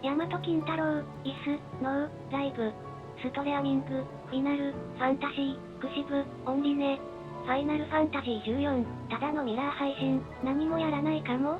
大和金太郎、イス、ノー、ライブ、ストレアミング、フィナル、ファンタジー、クシブ、オンリネ、ファイナルファンタジー14、ただのミラー配信、何もやらないかも。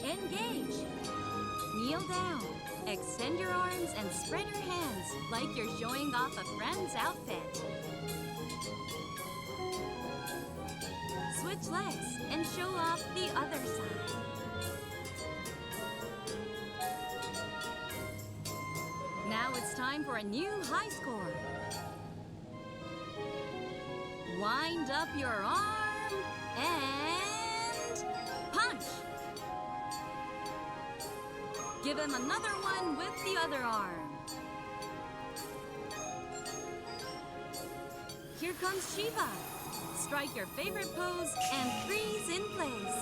Engage! Kneel down, extend your arms and spread your hands like you're showing off a friend's outfit. Switch legs and show off the other side. Now it's time for a new high score. Wind up your arm and punch! Give him another one with the other arm. Here comes Shiva. Strike your favorite pose and freeze in place.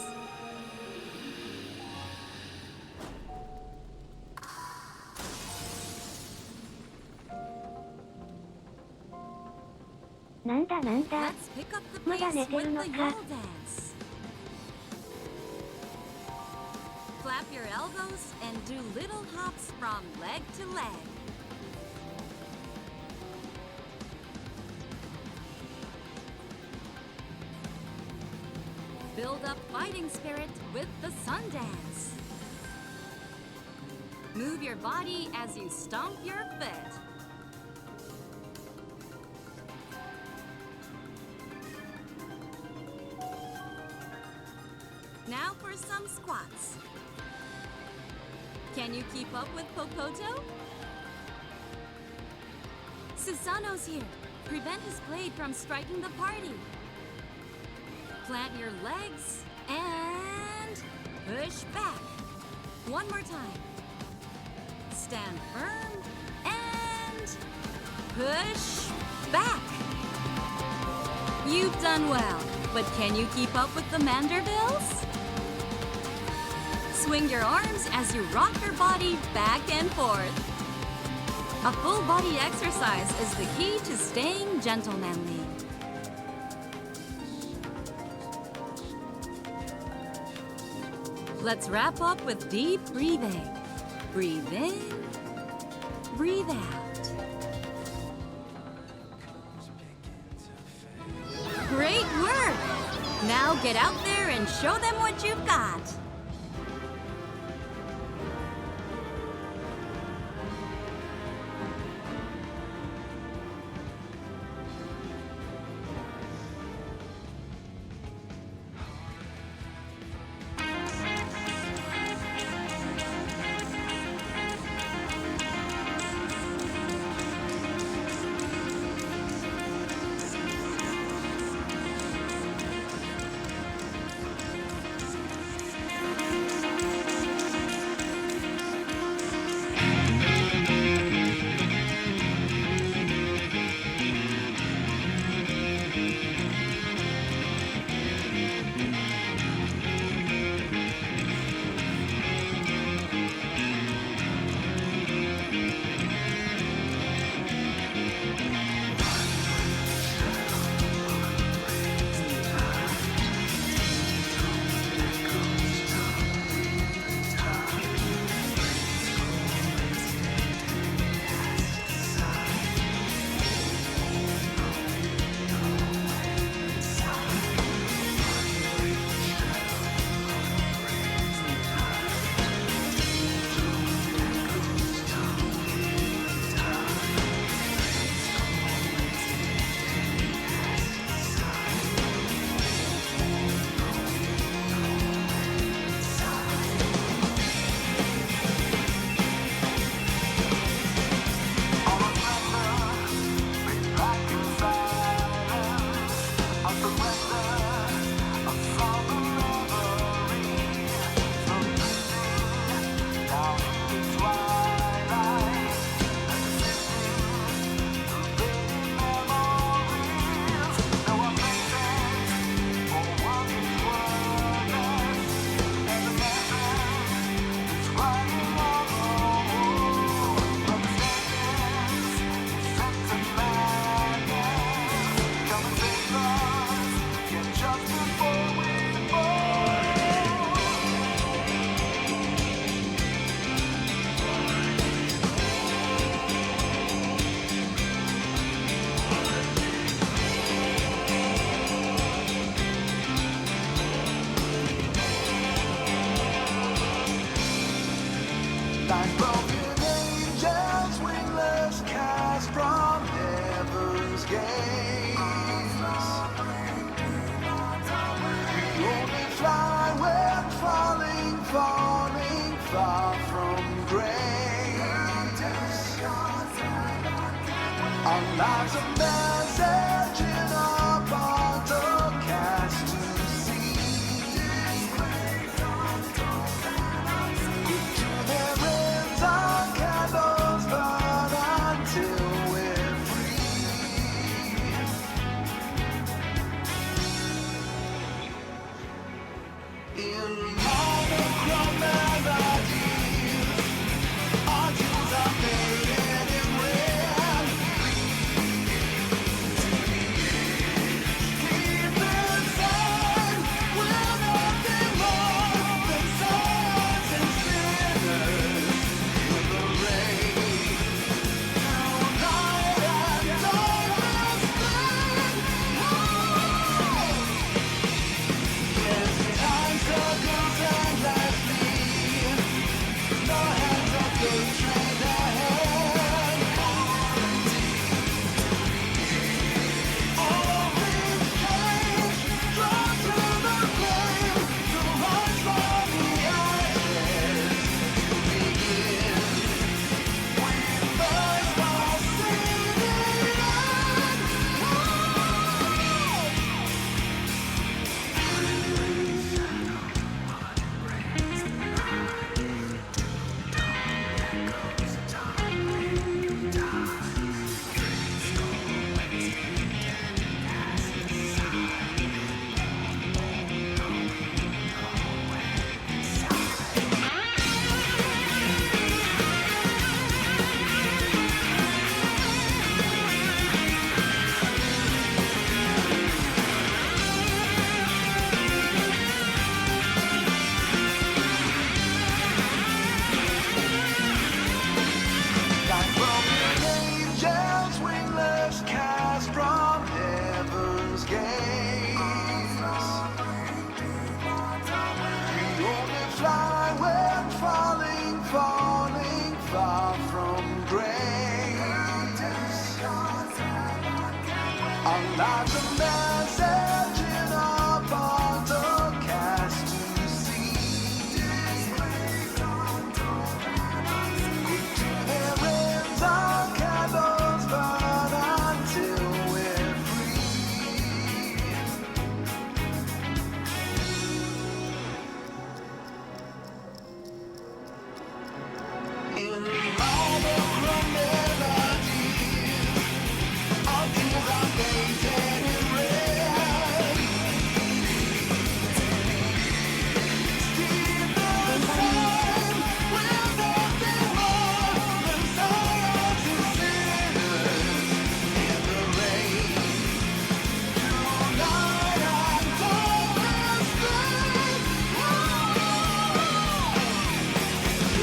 Let's pick up the pace with the yodel dance. Flap your elbows and do little hops from leg to leg. Build up fighting spirit with the sun dance. Move your body as you stomp your foot. Now for some squats. Can you keep up with Popoto? Susano's here. Prevent his blade from striking the party. Plant your legs and push back. One more time. Stand firm and push back. You've done well, but can you keep up with the Mandervilles? Swing your arms as you rock your body back and forth. A full body exercise is the key to staying gentlemanly. Let's wrap up with deep breathing. Breathe in, breathe out. Great work! Now get out there and show them what you've got. Lives a message in our podcast to see. To their ends, our candles burn until we're free. In monochrome melodies, our tunes are faded in red. like a message in a podcast to see. Put their hands on candles, burn until we're free. In all the melodies, all things are painted in red. Steven said, "Will there be more than sorrows and sinners in the rain? Tonight I'm always there."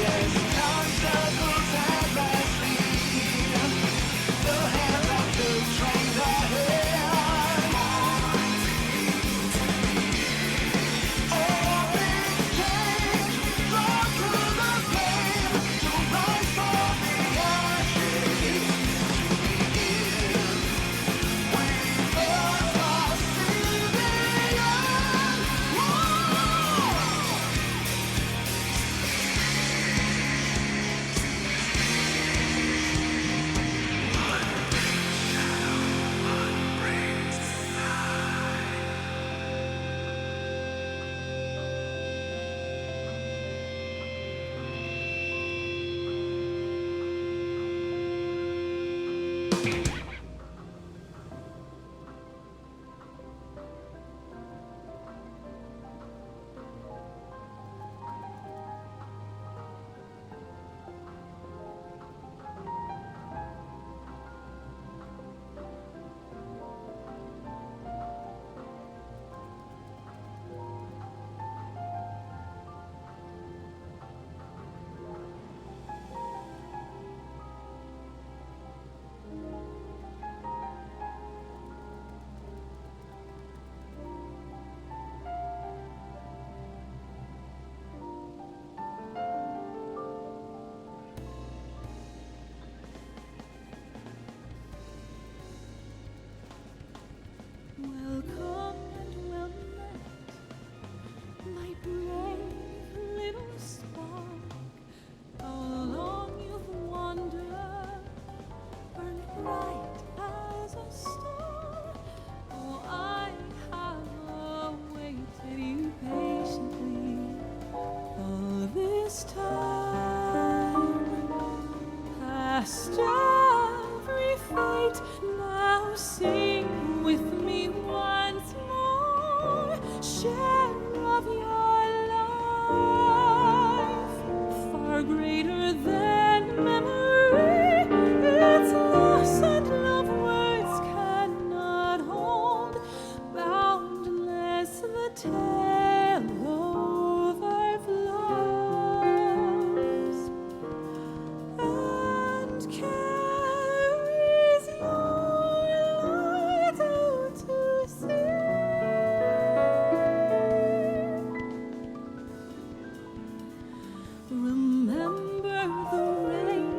Yes, time circles endlessly. The hands of the trains ahead. All things change, drawn to the flame, to rise from the ashes, to begin. We first must see the end. Welcome and well met, my brave little spark. How long you've wandered, burned bright as a star. Oh, I have awaited you patiently all this time. Past every fate, now sing with me once more. Share of your life, far greater than memory. Its loss and love words cannot hold. Boundless the tale overflows and carries your light out to sea. Remember the rain,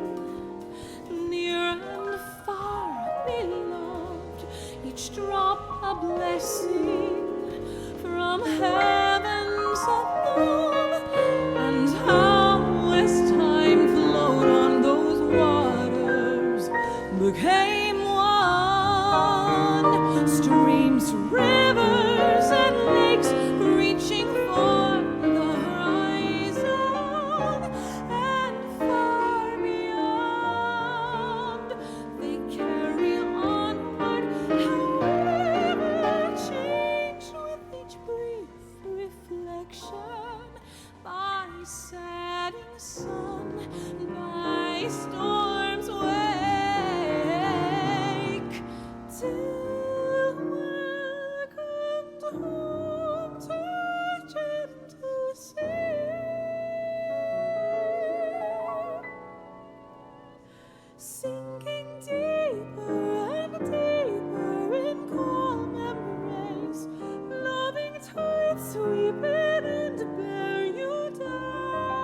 near and far beloved, each drop a blessing from heaven's above. And how as time flowed on those waters became one, streams, rivers, and lakes reaching for the horizon and far beyond. They carry onward, however changed with each brief reflection, by setting sun, by storms wake, till welcomed home to gentle sea. Sinking deeper and deeper in calm embrace, loving tides sweep in and bear you down.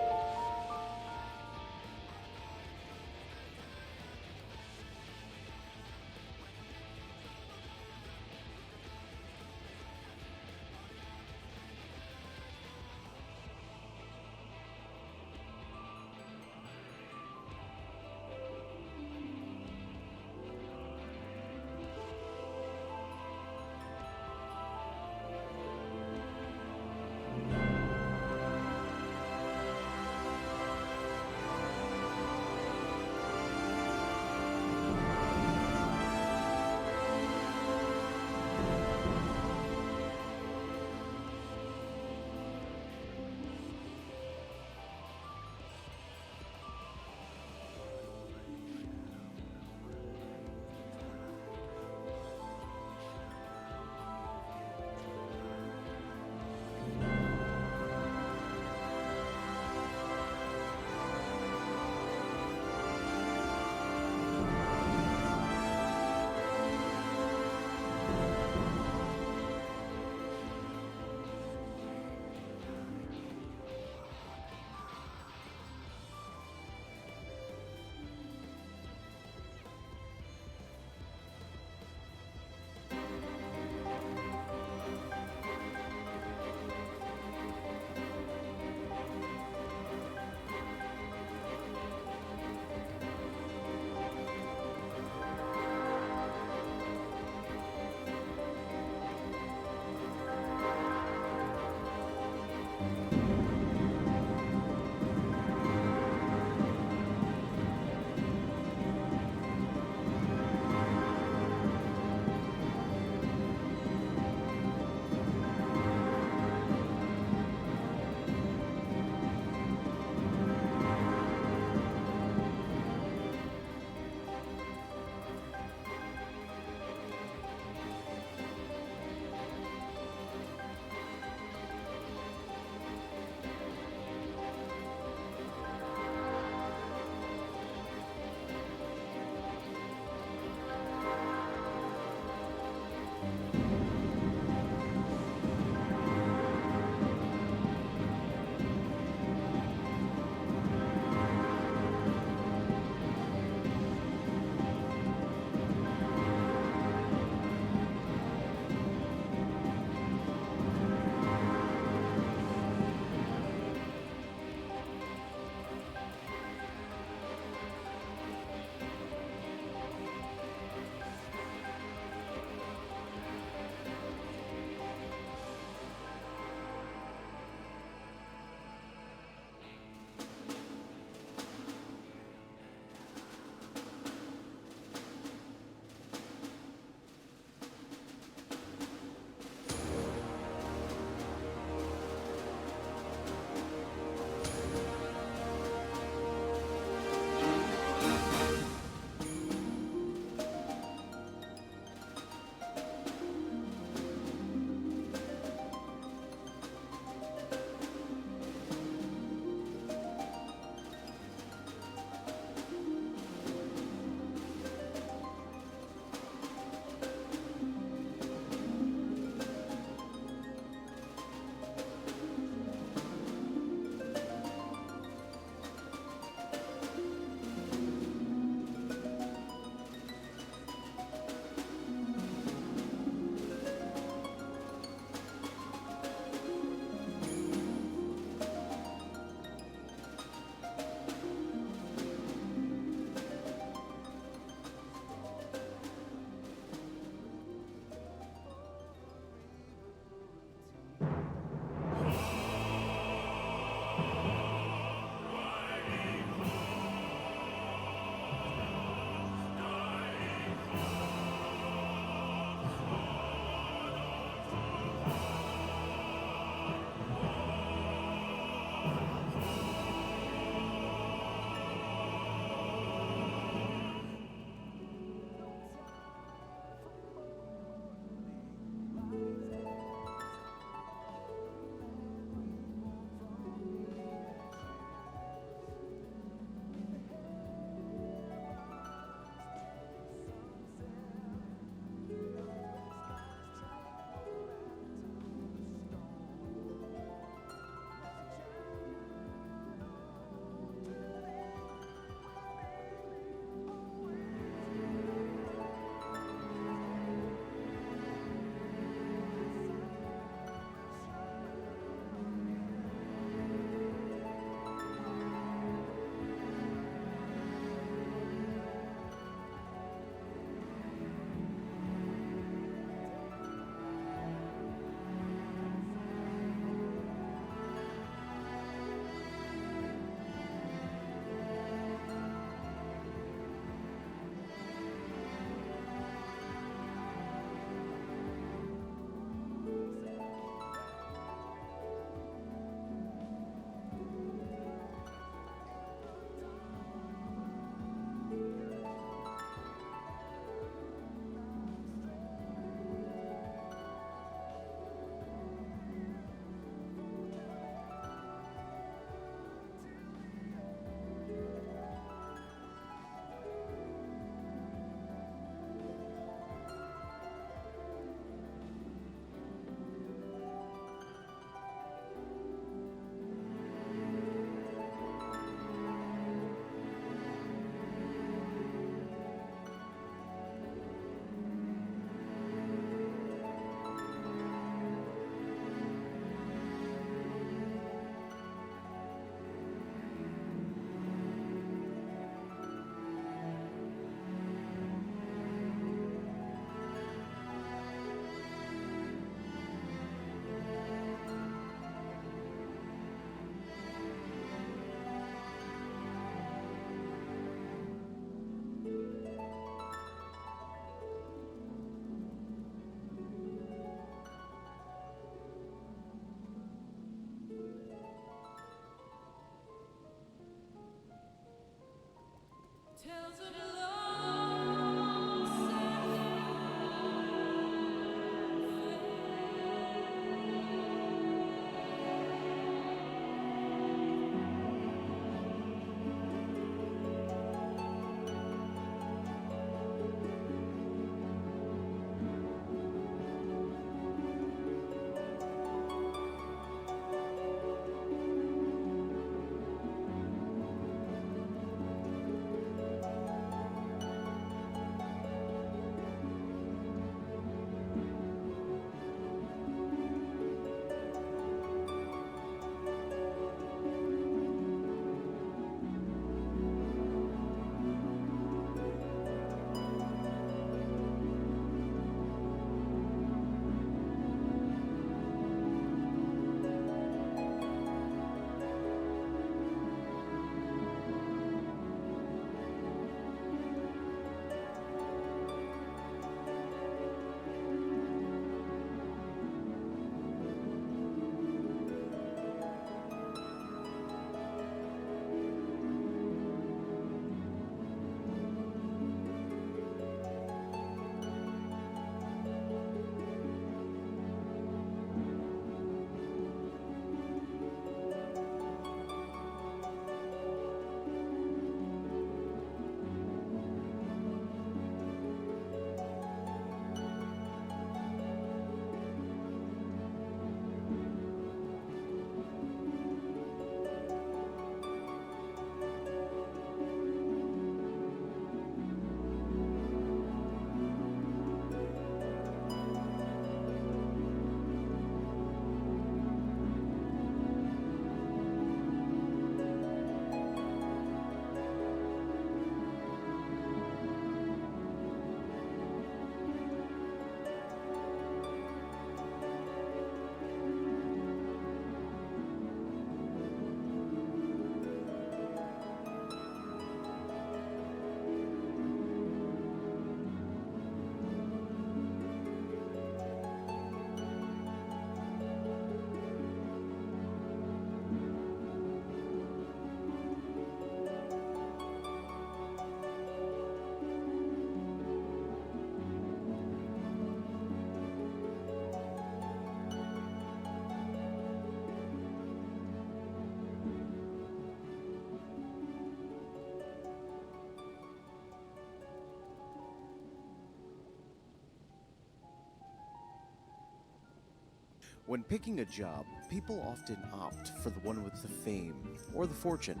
When picking a job, people often opt for the one with the fame or the fortune.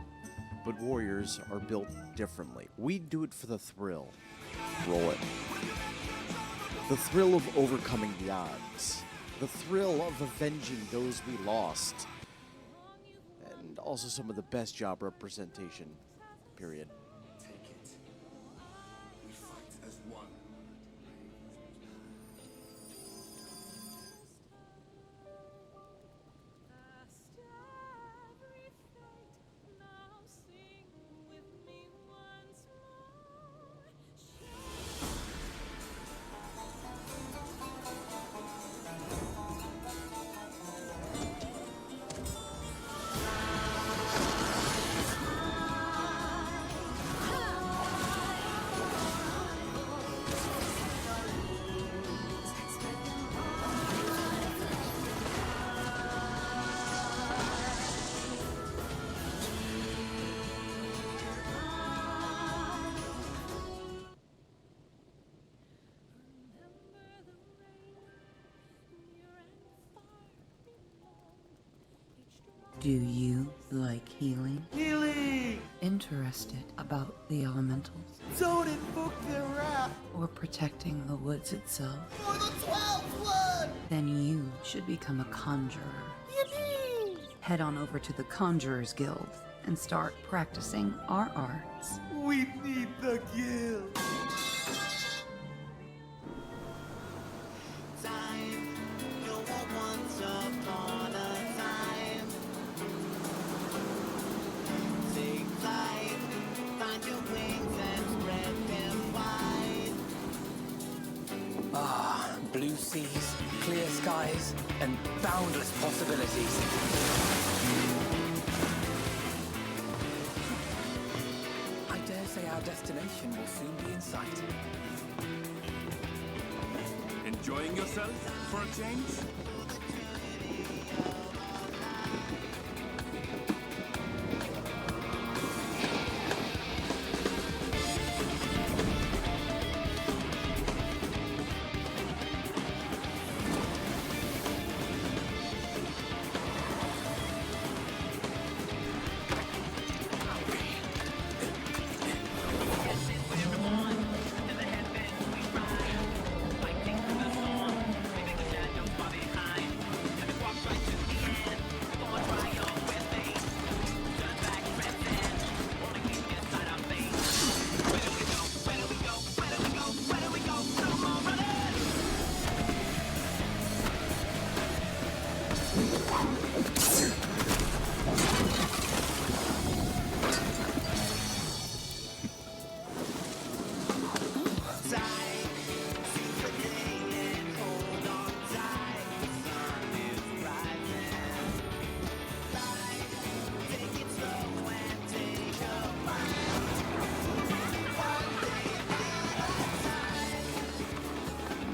But warriors are built differently. We do it for the thrill. Roll it. The thrill of overcoming the odds. The thrill of avenging those we lost. And also some of the best job representation. Period. Take it. We fight as one. Past every fate, now sing with me once more. Remember the rain, near and far beyond. Each drop Do you like healing? Healing! Interested about the elementals? Don't invoke their wrath! Or protecting the woods itself? For the 12th one! Then you should become a conjurer. Yippee! Head on over to the Conjurers Guild and start practicing our arts. We need the guild! Time, you were once upon a time. Take flight, find your wings and spread them wide. Ah, blue seas, clear skies, and boundless possibilities. I dare say our destination will soon be in sight. Enjoying yourself for a change?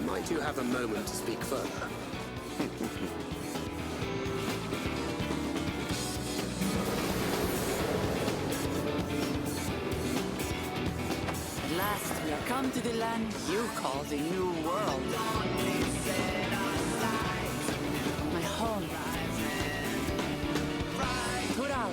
Might you have a moment to speak further? At last, we have come to the land you call the New World. My home. Tural.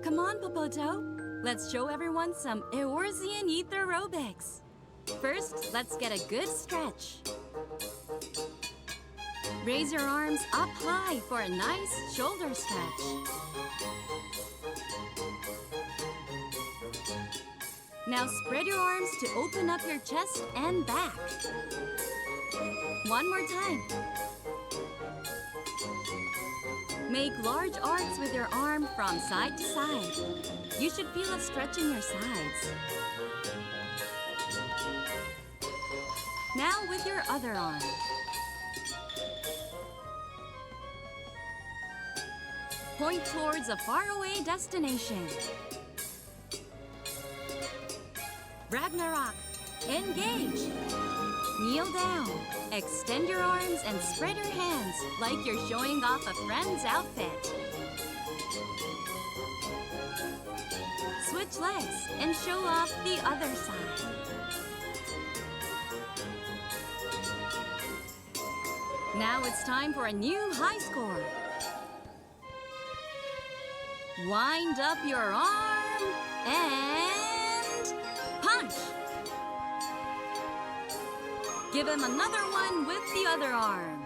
Come on, Popoto. Let's show everyone some Eorzean ether aerobics. First, let's get a good stretch. Raise your arms up high for a nice shoulder stretch. Now spread your arms to open up your chest and back. One more time. Make large arcs with your arm from side to side. You should feel a stretch in your sides. Now with your other arm. Point towards a faraway destination. Ragnarok, engage. Kneel down, extend your arms and spread your hands like you're showing off a friend's outfit. Switch legs and show off the other side. Now it's time for a new high score. Wind up your arm and punch. Give him another one with the other arm.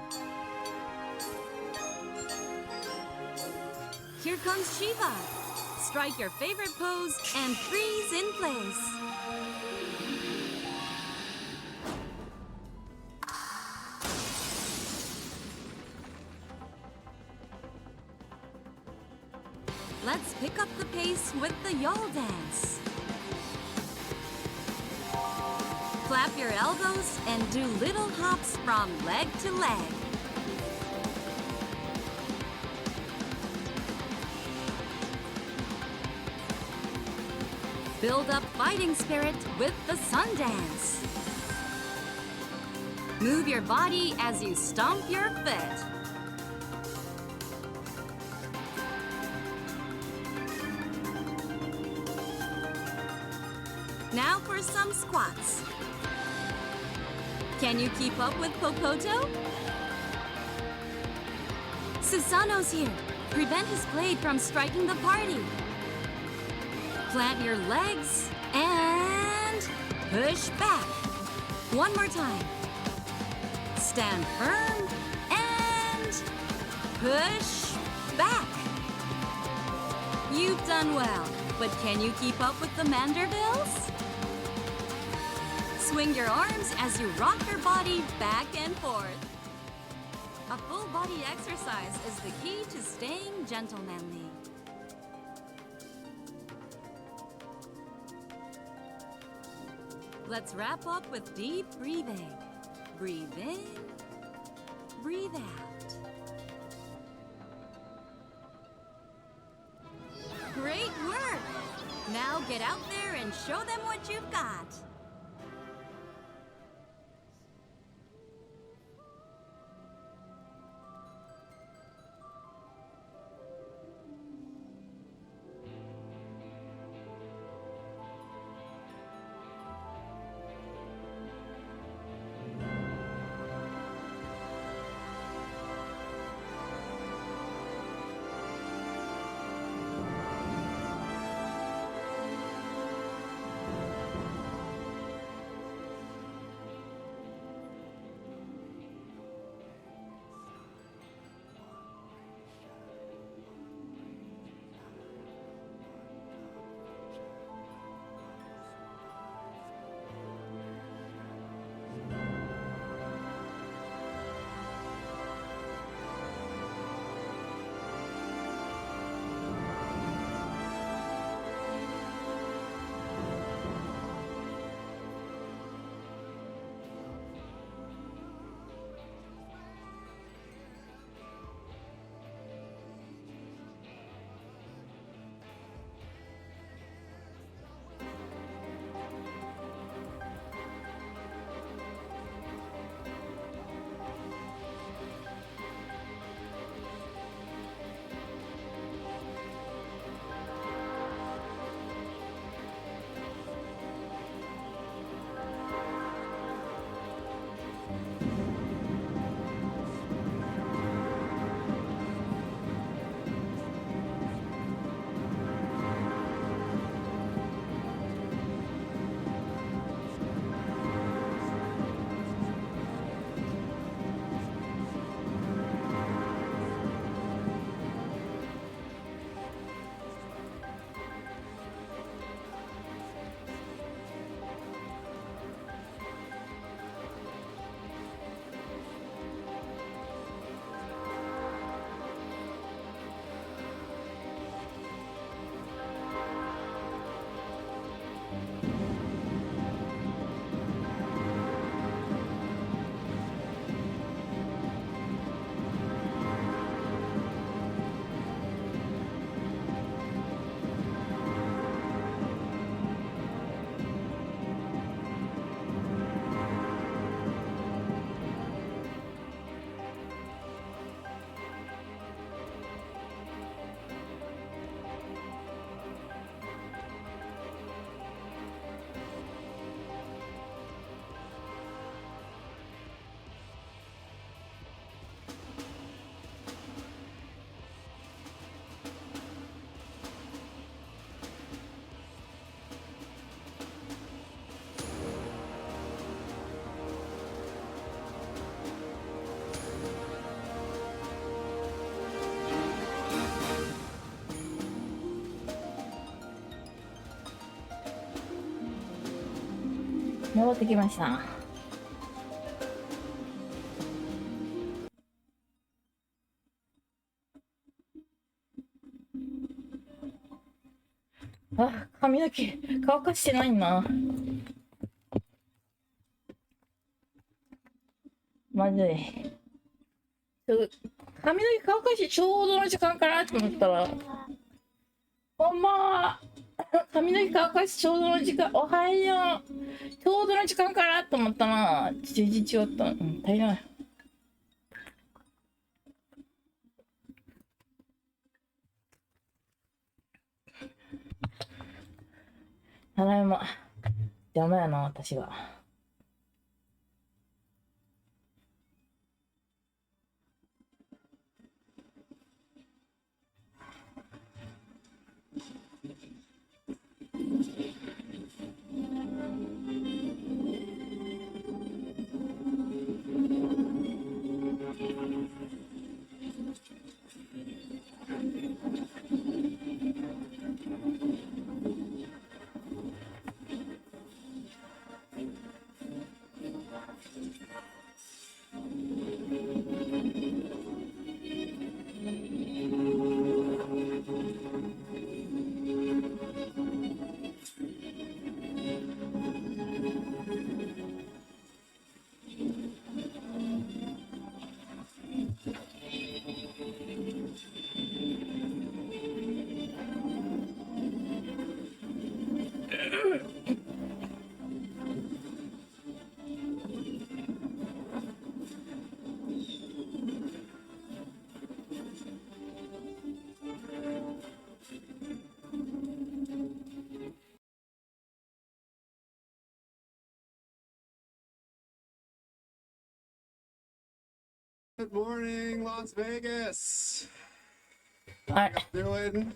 Here comes Shiva. Strike your favorite pose and freeze in place. Let's pick up the pace with the Yol dance. Flap your elbows and do little hops from leg to leg. Build up fighting spirit with the sun dance. Move your body as you stomp your foot. Now for some squats. Can you keep up with Popoto? Susano's here. Prevent his blade from striking the party. Plant your legs and push back. One more time. Stand firm and push back. You've done well, but can you keep up with the Mandervilles? Swing your arms as you rock your body back and forth. A full body exercise is the key to staying gentlemanly. Let's wrap up with deep breathing. Breathe in, breathe out. Great work! Now get out there and show them what you've got. 戻ってきました。あ、髪の毛乾かしてないな。まずい。髪の毛乾かしてちょうどの時間かなと思ったら、こんばんは。髪の毛乾かしてちょうどの時間、おはよう。ちょうどの時間かなと思ったな。全然違った。うん、足りない。ただいま。邪魔やな、私が。Good morning, Las Vegas. Hi. How you doing?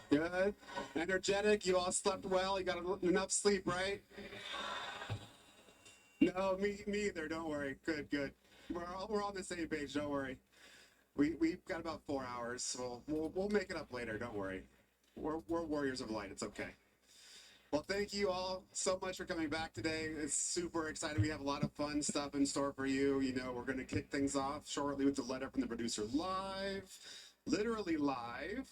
Good. Energetic. You all slept well. You got enough sleep, right? No, me either. Don't worry. Good. We're on the same page. Don't worry. We've got about 4 hours, so we'll make it up later. Don't worry. We're warriors of light. It's okay. Well, thank you all so much for coming back today. It's super exciting. We have a lot of fun stuff in store for you. You know, we're going to kick things off shortly with the letter from the producer live. Literally live.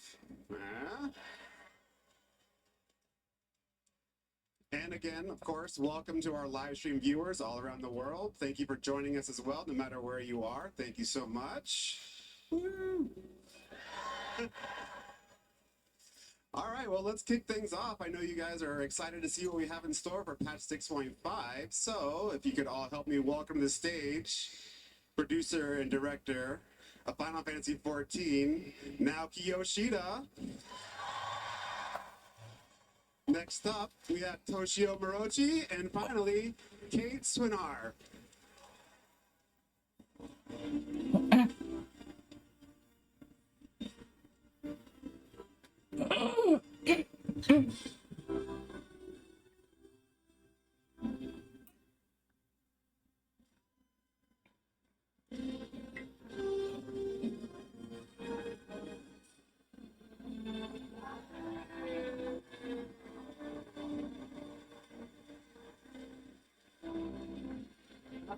And again, of course, welcome to our live stream viewers all around the world. Thank you for joining us as well, no matter where you are. Thank you so much. Woo. All right, well, let's kick things off. I know you guys are excited to see what we have in store for patch 6.5. So if you could all help me welcome to the stage, producer and director of Final Fantasy XIV, Naoki Yoshida. Next up, we have Toshio Morochi, and finally, Kate Swinar.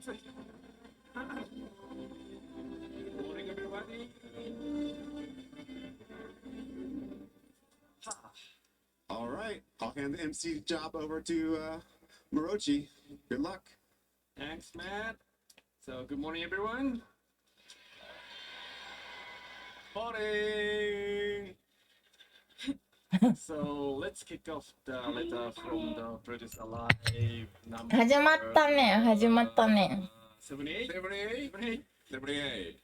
Good morning, everybody. All right, I'll hand the MC job over to Morochi. Good luck. Thanks, Matt. So, good morning, everyone. Morning. So, let's kick off the letter from the producer live number 始まったね、始まったね。 78?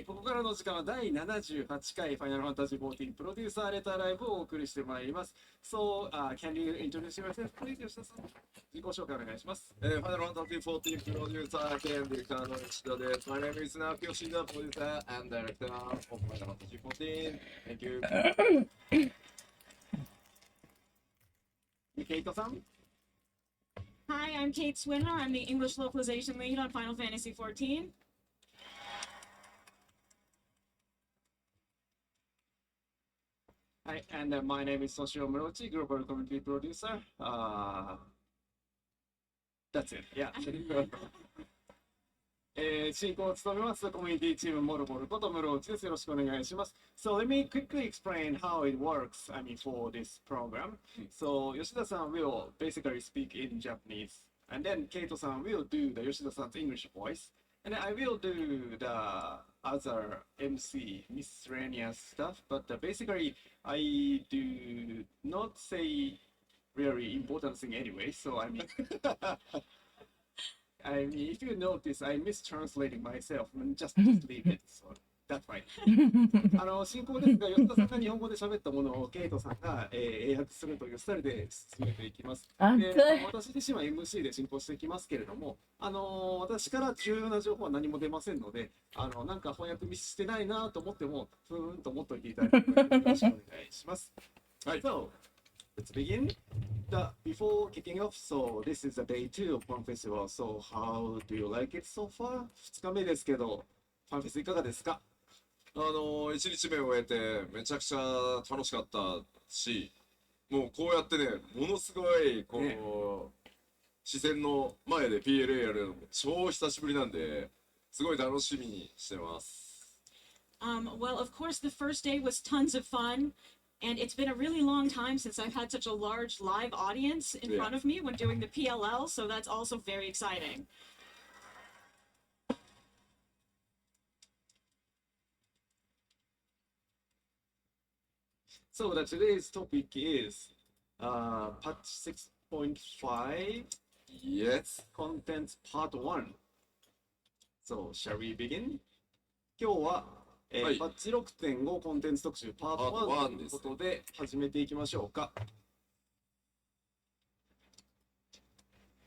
ここからの時間は第78回ファイナルファンタジー14プロデューサーレターライブをお送りしてまいります。So, can you introduce yourself, please? 吉田さん、自己紹介お願いします。ファイナルファンタジー14プロデューサー兼ディレクターの吉田です。My name is Naoki Yoshida, producer and director of Final Fantasy XIV. Thank you. ケイトさん。Hi, I'm Kate Swinner. I'm the English localization lead on Final Fantasy XIV. Hi, and my name is Toshio Morochi, global community producer. That's it. Yeah. 進行を務めますコミュニティチームモルボルこと室内です。よろしくお願いします。So let me quickly explain how it works. I mean for this program. So 吉田さん will basically speak in Japanese, and then Keito-san will do the 吉田さん's English voice, and then I will do the other MC miscellaneous stuff. But basically I do not say really important thing anyway. So I mean. I mean, if you notice, I mistranslating myself. Just leave it. So that's fine. 進行ですが、吉田さんが日本語で喋ったものをケイトさんが、英訳するというスタイルで進めていきます。私自身は MC で進行していきますけれども、私から重要な情報は何も出ませんので、なんか翻訳ミスしてないなと思っても、ふーんと思っておいていただければよろしくお願いします。はい。So, let's begin. Before kicking off, so this is the day 2 of Fun Festival. So how do you like it so far? 2日目ですけど、ファンフェスいかがですか1日目を終えてめちゃくちゃ楽しかったし、もうこうやってね、ものすごいこう、視線の前で PLA やるのも超久しぶりなんで、すごい楽しみにしてます。Well, of course, the first day was tons of fun. And it's been a really long time since I've had such a large live audience in front of me when doing the PLL, so that's also very exciting. So today's topic is patch 6.5. Yes. Contents part 1. So shall we begin? 今日はパッチ 6.5 コンテンツ特集パート1ということで始めていきましょうか。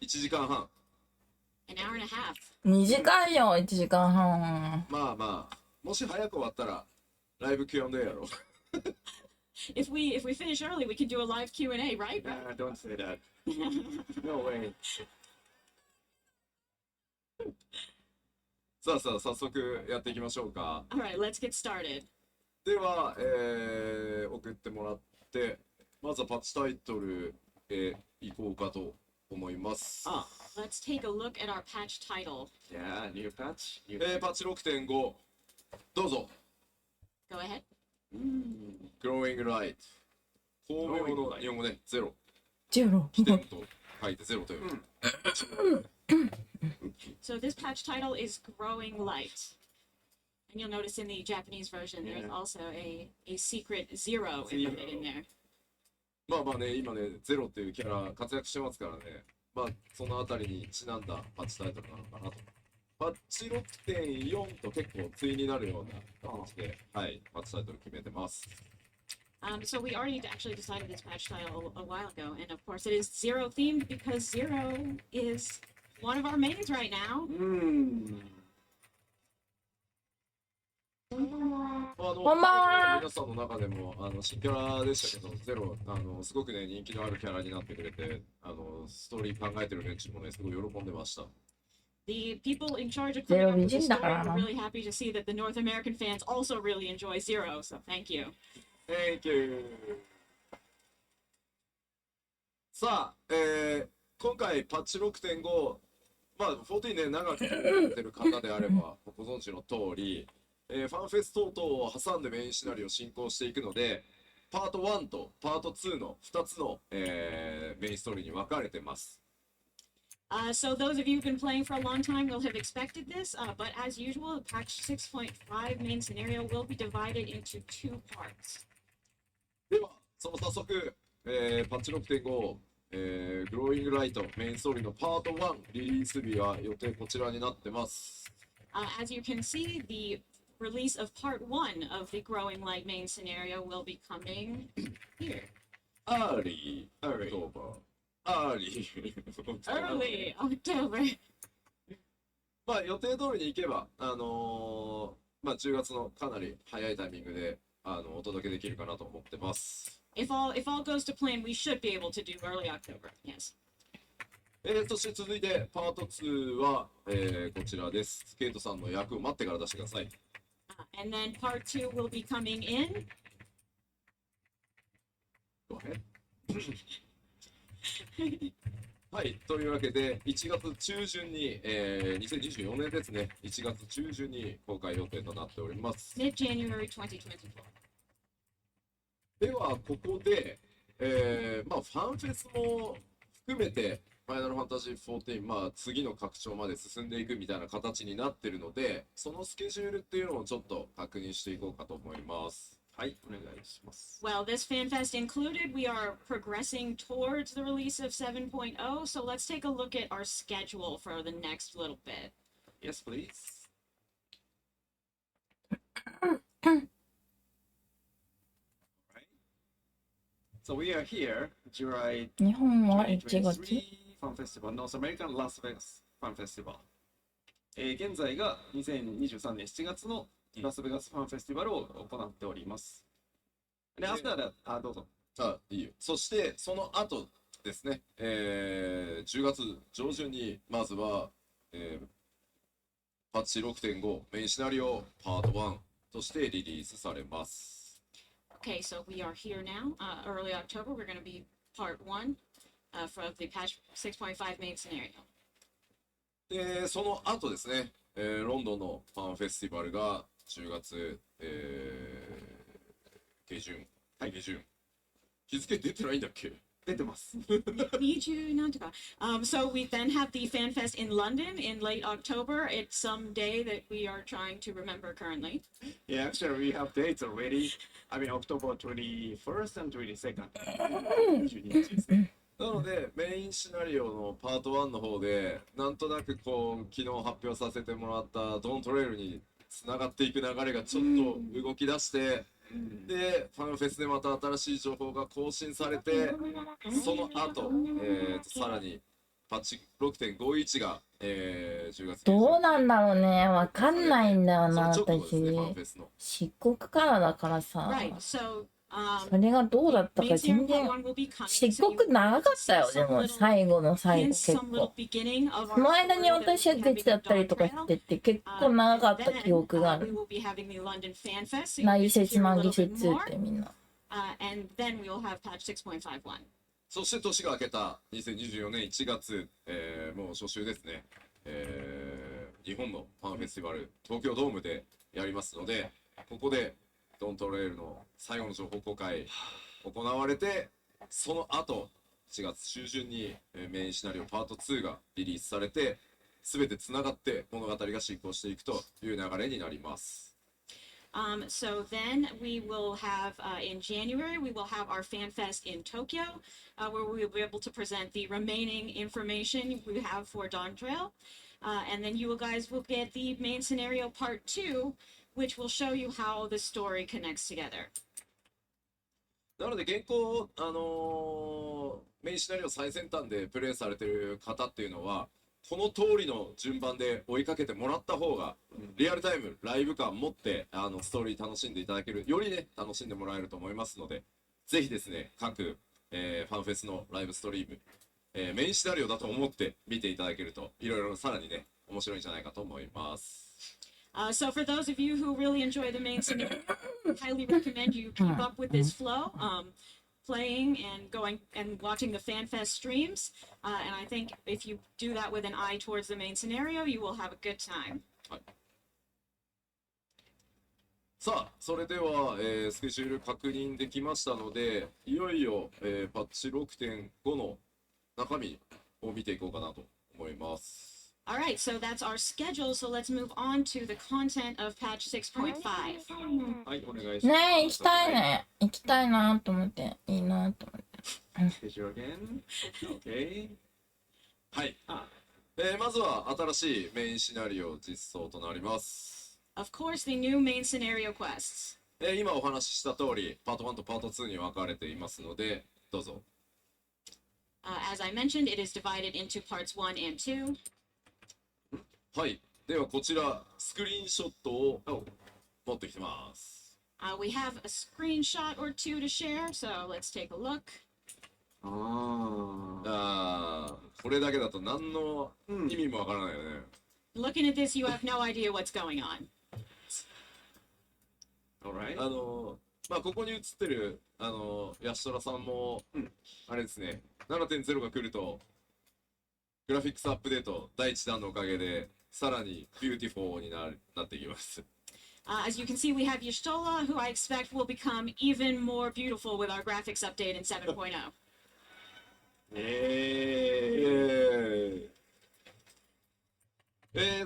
1時間半。An hour and a half. 2時間よ、1時間半。まあまあ、もし早く終わったらライブ Q&A やろう。If we finish early, we can do a live Q&A, right? Don't say that. No way. さあ早速やっていきましょうか。Alright, let's get started. では、送ってもらって、まずはパッチタイトルへ行こうかと思います。Let's take a look at our patch title. Yeah, new patch. パッチ 6.5 どうぞ。Go ahead. Growing Light。巧妙の日本語ね、ゼロ。ゼロ。起点と書いてゼロという。So this patch title is Growing Light. And you'll notice in the Japanese version there's also a secret zero embedded in there. まあまあね、今ね、ゼロっていうキャラ活躍してますからね。まあ、そのあたりにちなんだパッチタイトルなのかなと。パッチ 6.4 と結構対になるような形で、はい、パッチタイトル決めてます。So we already actually decided this patch title a while ago, and of course it is Zero themed because Zero is one of our mains right now. こんばんは。皆さんの中でも新キャラでしたけど、ゼロすごくね人気のあるキャラになってくれて、ストーリー考えてる連中もねすごい喜んでました。The people in charge of cleaning up with the story were really happy to see that the North American fans also really enjoy Zero, so thank you. Thank you. さあ、今回パッチ 6.5、まあ14ね長くやってる方であればご存知の通り、ファンフェス等々を挟んでメインシナリオを進行していくので、パート1とパート2の2つの、メインストーリーに分かれてます。So those of you who've been playing for a long time will have expected this, but as usual, patch 6.5 main scenario will be divided into 2 parts. では、その早速、パッチ 6.5、グローイングライトメインストーリーのパート1リリース日は予定こちらになってます。As you can see, the release of part 1 of the Growing Light main scenario will be coming here. Early October. Early October. まあ予定通りに行けば、まあ10月のかなり早いタイミングでお届けできるかなと思ってます。If all goes to plan, we should be able to do early October. Yes. そして続いてパート2は、こちらです。スケートさんの役を待ってから出してください。And then part 2 will be coming in. Go ahead. はい、というわけで、1月中旬に、2024年ですね、1月中旬に公開予定となっております。Mid-January 2024. では、ここで、まあ、ファンフェスも含めて、ファイナルファンタジー14、まあ、次の拡張まで進んでいくみたいな形になってるので、そのスケジュールっていうのをちょっと確認していこうかと思います。はい、お願いします。Well, this FanFest included, we are progressing towards the release of 7.0, so let's take a look at our schedule for the next little bit. Yes, please. So we are here, July 日本は1月。 2023 Fun Festival, North American Las Vegas Fun Festival。現在が2023年7月のラスベガスファンフェスティバルを行っております。で、after that、どうぞ。いいよ。そして、その後ですね、10月上旬に、まずは、パッチ 6.5 メインシナリオパート1としてリリースされます。Okay, so we are here now. Early October, we're going to be part 1 for the patch 6.5 main scenario. で、その後ですね、ロンドンのファンフェスティバルが10月、下旬、下旬。日付出てないんだっけ？出てます。So we then have the FanFest in London in late October. It's some day that we are trying to remember currently. Yeah, actually we have dates already. I mean October 21st and 22nd. 22日ですね。なので、メインシナリオのパート1の方で、なんとなくこう、昨日発表させてもらったドントレイルにつながっていく流れがちょっと動き出して、で、ファンフェスでまた新しい情報が更新されて、その後、さらにパッチ 6.51 が、10月。どうなんだろうね。わかんないんだよな、その直後ですね、ファン私。フェスの。漆黒からだからさ。 Right. So それがどうだったか全然。漆黒長かったよ、でも最後の最後結構。その間に私は出ちゃったりとかしてて結構長かった記憶がある。内説な議説ってみんな。And then we will have patch 6.51. そして年が明けた2024年1月、もう初週ですね、日本のファンフェスティバル東京ドームでやりますので、ここでドントレールの最後の情報公開行われて、その後4月中旬にメインシナリオパート2がリリースされて、全てつながって物語が進行していくという流れになります。So then we will have, in January, we will have our FanFest in Tokyo, where we will be able to present the remaining information we have for Dawn Trail. And then you guys will get the main scenario part 2, which will show you how the story connects together. なので現行、メインシナリオ最先端でプレイされている方っていうのは、この通りの順番で追いかけてもらった方が、リアルタイム、ライブ感持って、ストーリー楽しんでいただける、よりね、楽しんでもらえると思いますので、ぜひですね、各、ファンフェスのライブストリーム、メインシナリオだと思って見ていただけると、いろいろさらにね、面白いんじゃないかと思います。So for those of you who really enjoy the main scenario, I highly recommend you keep up with this flow. Playing and going and watching the FanFest streams, and I think if you do that with an eye towards the main scenario, you will have a good time. さあ、それでは、スケジュール確認できましたので、いよいよ、パッチ 6.5 の中身を見ていこうかなと思います。All right, so that's our schedule. So let's move on to the content of patch 6.5. はい、お願いします。ねえ、行きたいね。行きたいなと思って。いいなと思って。Schedule again. Okay. はい。まずは新しいメインシナリオ実装となります。Of course, the new main scenario quests. 今お話しした通り、パート1とパート2に分かれていますので、どうぞ。As I mentioned, it is divided into parts 1 and 2. はい。ではこちら、スクリーンショットを持ってきてます。We have a screenshot or two to share, so let's take a look. これだけだと何の意味もわからないよね。Looking at this, you have no idea what's going on. Alright. まあここに映ってるヤシトラさんも、あれですね、7.0 が来るとグラフィックスアップデート第1弾のおかげでさらにビューティフォーになっていきます。As you can see, we have Y'shtola, who I expect will become even more beautiful with our graphics update in 7.0.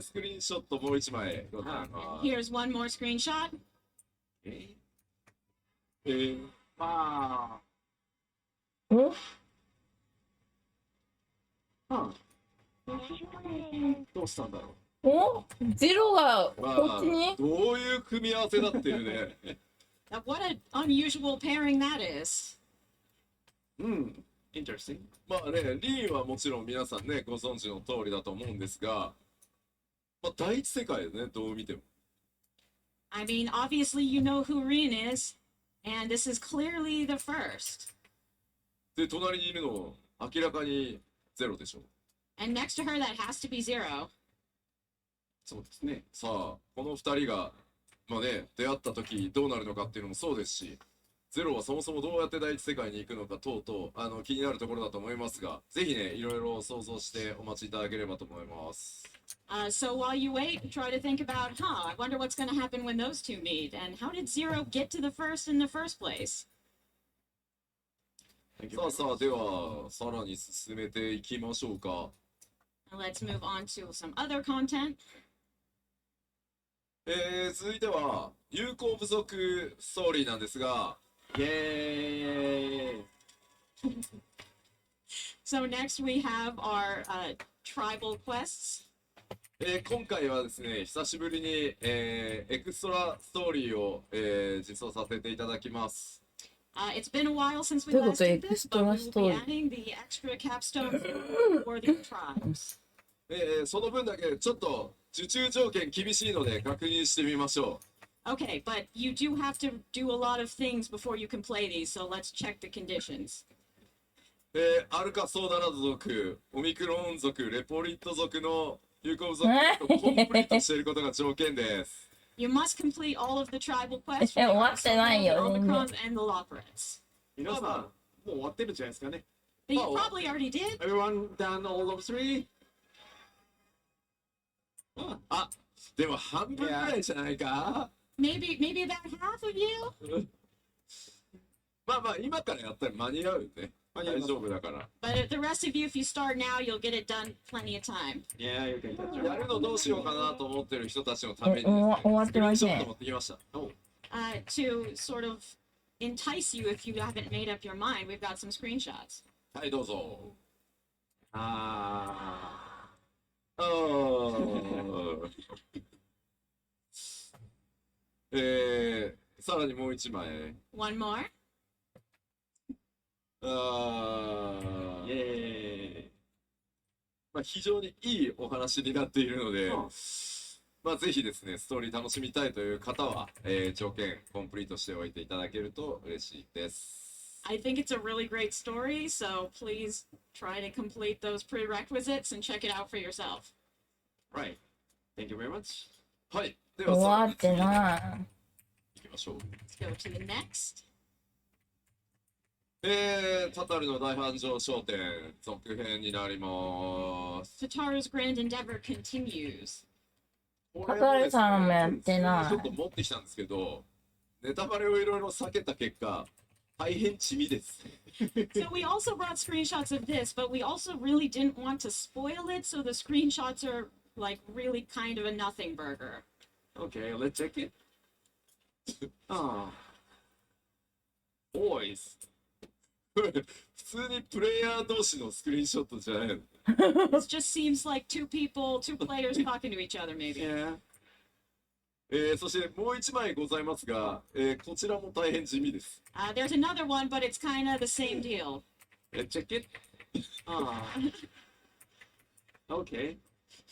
スクリーンショットもう一枚ございます。 Here's one more screenshot. まあ。おどうしたんだろう。おゼロがこっちに、どういう組み合わせだっていうね。What an unusual pairing that is. Interesting. まあね、リーンはもちろん皆さんね、ご存知の通りだと思うんですが、まあ、第一世界でね、どう見ても。I mean, obviously you know who Rin is, and this is clearly the first. で、隣にいるの、明らかにゼロでしょ。And next to her, that has to be Zero. そうですね。さあ、この二人が、まあね、出会った時どうなるのかっていうのもそうですし、ゼロはそもそもどうやって第一世界に行くのか等々気になるところだと思いますが、ぜひね、いろいろ想像してお待ちいただければと思います。So while you wait, try to think about, I wonder what's going to happen when those two meet, and how did Zero get to the first in the first place? さあさあ、では、さらに進めていきましょうか。Let's move on to some other content. 続いては、有効部族ストーリーなんですが、イエーイSo next we have our tribal quests. 今回はですね、久しぶりに、エクストラストーリーを、実装させていただきます。It's been a while since we last did this, but we will be adding the extra capstone for the tribes. その分だけちょっと受注条件厳しいので確認してみましょう。Okay, but you do have to do a lot of things before you can play these, so let's check the conditions. アルカソーダナ族、オミクロン族、レポリット族の有効族とコンプリートしていることが条件です。You must complete all of the tribal quests for 終わってないよ、the Omicrons and the Loporets. 皆さん、もう終わってるんじゃないですかね。You probably already did. Everyone done all of three? あ、でも半分ぐらいじゃないか。Maybe about half of you? まあまあ、今からやったら間に合うよね。大丈夫だから。But the rest of you, if you start now, you'll get it done plenty of time. Yeah, you can touch やるのどうしようかなと思ってる人たちのために、終わってません。スクリーンショット持ってきました。To sort of entice you if you haven't made up your mind, we've got some screenshots. はい、どうぞ。さらにもう一枚。One more. イエーイ。まあ、非常にいいお話になっているので、まあ、ぜひですね、ストーリー楽しみたいという方は、条件コンプリートしておいていただけると嬉しいです。I think it's a really great story, so please try to complete those prerequisites and check it out for yourself. Right. Thank you very much. はい。で終わは、ってない。行きましょう。 Let's go to the next. タタルの大繁盛商店続編になります。 Tataru's grand endeavor continues. タタルさんもやってない。ちょっと持ってきたんですけど、ネタバレをいろいろ避けた結果、大変地味です。So we also brought screenshots of this, but we also really didn't want to spoil it, so the screenshots are like really kind of a nothing burger. Okay, let's check it. Boys. 普通にプレイヤー同士のスクリーンショットじゃないの。It just seems like two players talking to each other, maybe. Yeah. そしてもう一枚ございますが、こちらも大変地味です。There's another one, but it's kind of the same deal. Let's check it. Okay.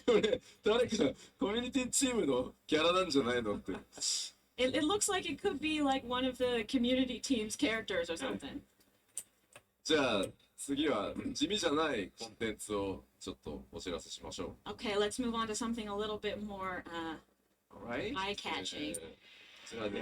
これ誰かコミュニティチームのキャラなんじゃないのって。It looks like it could be like one of the community team's characters or something. じゃあ次は地味じゃないコンテンツをちょっとお知らせしましょう。 Okay, let's move on to something a little bit more Alright. eye-catching. こちらで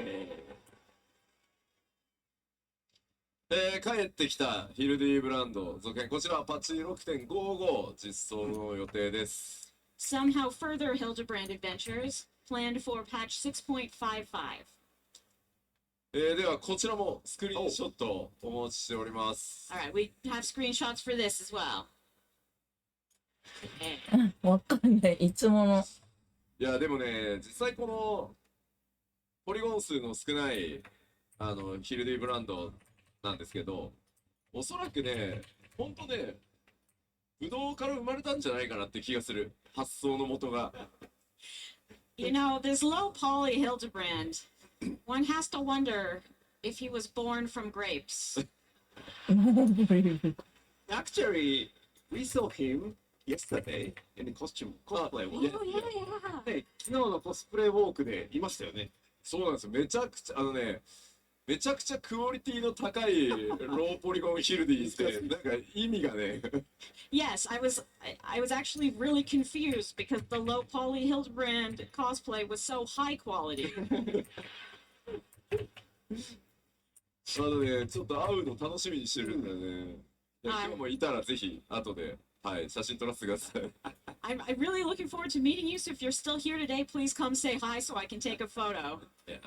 帰ってきたヒルディブランド続編、こちらパッチ6.55実装の予定です。Somehow further Hildebrand adventures planned for patch 6.55. ではこちらもスクリーンショットをお持ちしております。All right, we have screenshots for this as well. わかんない。いつもの。いや、でもね、実際このポリゴン数の少ないヒルディブランドなんですけど、おそらくね、ほんとね、ブドウから生まれたんじゃないかなって気がする。発想の元が。You know, this low poly Hildebrand, one has to wonder if he was born from grapes. Actually, we saw him yesterday in the costume cosplay walk. Oh, yeah, yeah. で、昨日のコスプレウォークでいましたよね。そうなんですよ。めちゃくちゃめちゃくちゃクオリティの高いローポリゴンヒルディって、なんか意味がね。Yes, I was actually really confused because the low poly Hildebrand cosplay was so high quality. ちょっと会うの楽しみにしてるんだよね。今日もいたらぜひ後で、はい、写真撮らせてください。I'm really looking forward to meeting you. So if you're still here today, please come say hi so I can take a photo. Yeah.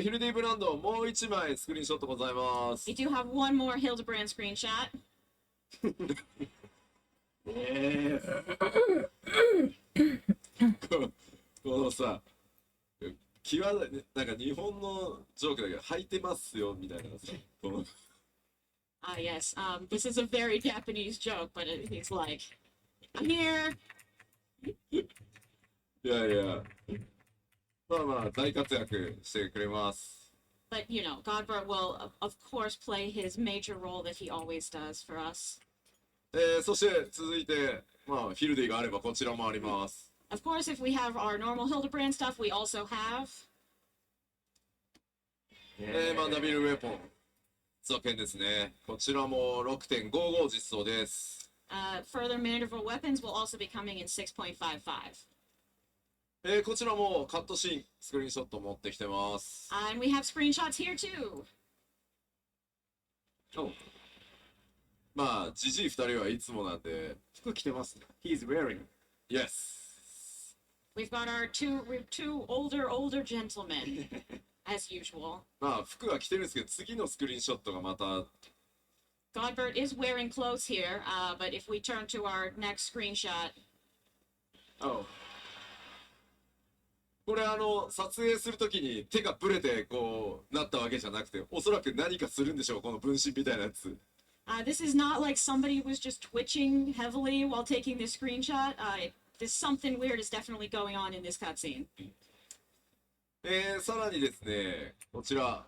ヒルディブランドもう一枚スクリーンショットございます。We do have one more Hildebrand screenshot. このさ、なんか日本のジョークだけど、履いてますよみたいなさ、この。Yes. This is a very Japanese joke, but it's like, I'm here. いやいや。まあまあ大活躍してくれます。But you know, Godbert will of course play his major role that he always does for us. そして続いて、まあヒルディがあればこちらもあります。Of course, if we have our normal Hildebrand stuff, we also have. マンダビルウェポン続編ですね。こちらも 6.55 実装です。Further maneuverable weapons will also be coming in 6.55. こちらもカットシーン、スクリーンショット持ってきてます。And we have screenshots here too. まあ、ジジイ2人はいつもなんで。服着てますね。He's wearing. Yes. We've got our two older gentlemen, as usual. まあ、服は着てるんですけど、次のスクリーンショットがまた。Godbert is wearing clothes here, but if we turn to our next screenshot. Oh. これ撮影するときに手がブレてこうなったわけじゃなくて、おそらく何かするんでしょう、この分身みたいなやつ。This is not like somebody was just twitching heavily while taking this screenshot. There's something weird is definitely going on in this cutscene. さらにですね、こちら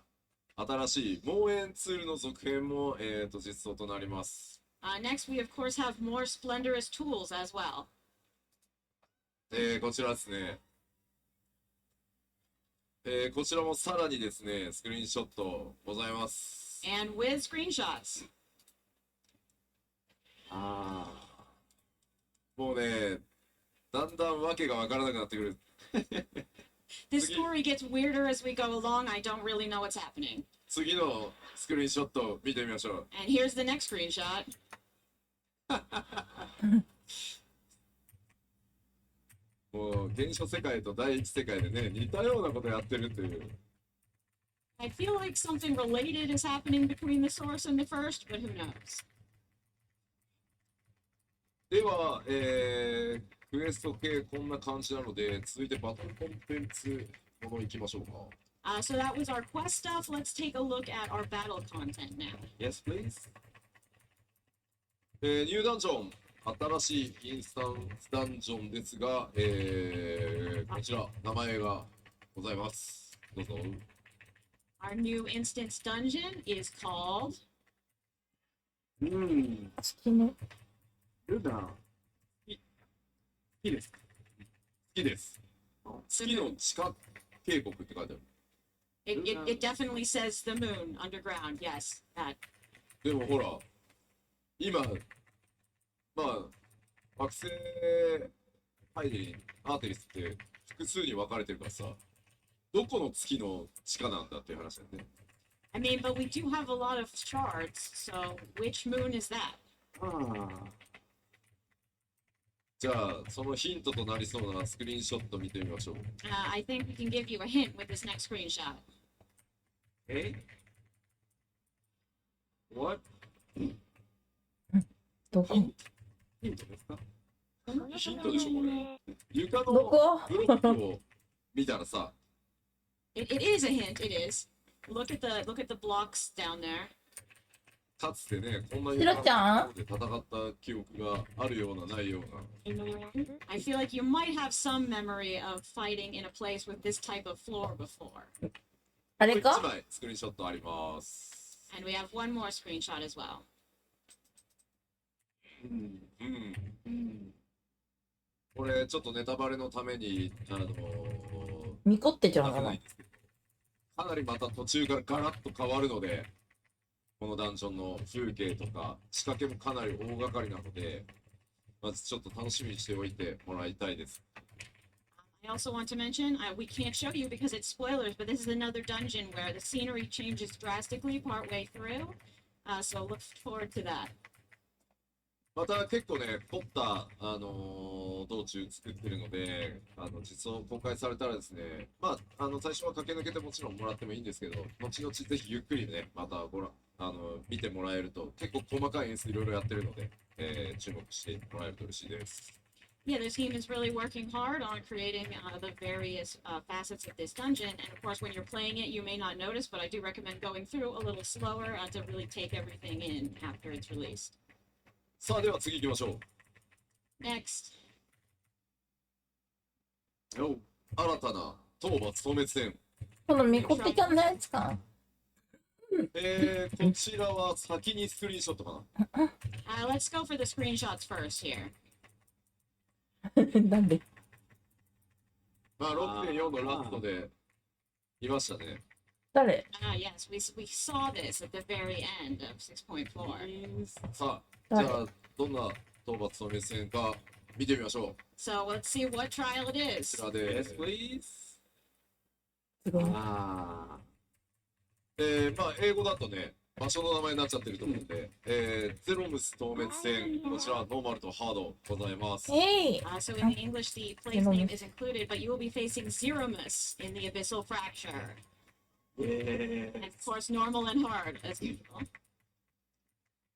新しい望遠ツールの続編も実装となります。Next, we of course have more splendorous tools as well. こちらですね。こちらもさらにですね、スクリーンショットございます。And with screenshots. もうね、だんだんわけがわからなくなってくる。This story gets weirder as we go along. I don't really know what's happening. 次のスクリーンショット見てみましょう。And here's the next screenshot. もう原初世界と第一世界でね、似たようなことやってるっていう。I feel like something related is happening between the source and the first, but who knows? では、クエスト系こんな感じなので、続いてバトルコンテンツものいきましょうか。So that was our quest stuff. Let's take a look at our battle content now. Yes, please. ニューダンジョン。新しいインスタンスダンジョンですが、こちら名前がございます。どうぞ。Our new instance dungeon is called. 月の。ルナ。いいですか？好きです。月の地下渓谷って書いてある。It definitely says the moon underground. Yes, that. でもほら、今。まあ、惑星アーテリスって複数に分かれてるからさ、どこの月の地下なんだっていう話だよね。I mean, but we do have a lot of shards, so which moon is that? じゃあ、そのヒントとなりそうなスクリーンショット見てみましょう。I think we can give you a hint with this next screenshot. What? どこ？ヒントですか？ヒントでしょこれ。床のどこ？ブロックを見たらさ。It is a hint. It is. Look at the blocks down there. かつてね、こんなにシロちゃん？で戦った記憶があるようなないような。I feel like you might have some memory of fighting in a place with this type of floor before. あれか？1枚スクリーンショットあります。And we have one more screenshot as well. これちょっとネタバレのために見こってちゃうかな。かなりまた途中からガラッと変わるので、このダンジョンの風景とか仕掛けもかなり大掛かりなので、まずちょっと楽しみにしておいてもらいたいです。I also want to mention, we can't show you because it's spoilers, but this is another dungeon where the scenery changes drastically partway through. So look forward to that. また結構ね、凝った、道中作ってるので、実装公開されたらですね、まあ、最初は駆け抜けてもちろんもらってもいいんですけど、後々ぜひゆっくりね、また見てもらえると、結構細かい演出いろいろやってるので、注目してもらえると嬉しいです。Yeah, the team is really working hard on creating the various facets of this dungeon. And of course, when you're playing it, you may not notice, but I do recommend going through a little slower to really take everything in after it's released. さあ、では次行きましょう。 Next. 新たな討伐消滅戦。このミコピちゃんのやつか。こちらは先にスクリーンショットかな。Let's go for the screenshots first here. なんで？まあ、6.4 のラストでいましたね。誰？ Yes, we saw this at the very end of 6.4. さあ、じゃあ、どんな討伐消滅戦か見てみましょう。So let's see what trial it is. こちらです。すごい。まあ、英語だとね、場所の名前になっちゃってると思うんで、ゼロムス透滅戦、こちらノーマルとハードございます。So in English, the place name is included, but you will be facing Zeromus in the Abyssal Fracture. And of course, normal and hard, as usual.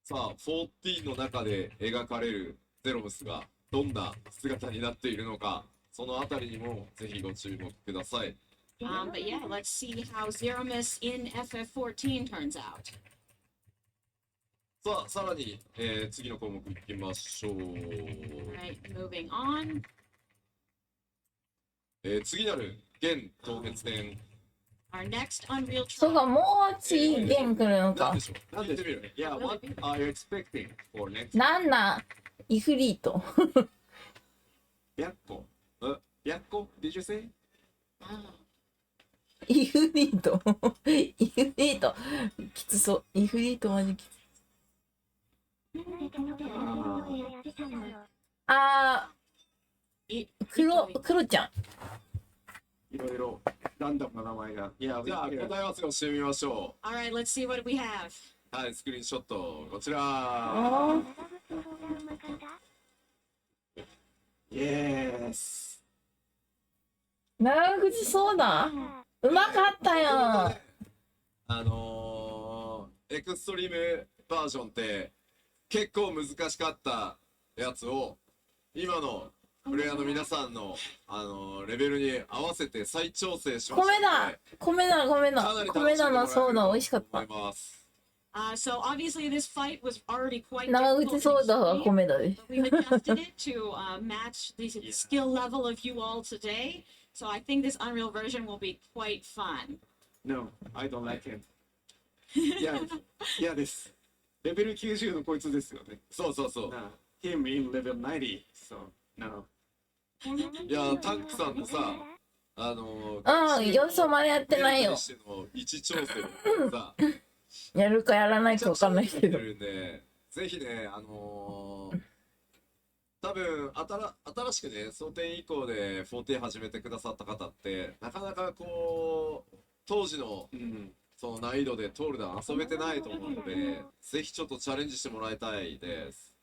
さあ、14の中で描かれるゼロムスがどんな姿になっているのか、そのあたりにもぜひご注目ください。But yeah, let's see how Zeromus in FF14 turns out. さあ、さらに、次の項目いきましょう。Right, moving on. 次なる現凍結戦。Our next Unreal そう trial. か、もう次ゲーム来るのか。なんでしょう。Yeah, what are you expecting for next? なんだ、イフリート。やっこ。やっこ Did you say? イフリート。イフリート。きつそう。イフリートマジきつい。クロちゃん。いろいろランダムな名前が。じゃあ、答え合わせをしてみましょう。 Alright, let's see what we have. はい、スクリーンショット、こちら。Yes。長口そうだ。うまかったよ。エクストリームバージョンって結構難しかったやつを今のプレイヤーの皆さんの、レベルに合わせて再調整しましたので、米だな、そうだ、美味しかった。So obviously this fight was already quite 長口そうだは米だね。 We adjusted it to match the skill level of you all today. So I think this Unreal version will be quite fun. No, I don't like him. 嫌です。レベル90のこいつですよね。そうそうそう。Him in level 90. So, no. いや、タンクさんのさ、予想までやってないよ。位置調整さ、やるかやらないか分かんないけど。ぜひね、多分分新しくね、争点以降で14始めてくださった方って、なかなかこう、当時の、その難易度でトールダン遊べてないと思うので、ぜひちょっとチャレンジしてもらいたいです。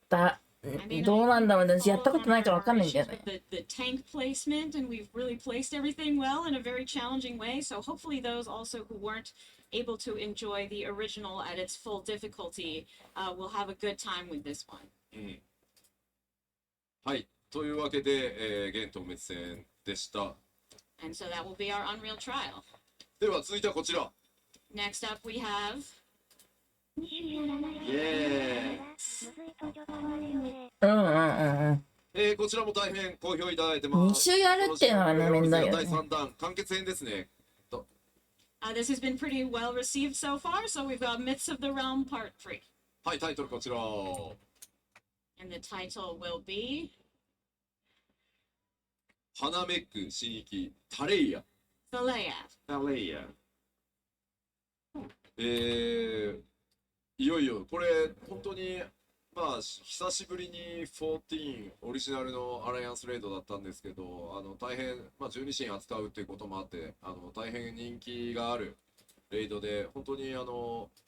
どうなんだろうね。私やったことないからわかんないんだよね。The tank placement, and we've really placed everything well in a very challenging way. So hopefully those also who weren't able to enjoy the original at its full difficulty will have a good time with this one. はい。というわけで、現当滅戦でした。And so that will be our Unreal trial. では続いてはこちら。Next up we have イエーイ。こちらも大変好評いただいてます。2週やるっていうのはね、めんどいよね。第3弾、完結編ですね。this has been pretty well received so far, so we've got Myths of the Realm Part 3. はい、タイトルこちら。And the title will be 花めく神域タレイヤ。タレイヤ。いよいよこれ本当にまあ久しぶりに14オリジナルのアライアンスレイドだったんですけど、大変まあ12神扱うっていうこともあって大変人気があるレイドで、本当に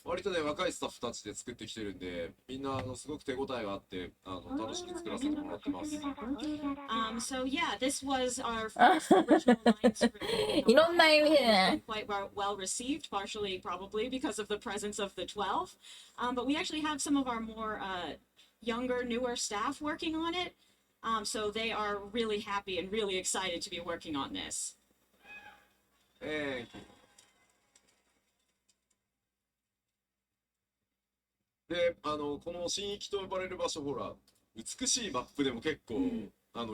割とね若いスタッフたちで作ってきてるんで、みんなすごく手応えがあって楽しく作らせてもらってます。So yeah, this was our first original line script. いろんな意味でね。Quite well received, partially probably because of the presence of the 12. But we actually have some of our more younger, newer staff working on it. So they are really happy and really excited to be working on this. で、この神域と呼ばれる場所、ほら、美しいマップでも結構、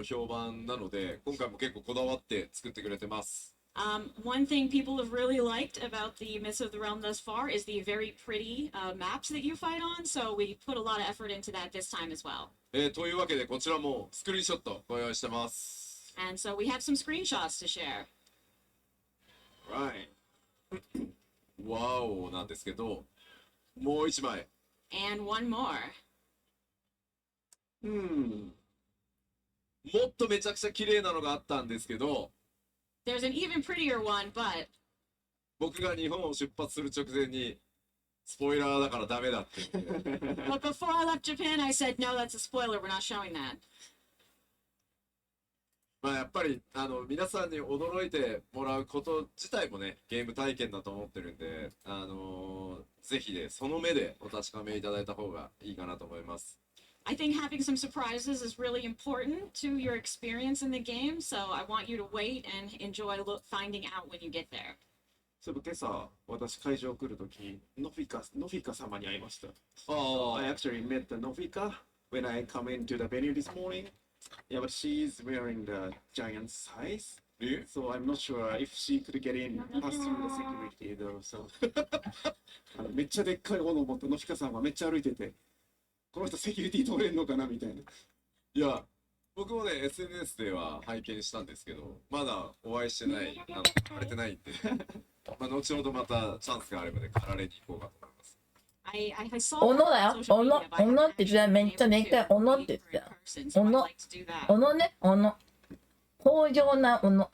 評判なので、今回も結構こだわって作ってくれてます。One thing people have really liked about the Myths of the Realm thus far is the very pretty maps that you fight on, so we put a lot of effort into that this time as well. というわけで、こちらもスクリーンショットご用意してます。And so we have some screenshots to share. Right. わおなんですけど、もう一枚。And one more. もっとめちゃくちゃ綺麗なのがあったんですけど、There's an even prettier one, but 僕が日本を出発する直前にスポイラーだからダメだって言って。But before I left Japan, I said, no, that's a spoiler. We're not showing that. まあやっぱり皆さんに驚いてもらうこと自体もねゲーム体験だと思ってるんで、ぜひねその目でお確かめいただいた方がいいかなと思います。I think having some surprises is really important to your experience in the game, so I want you to wait and enjoy finding out when you get there. そういえば今朝私会場来るときノフィカ様に会いました。I actually met the Nofika when I come into the venue this morning. Yeah, but she's wearing the giant size. So I'm not sure if she could get in past through the security though. So めっちゃでっかい斧を持ったノフィカさんはめっちゃ歩いてて、この人セキュリティ取れんのかなみたいな。いや、僕もね SNS では拝見したんですけど、まだお会いしてない、されてないんで、まあ後ほどまたチャンスがあればね、駆られに行こうかと思います。斧だよ。斧って言ってた。めっちゃでっかい斧って言ってた。斧ね、斧。豊穣な斧。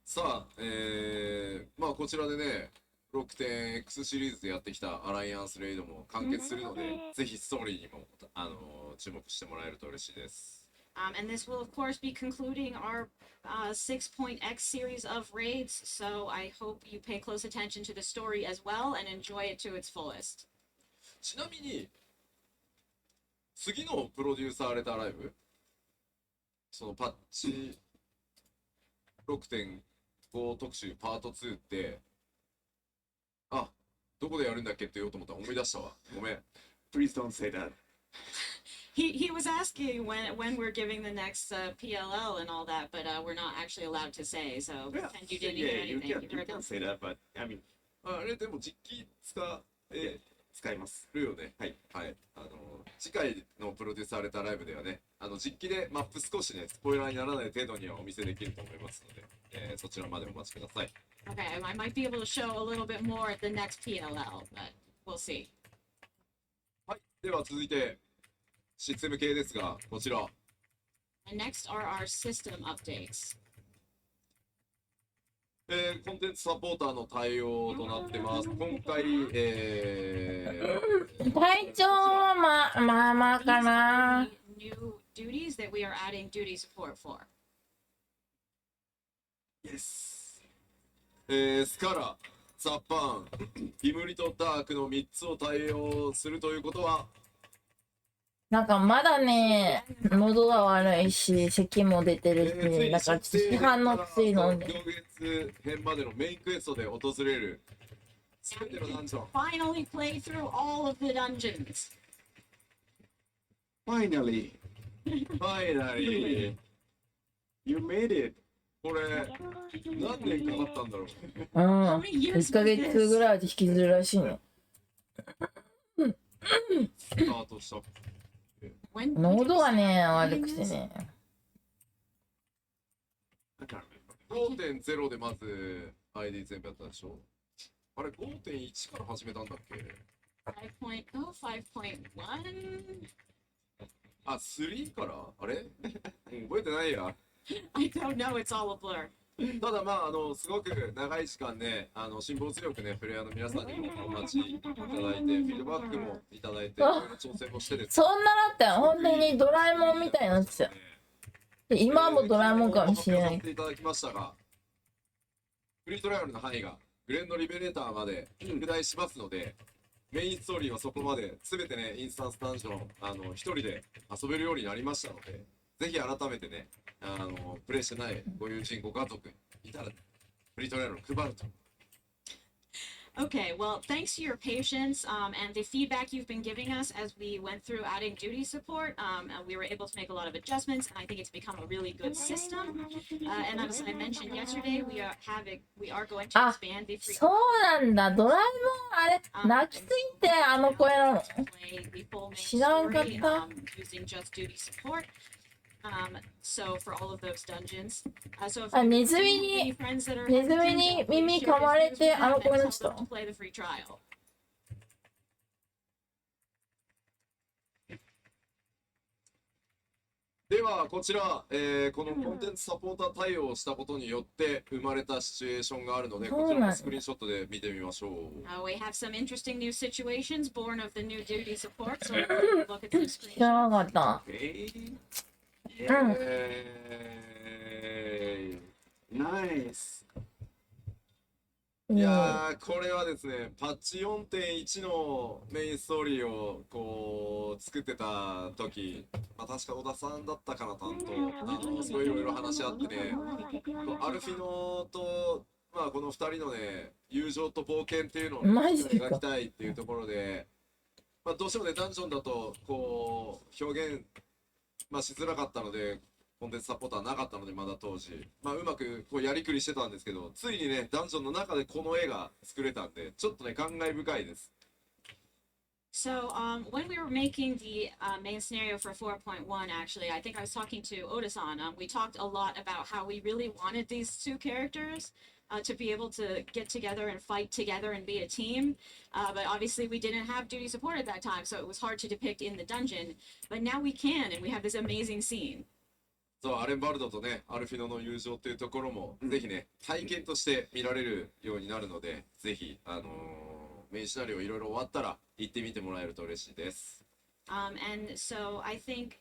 さあ、まあこちらでね、6.X シリーズでやってきたアライアンスレイドも完結するので、ぜひストーリーにも注目してもらえると嬉しいです。And this will, of course, be concluding our 6.x series of raids, so I hope you pay close attention to the story as well and enjoy it to its fullest. ちなみに、次のプロデューサーレターライブ、そのパッチ 6.5 特集パート2って、あ、どこでやるんだっけって言おうと思ったら思い出したわ。ごめん。Please don't say that. He was asking when we're giving the next PLL and all that, but we're not actually allowed to say. So pretend you didn't hear anything. You can say that, but I mean, あれでも実機使います。るよね。はい。はい。次回のプロデューサーレターライブではね、実機でマップ少しね、スポイラーにならない程度にはお見せできると思いますので、そちらまでお待ちください。Okay, I might be able to show a little bit more at the next PLL, but we'll see. はい。では続いて、システム系ですが、こちら。And next are our system updates. コンテンツサポーターの対応となってます。今回、体調はまあまあかな。 New duties that we are adding duty support for. Yes。スカラ、ザ・パン、ギムリとダークの3つを対応するということは、なんかまだね、喉が悪いし、咳も出てるし、だからちょっと市販の薬飲んで。行月編までのメインクエストで訪れる全てのダンジョン。 Finally play through all of the dungeons. Finally, Finally! you made it. これ、何年かかったんだろう。うん。1ヶ月ぐらいで引きずるらしいの。スタートした。喉がね、悪くてね。5.0 でまず ID 全部やったでしょ。あれ 5.1 から始めたんだっけ。 5.0, 5.1. あ、3からあれ覚えてないや。I don't know, it's all a blur. ただまあすごく長い時間ね、辛抱強くね、プレイヤーの皆さんにもお待ちいただいて、フィードバックもいただいて、いろいろ調整もしてですね。そんなだったよ。本当にドラえもんみたいになってたよ。今もドラえもんかもしれない。いただきましたが、フリートライアルの範囲がグレンドリベレーターまで拡大しますので、メインストーリーはそこまで全てね、インスタンスダンジョン一人で遊べるようになりましたので、ぜひ改めてね、プレイしてないご友人ご家族いたら、フリートライアルを配ると。Okay, well, thanks to your patience and the feedback you've been giving us as we went through adding duty support, we were able to make a lot of adjustments, and I think it's become a really good system. And as I mentioned yesterday, we are going to expand the free. そうなんだ。ドラえもんあれ泣きすぎてあの声なの。知らんかった。Using just duty support. So for all of those dungeons. So if あ、you ネズミ any に friends that are ネズミに耳噛まれてあの声の人。 to play the free trial. ではこちら、このコンテンツサポーター対応をしたことによって生まれたシチュエーションがあるので、こちらのスクリーンショットで見てみましょう。We have some interesting new situations born of the new duty support. So look at the screen. 知らなかった。ナイス。いやー、これはですね、パッチ 4.1 のメインストーリーをこう作ってた時、まあ、確か小田さんだったかな、担当。すごいいろいろ話し合ってね、アルフィノと、まあ、この2人のね、友情と冒険っていうのを描きたいっていうところで、まあ、どうしてもね、ダンジョンだとこう表現、まあ、しづらかったので、コンテンツサポーターなかったので、まだ当時、まあ、うまくこうやりくりしてたんですけど、ついにね、ダンジョンの中でこの絵が作れたんで、ちょっとね、感慨深いです。So when we were making the main scenario for 4.1, actually, I think I was talking to Oda-san. We talked a lot about how we really wanted these two characters to be able to get together and fight together and be a team. But obviously we didn't have duty support at that time, so it was hard to depict in the dungeon. But now we can, and we have this amazing scene. そう、アレンバルドとね、アルフィノの友情っていうところも、ぜひね、体験として見られるようになるので、ぜひ、メインシナリオいろいろ終わったら行ってみてもらえると嬉しいです。And so I think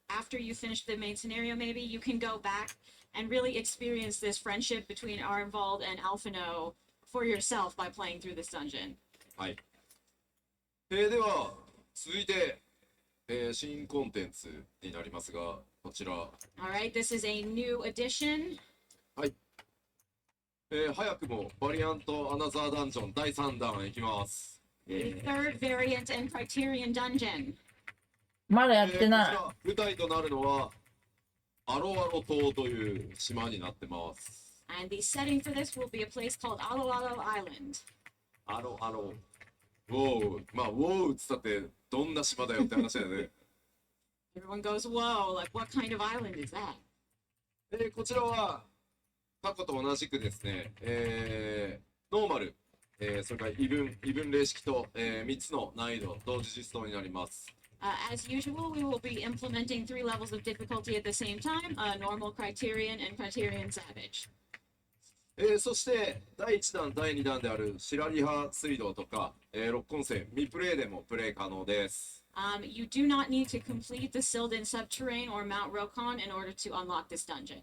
after you finish the main scenario, maybe you can go back and really experience this friendship between Arnvald and Alphino for yourself by playing through this dungeon. はい。では、続いて、新コンテンツになりますが、こちら。Alright, this is a new addition. はい。早くもバリアントアナザーダンジョン第3弾いきます。The third variant and Criterion dungeon. まだやってない。こちら舞台となるのはアロアロ島という島になってます。And the setting for this will be a place called Alo Alo Island. アロアロ。ウォー、まあウォーっつったってどんな島だよって話だよね。Everyone goes, whoa, like what kind of island is that? こちらは過去と同じくですね、ノーマル、それから異分例式と、3つの難易度同時実装になります。As usual, we will be implementing 3 levels of difficulty at the same time, normal, criterion, and criterion savage. そして第1弾第2弾である白リハ水道とか、六根線未プレイでもプレイ可能です。You do not need to complete the Sildan subterranean or Mount Rokon in order to unlock this dungeon.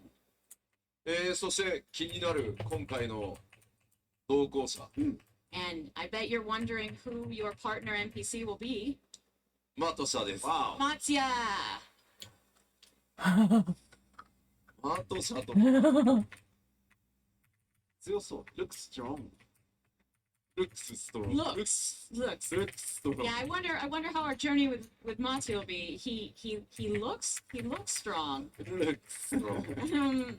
そして気になる今回の同行者。And I bet you're wondering who your partner NPC will be. マトシャです。Matsuya! マトシャと強そう。Looks strong. Looks strong. Looks strong. Yeah, I wonder how our journey with Matsuya will be. He looks strong. Looks strong.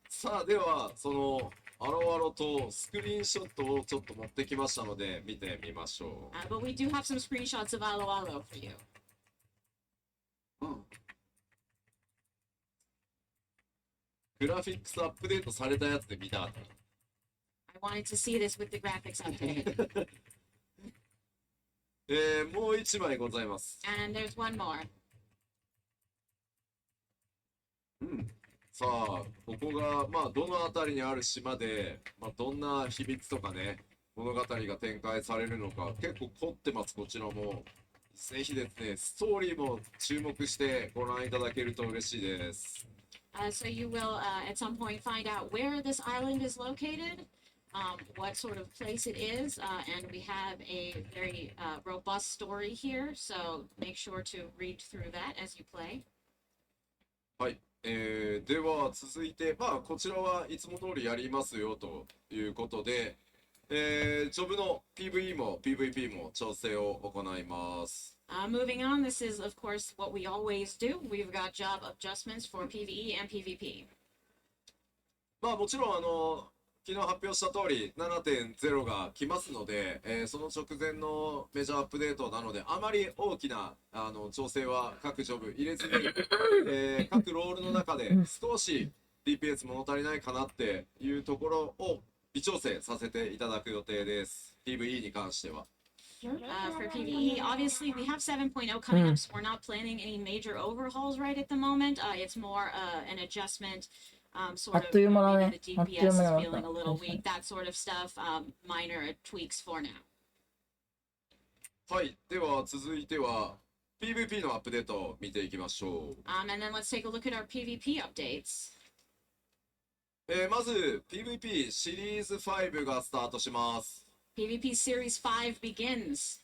さあではそのアロアロとスクリーンショットをちょっと持ってきましたので見てみましょう。But we do have some screenshots of Alo Alo for you. グラフィックスアップデートされたやつで見たかった。I wanted to see this with the graphics updated. もう一枚ございます。And there's one more. さあ、ここが、どの辺りにある島で、どんな秘密とかね、物語が展開されるのか、結構凝ってます、こちらも。ぜひですね、ストーリーも注目してご覧いただけると嬉しいです。So you will at some point find out where this island is located, what sort of place it is, and we have a very robust story here, so make sure to read through that as you play. はい。では続いて、こちらはいつも通りやりますよということで、ジョブの PVE も PVP も調整を行います。Moving on, this is of course what we always do. We've got job adjustments for PVE and PVP. もちろん昨日発表した通り 7.0 が来ますので、その直前のメジャーアップデートなのであまり大きな調整は各ジョブ入れずに、各ロールの中で少し DPS 物足りないかなっていうところを微調整させていただく予定です。PVE に関しては。For PVE, obviously we have 7.0 coming up, so we're not planning any major overhauls right at the moment. It's more an adjustment. Sort of maybe the DPS is feeling a little weak, that sort of stuff, minor tweaks for now. はい、では続いては PVP のアップデートを見ていきましょう。And then let's take a look at our PVP updates. まず PVP シリーズ5がスタートします。PVP Series 5 begins.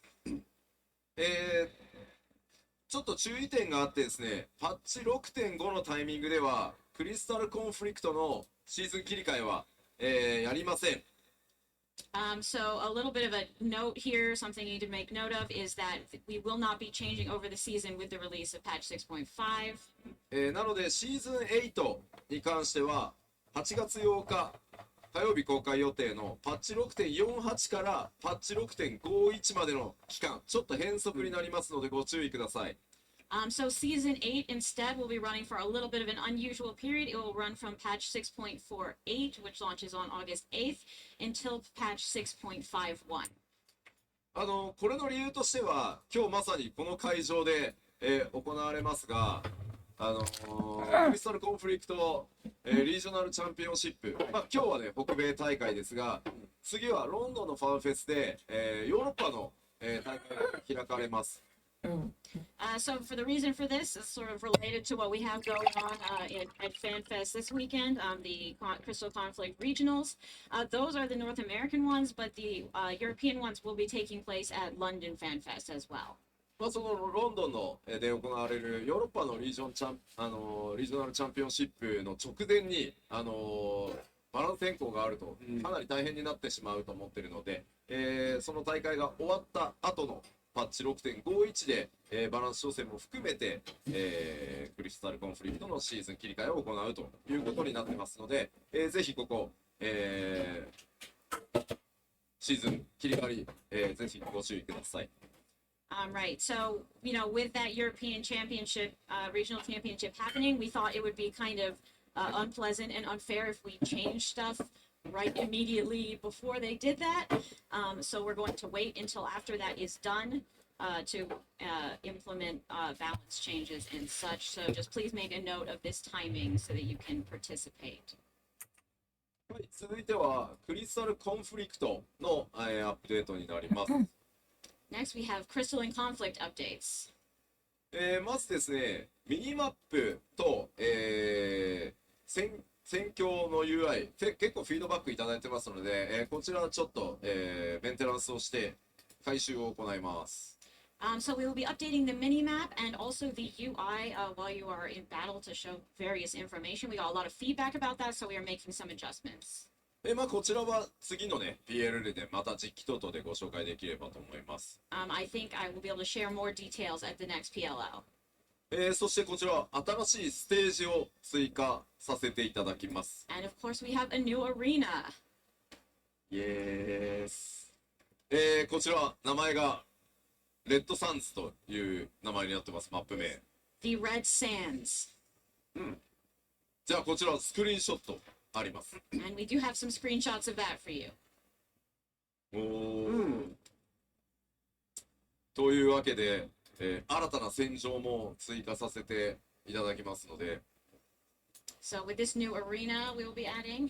ちょっと注意点があってですね、パッチ 6.5 のタイミングではクリスタルコンフリクトのシーズン切り替えは、やりません。So a little bit of a note here, something you need to make note of is that we will not be changing over the season with the release of patch 6.5. なのでシーズン8に関しては8月8日火曜日公開予定のパッチ 6.48 からパッチ 6.51 までの期間、ちょっと変則になりますのでご注意ください。So season 8 instead will be running for a little bit of an unusual period. It will run from patch 6.48, which launches on August 8th, until patch 6.51. これの理由としては、今日まさにこの会場で、行われますが、クリスタルコンフリクト、リージョナルチャンピオンシップ、今日はね、北米大会ですが、次はロンドンのファンフェスで、ヨーロッパの、大会が開かれます。So for the reason for this is sort of related to what we have going on at FanFest this weekend, the Crystal Conflict Regionals. Those are the North American ones, but the European ones will be taking place at London FanFest as well. そのロンドンので行われるヨーロッパのリージョナルチャンピオンシップの直前にバランス変更があるとかなり大変になってしまうと思っているので、その大会が終わった後のパッチ 6.51 で、バランス調整も含めて、クリスタルコンフリクトのシーズン切り替えを行うということになってますので、ぜひここ、シーズン切り替わり、ぜひご注意ください。Right. So, with that European Championship, regional championship happening, we thought it would be kind of unpleasant and unfair if we changed stuff right immediately before they did that. So we're going to wait until after that is done to implement balance changes and such. So just please make a note of this timing so that you can participate. はい、続いてはクリスタルコンフリクトの、アップデートになります。Next, we have Crystalline Conflict updates. まずですね、ミニマップと、戦況の UI、結構フィードバックいただいてますので、こちらはちょっと、メンテナンスをして回収を行います。So we will be updating the mini-map and also the UI while you are in battle to show various information. We got a lot of feedback about that, so we are making some adjustments. まあこちらは次のね、PLL でまた実機等々でご紹介できればと思います。I think I will be able to share more details at the next PLL. そしてこちら、新しいステージを追加させていただきます。And of course, we have a new arena. イエース。こちら、名前がレッドサンズという名前になってます、マップ名。The Red Sands. じゃあこちら、スクリーンショットあります。And we do have some screenshots of that for you. というわけで、新たな戦場も追加させていただきますので。So with this new arena, we will be adding.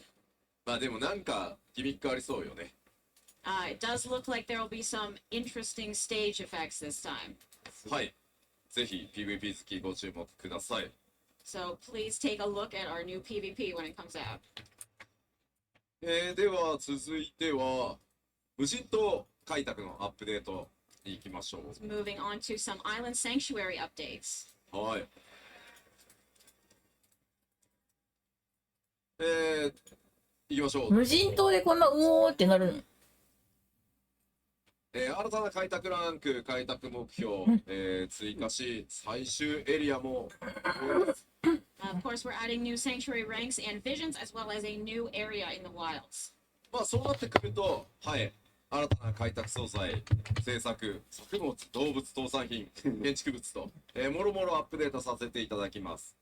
まあでもなんかギミックありそうよね。It does look like there will be some interesting stage effects this time. はい。ぜひ PVP 好きご注目ください。So please take a look at our new PvP when it comes out. では続いては無人島開拓のアップデートに行きましょう。Moving on to some island sanctuary updates. はい。行きましょう。無人島でこんなうおーってなるの？新たな開拓ランク、開拓目標、追加し、最終エリアも。Of course, we're adding new sanctuary ranks and visions, as well as a new area in the wilds. まあそうなってくると、はい、新たな開拓素材、製作、作物、動物、倒産品、建築物と、もろもろアップデートさせていただきます。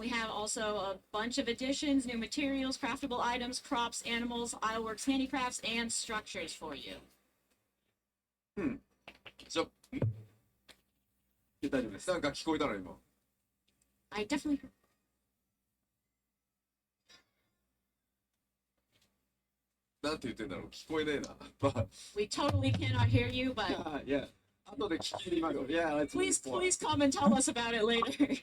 We have also a bunch of additions, new materials, craftable items, crops, animals, ironworks, handicrafts, and structures for you. じゃあ、大丈夫です。なんか聞こえたの今。I definitely. なんて言ってんだろう、聞こえねえな。We totally cannot hear you, but yeah. 後で聞きに行くよ。Yeah, please come and tell us about it later.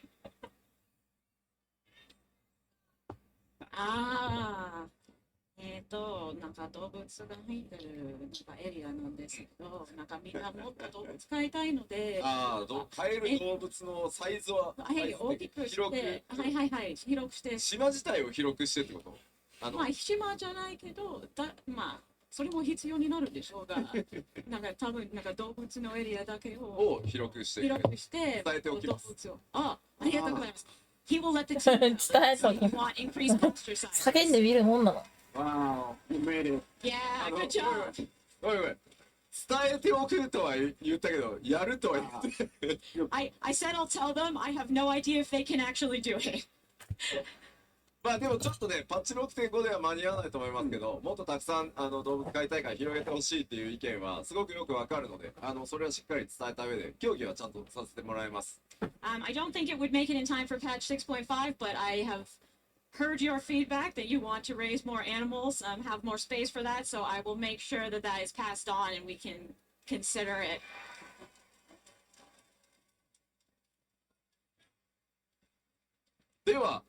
なんか動物が入ってるなんかエリアなんですけど、なんかみんなもっと動物飼いたいので、飼える動物のサイズは、大きくして、広くして、島自体を広くしてってこと？まあ島じゃないけど、まあそれも必要になるでしょうが、なんか多分なんか動物のエリアだけを広くして、伝えておきます。ありがとうございます。He will let the team know that you want increased poster size. 叫んでみるもんなの。Wow, you made it. Yeah, good job. ごめん。伝えておくとは言ったけど、やるとは言って。I said I'll tell them. I have no idea if they can actually do it. まあでもちょっとね、パッチ 6.5 では間に合わないと思いますけど、もっとたくさん動物飼い大会広げてほしいっていう意見はすごくよくわかるので、それはしっかり伝えた上で、協議はちゃんとさせてもらいます。I don't think it would make it in time for patch 6.5, but I have heard your feedback that you want to raise more animals, have more space for that, so I will make sure that that is passed on and we can consider it. では、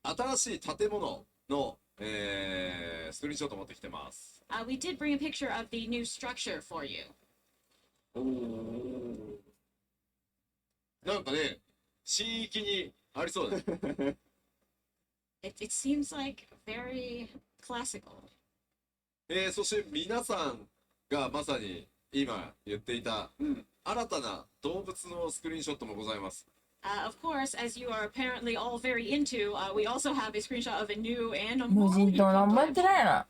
新しい建物の、スクリーンショット持ってきてます。We did bring a picture of the new structure for you. なんかね、地域にありそうだね。It seems like very classical. そして皆さんがまさに今言っていた、新たな動物のスクリーンショットもございます。Of course, as you are apparently all very into, we also have a screenshot of a new animal. 無人島何もやってないな。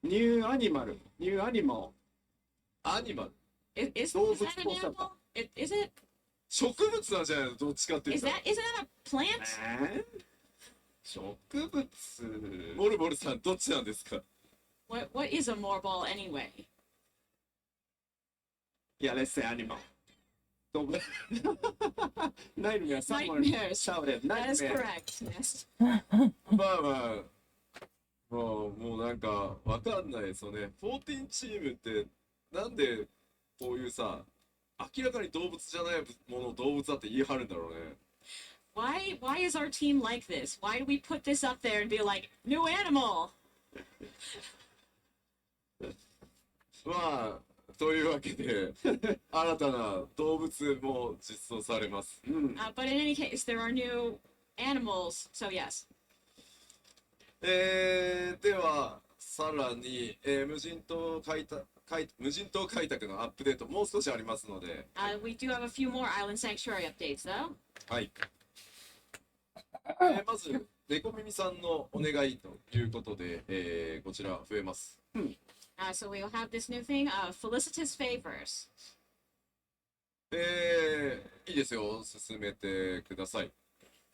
New animal. New animal. Animal. Is that an animal? Is it? 植物なんじゃないの？どっちかっていうと。Is that a plant? 植物。モルボルさん、どっちなんですか？ What is a morball anyway? Yeah, let's say animal. 動物。ナイルメア、Nightmares. シャワーで、ナ That イ is ルメア。 correct. Yes. まあまあ、もうなんかわかんないですよね。14チームってなんでこういうさ、明らかに動物じゃないものを動物だって言い張るんだろうね。Why is our team like this? Why do we put this up there and be like, new animal? まあ、というわけで、新たな動物も実装されます。But in any case, there are new animals, so yes. では、さらに、無人島開拓のアップデートもう少しありますので、We do have a few more Island Sanctuary updates, though. はい。まず、猫耳さんのお願いということで、こちら増えます。So we'll have this new thing, Felicitous Favors. いいですよ、進めてください。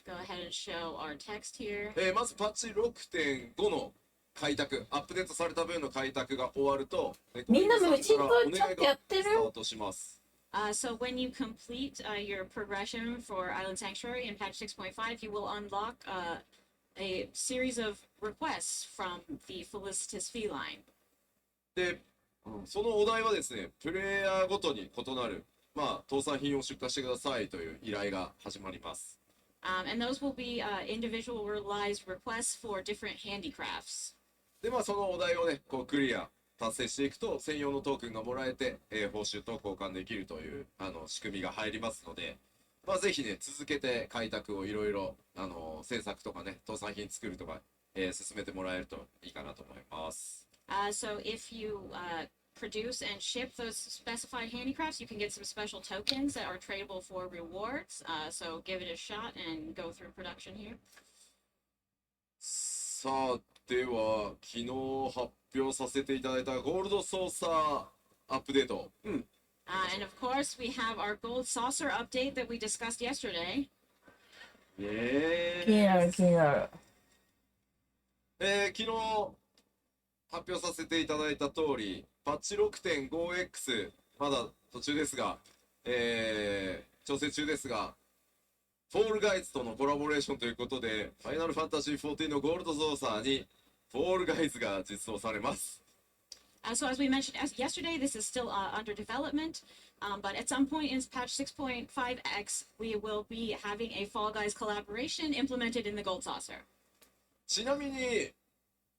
Go ahead and show our text here. まずパッチ 6.5 の開拓、アップデートされた分の開拓が終わると、みんな無人島ちゃんとやってる？スタートします。So when you complete your progression for Island Sanctuary in patch 6.5, you will unlock a series of requests from the Felicitous Feline. で、そのお題はですね、プレイヤーごとに異なる、まあ、特産品を出荷してくださいという依頼が始まります。And those will be individualized requests for different handicrafts. で、まあ、そのお題をね、こうクリア、達成していくと、専用のトークンがもらえて、報酬と交換できるという仕組みが入りますので、まあ、ぜひね、続けて開拓をいろいろ、制作とかね、特産品作るとか、進めてもらえるといいかなと思います。So if you produce and ship those specified handicrafts, you can get some special tokens that are tradable for rewards. So give it a shot and go through production here. さあ、では、昨日発表させていただいたゴールドソーサーアップデート。And of course, we have our gold saucer update that we discussed yesterday. 気になる気になる。昨日発表させていただいた通り、パッチ 6.5X、まだ途中ですが、調整中ですが、フォールガイズとのコラボレーションということで、ファイナルファンタジー14のゴールドソーサーにフォールガイズが実装されます。So as we mentioned yesterday, this is still under development, but at some point in patch 6.5x, we will be having a Fall Guys collaboration implemented in the Gold Saucer. ちなみに、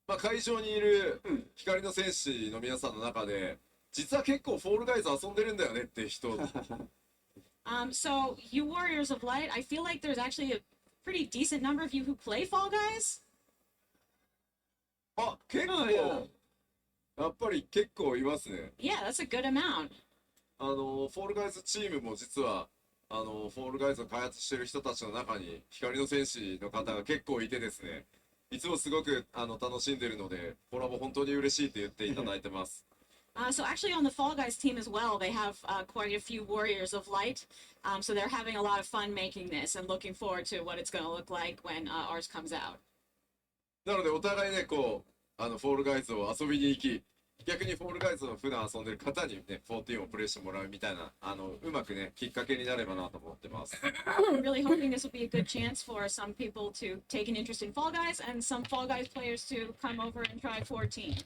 まあ、会場にいる光の戦士の皆さんの中で、実は結構フォールガイズ遊んでるんだよねって人。So you Warriors of Light, I feel like there's actually a pretty decent number of you who play Fall Guys. あ、結構、やっぱり結構いますね。Yeah, that's a good amount. フォールガイズチームも実は、フォールガイズを開発してる人たちの中に光の戦士の方が結構いてですね、いつもすごく楽しんでるので、コラボ本当に嬉しいって言っていただいてます。So actually on the Fall Guys team as well, they have quite a few Warriors of Light. So they're having a lot of fun making this and looking forward to what it's going to look like when ours comes out. なのでお互いね、こう、フォールガイズを遊びに行き、逆にフォールガイズを普段遊んでる方にね、14をプレイしてもらうみたいな、うまくね、きっかけになればなと思ってます。I'm really hoping this will be a good chance for some people to take an interest in Fall Guys and some Fall Guys players to come over and try 14.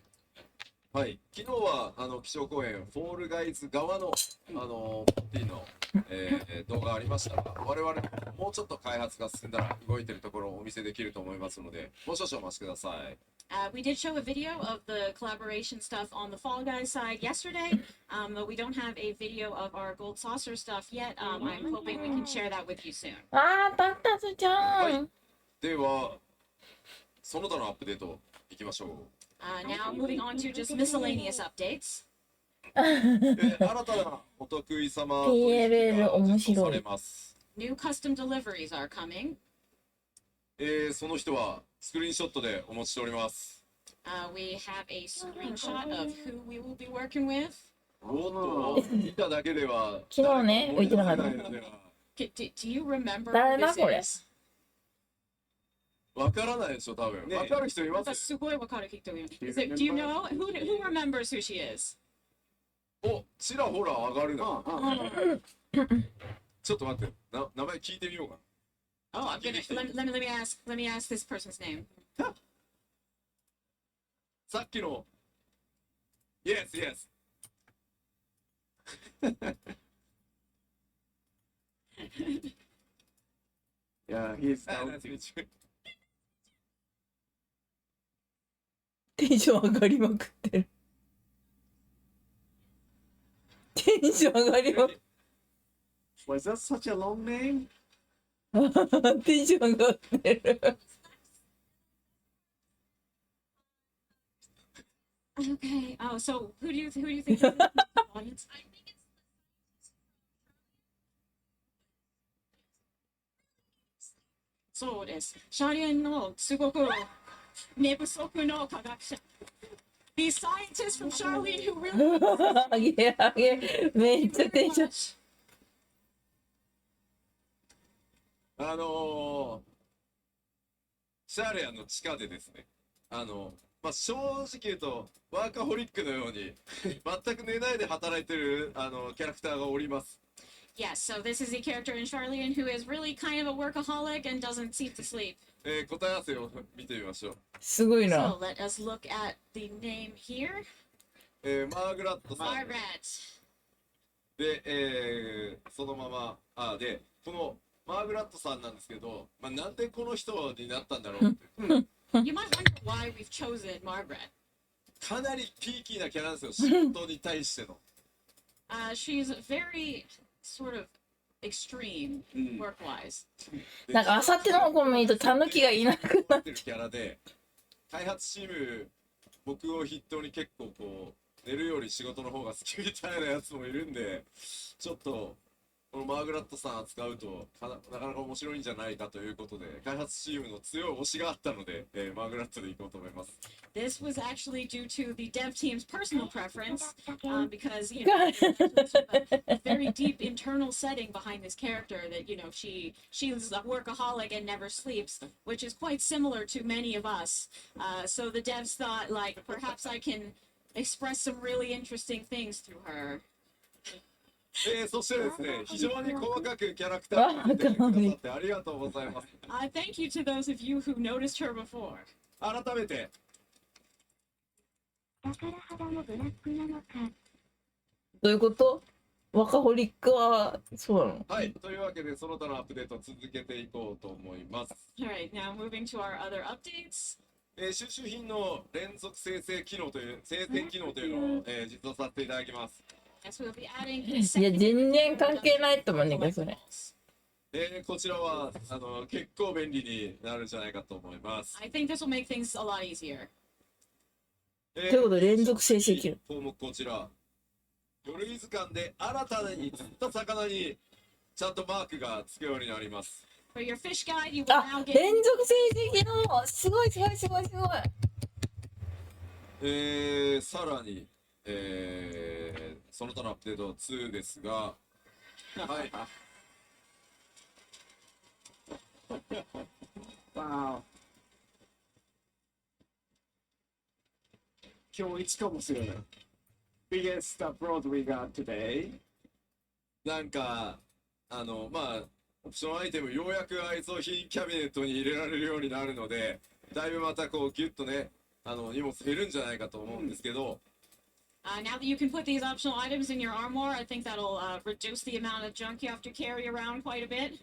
はい、昨日は基調講演、フォールガイズ側の14の、動画ありましたが、我々もうちょっと開発が進んだら動いてるところをお見せできると思いますので、もう少々お待ちください。We did show a video of the collaboration stuff on the Fall Guys side yesterday, but we don't have a video of our Gold Saucer stuff yet. I'm hoping we can share that with you soon. あー、タッタスちゃん。はい、では、その他のアップデートいきましょう。Now moving on to just miscellaneous updates. 新たなお得意様 PLL 面白い。New custom deliveries are coming. その人はスクリーンショットでお持ちしております。We have a screenshot of who we will be working with. おっと、見ただけでは昨日ね、置いてなかった。Do you remember 誰 who だ this これ。is? わからないでしょ、多分。わかる人います？すごいわかる人いる。Do you know? Who remembers who she is? お、ちらほら上がるな。ちょっと待って、名前聞いてみようか。Oh, I'm gonna let me ask this person's name. さっきの Yes, yes. Yeah, he's テンション上がりまくってる。テンション上がりまくってる。Was that such a long name? テンション上がってる。Okay. Oh, so who do you think is in the audience? そうです。シャリエンのすごく寝不足の科学者。The scientist from Charlene who really あげあげ、めっちゃテンション。シャーレアの地下でですね、まあ、正直言うと、ワーカホリックのように、全く寝ないで働いてる、キャラクターがおります。Yes, so this is the character in Charlene who is really kind of a workaholic and doesn't seem to sleep. 答え合わせを見てみましょう。すごいな。So let us look at the name here. マーグラットさん。Margaret. で、そのまま、で、このマーグラットさんなんですけど、まあ、なんでこの人になったんだろうって。You might wonder why we've chosen Margaret. かなりピーキーなキャラなんですよ、仕事に対しての。She's very sort of extreme work-wise. なんかあさっての方向見るとタヌキがいなくなってるキャラで、開発チーム、僕を筆頭に結構こう、寝るより仕事の方が好きみたいなやつもいるんで、ちょっと、このマーグラットさん扱うとなかなか面白いんじゃないかということで、開発チームの強い推しがあったので、マーグラットでいこうと思います。This was actually due to the dev team's personal preference, because you know there's a very deep internal setting behind this character that you know she's a workaholic and never sleeps, which is quite similar to many of us. So the devs thought like perhaps I can express some really interesting things through her. そしてですね、非常に細かくキャラクターを見てくださってありがとうございます。Thank you to those of you who noticed her before. 改めて。だから肌もブラックなのか。どういうこと？ワカホリックはそうなの？はい、というわけでその他のアップデートを続けていこうと思います。Alright, now moving to our other updates. 収集品の連続生成機能という生成機能というのを、実装させていただきます。Yes, we'll be adding いや全然関係ないと思うんだけどそれ。こちらは結構便利になるんじゃないかと思います。I think this will make things a lot easier. ということで連続生成機能。項目こちら。魚類図鑑で新たに釣った魚にちゃんとマークがつくようになります。For your fish guide, you will あ、 now get 連続生成機能すごいすごいすごいすごい。さらに、その他のアップデート2ですが、はい。Wow. 今日一かもしれない。Biggest upload we got today. なんか、まあ、オプションアイテム、ようやく愛蔵品キャビネットに入れられるようになるので、だいぶまたこう、ギュッとね、荷物減るんじゃないかと思うんですけど、now that you can put these optional items in your armor, I think that'll reduce the amount of junk you have to carry around quite a bit.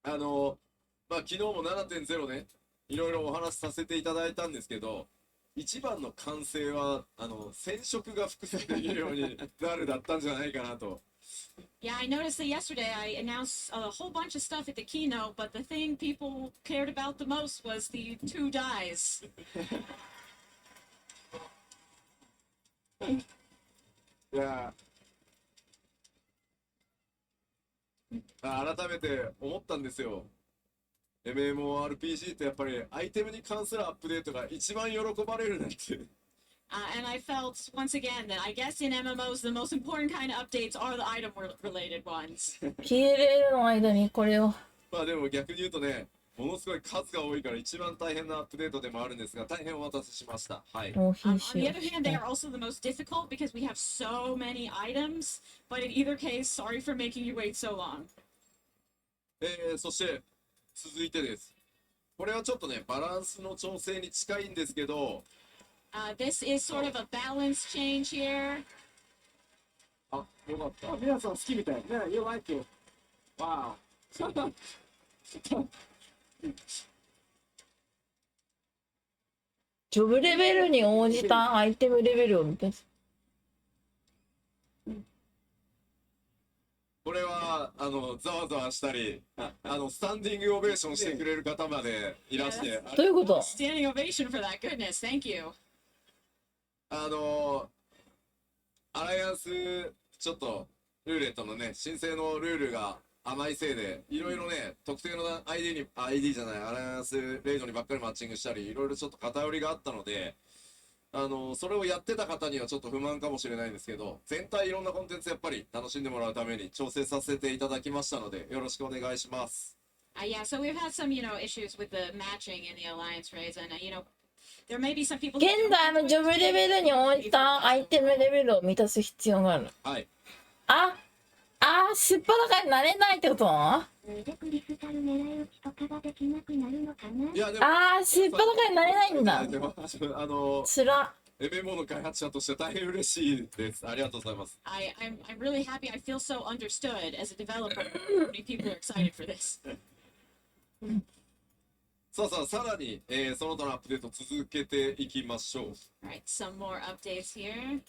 まあ、昨日も 7.0 ね、いろいろお話しさせていただいたんですけど、一番の完成は、染色が複製できるようになるだったんじゃないかなと。Yeah, I noticed that yesterday I announced a whole bunch of stuff at the keynote, but the thing people cared about the most was the 2 dyes. いや、改めて思ったんですよ。MMORPG ってやっぱりアイテムに関するアップデートが一番喜ばれるなんて。And I felt once again that I guess in MMOs the most important kind of updates are the item related ones. 消えれるの間にこれを。まあでも逆に言うとね、ものすごい数が多いから一番大変なアップデートでもあるんですが、大変お待たせしました。はい。もう On 必死 the よ other hand, they are also the most difficult because we have so many items. But in either case, sorry for making you wait so long. そして続いてです。これはちょっとね、バランスの調整に近いんですけど、This is sort of a balance change here. あ、よかった。皆さん好きみたいね。You like it. Wow. ジョブレベルに応じたアイテムレベルを満たす。これはざわざわしたり、スタンディングオベーションしてくれる方までいらして、どういうこと？ Standing ovation for that. Goodness, thank you. アライアンスちょっとルーレットのね、申請のルールが甘いせいで、いろいろね、特定の ID じゃない、アライアンスレイドにばっかりマッチングしたり、いろいろちょっと偏りがあったので、それをやってた方にはちょっと不満かもしれないんですけど、全体いろんなコンテンツやっぱり楽しんでもらうために調整させていただきましたので、よろしくお願いします。Yeah, so we've had some, issues with the matching in the alliance raids, and there may be some people. 現在のジョブレベルに応じたアイテムレベルを満たす必要がある。はい。すっぱだかになれないってこと？でクリスタル狙い撃ちとかができなくなるのかな？いやでもすっぱだかになれないんだ。でもつら。MMO の開発者として大変嬉しいです。ありがとうございます。I'm really happy. I feel so understood as a developer. Many people are excited for this. さらに、その他のアップデート続けていきましょう。Alright, some more updates here.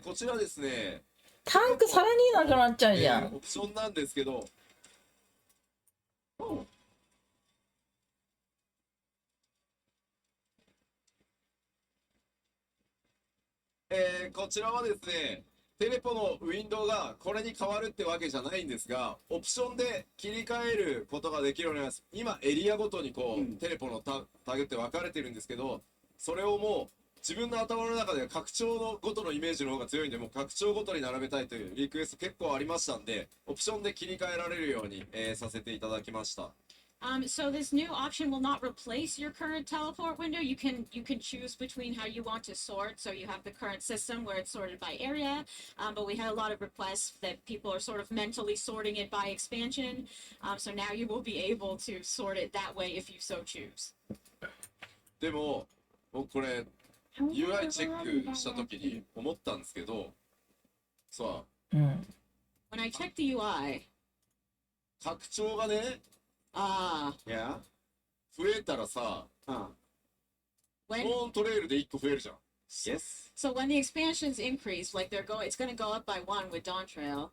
こちらですね。タンクさらになくなっちゃうじゃん。オプションなんですけど、こちらはですね、テレポのウィンドウがこれに変わるってわけじゃないんですが、オプションで切り替えることができるようになります。今エリアごとにテレポのタグって分かれてるんですけど、それをもう自分の頭の中では拡張のごとのイメージの方が強いんで、もう拡張ごとに並べたいというリクエスト結構ありましたんで、オプションで切り替えられるように、させていただきました。So this new option will not replace your current teleport window. You can choose between how you want to sort. So you have the current system where it's sorted by area, but we had a lot of requests that people are sort of mentally sorting it by expansion. So now you will be able to sort it that way if you so choose. でも僕これ UI チェックした時に思ったんですけど、さあ、When I checked the UI, 拡張がね、いや、増えたらさ、トーントレイルで1個増えるじゃん。Yes. So when the expansions increase, like it's going to go up by 1 with Dawn Trail.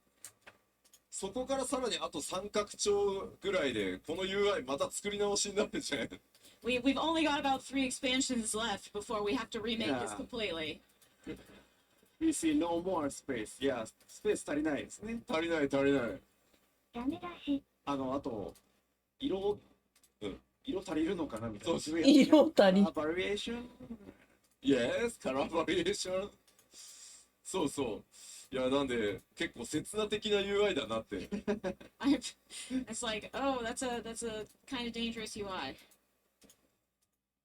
そこからさらにあと3拡張ぐらいでこの UI また作り直しになるじゃん。We've only got about 3 expansions left before we have to remake this completely. We see no more space. いや、スペース足りないですね。足りない。ダメだし。あと色足りるのかなみたいな。色足り。バリエーション。Yes, カラーバリエーション。そう。いや、なんで結構切な的な UI だなって。It's like, oh, that's a kind of dangerous UI.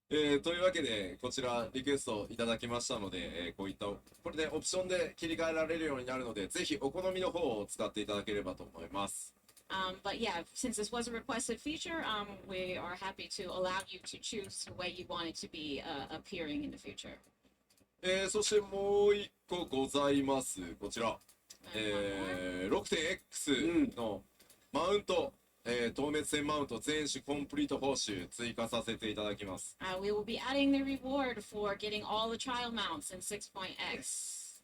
というわけでこちらリクエストいただきましたので、こういったこれでオプションで切り替えられるようになるので、ぜひお好みの方を使っていただければと思います。But yeah, since this was a requested feature, we are happy to allow you to choose the way you want it to be appearing in the future. そしてもう一個ございます。こちら、6.X のマウント、透滅線マウント全種コンプリート報酬追加させていただきます。We will be adding the reward for getting all the trial mounts in 6.x.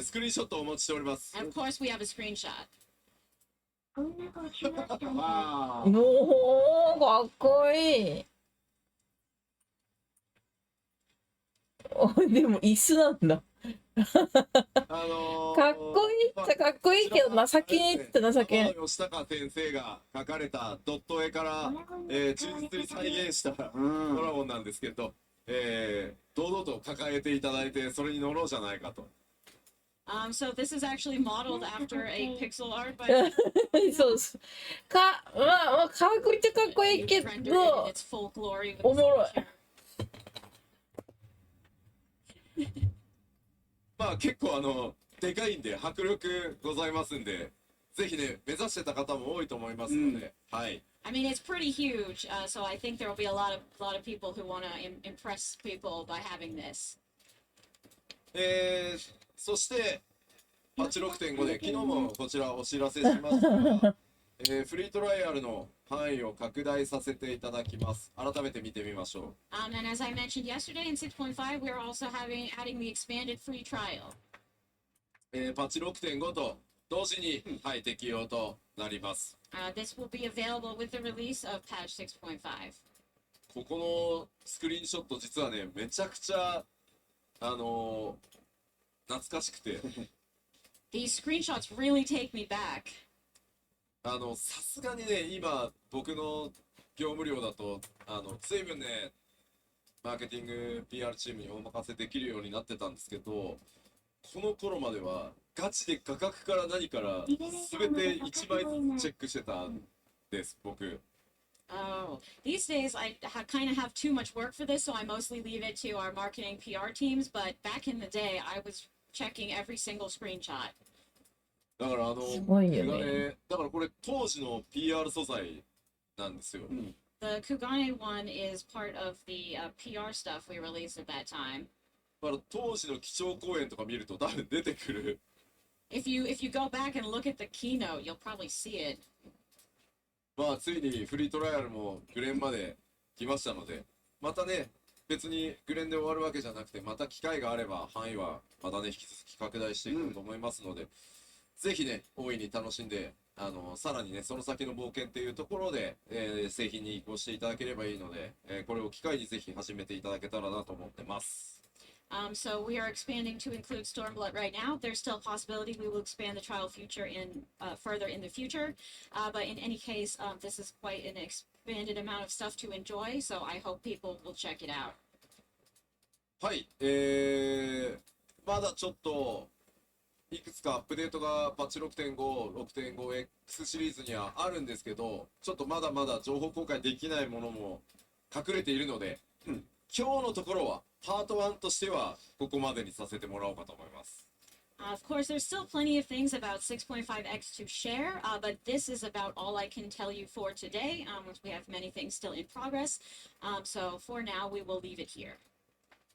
スクリーンショットお持ちしております。And of course, we have a screenshot. こんな帽子が来たね。おー、かっこいい。でも椅子なんだ。かっこいいっちゃかっこいいけど情けねえって情けねえ。吉高先生が描かれたドット絵から、忠実に再現したドラゴンなんですけど、堂々と抱えていただいてそれに乗ろうじゃないかと。So this is actually modeled after a pixel art by そうです。まあ、かっこいいっちゃかっこいいけ rendered it in ど、 its full glory with おもろい。 まあ結構でかいんで迫力ございますんで、ぜひね目指してた方も多いと思いますので、はい。 I mean, it's pretty huge, so I think there will be a lot of people who want to impress people by having this. そしてパッチ 6.5 で昨日もこちらお知らせしましたが、フリートライアルの範囲を拡大させていただきます。改めて見てみましょう。And as I mentioned yesterday in 6.5, we are also adding the expanded free trial. パッチ 6.5 と同時に、はい、適用となります。This will be available with the release of patch 6.5. ここのスクリーンショット実はねめちゃくちゃ懐かしくてThese screenshots really take me back. さすがにね今僕の業務量だと随分ねマーケティング PR チームにお任せできるようになってたんですけど、この頃まではガチで価格から何から全て1枚ずつチェックしてたんです僕。 Oh, these days I kind of have too much work for this, so I mostly leave it to our marketing PR teams. But back in the day, I was checking every single screenshot. だからすごいよね。メガネだからこれ当時の PR 素材なんですよ。The Kugane one is part of the PR stuff we released at that time. だから当時の基調講演とか見ると多分出てくる。If you go back and look at the keynote, you'll probably see it. まあついにフリートライアルもグレンまで来ましたので、またね別にグレンで終わるわけじゃなくて、また機会があれば範囲はまたね引き続き拡大していくと思いますので、ぜひね大いに楽しんでさらにねその先の冒険っていうところで、製品に移行していただければいいので、これを機会にぜひ始めていただけたらなと思ってます。So we are expanding to include Stormblood right now. There's still a possibility we will expand the trial feature further in the future. But in any case, this is quite an expanded amount of stuff to enjoy. So I hope people will check it out. はい、まだちょっといくつかアップデートがパッチ 6.5、6.5X シリーズにはあるんですけど、ちょっとまだまだ情報公開できないものも隠れているので、今日のところはパート1としてはここまでにさせてもらおうかと思います。Of course, there's still plenty of things about 6.5x to share, but this is about all I can tell you for today. We have many things still in progress. So for now, we will leave it here.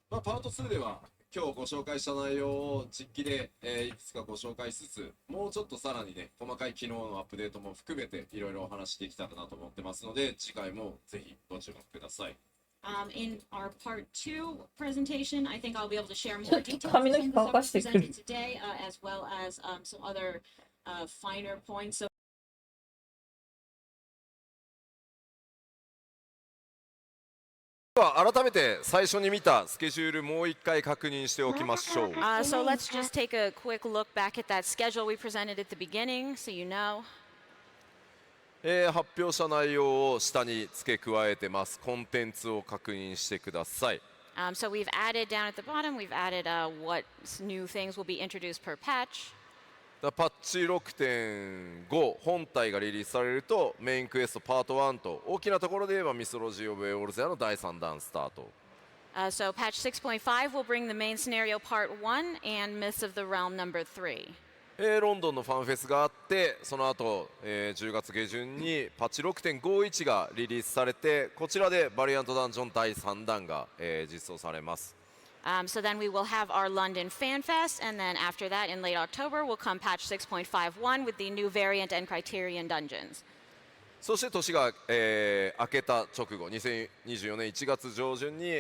まあ、パート2では今日ご紹介した内容を実機で、いくつかご紹介しつつ、もうちょっとさらにね細かい機能のアップデートも含めていろいろお話しできたらなと思ってますので、次回もぜひご注目ください。In our part 2 presentation, I think I'll be able to share more details 髪の毛乾かしてくる。 presented today, as well as some other finer points. So では改めて最初に見たスケジュールもう一回確認しておきましょう。so let's just take a quick look back at that schedule we presented at the beginning, so you know. 発表した内容を下に付け加えてます。コンテンツを確認してください。So we've added down at the bottom, we've added what new things will be introduced per patch. パッチ 6.5 本体がリリースされるとメインクエストパート1と大きなところで言えばミソロジー・オブ・エオールゼアの第3弾スタート。So patch 6.5 will bring the main scenario part 1 and Myths of the Realm number 3. ロンドンのファンフェスがあって、その後、10月下旬にパッチ 6.51 がリリースされて、こちらでバリアントダンジョン第3弾が、実装されます。So then we will have our London Fan Fest, and then after that, in late October, will come patch 6.51 with the new variant and criterion dungeons. そして年が、明けた直後、2024年1月上旬に、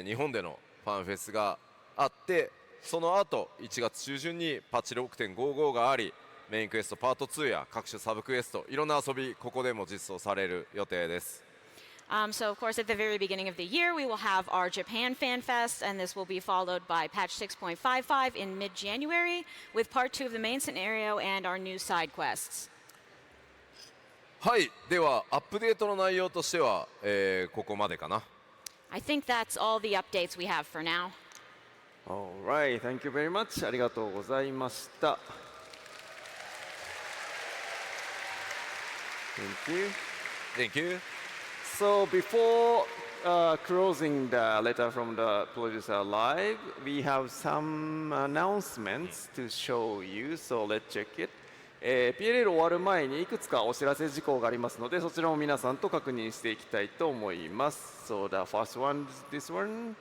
日本でのファンフェスがあって、その後1月中旬にパッチ 6.55 があり、メインクエストパート2や各種サブクエスト、いろんな遊びここでも実装される予定です。So of course at the very beginning of the year we will have our Japan Fan Fest, and this will be followed by patch 6.55 in mid-January with part 2 of the main scenario and our new side quests. はい、ではアップデートの内容としては、ここまでかな。I think that's all the updates we have for now. Alright, thank you very much. ありがとうございました。Thank you. Thank you. So before closing the letter from the producer live, we have some announcements to show you. So let's check it. PLL 終わる前にいくつかお知らせ事項がありますので、そちらも皆さんと確認していきたいと思います。So the first one is this one.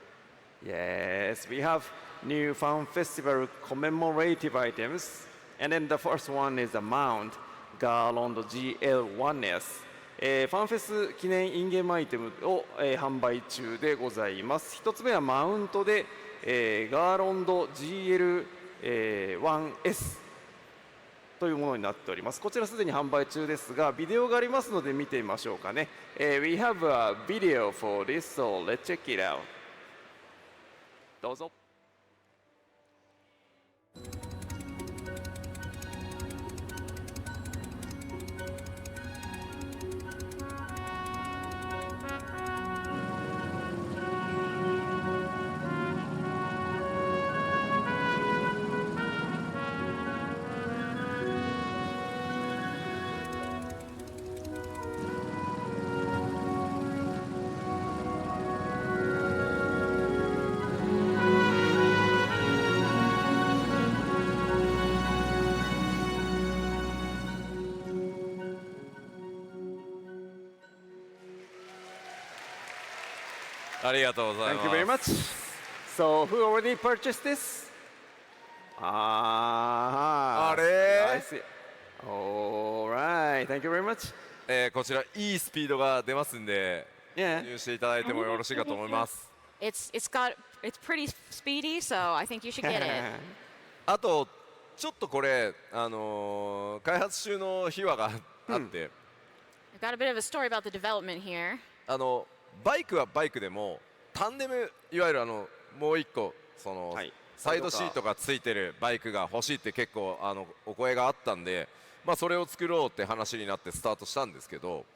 Yes, we have new Fan Festival commemorative items. And then the first one is the mount Garland GL1S。ファンフェス記念インゲームアイテムを、販売中でございます。一つ目はマウントで、ガーロンド GL1S というものになっております。こちらすでに販売中ですが、ビデオがありますので見てみましょうかね。We have a video for this, so let's check it out. どうぞ。ありがとうございます。 Thank you very much. So who already purchased this? あれ I see. Alright, thank you very much. こちらいいスピードが出ますんで、Yeah. 入していただいてもよろしいかと思います。It's pretty speedy, so I think you should get it. あとちょっとこれ開発中の秘話があって、I've got a bit of a story about the development here. バイクはバイクでもタンデムいわゆるもう一個その、はい、サイドシートがついてるバイクが欲しいって結構お声があったんで、まあそれを作ろうって話になってスタートしたんですけど。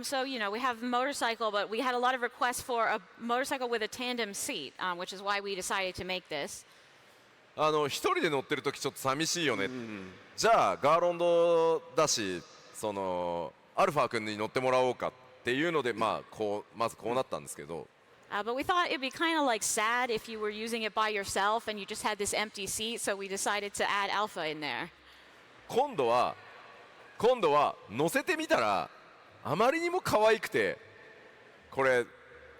So, you know, we have a motorcycle, but we had a lot of requests for a motorcycle with a tandem seat, which is why we decided to make this. 一人で乗ってる時ちょっと寂しいよね。じゃあガーロンドだし、そのアルファ君に乗ってもらおうかっていうので、まずこうなったんですけど。But we thought it'd be kind of like sad if you were using it by yourself and you just had this empty seat, so we decided to add Alpha in there. 今度は乗せてみたらあまりにも可愛くて、これ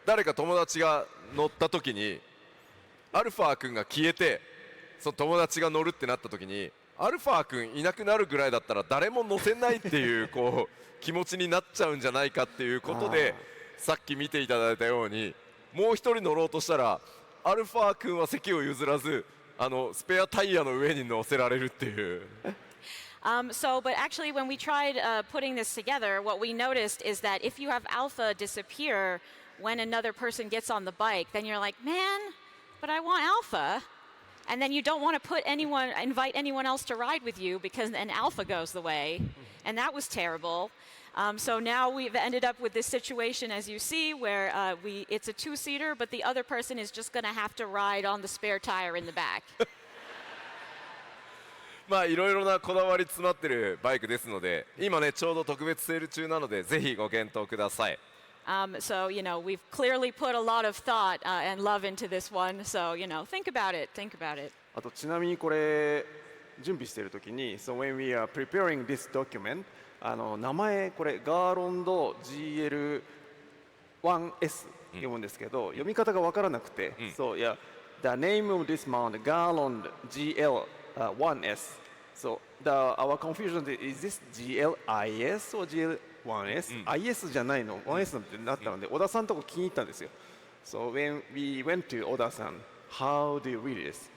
誰か友達が乗った時にアルファ君が消えて、その友達が乗るってなった時にアルファ君いなくなるぐらいだったら誰も乗せないっていうこう気持ちになっちゃうんじゃないかっていうことで、さっき見ていただいたようにもう一人乗ろうとしたらアルファ君は席を譲らずスペアタイヤの上に乗せられるっていう。But actually, when we tried putting this together, what we noticed is that if you have Alpha disappear when another person gets on the bike, then you're like, man, but I want Alpha. And then you don't want to invite anyone else to ride with you because then Alpha goes the way. And that was terrible. So now we've ended up with this situation, as you see, where it's a two-seater, but the other person is just going to have to ride on the spare tire in the back. まあいろいろなこだわり詰まってるバイクですので、今ねちょうど特別セール中なのでぜひご検討ください。So, you know, we've clearly put a lot of thought and love into this one. So, you know, think about it. あとちなみにこれ準備しているときに、So when we are preparing this document、名前これガーロンド GL1S 読むんですけど、読み方がわからなくて、So yeah, the name of this mount Garland GL1S. So our confusion is this GLIS or GL1S、IS じゃないの 1S ってなったので、小田さんのとこ気に入ったんですよ。So when we went to 小田さん、how do you read this?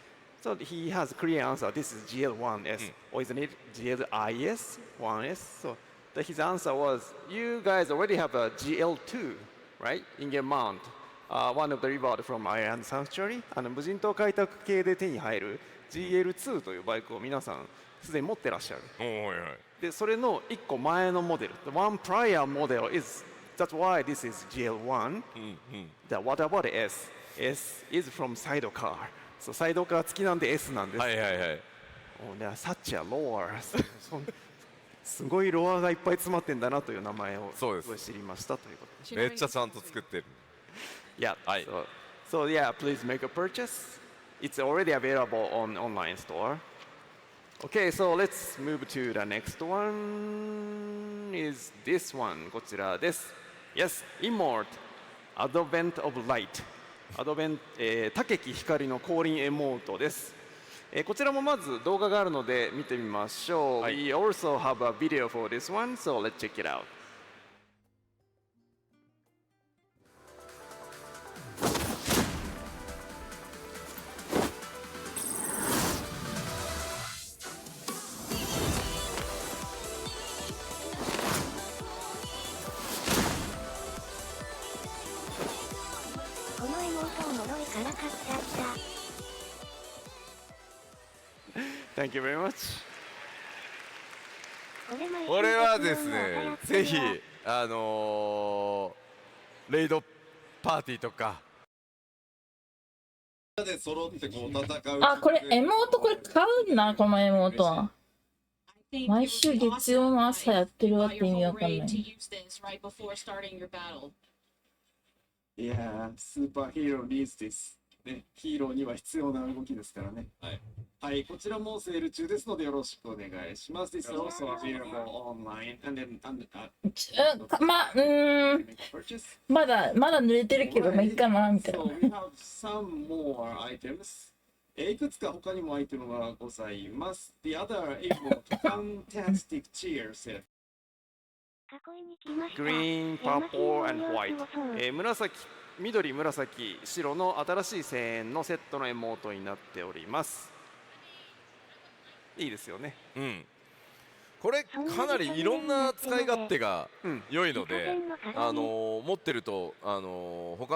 So he has a clear answer. This is GL1S, or isn't it GLIS 1S? So his answer was, you guys already have a GL2, right? In-game mount, one of the reward from Iron Sanctuary. 無人島開拓系で手に入る GL2 というバイクを皆さんすでに持ってらっしゃる。でそれの1個前のモデル、the one prior model is, that's why this is GL1. The what about S? S is from sidecar. そうサイドカー付きなんで S なんです。はいはいはい。おでサッチャロアすごいロアがいっぱい詰まってんだなという名前をそうです知りましたということ。めっちゃちゃんと作ってる。Yeah. So yeah, please make a purchase. It's already available on online store. Okay, so let's move to the next one. Is this one? こちらです。Yes, Immort, Advent of Light. 竹木光の降臨エモートです。こちらもまず動画があるので見てみましょう。はい、We also have a video for this one, so let's check it out. この妹を呪いから買っちゃった。Thank you very much. これはですね、ぜひレイドパーティーとかで揃ってこう戦う。あ、これ妹これ買うんだ、この妹は。毎週月曜の朝やってるわって意味わかんない。いやー、スーパーヒーロー needs this。ね、ヒーローには必要な動きですからね。はい。はい、こちらもセール中ですのでよろしくお願いします。This is also available online. And then, まだ濡れてるけど、まあいいかなみたいな。So we have some more items. いくつか他にもアイテムがございます。The other able fantastic cheer set. Green, purple, and white. 緑、紫、白の新しい1000円のセットのエモートになっております。いいですよね。うん。これかなりいろんな使い勝手が良いので、持ってると他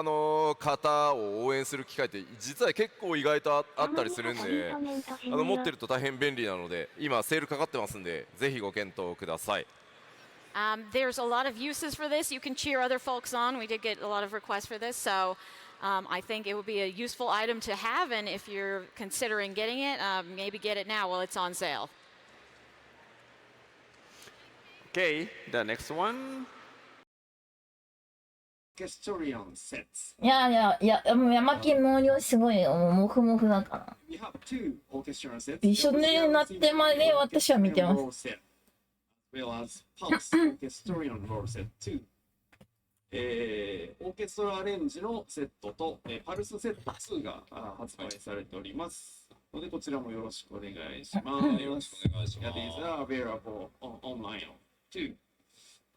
の方を応援する機会って実は結構意外とあったりするんで、持ってると大変便利なので、今セールかかってますんで、ぜひご検討ください。There's a lot of uses for this. You can cheer other folks on. We did get a lot of requests for this, so I think it would be a useful item to have. And if you're considering getting it, maybe get it now while it's on sale. Okay, the next one. Orchestration sets. いや、もう山木毛量すごい、もふもふだから。We have two orchestration sets. びしょ濡れになってまで私は見てます。well as Pulse Orchestration Roll Set 2、オーケストラアレンジのセットと、パルスセット2が発売されておりますので、こちらもよろしくお願いします。よろしくお願いします。These are available online too.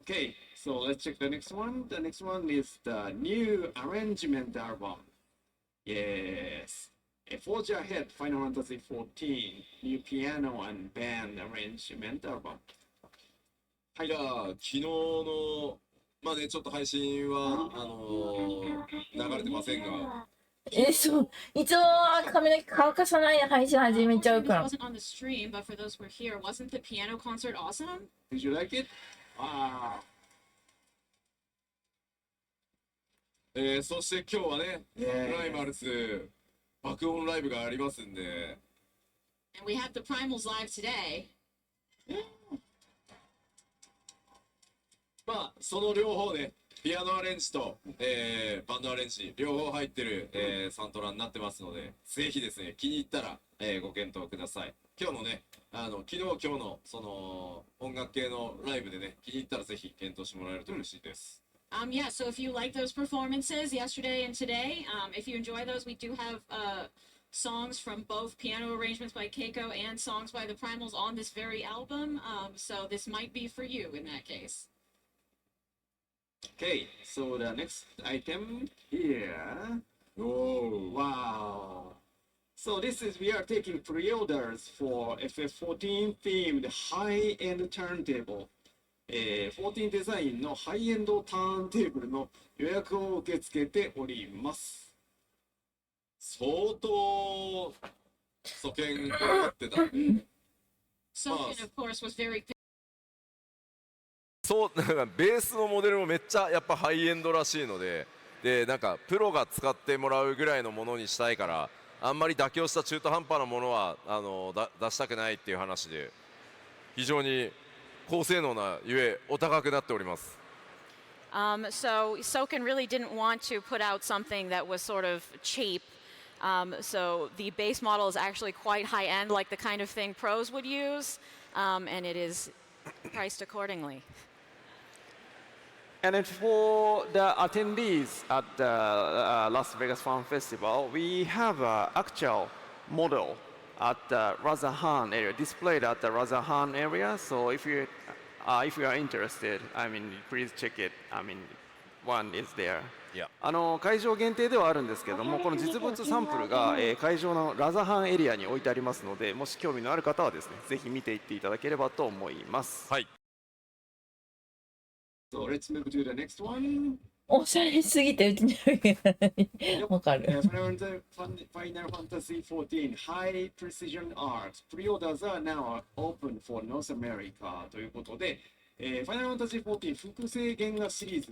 Okay, so let's check the next one. The next one is the new arrangement album. Yes. Forge Ahead Final Fantasy 14 new piano and band arrangement album. はい、じゃあ昨日のまあね、ちょっと配信は流れてませんが、そう、一応髪の毛乾かさないで配信始めちゃうから。Wasn't on the stream, but for those who were here, wasn't the piano concert awesome? Did you like it? そして今日はね、プライマルズ爆音ライブがありますんで。And we have the Primals live today. まあその両方で、ピアノアレンジと、バンドアレンジ両方入ってる、サントラになってますので、ぜひですね気に入ったら、ご検討ください。今日のね、昨日今日のその音楽系のライブでね気に入ったらぜひ検討してもらえると嬉しいです。Yeah, so if you like those performances yesterday and today, if you enjoy those, we do have songs from both piano arrangements by Keiko and songs by the Primals on this very album. So this might be for you in that case. Okay, so the next item here. Oh, wow. So this is, we are taking pre-orders for FF14 themed high-end turntable. 14デザインのハイエンドターンテーブルの予約を受け付けております。相当素見がかってたんで。Soken, of course, was very. そう、なんかベースのモデルもめっちゃやっぱハイエンドらしいので、でなんかプロが使ってもらうぐらいのものにしたいから、あんまり妥協した中途半端なものは出したくないっていう話で、非常に高性能なゆえお高くなっております。So Soken really didn't want to put out something that was sort of cheap. So the base model is actually quite high end, like the kind of thing pros would use, and it is priced accordingly. And then for the attendees at the Las Vegas Fan Festival, we have an actual model at the Razahan area, displayed at the Razahan area. So if you are interested, I mean, please check it. I mean, one is there. 会場限定ではあるんですけども、この実物サンプルが、会場のラザハンエリアに置いてありますので、もし興味のある方はですね、ぜひ見ていっていただければと思います。はい。So let's move to the next one. おしゃれすぎてうちにわかる。Final Fantasy XIV High Precision Art Pre-orders are now open for North America ということで、Final Fantasy XIV 複製原画シリーズ、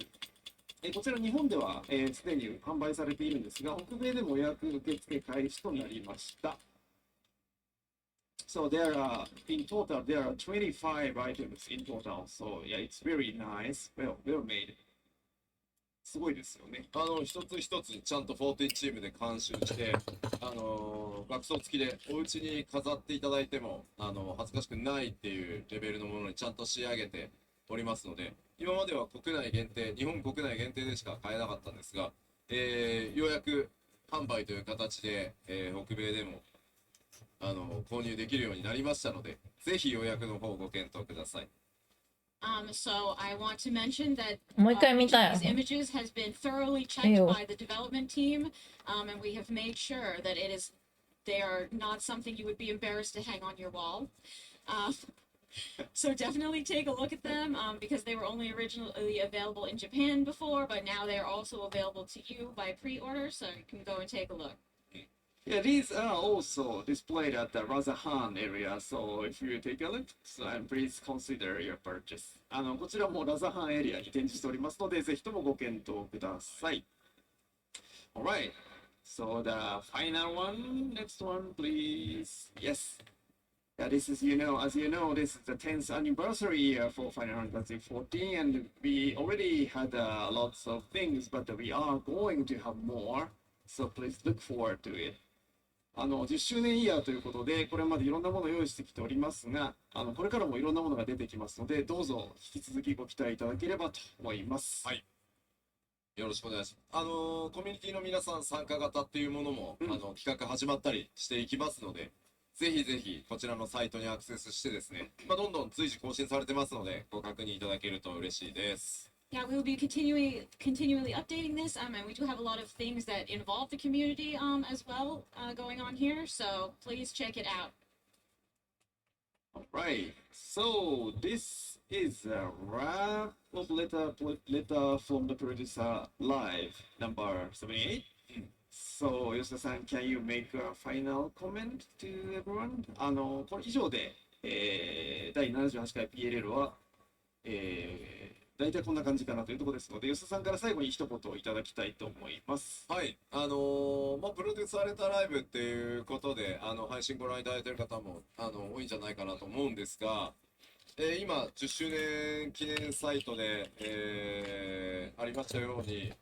こちら日本ではすでに販売されているんですが、北米でも予約受付開始となりました。So there are, in total, there are 25 items in total. So yeah, it's very nice, well made. すごいですよね。一つ一つちゃんと14チームで監修して、額装付きでお家に飾っていただいても恥ずかしくないっていうレベルのものにちゃんと仕上げておりますので、今までは国内限定、日本国内限定でしか買えなかったんですが、ようやく販売という形で、北米でも購入できるようになりましたので、ぜひ予約の方ご検討ください。So I want to mention that もう一回見たよ。 these images has been thoroughly checked by the development team, and we have made sure that they are not something you would be embarrassed to hang on your wall. So definitely take a look at them because they were only originally available in Japan before, but now they are also available to you by pre-order, so you can go and take a look. Yeah, these are also displayed at the Razahan area, so if you take a look, please consider your purchase. こちらもラザハンエリアに展示しておりますので、ぜひともご検討ください。Alright, so the final one, next one, please. Yes. Yeah, this is, as you know, this is the 10th anniversary year for Final Fantasy XIV, and we already had lots of things, but we are going to have more, so please look forward to it. 10周年イヤーということで、これまでいろんなものを用意してきておりますが、これからもいろんなものが出てきますので、どうぞ引き続きご期待いただければと思います。はい。よろしくお願いします。コミュニティの皆さん参加型っていうものも、企画始まったりしていきますので、ぜひぜひこちらのサイトにアクセスしてですね、どんどん随時更新されてますので、ご確認いただけると嬉しいです。Yeah, we will be continually updating this, and we do have a lot of things that involve the community as well going on here, so please check it out. Alright, so this is a wrap of letter from the producer live number 78. So, Yoshida-san, can you make a final comment to everyone? これ以上で、第78回 PLL は、大体こんな感じかなというところですので、吉田さんから最後に一言いただきたいと思います。はい、プロデュースされたライブっていうことで、配信ご覧いただいている方も多いんじゃないかなと思うんですが、今、10周年記念サイトで、ありましたように、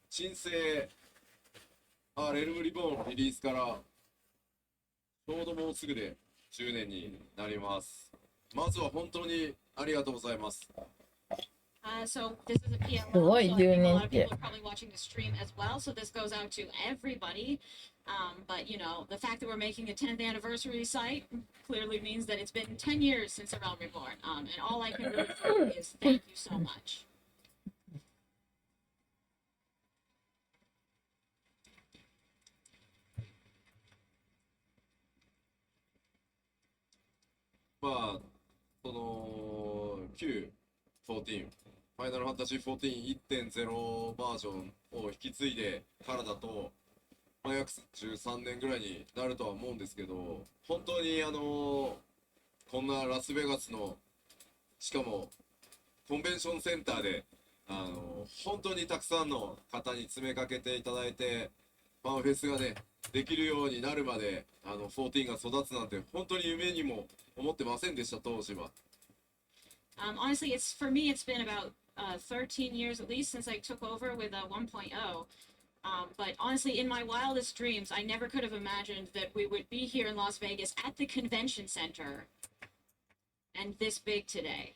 新生レルムリボーンのリリースからちょうどもうすぐで10年になります。まずは本当にありがとうございます。So this is a PLL, すごいso I 10 think a 年 lot っ of て people are probably watching the stream as well, so this goes out to everybody. But the fact that we're making a 10th anniversary site clearly means that it's been 10 years since A Realm Reborn, and all I can really say is thank you so much. その旧14、ファイナルファンタジー 14.1.0 バージョンを引き継いでからだと、約13年ぐらいになるとは思うんですけど、本当にこんなラスベガスの、しかもコンベンションセンターで本当にたくさんの方に詰めかけていただいて、ファンフェスがねできるようになるまで14が育つなんて本当に夢にも思ってませんでした当時は。Honestly, it's for me. It's been about 13 years at least since I took over with 1.0. But honestly, in my wildest dreams, I never could have imagined that we would be here in Las Vegas at the convention center and this big today.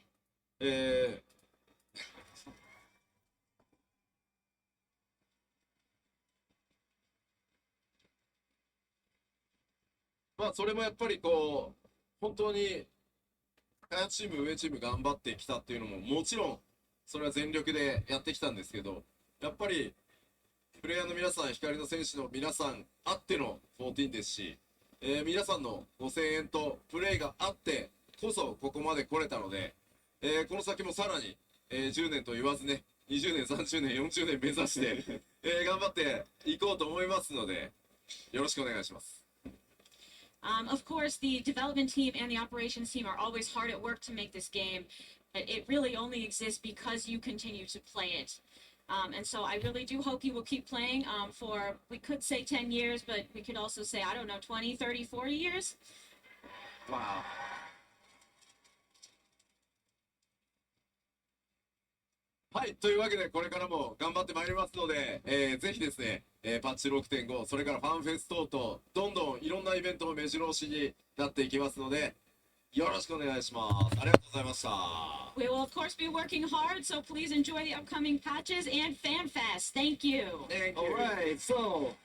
まあそれもやっぱりこう本当に下チーム上チーム頑張ってきたっていうのももちろんそれは全力でやってきたんですけど、やっぱりプレイヤーの皆さん、光の選手の皆さんあっての14ですし、皆さんのご声援とプレーがあってこそここまで来れたので、この先もさらに、10年と言わずね、20年、30年、40年目指して、頑張っていこうと思いますので、よろしくお願いします。Of course, the development team and the operations team are always hard at work to make this game. It really only exists because you continue to play it. And so I really do hope you will keep playing for, we could say 10 years, but we could also say, I don't know, 20, 30, 40 years? Wow. はい、というわけでこれからも頑張ってまいりますので、ぜひですね、パッチ6.5、それからファンフェス等々、どんどんいろんなイベントも目白押しになっていきますので、よろしくお願いします。ありがとうございました。We will of course be working hard, so please enjoy the upcoming patches and FanFest. Thank you. Thank you. All right, so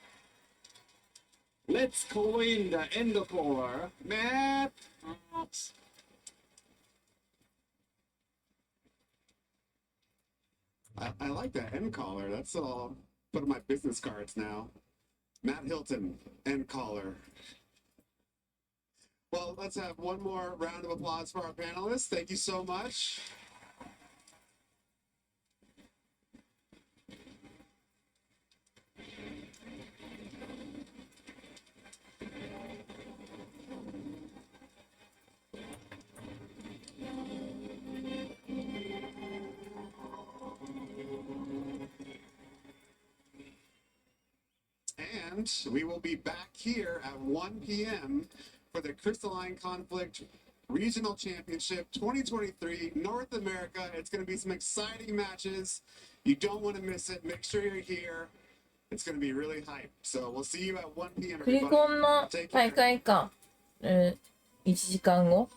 let's call in the end caller, Matt. I like that end caller. That's all. Put on my business cards now. Matt Hilton, end caller. Well, let's have one more round of applause for our panelists. Thank you so much. And we will be back here at 1 p.m. for the Crystalline Conflict Regional Championship 2023 North America. It's going to be some exciting matches. You don't want to miss it. Make sure you're here. It's going to be really hype. So we'll see you at 1 p.m. クリコンの Take 大 care. 会か。1時間後。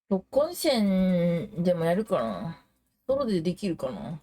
特訓戦でもやるかな。ソロでできるかな。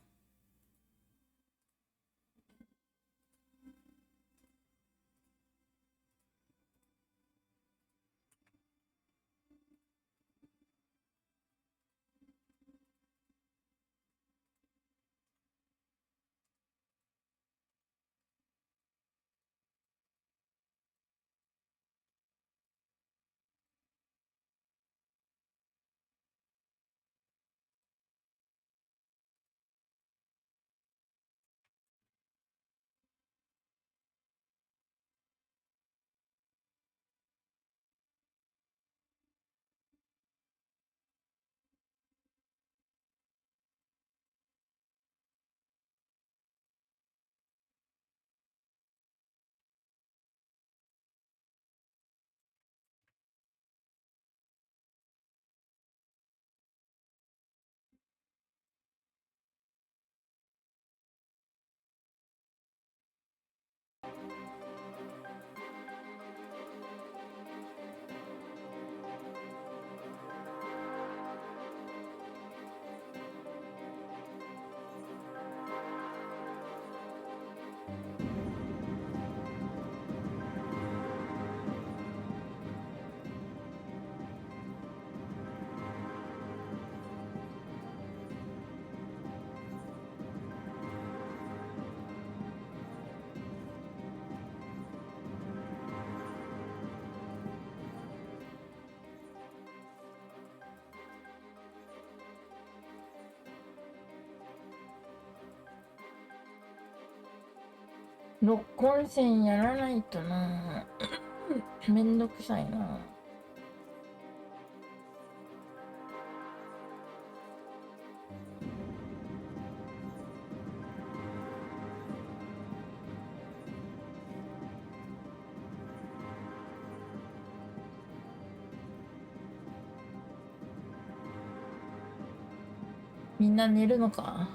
録音線やらないとな。めんどくさいな。みんな寝るのか？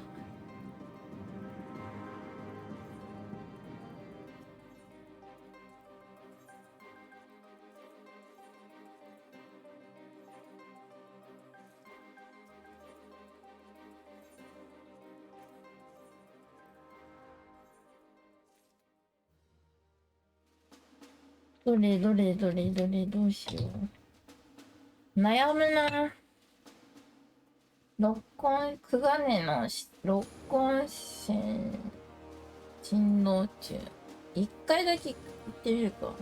どれどれどれどれどうしよう。悩むな。録音、クガネの録音線振動中。一回だけ行ってみるか。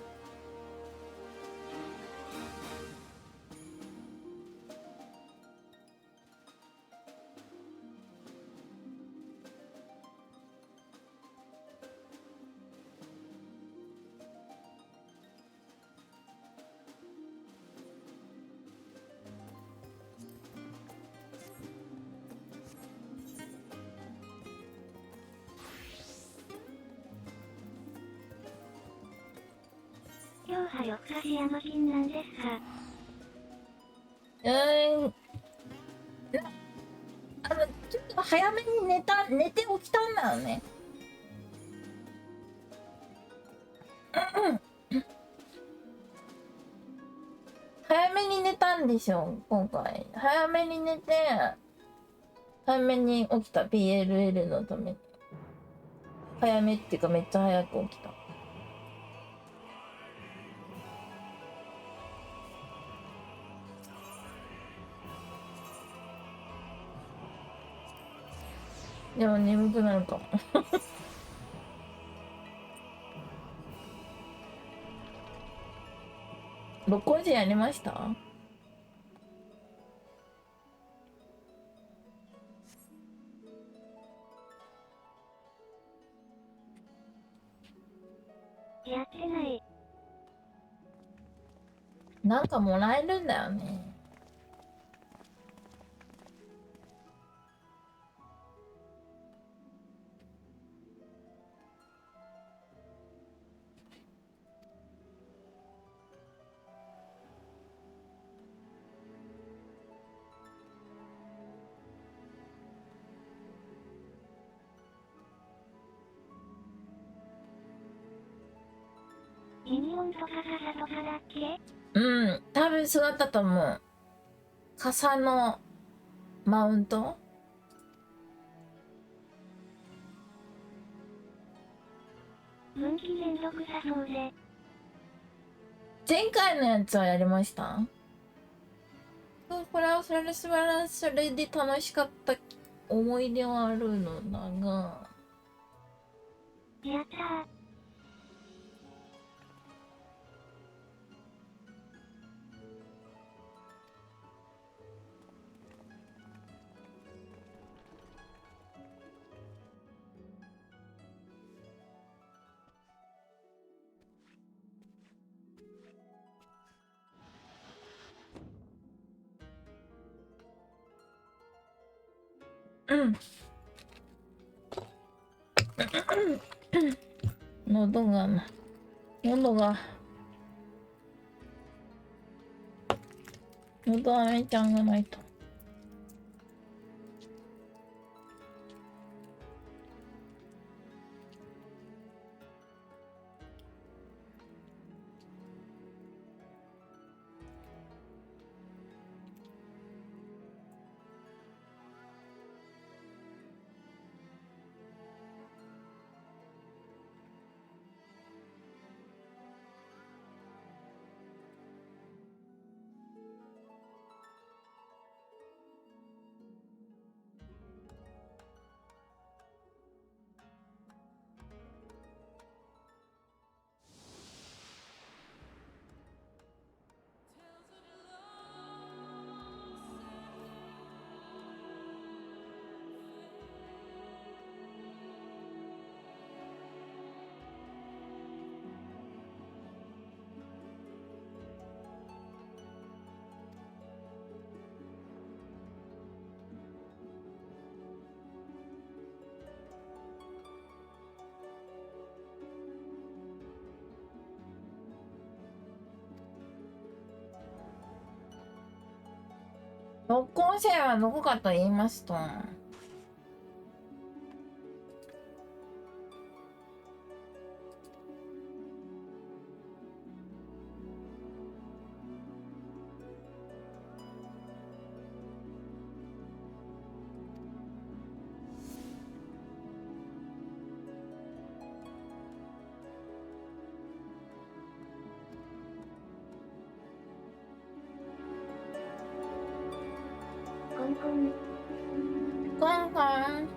今日は翌朝山金なんですか？ちょっと早めに寝て起きたんだよね。早めに寝たんでしょ、今回。早めに寝て、早めに起きた、PLL のために。早めっていうかめっちゃ早く起きた。でも眠くなるかも。録音時やりました？やってない。なんかもらえるんだよね。ミニオンとか傘とかだっけ？うん、多分そうだったと思う。傘のマウント？分岐めんどくさそうで。前回のやつはやりました？これはそれで楽しかった思い出はあるのだが。やったー。うん。喉が飴ちゃんがないと。録音者はどこかと言いますと、コンコン。コンコン。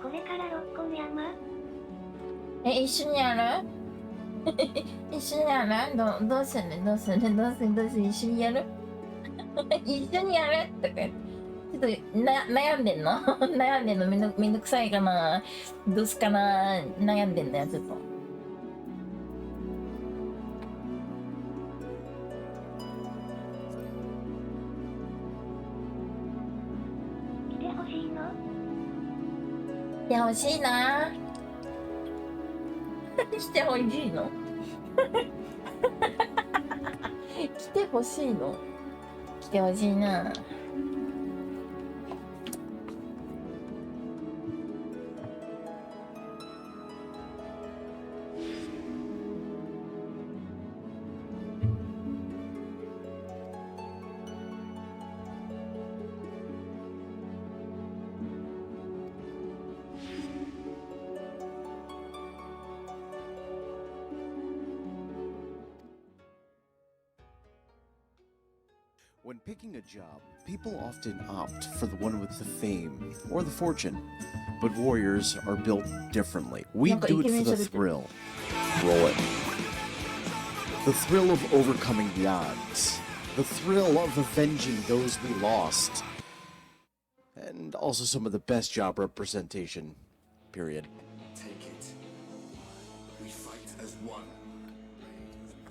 これから六根山？一緒にやる？一緒にやる？どうする一緒にやる？一緒にやるとか言ってちょっと悩んでんの悩んでんのめんどくさいかなどうすかな悩んでんだよちょっと。来てほしいの？来てほしいな来てほしいの来てほしいの来てほしいな。When picking a job, people often opt for the one with the fame or the fortune. But warriors are built differently. We do it for the thrill. Roll it. The thrill of overcoming the odds. The thrill of avenging those we lost. And also some of the best job representation. Period. Take it. We fight as one.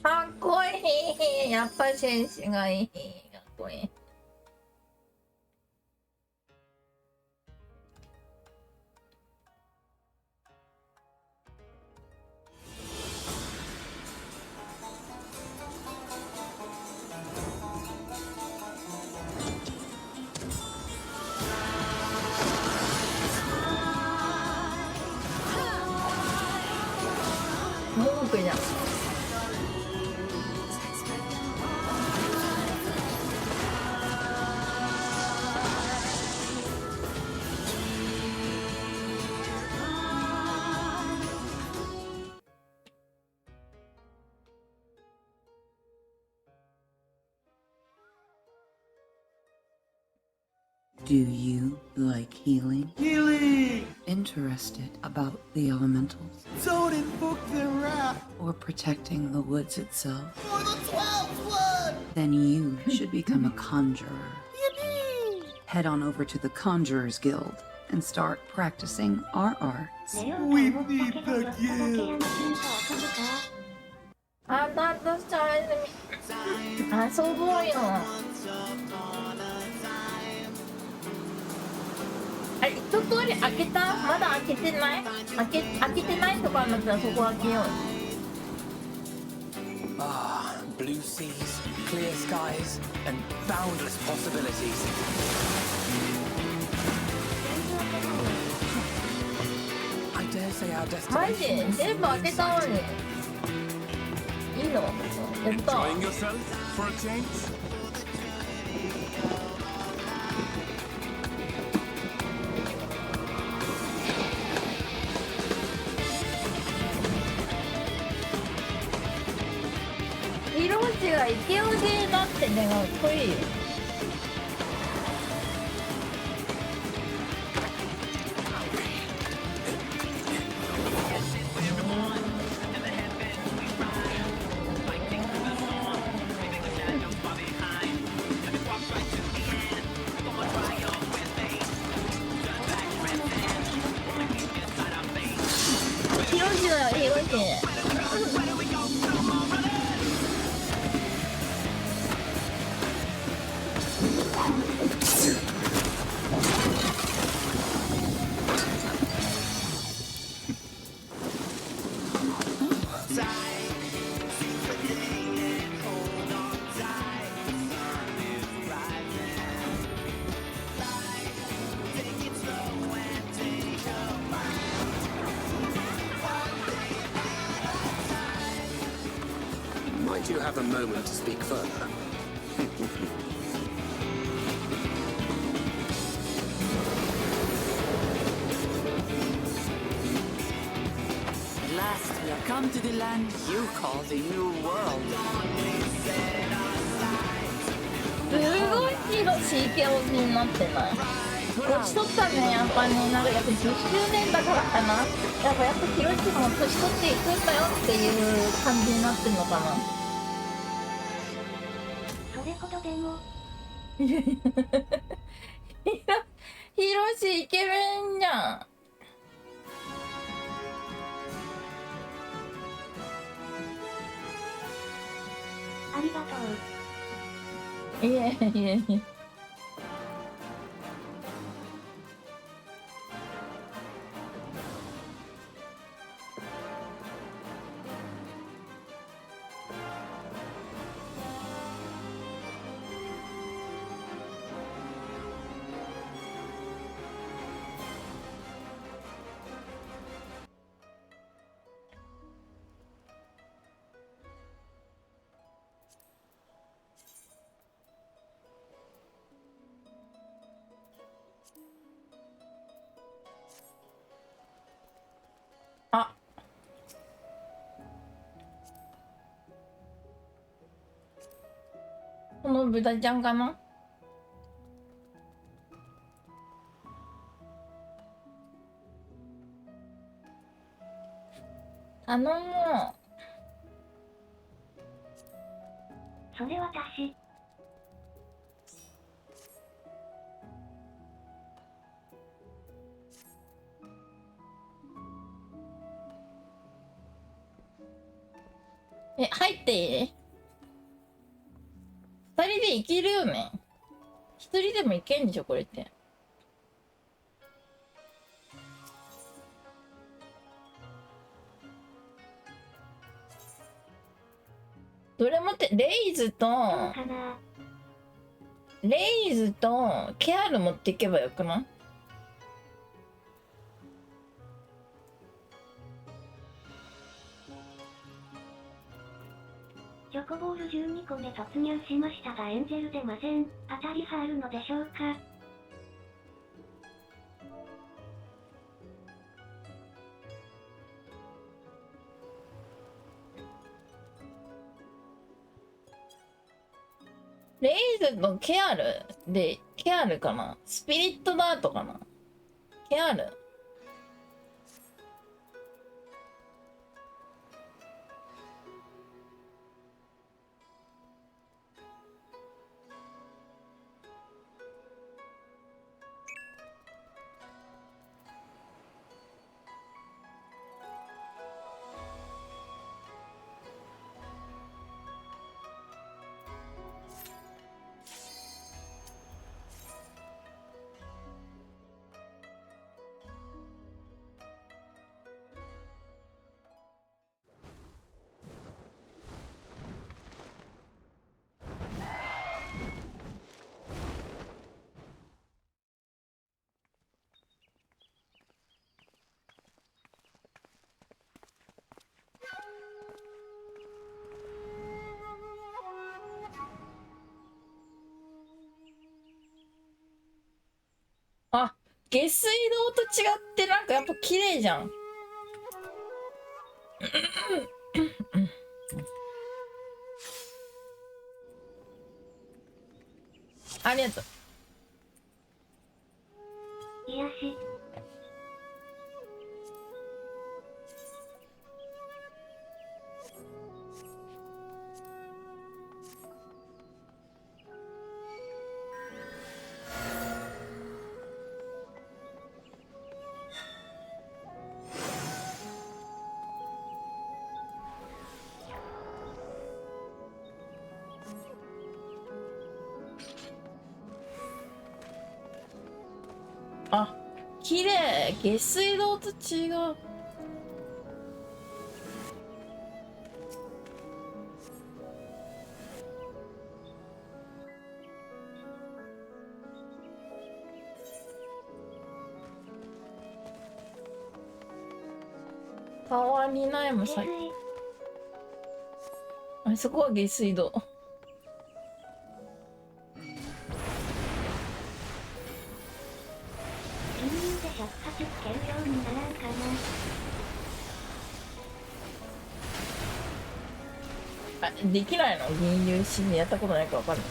かっこいい。やっぱ戦士がいい。かっこいい。文句じゃん。Do you like healing? Healing! Interested about the elementals? Don't invoke their wrath! Or protecting the woods itself? For the 12th one! Then you should become a conjurer. Yippee! Head on over to the Conjurers Guild and start practicing our arts. We need the guild! あ、だとしたら遊ぼうよ。あれ、一通り開けた？まだ開けてない？開けてないとかになったらそこ開けよう。Ah, blue seas, clear skies, and boundless possibilities. I dare say our マジ destination. 全部開けたのに。いいの？やった。 Enjoying yourself for a change? 色落ちがイケオジだってね、かっこいいよ。色落ちだよ、色落ち。Do you have a moment to speak further? At last, we have come to the land you call the New World. すごいヒロシイケオジになってない？年取ったね、やっぱね。なんかやっぱ10周年だからかな。やっぱヒロシも年取っていくんだよっていう感じになってんのかな。それほどでも。ヒロシイケメンじゃん。ありがとう。いえいえいえ。あ、この豚ちゃんかな。頼もう。それ私。入っていい？二人で行けるよね。一人でも行けんでしょ、これって。どれもって、レイズとケアル持っていけばよくない？チョコボール12個目突入しましたがエンジェル出ません。当たりはあるのでしょうか？レイズとケアルで、ケアルかな？スピリットダートかな？ケアル？あ、下水道と違ってなんかやっぱ綺麗じゃん。ありがとう。癒し。あ、綺麗。下水道と違う。変わりないもんさ。あ、あそこは下水道。金融で尺八つけるようにならんかな。あ、できないの？銀融シーンやったことないかわかんない。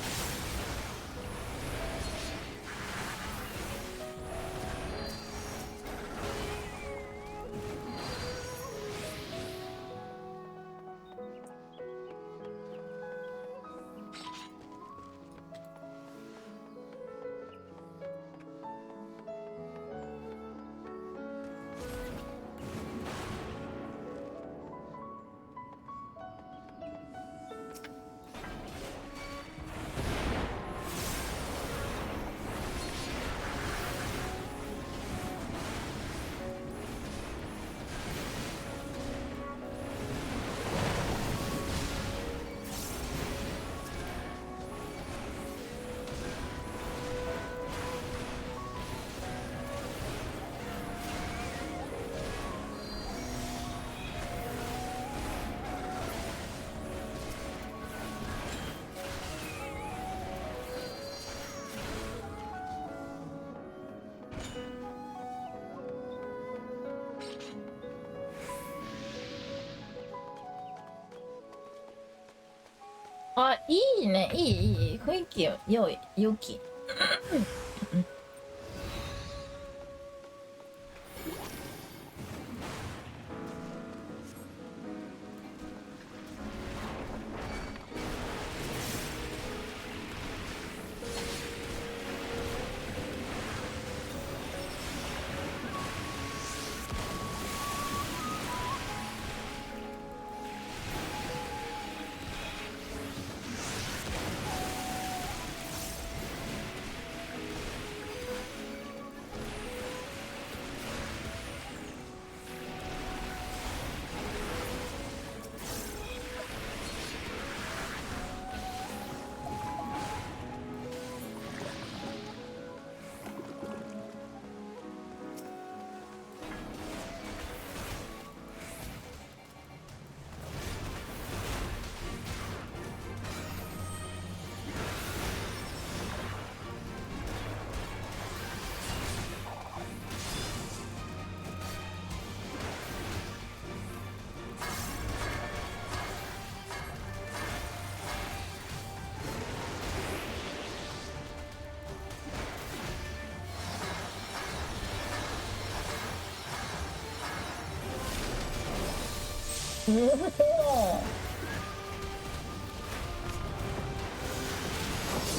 あ、いいね、いい、いい。雰囲気よ、良い、良き。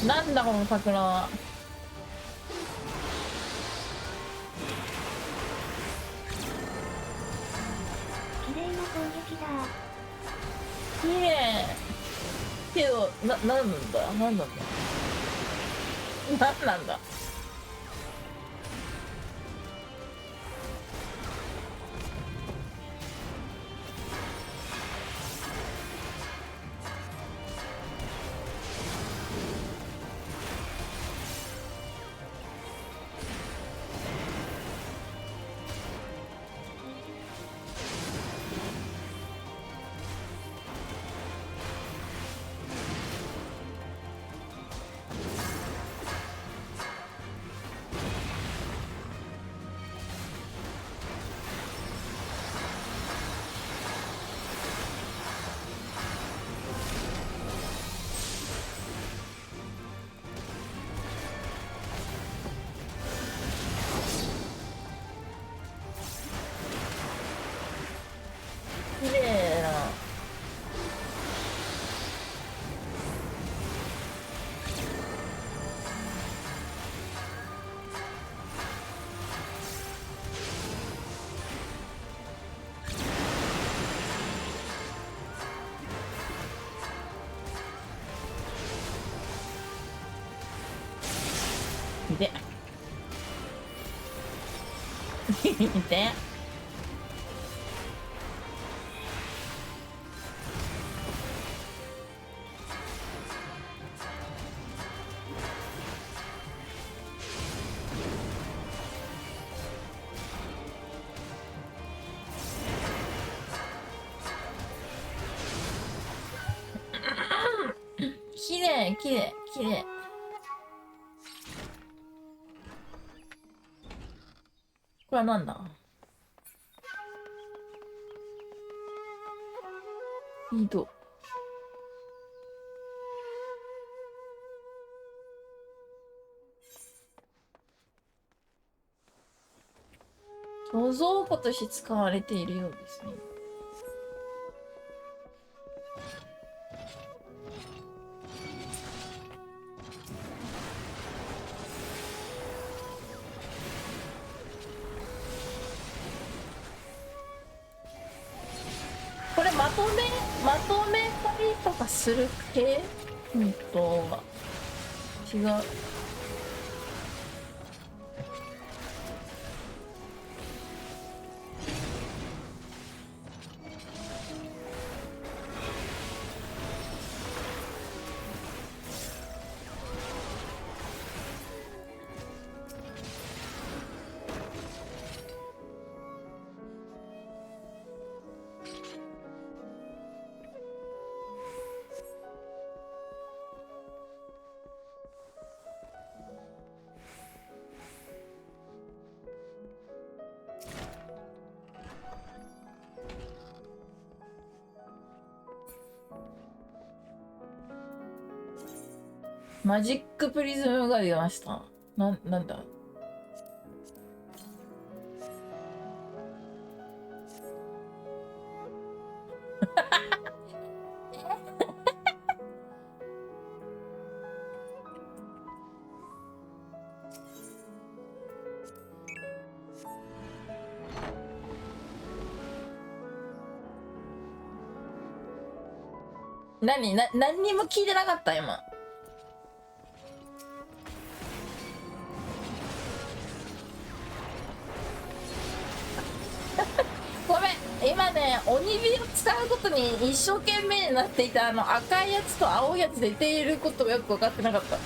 なんだこの桜は。綺麗な攻撃だ。綺麗けど、なんなんだなんなんだなんなんだ。綺麗な。でで麗綺麗綺麗。これはなんだ。井戸。貯蔵庫として使われているようですね。これまとめたりとかする系？違う。マジックプリズムが出ました。なんだ何にも聞いてなかった今。ごめん、今ね、鬼火を使うことに一生懸命になっていた赤いやつと青いやつ出ていることがよく分かってなかった。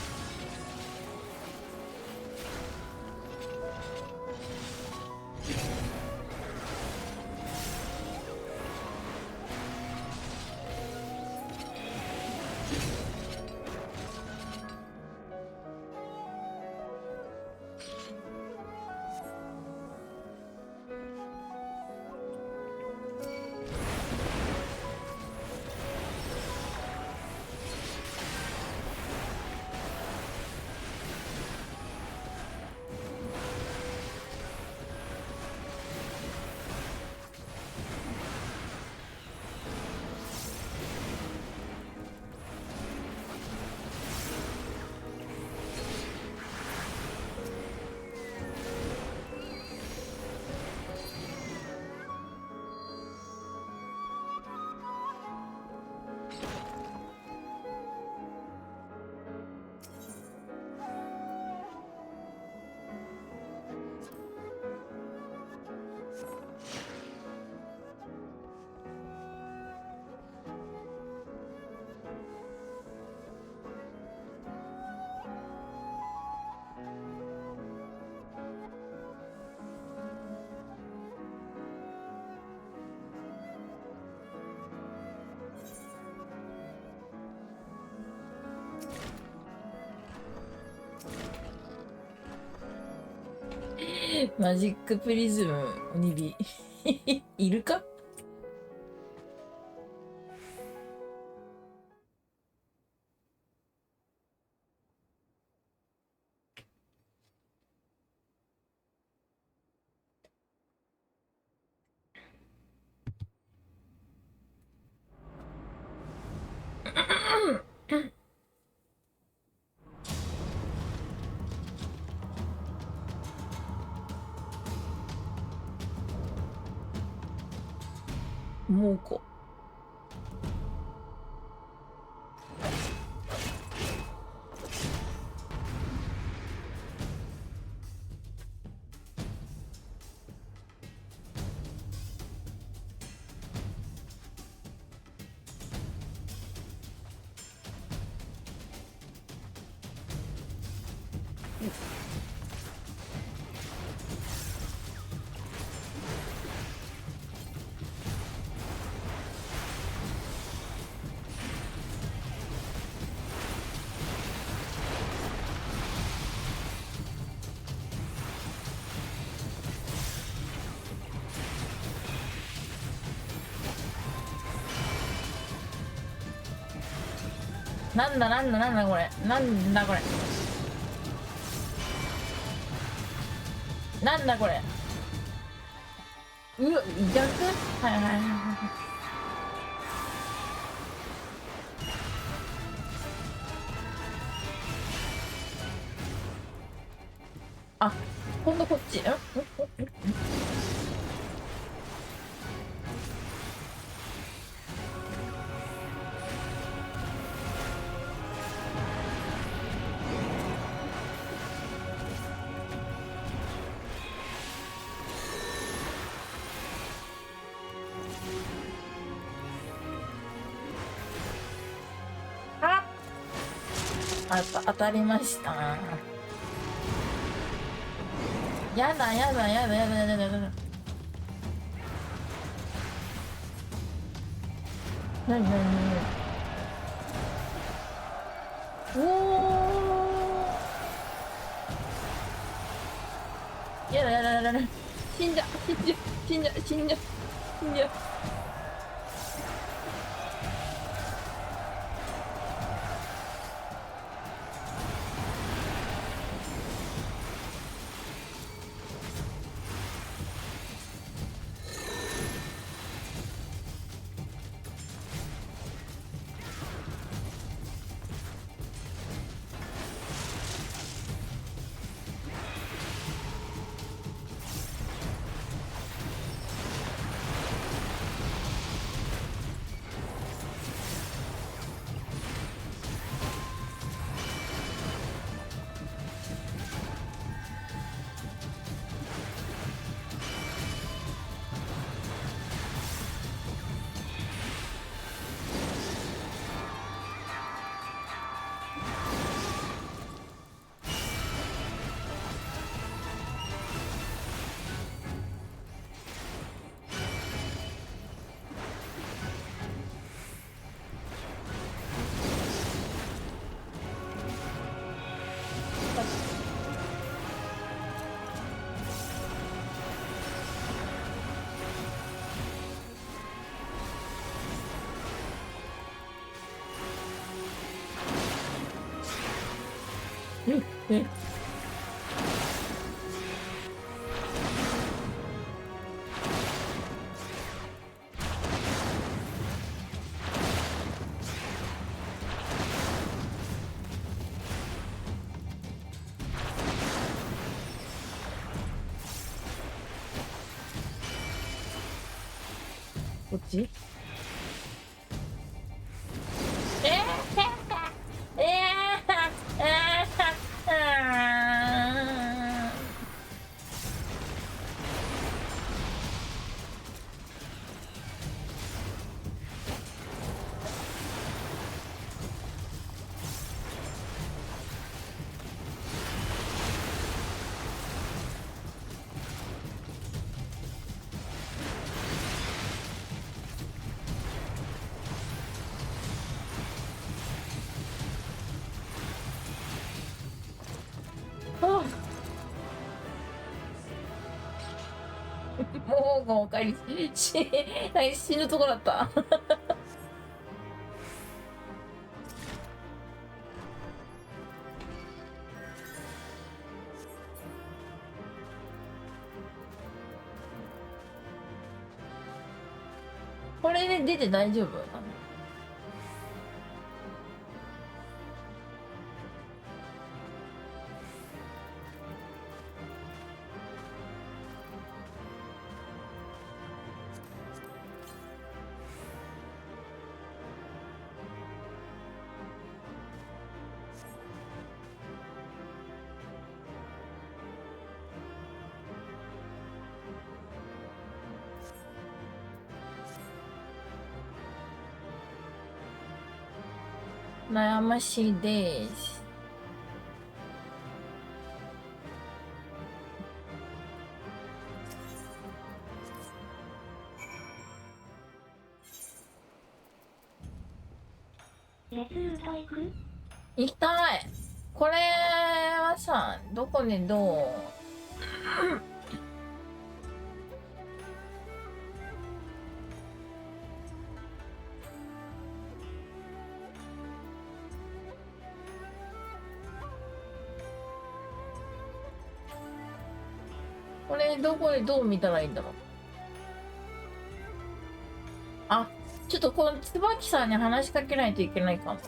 マジックプリズム鬼火いるか？猛虎。なんだこれ、なんだこれ、なんだこれ、うわ、逆、はいはいはいはい。あ、今度こっち。当たりました。やだ。なにおー、やだ。死んじゃ。こっち？もうおかえり死ぬとこだったこれで出て大丈夫なの？悩ましいです。レスルート行く？行きたい。これはさ、どこでどうこれどこでどう見たらいいんだろう。あ、ちょっとこの椿さんに話しかけないといけないかも。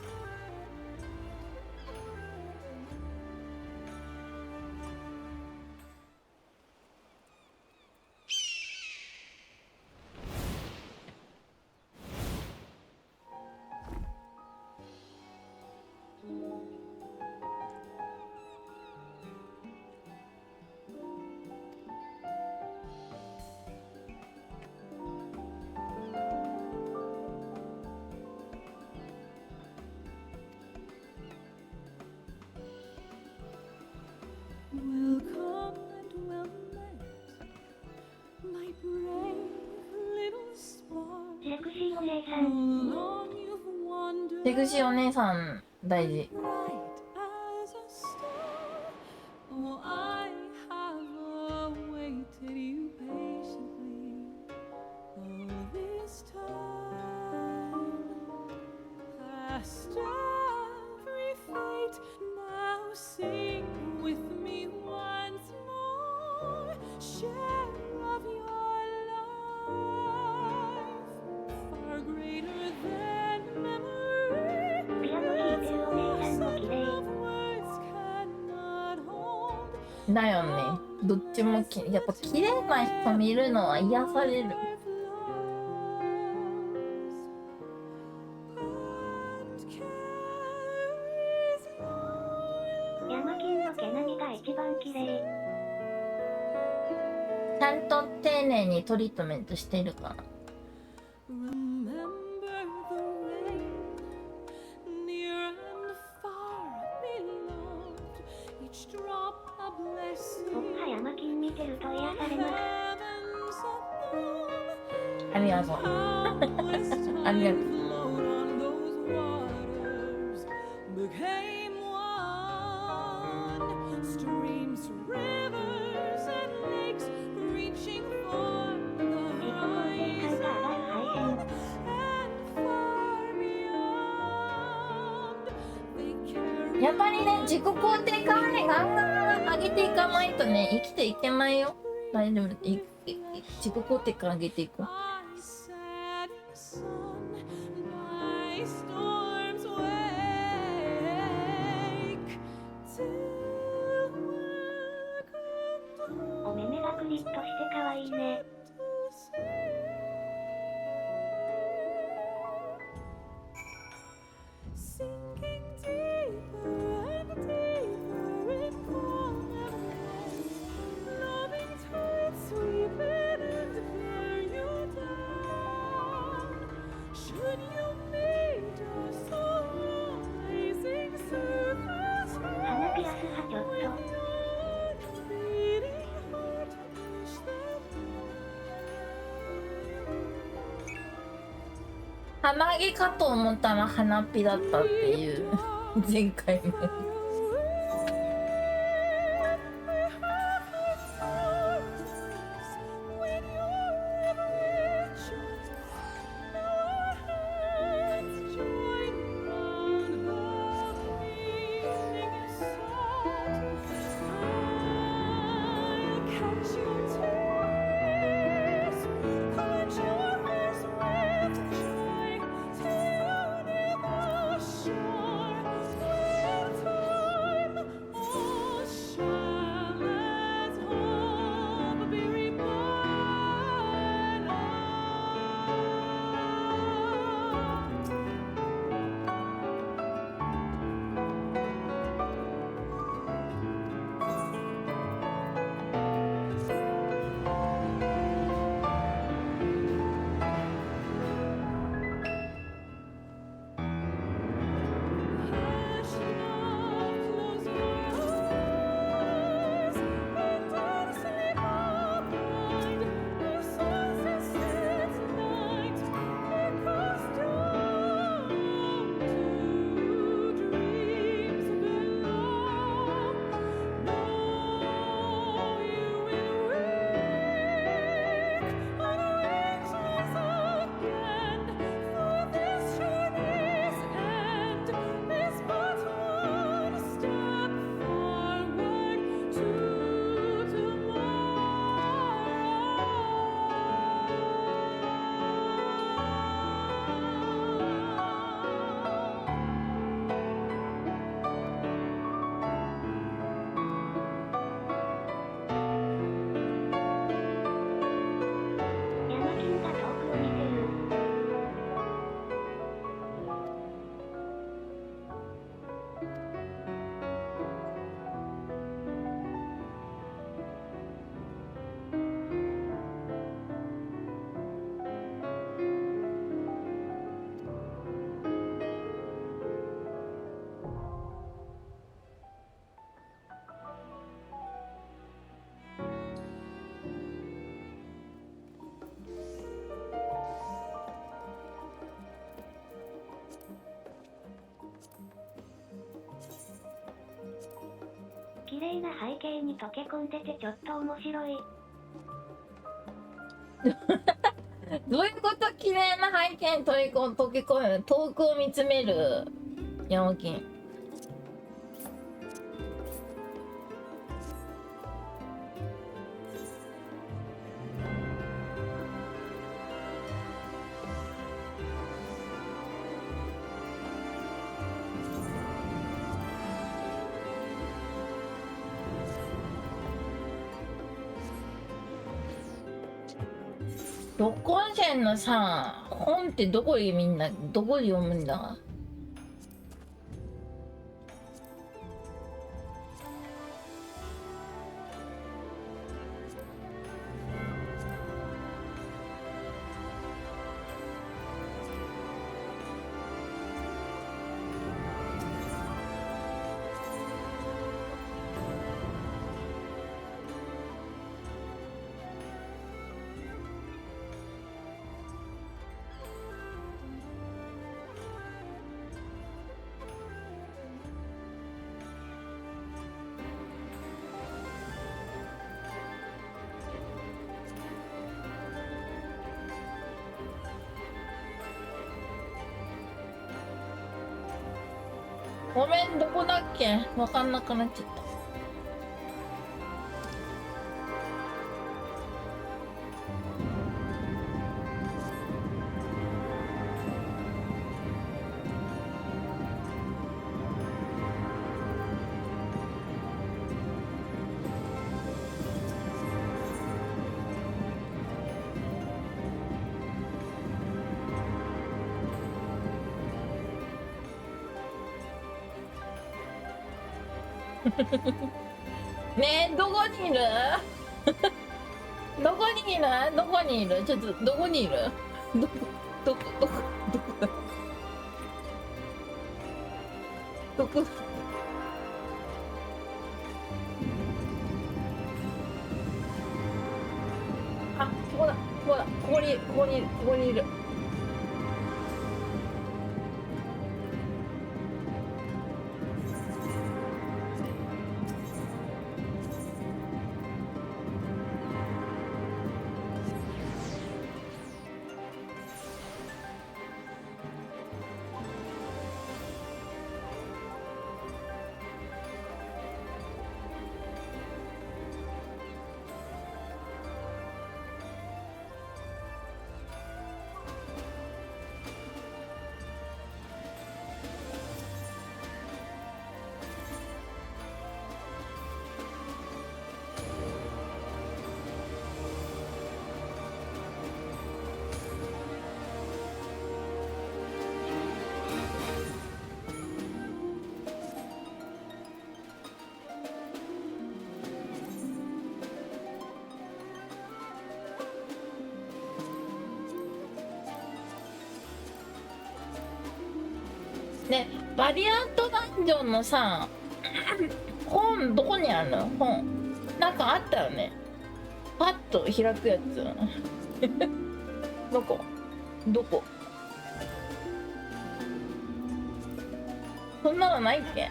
Welcome and well met, my brave little spark. セクシーお姉さ How ん。 long you've wandered セクシーお姉さん大事。 bright as a star. Oh, I have awaited you patiently all this time. Past every fate, now sing with me once more. Share of your life, far greater than memory. ピアノ弾いてるお姉さんも綺麗。 Words cannot hold. だよね。どっちもやっぱ綺麗な人見るのは癒される。山金の毛並みが一番綺麗。ちゃんと丁寧にトリートメントしてるから。 Remember the rain, near and far beloved, each drop a 僕が blessing. 山金見てると癒されます。 ありがとう。ありがとう。 Float on those waters, became one. Streams, rivers, and lakes, reaching for the horizon and far beyond. They carry やっぱりね、自己肯定感をね、ガンガン上げていかないとね、生きていけないよ。大丈夫。自己肯定感上げていこう。 I sat in the sun by storms wake till welcome お目目がクリッとして可愛いね。 to see. Sinking deeper and deeper in calm embrace, loving tides sweep in and bear you down. Should you meet us on rising surface, 鼻ピアス派ちょっ with と。 your beating heart, push them 鼻毛かと思ったら鼻ピだったっていう前回も。 Shore, 麗な背景に溶け込んでてちょっと面白い。どういうこと？綺麗な背景に溶け込む、遠くを見つめるヤマキン。六根線のさ、本ってどこでどこで読むんだ？ごめん、どこだっけ？わかんなくなっちゃった。ねえ、どこにいる？どこにいる？どこにいる？ちょっと、どこにいる？どこだ？どこ？あ、ここだ、ここだ、ここにいる、ここにいる、ここにいる。ね、バリアントダンジョンのさ、本どこにあるの？本なんかあったよね。パッと開くやつ。どこ？どこ？そんなのないっけ？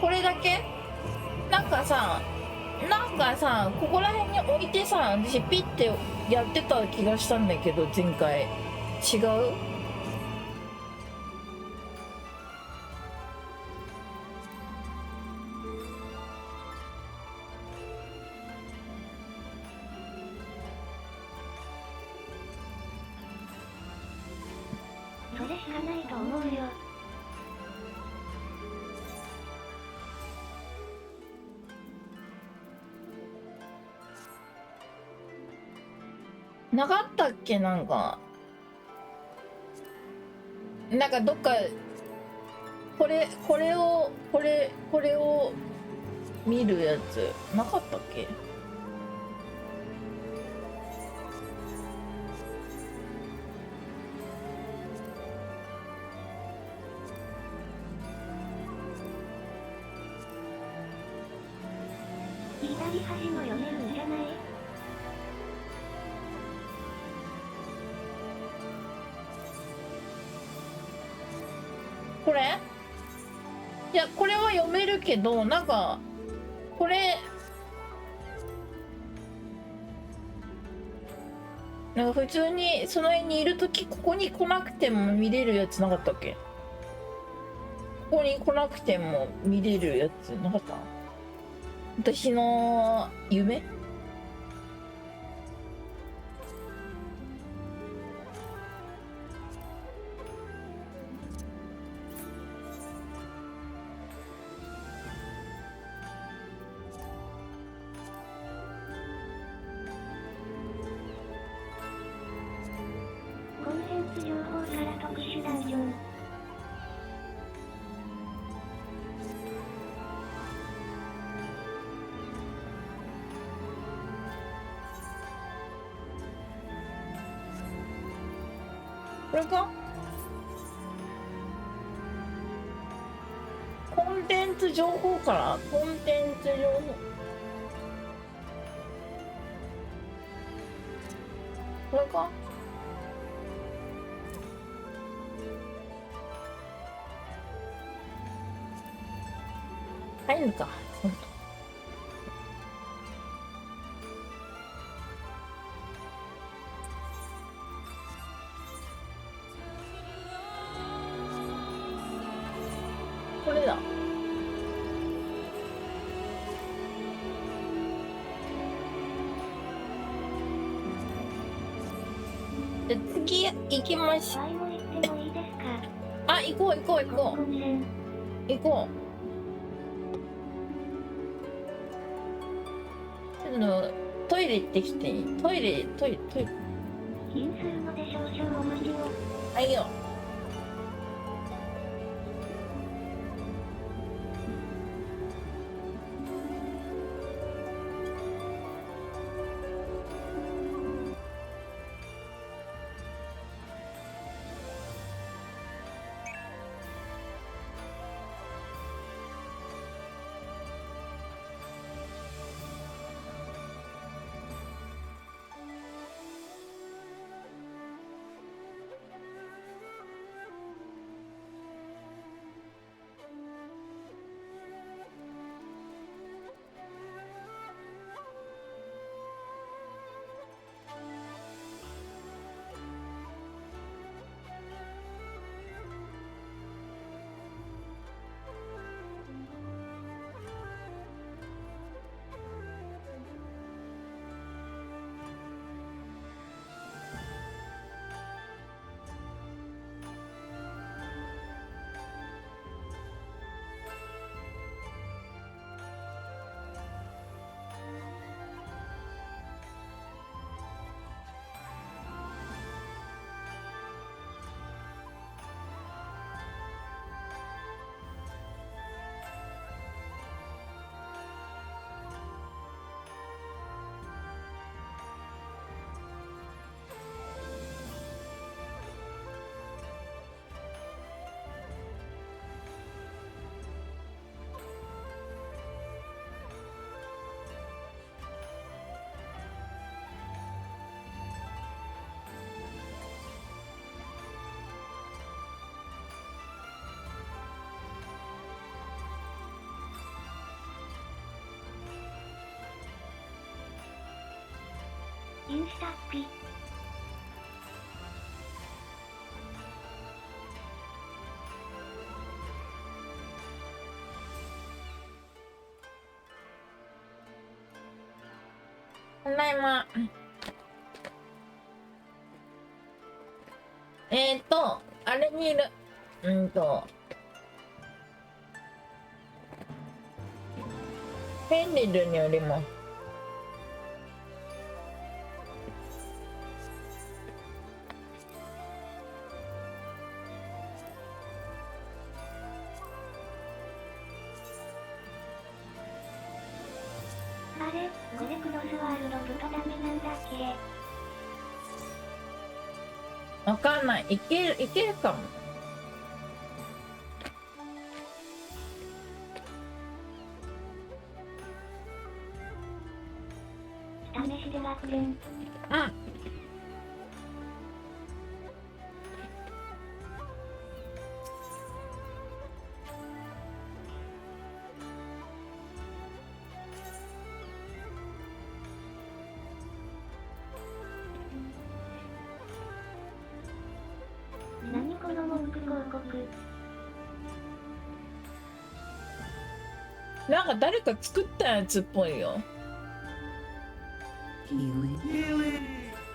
これだけ？なんかさ、ここら辺に置いてさ、私ピッてやってた気がしたんだけど、前回。違う？それしかないと思うよ。なかったっけ？なんかどっかこれを見るやつなかったっけ？左端も読めるんじゃない？これ？いや、これは読めるけど、なんかこれなんか普通にその辺にいるとき、ここに来なくても見れるやつなかったっけ？ここに来なくても見れるやつなかった？私の夢？コンテンツ情報から特殊ダンジョン。これか？コンテンツ情報からコンテンツ情報。これか？入るか。これだ。じゃ次行きましょう。あ、行こう行こう行こう。行こう。ちょっとトイレ行ってきていい？トイレ。貧するので少々お待ちを。はいよ。インスタッピ。ただいま。あれにいる。ペンリルにおります。これクロスワールドプとダメなんだっけ？わかんない。いけるかも。下飯で楽園。うん。何この文句広告。なんか誰か作ったやつっぽいよ。Healing.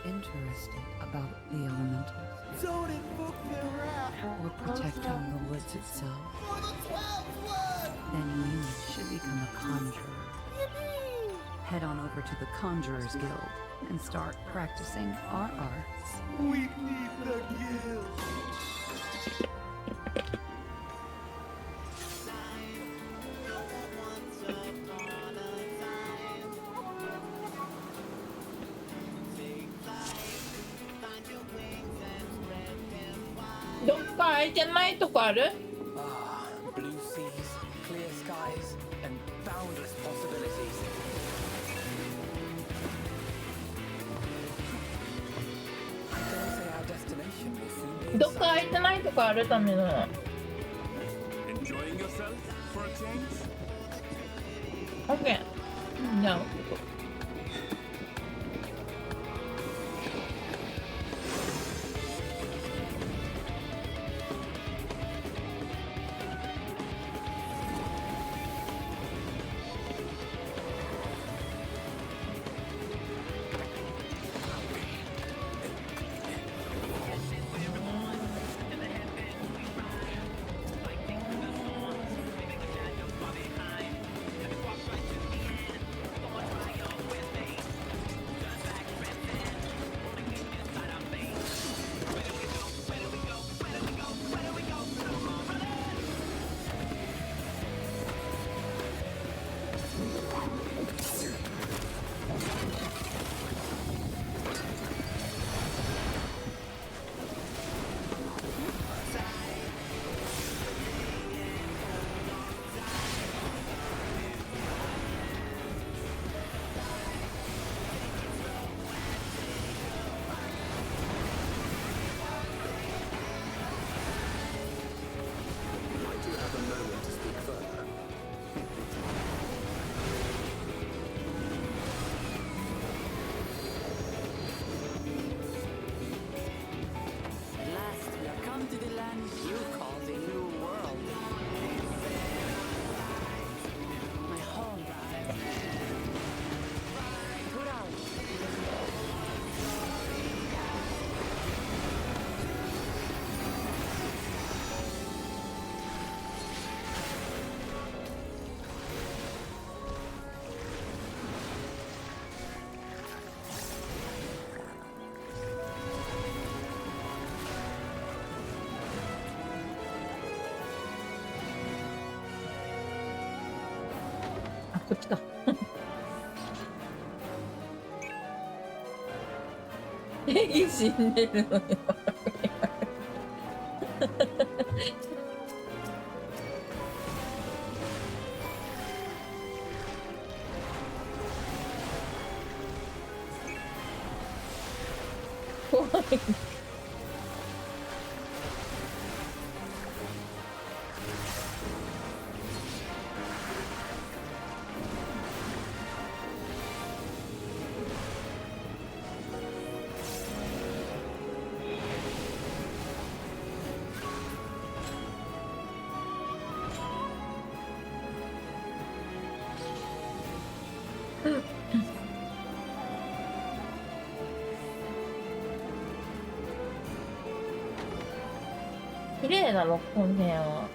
Interested about the elementals. Or protecting the woods itself. Then you should become a conjurer. Head on over to the Conjurers Guild and start practicing our arts. We need the guild. どっか空いてないとこある？ Blue seas, clear skies, and boundless possibilities. Dare say our destination will soon be どっか空いてないとこあるための。 Enjoying yourself for a change? オッケー。じゃあ。こっちか。死んでるのよ。怖い。綺麗な六本部屋は。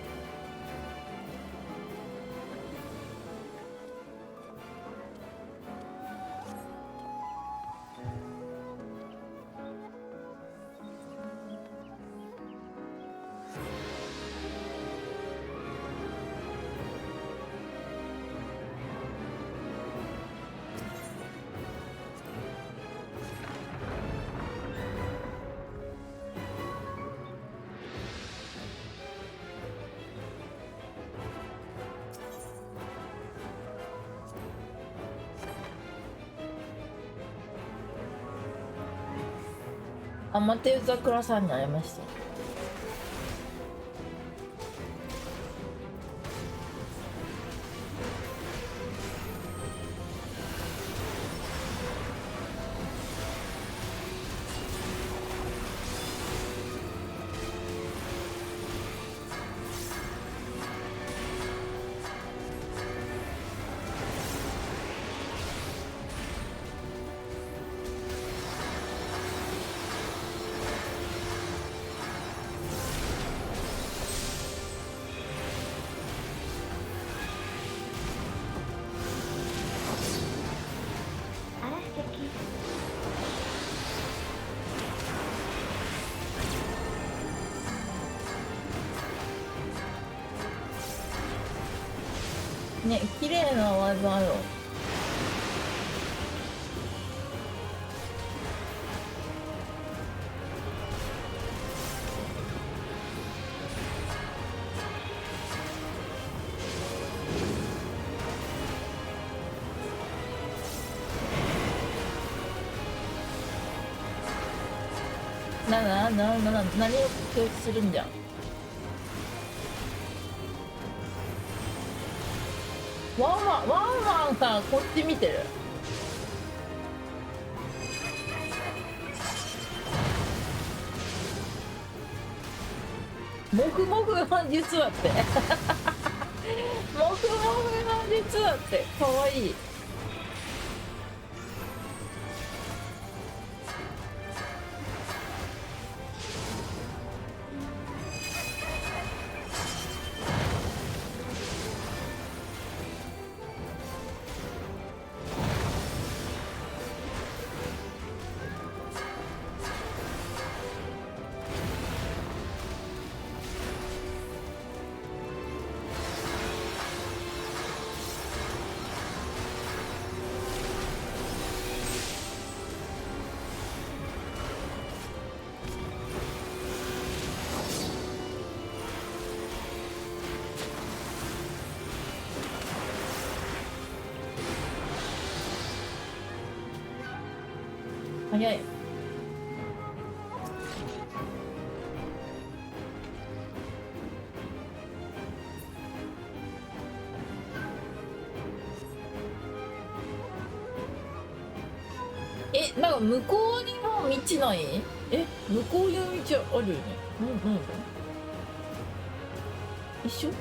あ、また夜桜さんに会いました。あら素敵。ね、綺麗な技よ。何を教育するんじゃん。ワンワンさ、こっち見てる。もふもふの実はってもふもふの実はってかわいい。早い。なんか向こうにも道ない？向こういう道あるよね。一緒か。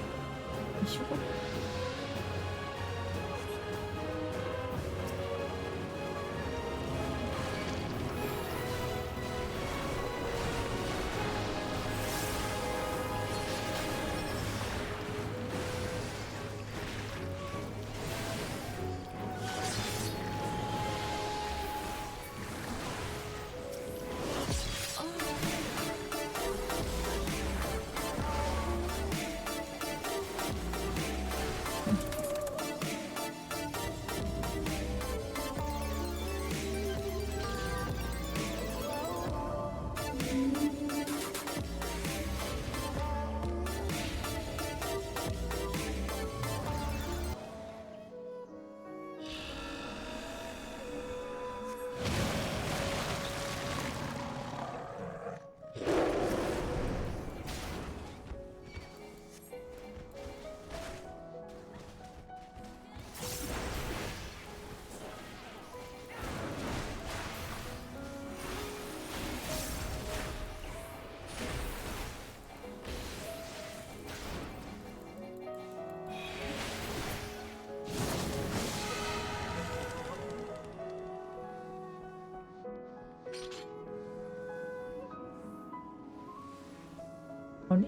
あれ？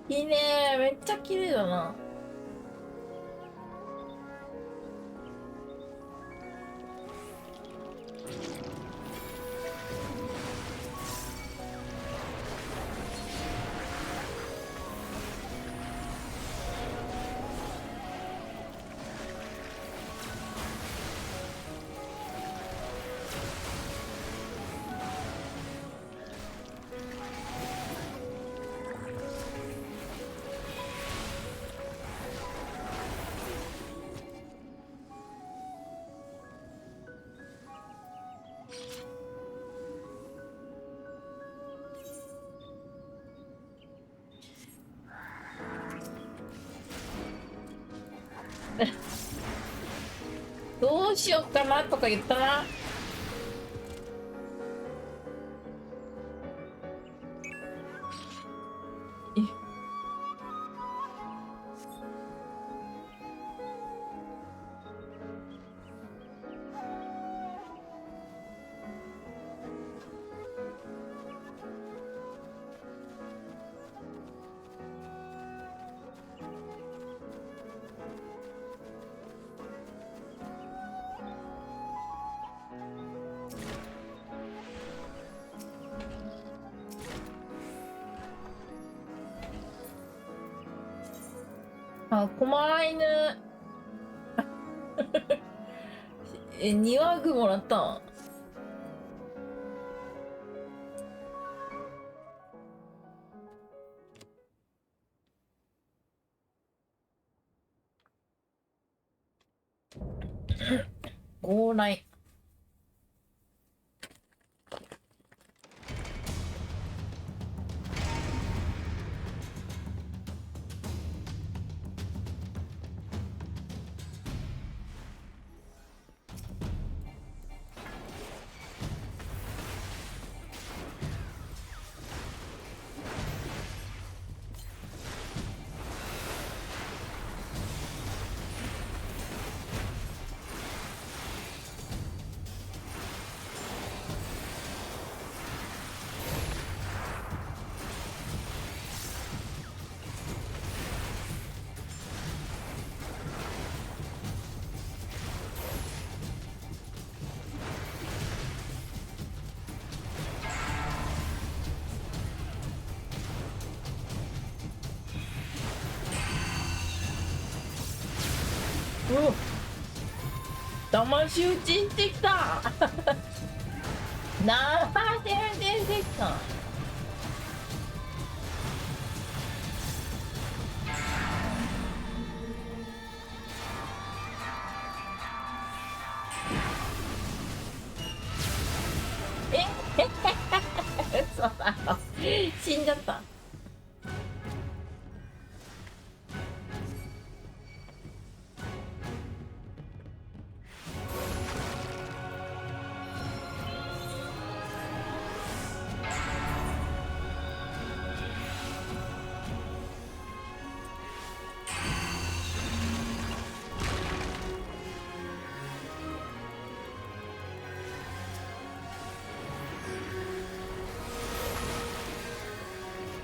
いいねー、めっちゃ綺麗だな。どうしよっかなとか言ったな。あ、狛犬。庭具もらったん。強来。騙し討ちしてきた。なあ、出てきた。嘘だろ。死んじゃった。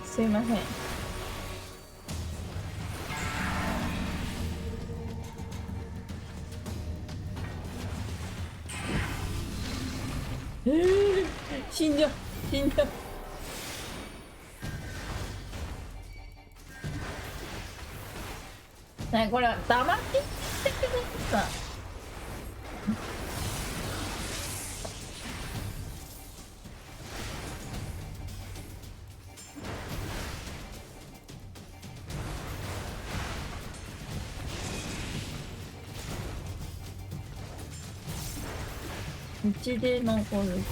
すいません。死んじゃう、死んじゃう。ねえ、これ黙って言ってください。道で残る。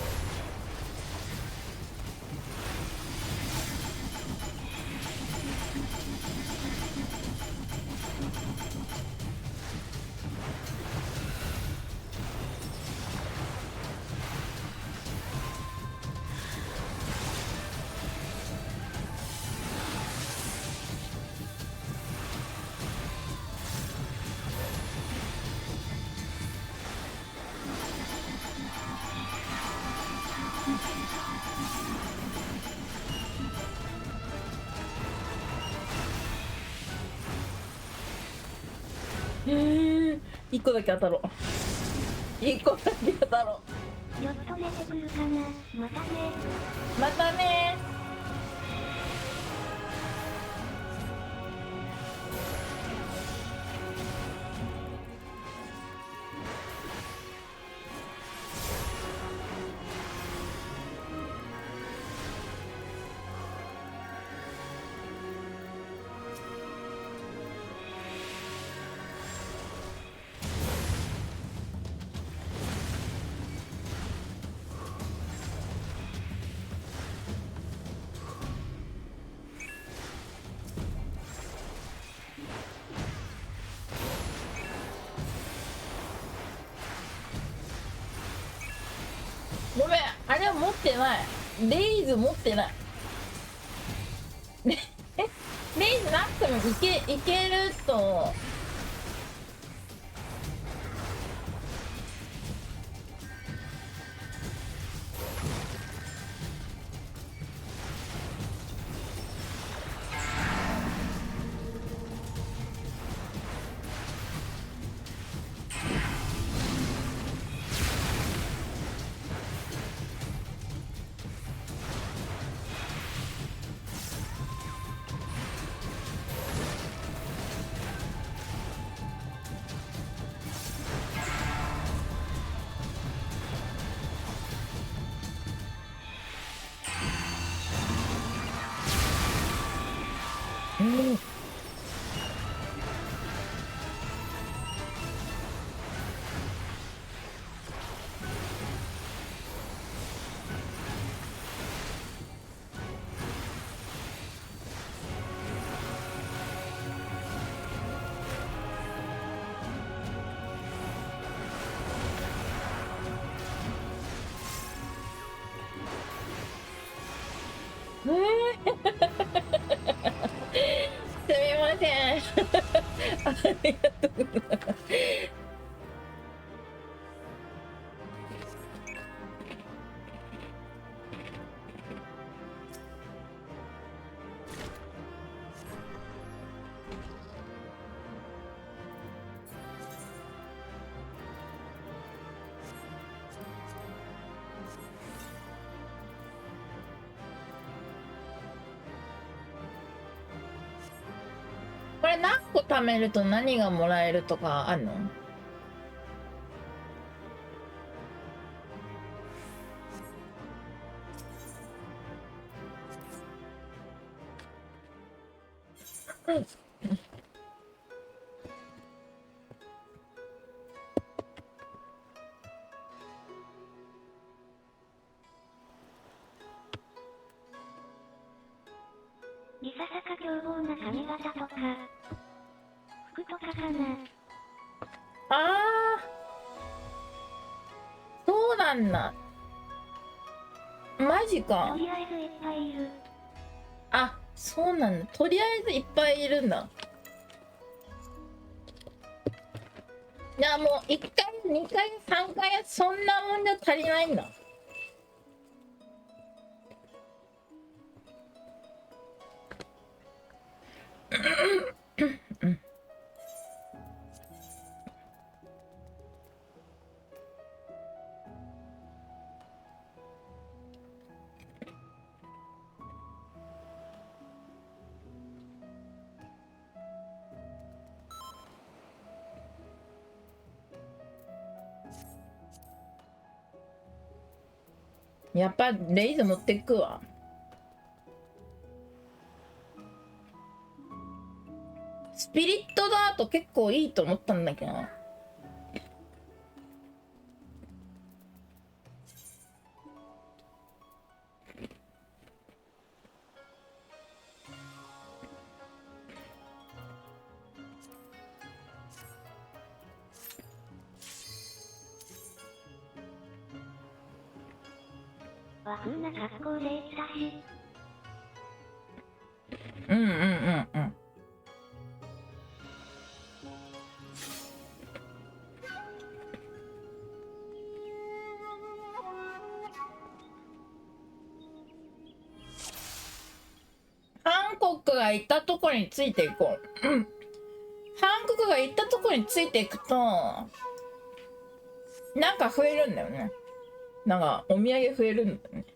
一個だけ当たろう。一個だけ当たろう。よっと出てくるかな。またね。またね。ってない。レイズ持ってない。レイズなくてもいけると思う。すみません。ありがとうございます。これ何個貯めると何がもらえるとかあるの？いささか凶暴な髪型とか服とかかな。そうなんだ。マジか。とりあえずいっぱいいる。あ、そうなんだ。とりあえずいっぱいいるんだ。いや、もう1回、2回、3回、そんなもんじゃ足りないんだ。やっぱレイズ持ってくわ。スピリットダート結構いいと思ったんだけど。和風な格好で来たし。うんうんうんうん。韓国が行ったところについていこう。韓国が行ったところについていくと、なんか増えるんだよね。なんかお土産増えるんだよね。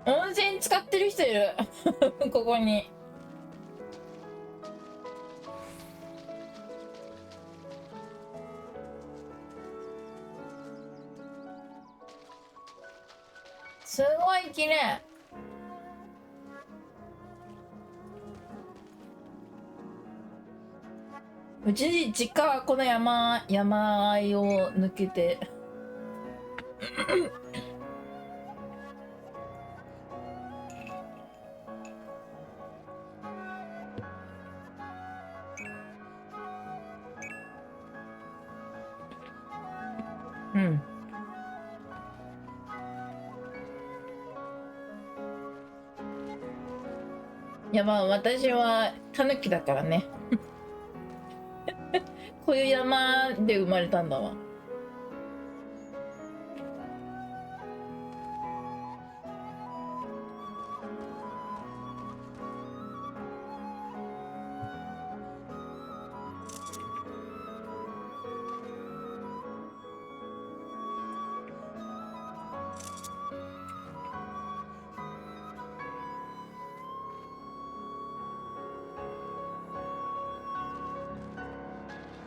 温泉使ってる人いるここに。すごい綺麗。うち実家はこの山あいを抜けてうん。いやまあ私はタヌキだからねこういう山で生まれたんだわ。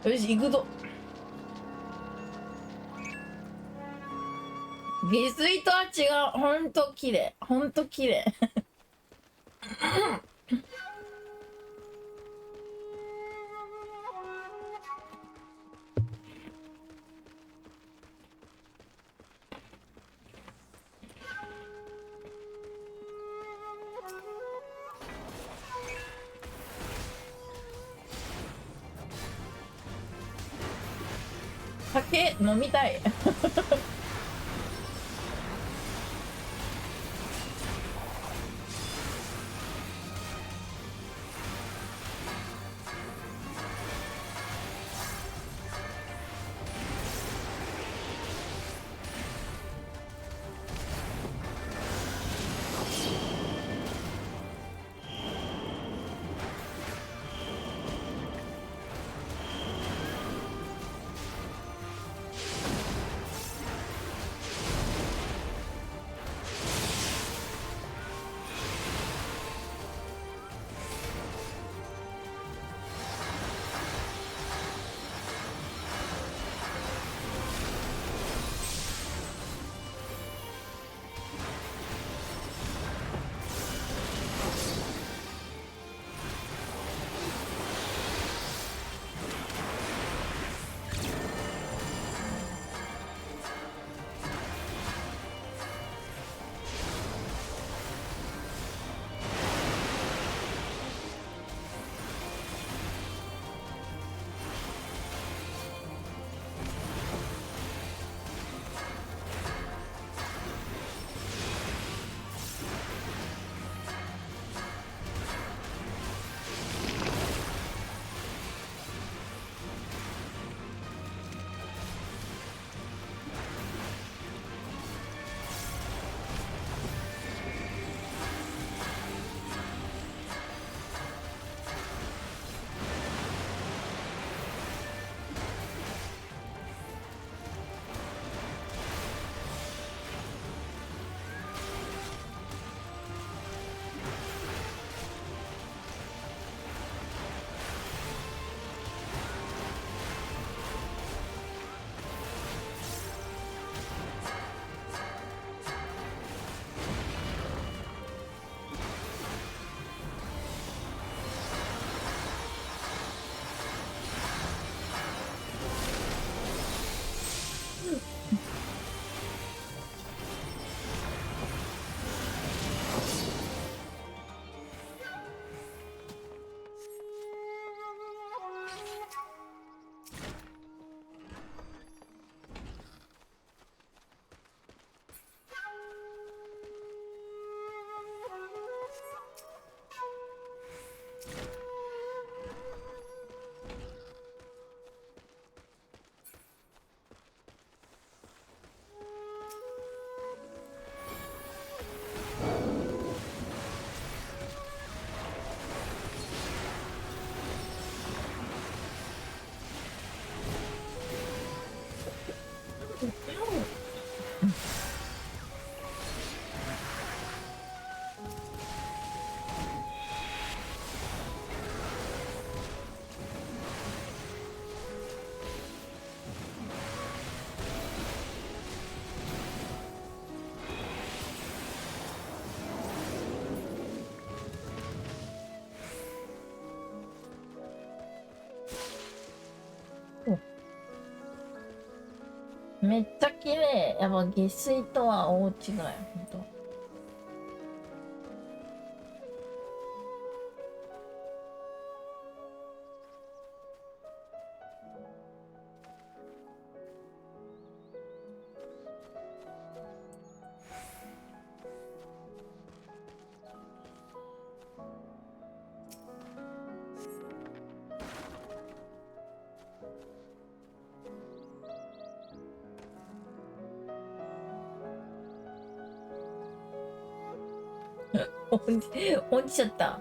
よし行くぞ。下水とは違う。ほんと綺麗、ほんと綺麗酒飲みたいめっちゃ綺麗。やっぱ下水とは大違い、ほんと。落ちちゃった。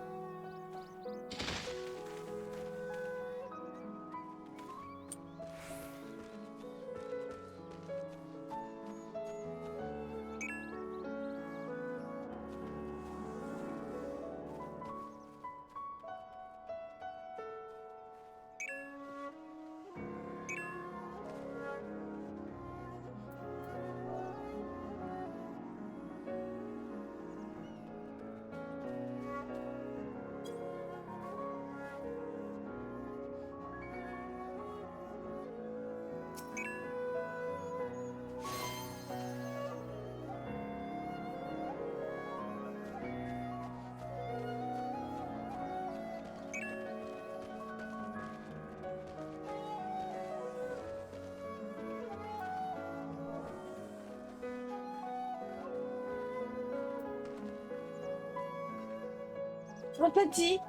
私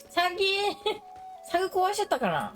サグ壊しちゃったかな。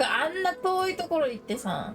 あんな遠いところ行ってさ。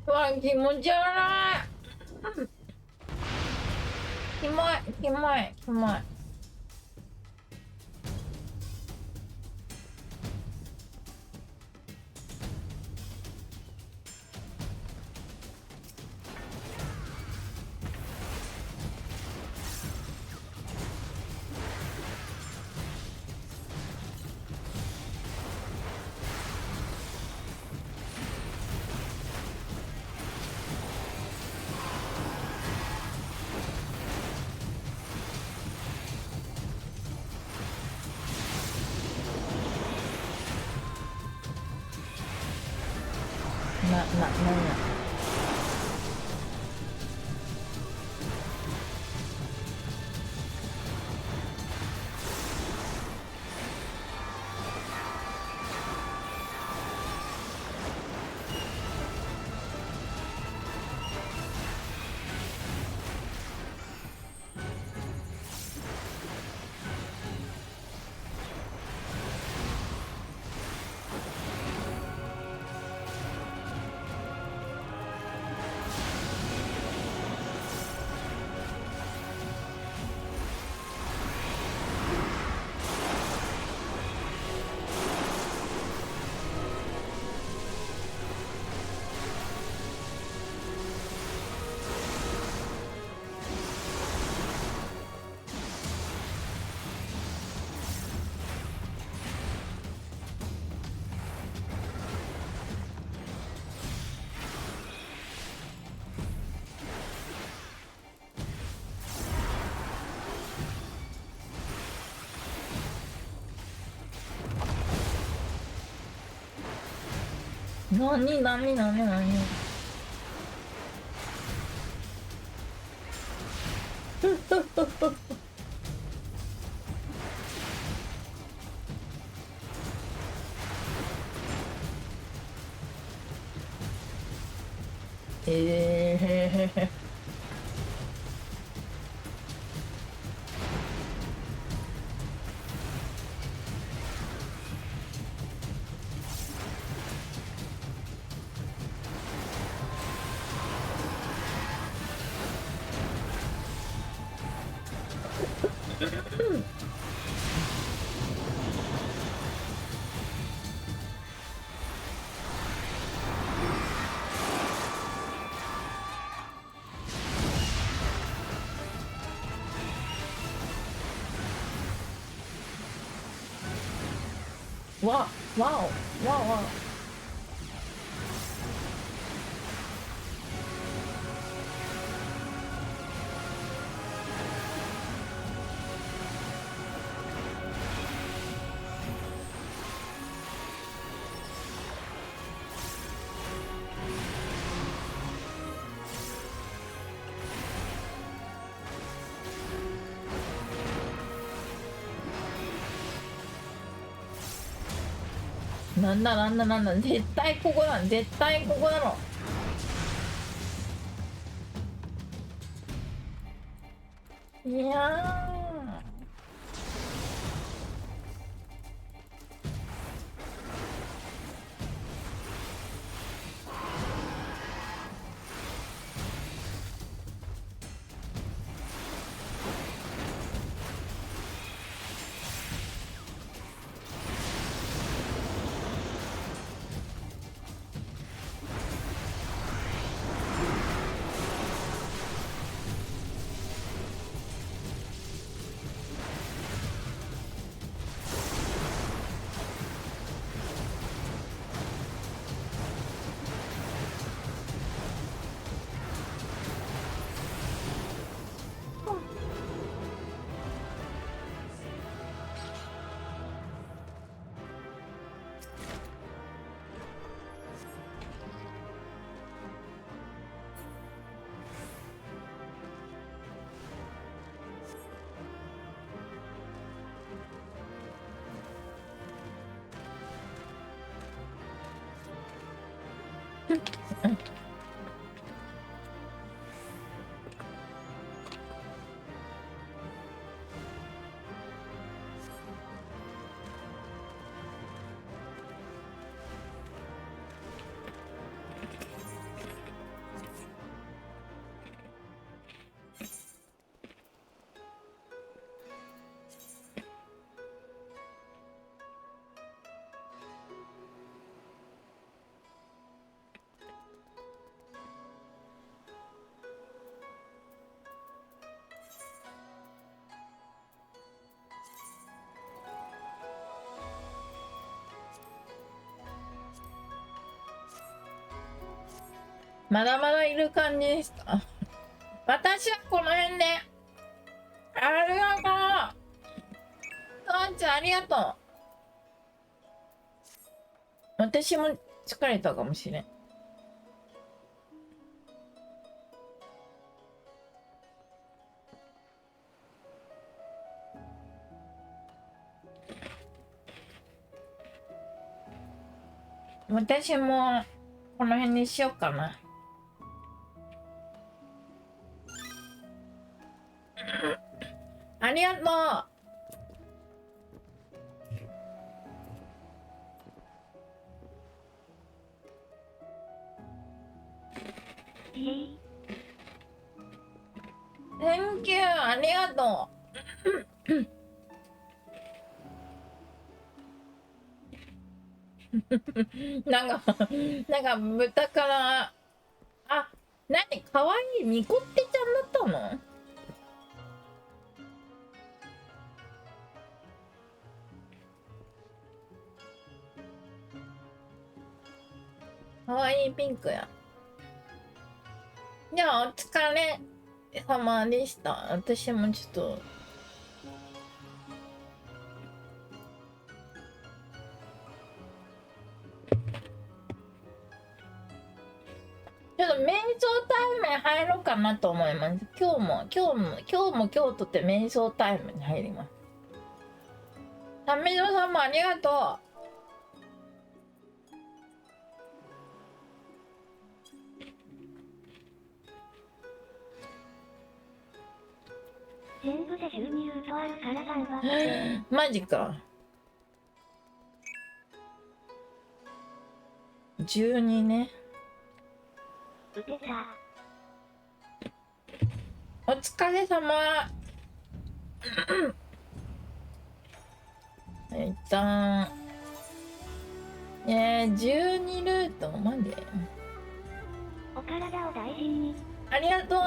うわ、気持ち悪い。キモい、キモい、キモい。わおわおなんだ絶対ここだ、絶対ここなの。いやまだまだいる感じでした。私はこの辺で。ありがとう。トンちゃんありがとう。私も疲れたかもしれん。私もこの辺にしようかな。ありがとう。Thank you ありがとう。なんか豚から何かわいいミコってちゃんだったの？かわいいピンクや。じゃあお疲れ様でした。私もちょっと瞑想タイムに入ろうかなと思います。今日も今日とって瞑想タイムに入ります。タメゾさんもありがとう。全部で12ルートあるから頑張って。マジか。12ね。打てた。お疲れ様。一旦12ルートマジ？お体を大事に。ありがとう。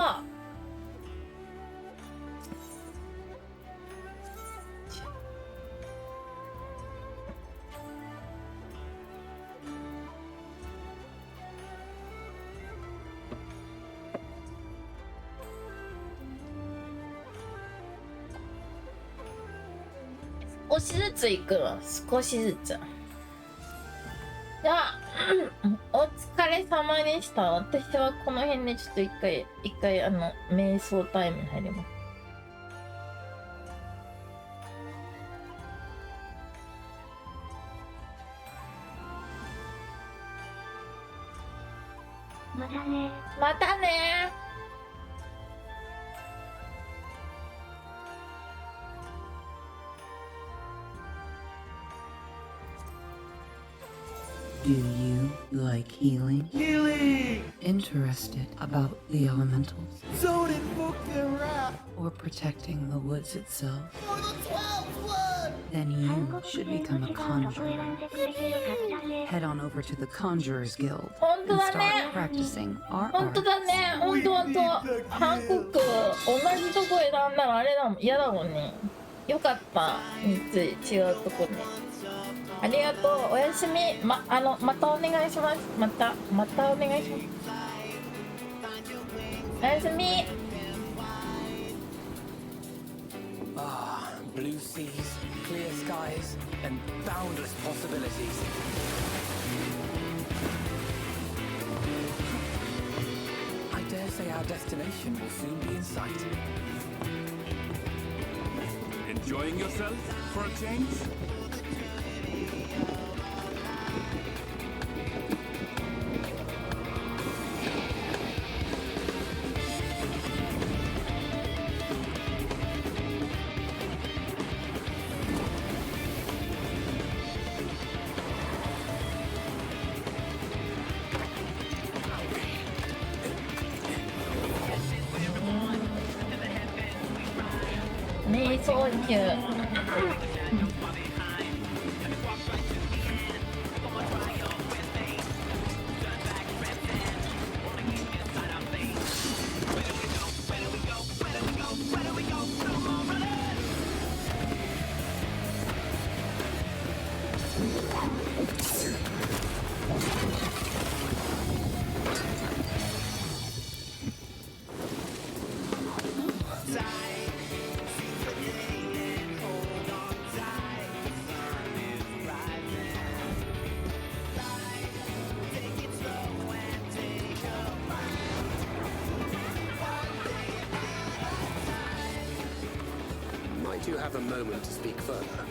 少しずつ行くわ。少しずつ。じゃあお疲れ様でした。私はこの辺でちょっと一回瞑想タイムに入ります。またね。またね。Do you like healing? Healing! Interested about the elementals? Zone invoking wrath! Or protecting the woods itself? For the 12th one! Then you should become a conjurer. Head on over to the Conjurers Guild and start practicing our 本当だね。本当。韓国同じとこ選んだらあれだもん。嫌だもんね。よかった。3つ違うとこね。ありがとう。おやすみ。またお願いします。またお願いします。おやすみ。Ah, blue seas, clear skies, and boundless possibilities. I dare say our destination will soon be in sight. Enjoying yourself for a change?瞑想中。Might you have a moment to speak further?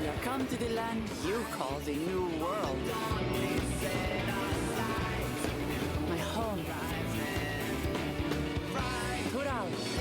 We have come to the land you call the New World. My home. Tural.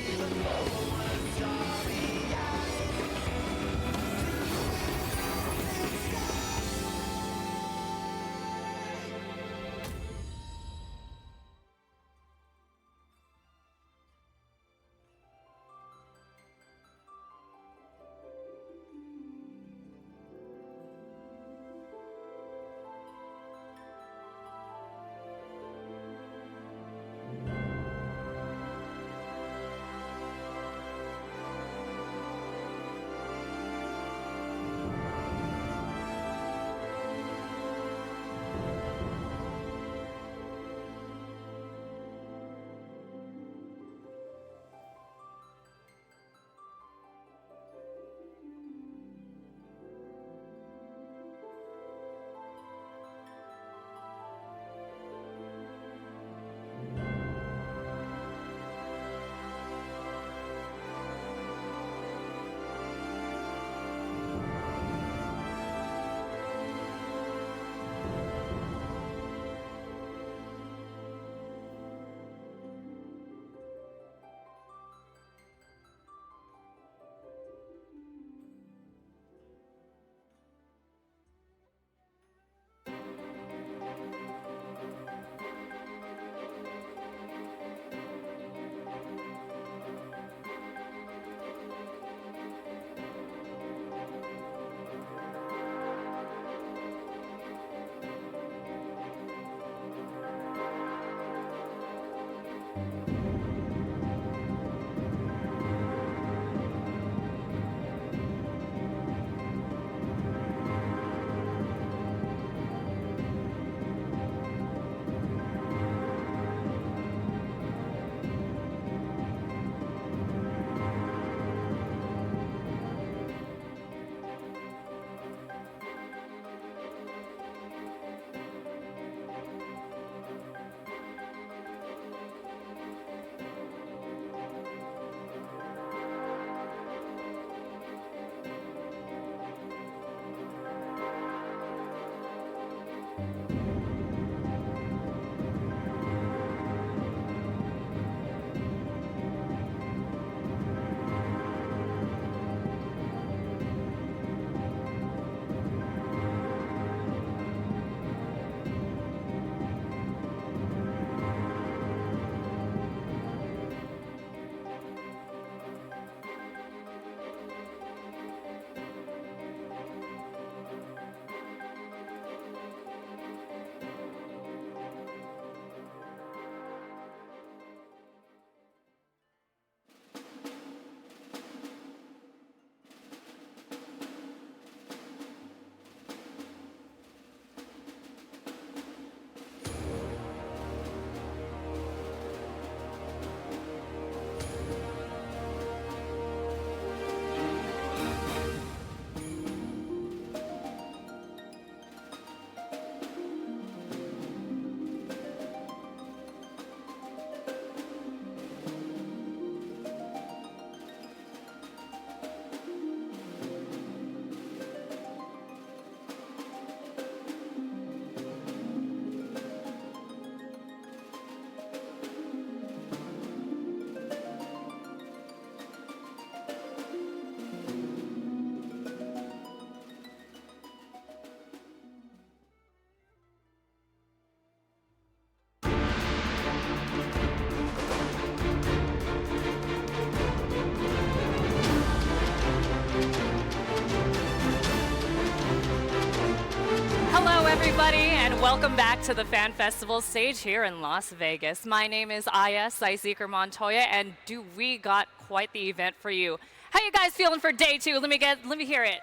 everybody, and welcome back to the Fan Festival stage here in Las Vegas. My name is Aya Saizeker Montoya, and we got quite the event for you. How you guys feeling for day two? Let me hear it.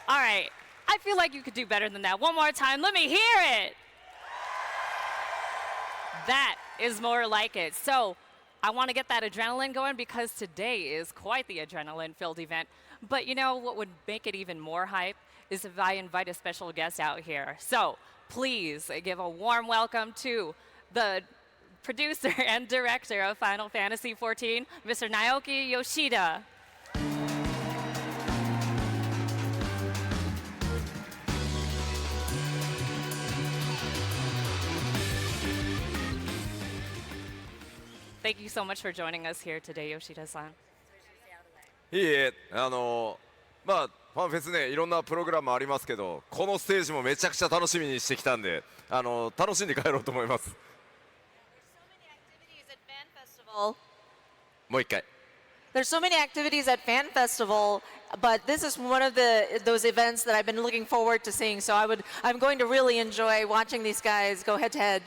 All right, I feel like you could do better than that. One more time, let me hear it. That is more like it. So I want to get that adrenaline going because today is quite the adrenaline-filled event. But you know what would make it even more hype is if I invite a special guest out here. So please give a warm welcome to the producer and director of Final Fantasy XIV, Mr. Naoki Yoshida. thank you so much for joining us here today, Yoshida-san. いいえ、まあファンフェスね、いろんなプログラムありますけど、このステージもめちゃくちゃ楽しみにしてきたんで、楽しんで帰ろうと思います。もう一回。There's so many activities at Fan Festival, but this is one of those events that I've been looking forward to seeing. So I'm going to really enjoy watching these guys go head to head.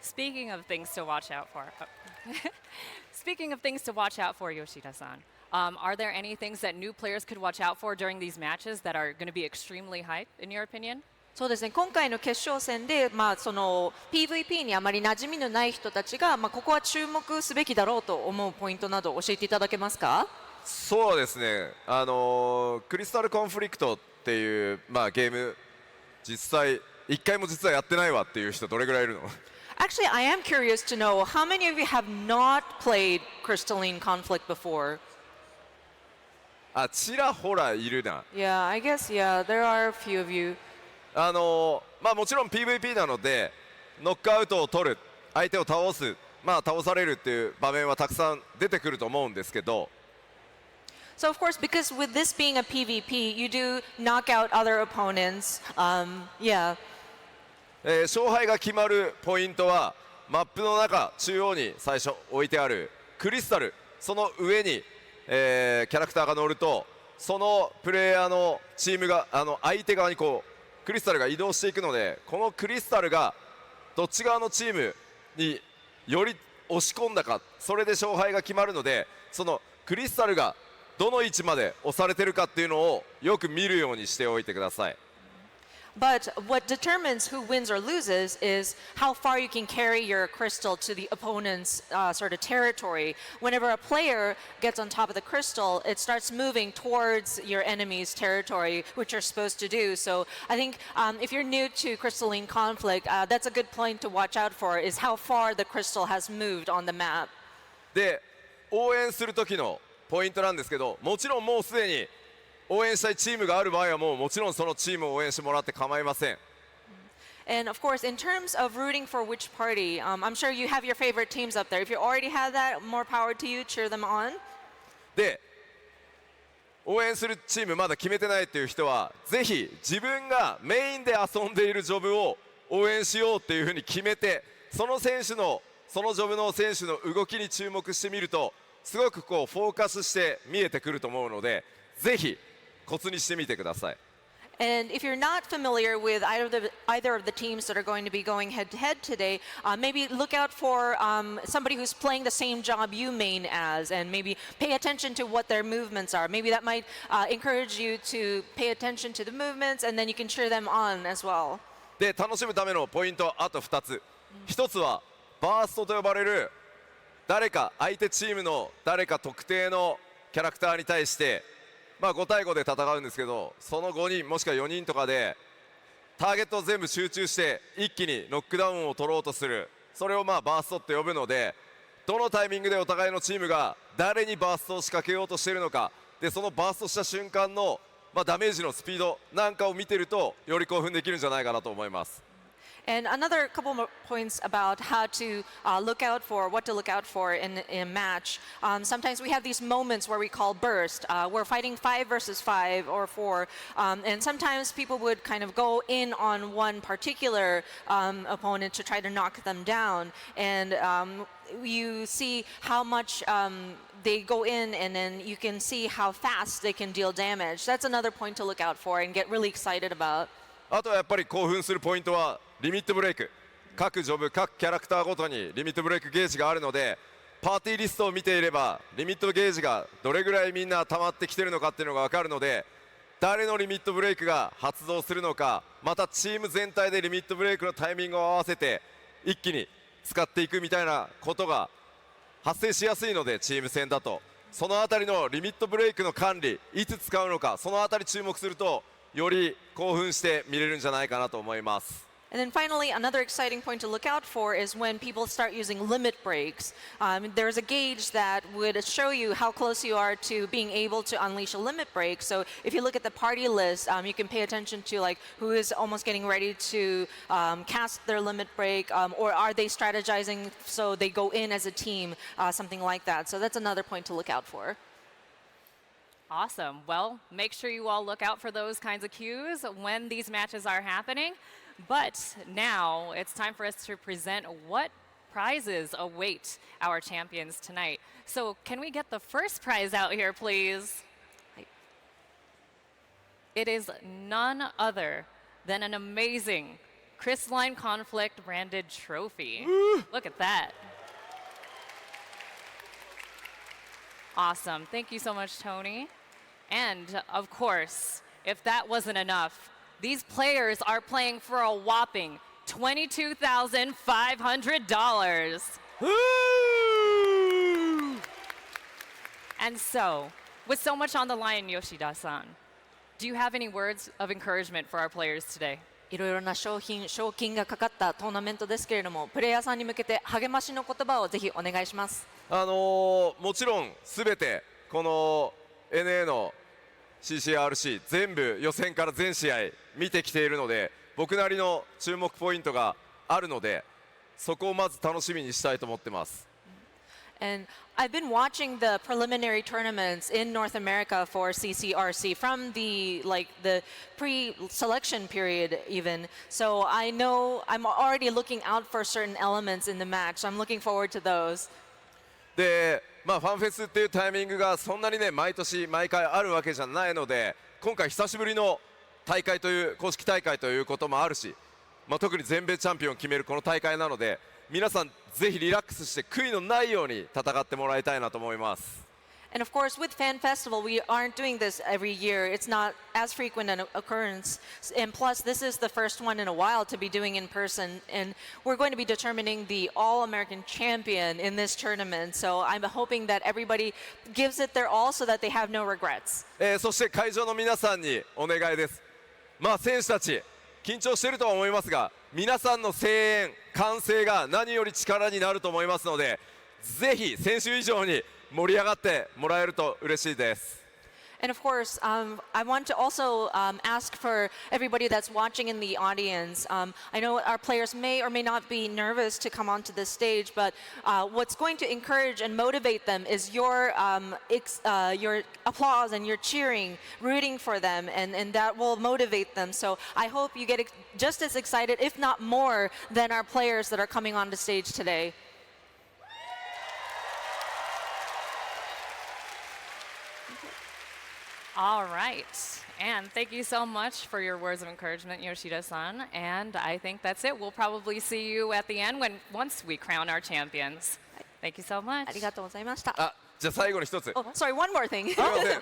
Speaking of things to watch out for, speaking of things to watch out for, Yoshida-san, are there any things that new players could watch out for during these matches that are going to be extremely hype, in your opinion? そうですね、今回の決勝戦で、その PVP にあまり馴染みのない人たちが、ここは注目すべきだろうと思うポイントなど教えていただけますか？そうですね、クリスタルコンフリクトっていう、ゲーム、実際、一回も実はやってないわっていう人、どれぐらいいるの？ Actually, I am curious to know how many of you have not played Crystalline Conflict before? あ、ちらほらいるな。Yeah, I guess, yeah, there are a few of you. もちろん PVP なのでノックアウトを取る、相手を倒す、倒されるっていう場面はたくさん出てくると思うんですけど、 So of course, because with this being a PvP, you do knock out other opponents. Yeah. 勝敗が決まるポイントはマップの中中央に最初置いてあるクリスタル、その上に、キャラクターが乗ると、そのプレイヤーのチームが相手側にこうクリスタルが移動していくので、このクリスタルがどっち側のチームにより押し込んだか、それで勝敗が決まるので、そのクリスタルがどの位置まで押されてるかっていうのをよく見るようにしておいてください。But what determines who wins or loses is how far you can carry your crystal to the opponent's sort of territory. Whenever a player gets on top of the crystal, it starts moving towards your enemy's territory, which you're supposed to do. So I think if you're new to Crystalline Conflict, that's a good point to watch out for, is how far the crystal has moved on the map. で、応援する時のポイントなんですけど、もちろんもうすでに応援したいチームがある場合はもちろんそのチームを応援してもらって構いません。And of course, in terms of rooting for which party, I'm sure you have your favorite teams up there. If you already have that, more power to you, cheer them on. で、応援するチームまだ決めてないっていう人は、ぜひ自分がメインで遊んでいるジョブを応援しようっていうふうに決めて、そのジョブの選手の動きに注目してみると、すごくこうフォーカスして見えてくると思うので、ぜひコツにしてみてください。And if you're not familiar with either of the teams that are going to be going head to head today, maybe look out for somebody who's playing the same job you main as, and maybe pay attention to what their movements are. Maybe that might encourage you to pay attention to the movements, and then you can cheer them on as well. で、楽しむためのポイントあと2つ。1つはバーストと呼ばれる相手チームの誰か特定のキャラクターに対して5対5で戦うんですけど、その5人もしくは4人とかでターゲットを全部集中して一気にノックダウンを取ろうとする、それをバーストって呼ぶので、どのタイミングでお互いのチームが誰にバーストを仕掛けようとしているのかで、そのバーストした瞬間のダメージのスピードなんかを見てるとより興奮できるんじゃないかなと思います。And another couple more points about how to look out for, what to look out for in a match. Sometimes we have these moments where we call burst. We're fighting 5 versus 5 or 4. And sometimes people would kind of go in on one particular opponent to try to knock them down. And you see how much they go in, and then you can see how fast they can deal damage. That's another point to look out for and get really excited about. あとはやっぱり興奮するポイントはリミットブレイク。各ジョブ、各キャラクターごとにリミットブレイクゲージがあるので、パーティーリストを見ていればリミットゲージがどれぐらいみんな溜まってきてるのかっていうのが分かるので、誰のリミットブレイクが発動するのか、またチーム全体でリミットブレイクのタイミングを合わせて一気に使っていくみたいなことが発生しやすいので、チーム戦だとそのあたりのリミットブレイクの管理、いつ使うのか、そのあたり注目するとより興奮して見れるんじゃないかなと思います。And then finally, another exciting point to look out for is when people start using limit breaks. There's a gauge that would show you how close you are to being able to unleash a limit break. So if you look at the party list, you can pay attention to like who is almost getting ready to cast their limit break, or are they strategizing so they go in as a team, something like that. So that's another point to look out for. Awesome. Well, make sure you all look out for those kinds of cues when these matches are happening. But now it's time for us to present what prizes await our champions tonight. So can we get the first prize out here, please? It is none other than an amazing Crystalline Conflict branded trophy. Look at that. Awesome. Thank you so much, Tony. And of course, if that wasn't enough, these players are playing for a whopping $22,500. And so, with so much on the line, Yoshida-san, do you have any words of encouragement for our players today? いろいろな賞金がかかったトーナメントですけれども、プレイヤーさんに向けて励ましの言葉をぜひお願いします。もちろんすべてこの NA の CCRC 全部予選から全試合見てきているので、僕なりの注目ポイントがあるので、そこをまず楽しみにしたいと思ってます。And I've been watching the preliminary tournaments in North America for CCRC from the pre-selection period even. So I know I'm already looking out for certain elements in the match. So I'm looking forward to those. で、ファンフェスっていうタイミングがそんなにね毎年毎回あるわけじゃないので、今回久しぶりの大会という公式大会ということもあるし、特に全米チャンピオンを決めるこの大会なので、皆さんぜひリラックスして悔いのないように戦ってもらいたいなと思います。And of course, with Fan Festival, we aren't doing this every year. It's not as frequent an occurrence. And plus, this is the first one in a while to be doing in person. And we're going to be determining the All-American champion in this tournament. So I'm hoping that everybody gives it their all so that they have no regrets. そして会場の皆さんにお願いです。選手たち緊張しているとは思いますが、皆さんの声援、歓声が何より力になると思いますので、ぜひ先週以上に盛り上がってもらえると嬉しいです。And of course, I want to also ask for everybody that's watching in the audience. I know our players may or may not be nervous to come onto this stage, but what's going to encourage and motivate them is your applause and your cheering, rooting for them, and that will motivate them. So I hope you get just as excited, if not more, than our players that are coming on the stage today. All right. And thank you so much for your words of encouragement, Yoshida-san. And I think that's it. We'll probably see you at the end once we crown our champions. Thank you so much. ありがとうございました。じゃあ最後に一つ。Oh, sorry, one more thing. すみません。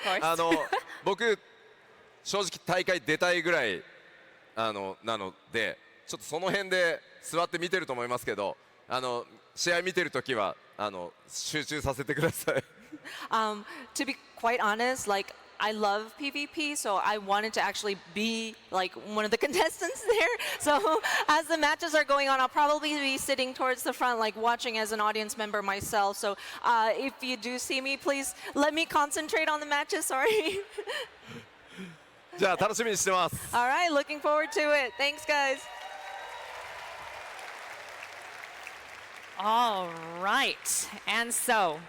僕正直大会出たいぐらいなので、ちょっとその辺で座って見てると思いますけど、試合見てるときは集中させてください。To be quite honest, I love PvP, so I wanted to actually be one of the contestants there. So as the matches are going on, I'll probably be sitting towards the front, watching as an audience member myself. So if you do see me, please let me concentrate on the matches. Sorry. じゃあ楽しみにしてます。All right, looking forward to it. Thanks, guys. All right. And so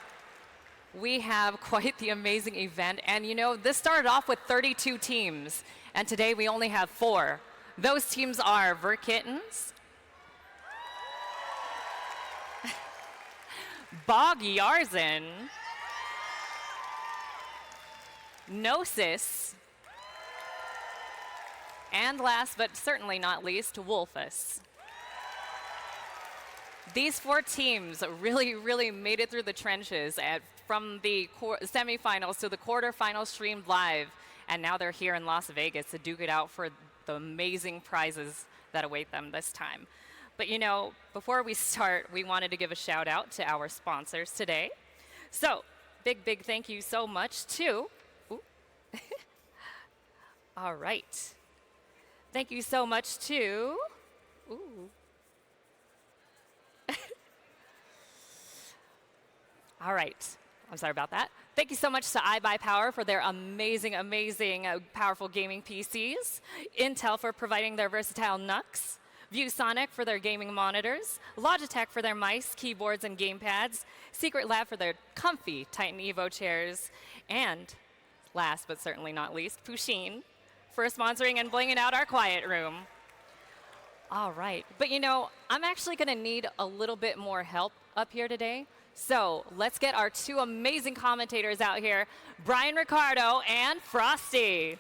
we have quite the amazing event. And this started off with 32 teams. And today we only have 4. Those teams are Verkittens, Bog Yarzin, Gnosis, and last but certainly not least, Wolfus. These 4 teams really made it through the trenches from the semifinals to the quarterfinals streamed live. And now they're here in Las Vegas to duke it out for the amazing prizes that await them this time. But before we start, we wanted to give a shout out to our sponsors today. So, big thank you so much to... All right. Thank you so much to Ooh. All right. I'm sorry about that. Thank you so much to iBuyPower for their amazing, powerful gaming PCs, Intel for providing their versatile NUCs, ViewSonic for their gaming monitors, Logitech for their mice, keyboards, and gamepads, Secret Lab for their comfy Titan Evo chairs, and last but certainly not least, Pusheen for sponsoring and blinging out our quiet room. All right, but you know, I'm actually gonna need a little bit more help up here today. So let's get our two amazing commentators out here, Brian Ricardo and Frosty.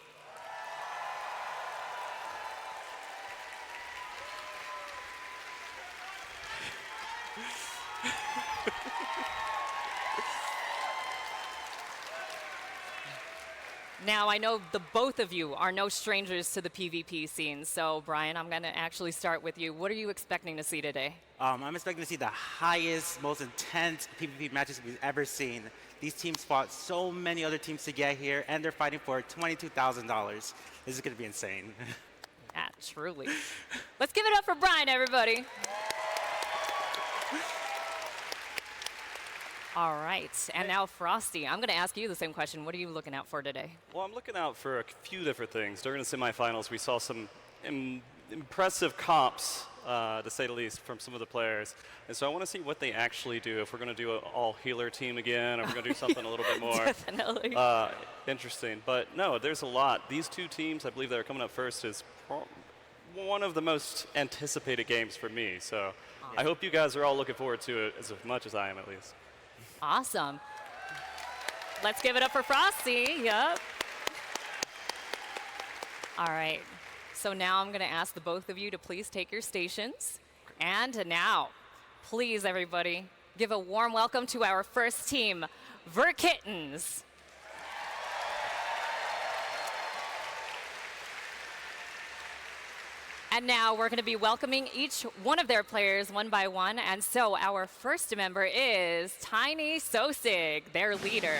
Now, I know the both of you are no strangers to the PvP scene, so Brian, I'm going to actually start with you. What are you expecting to see today? I'm expecting to see the highest, most intense PvP matches we've ever seen. These teams fought so many other teams to get here, and they're fighting for $22,000. This is going to be insane. Yeah, truly. Let's give it up for Brian, everybody. All right, and now Frosty, I'm going to ask you the same question. What are you looking out for today? Well, I'm looking out for a few different things. During the semifinals, we saw some impressive comps, to say the least, from some of the players. And so I want to see what they actually do, if we're going to do an all-healer team again, or we're going to do something a little bit more Definitely. Interesting. But no, there's a lot. These two teams, I believe that are coming up first, is one of the most anticipated games for me. So I hope you guys are all looking forward to it as much as I am, at least. Awesome. Let's give it up for Frosty. Yup. All right. So now I'm going to ask the both of you to please take your stations. And now, please, everybody, give a warm welcome to our first team, Verkittens. And now we're going to be welcoming each one of their players one by one. And so our first member is Tiny Sosig, their leader.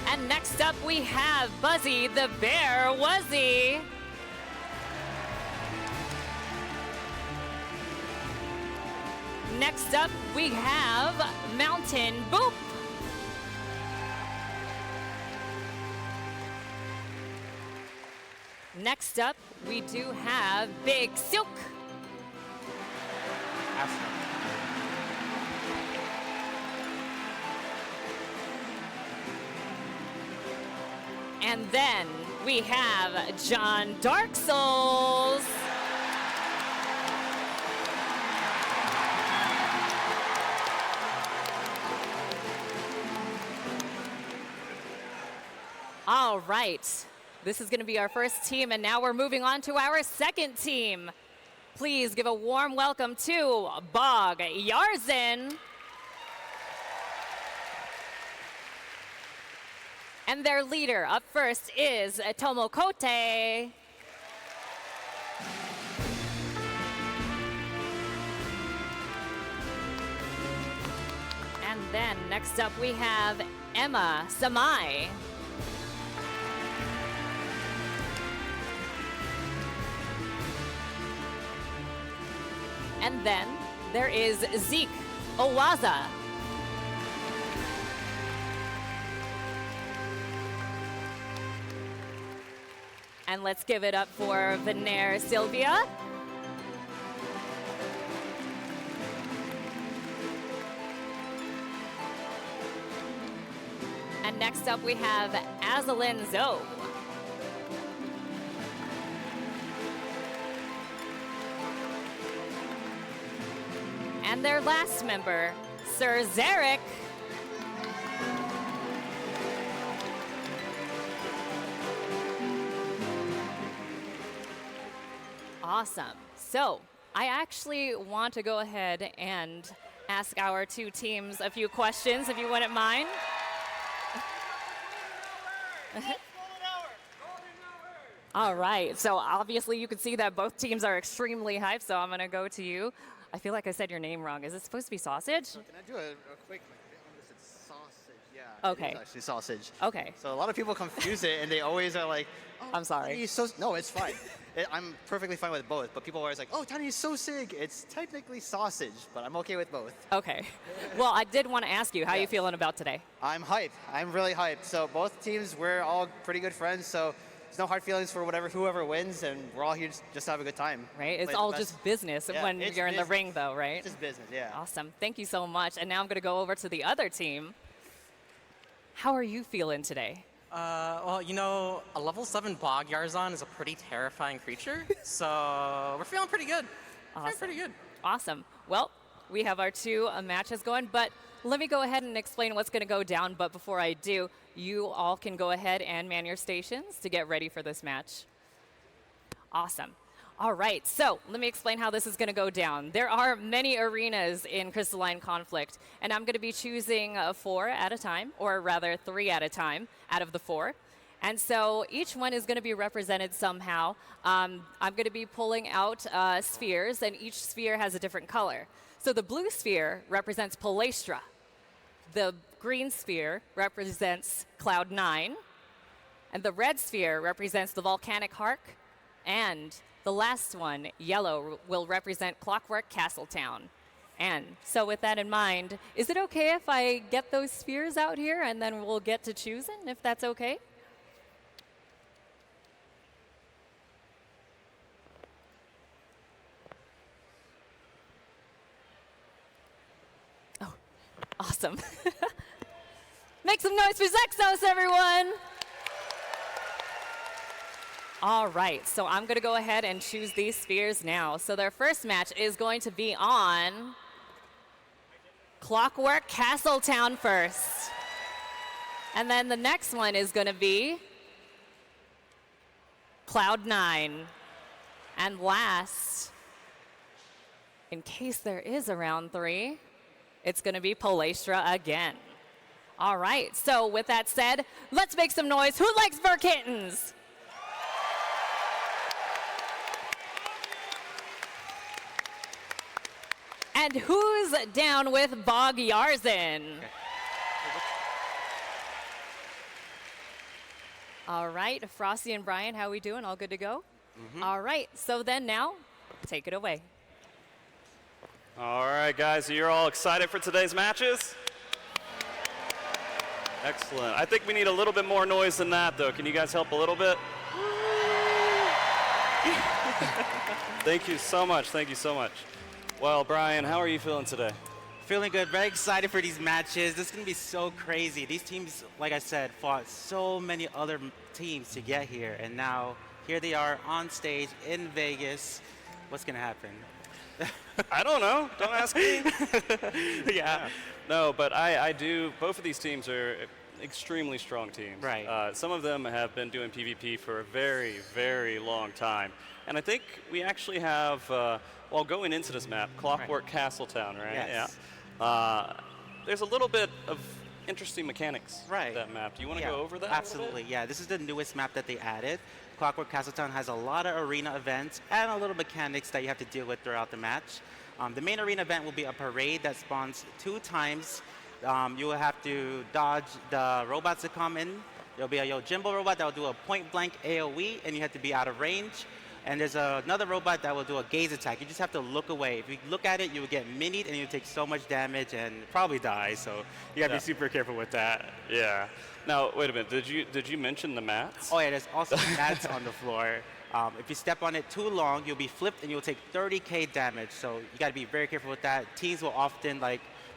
And next up we have Buzzy the Bear Wuzzy. Next up we have Mountain Boop. Next up, we do have Big Silk. And then we have John Dark Souls. All right. This is going to be our first team, and now we're moving on to our second team. Please give a warm welcome to Bog Yarzin. And their leader up first is Tomokote. And then next up we have Emma Samai. And then there is Zeke Owaza. And let's give it up for Venair Sylvia. And next up we have Azalin Zoe. And their last member, Sir Zarek. Awesome. So I actually want to go ahead and ask our two teams a few questions, if you wouldn't mind. All right. So obviously you can see that both teams are extremely hyped, so I'm going to go to you. I feel like I said your name wrong. Is it supposed to be sausage? Can I do a quick, sausage? Yeah. Okay. It's actually sausage. Okay. So a lot of people confuse it, and they always are like, oh, I'm sorry. Tiny is so... No, it's fine. I'm perfectly fine with both, but people are always like, oh, Tiny is so sick. It's technically sausage, but I'm okay with both. Okay. Well, I did want to ask you, how are you feeling about today? I'm hyped. I'm really hyped. So both teams, we're all pretty good friends, so there's no hard feelings for whoever wins, and we're all here just to have a good time. Right? It's Play the all best. just business Yeah, when it's you're in the business. ring, though, right? It's just business, yeah. Awesome. Thank you so much. And now I'm going to go over to the other team. How are you feeling today? Well, you know, a level 7 Bog Yarzon is a pretty terrifying creature, so we're feeling pretty good. Awesome. Feeling pretty good. Awesome. Well, we have our two matches going, but let me go ahead and explain what's going to go down. But before I do, you all can go ahead and man your stations to get ready for this match. Awesome. All right, so let me explain how this is going to go down. There are many arenas in Crystalline Conflict, and I'm going to be choosing 4 at a time, or rather 3 at a time out of the 4. And so each one is going to be represented somehow. I'm going to be pulling out spheres, and each sphere has a different color. So the blue sphere represents Palestra. The green sphere represents Cloud9. And the red sphere represents the Volcanic Hark. And the last one, yellow, will represent Clockwork Castletown. And so with that in mind, is it okay if I get those spheres out here and then we'll get to choosing, if that's okay? Oh, awesome. Make some noise for Zexos, everyone! All right, so I'm going to go ahead and choose these spheres now. So their first match is going to be on Clockwork Castletown first. And then the next one is going to be Cloud9. And last, in case there is a round 3, it's going to be Palestra again. All right, so with that said, let's make some noise. Who likes fur kittens? And who's down with Bog Yarzon? All right, Frosty and Brian, how are we doing? All good to go? All right, so then now, take it away. All right, guys, you're all excited for today's matches? Excellent. I think we need a little bit more noise than that, though. Can you guys help a little bit? Thank you so much. Thank you so much. Well, Brian, how are you feeling today? Feeling good. Very excited for these matches. This is going to be so crazy. These teams, like I said, fought so many other teams to get here. And now here they are on stage in Vegas. What's going to happen? I don't know. Don't ask me. Yeah. No, but I do. Both of these teams are extremely strong teams. Right. Some of them have been doing PvP for a very, very long time. And I think we actually have, while going into this map, Clockwork Castletown, right? Yes. Yeah. There's a little bit of interesting mechanics Right. to that map. Do you want to go over that? Absolutely, yeah. This is the newest map that they added. Clockwork Castletown has a lot of arena events and a little mechanics that you have to deal with throughout the match. The main arena event will be a parade that spawns 2 times. You will have to dodge the robots that come in. There'll be a Yojimbo robot that will do a point-blank AoE, and you have to be out of range. And there's another robot that will do a gaze attack. You just have to look away. If you look at it, you will get minied, and you take so much damage and probably die. So you got to be super careful with that. Yeah. Now, wait a minute. Did you mention the mats? Oh, yeah, there's also mats on the floor. If you step on it too long, you'll be flipped, and you'll take 30k damage. So you got to be very careful with that. Teams will often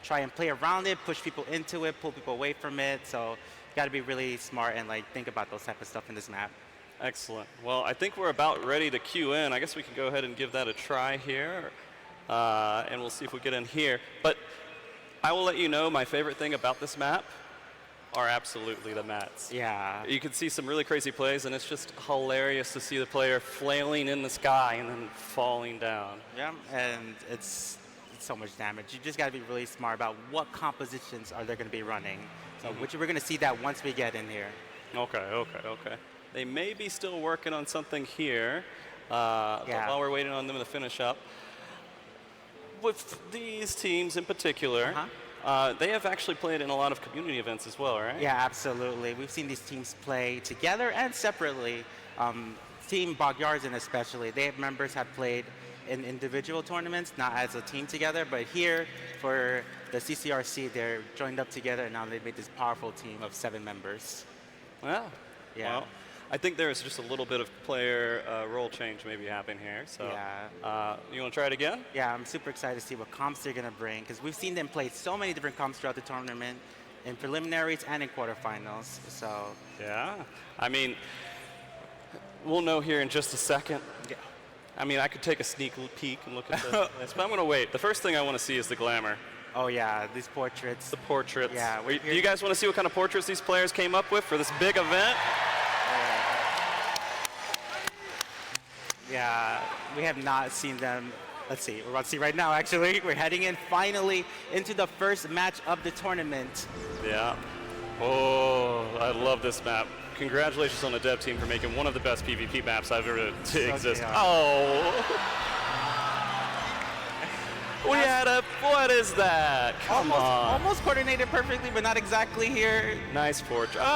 try and play around it, push people into it, pull people away from it. So you got to be really smart and think about those type of stuff in this map. Excellent. Well, I think we're about ready to queue in. I guess we can go ahead and give that a try here, and we'll see if we get in here. But I will let you know my favorite thing about this map are absolutely the mats. Yeah. You can see some really crazy plays, and it's just hilarious to see the player flailing in the sky and then falling down. Yeah, and it's so much damage. You just got to be really smart about what compositions are they going to be running. So which we're going to see that once we get in here. Okay. They may be still working on something here, but while we're waiting on them to finish up. With these teams in particular, They have actually played in a lot of community events as well, right? Yeah, absolutely. We've seen these teams play together and separately. Team Bogyardzin especially, members have played in individual tournaments, not as a team together, but here for the CCRC, they're joined up together and now they've made this powerful team of 7 members. Wow. Yeah. Well, I think there's just a little bit of player role change maybe happening here. So, you want to try it again? Yeah, I'm super excited to see what comps they're going to bring because we've seen them play so many different comps throughout the tournament, in preliminaries and in quarterfinals. So yeah, I mean, we'll know here in just a second. Yeah. I mean, I could take a sneak peek and look at this, but I'm going to wait. The first thing I want to see is the glamour. Oh yeah, these portraits. The portraits. Yeah. Do you guys want to see what kind of portraits these players came up with for this big event? Yeah, we have not seen them. Let's see, we're about to see right now actually. We're heading in finally into the first match of the tournament. Yeah. Oh, I love this map. Congratulations on the dev team for making one of the best PvP maps I've ever exist. Oh. We had a, what is that? Come on. Almost coordinated perfectly, but not exactly here. Nice portrait. Oh!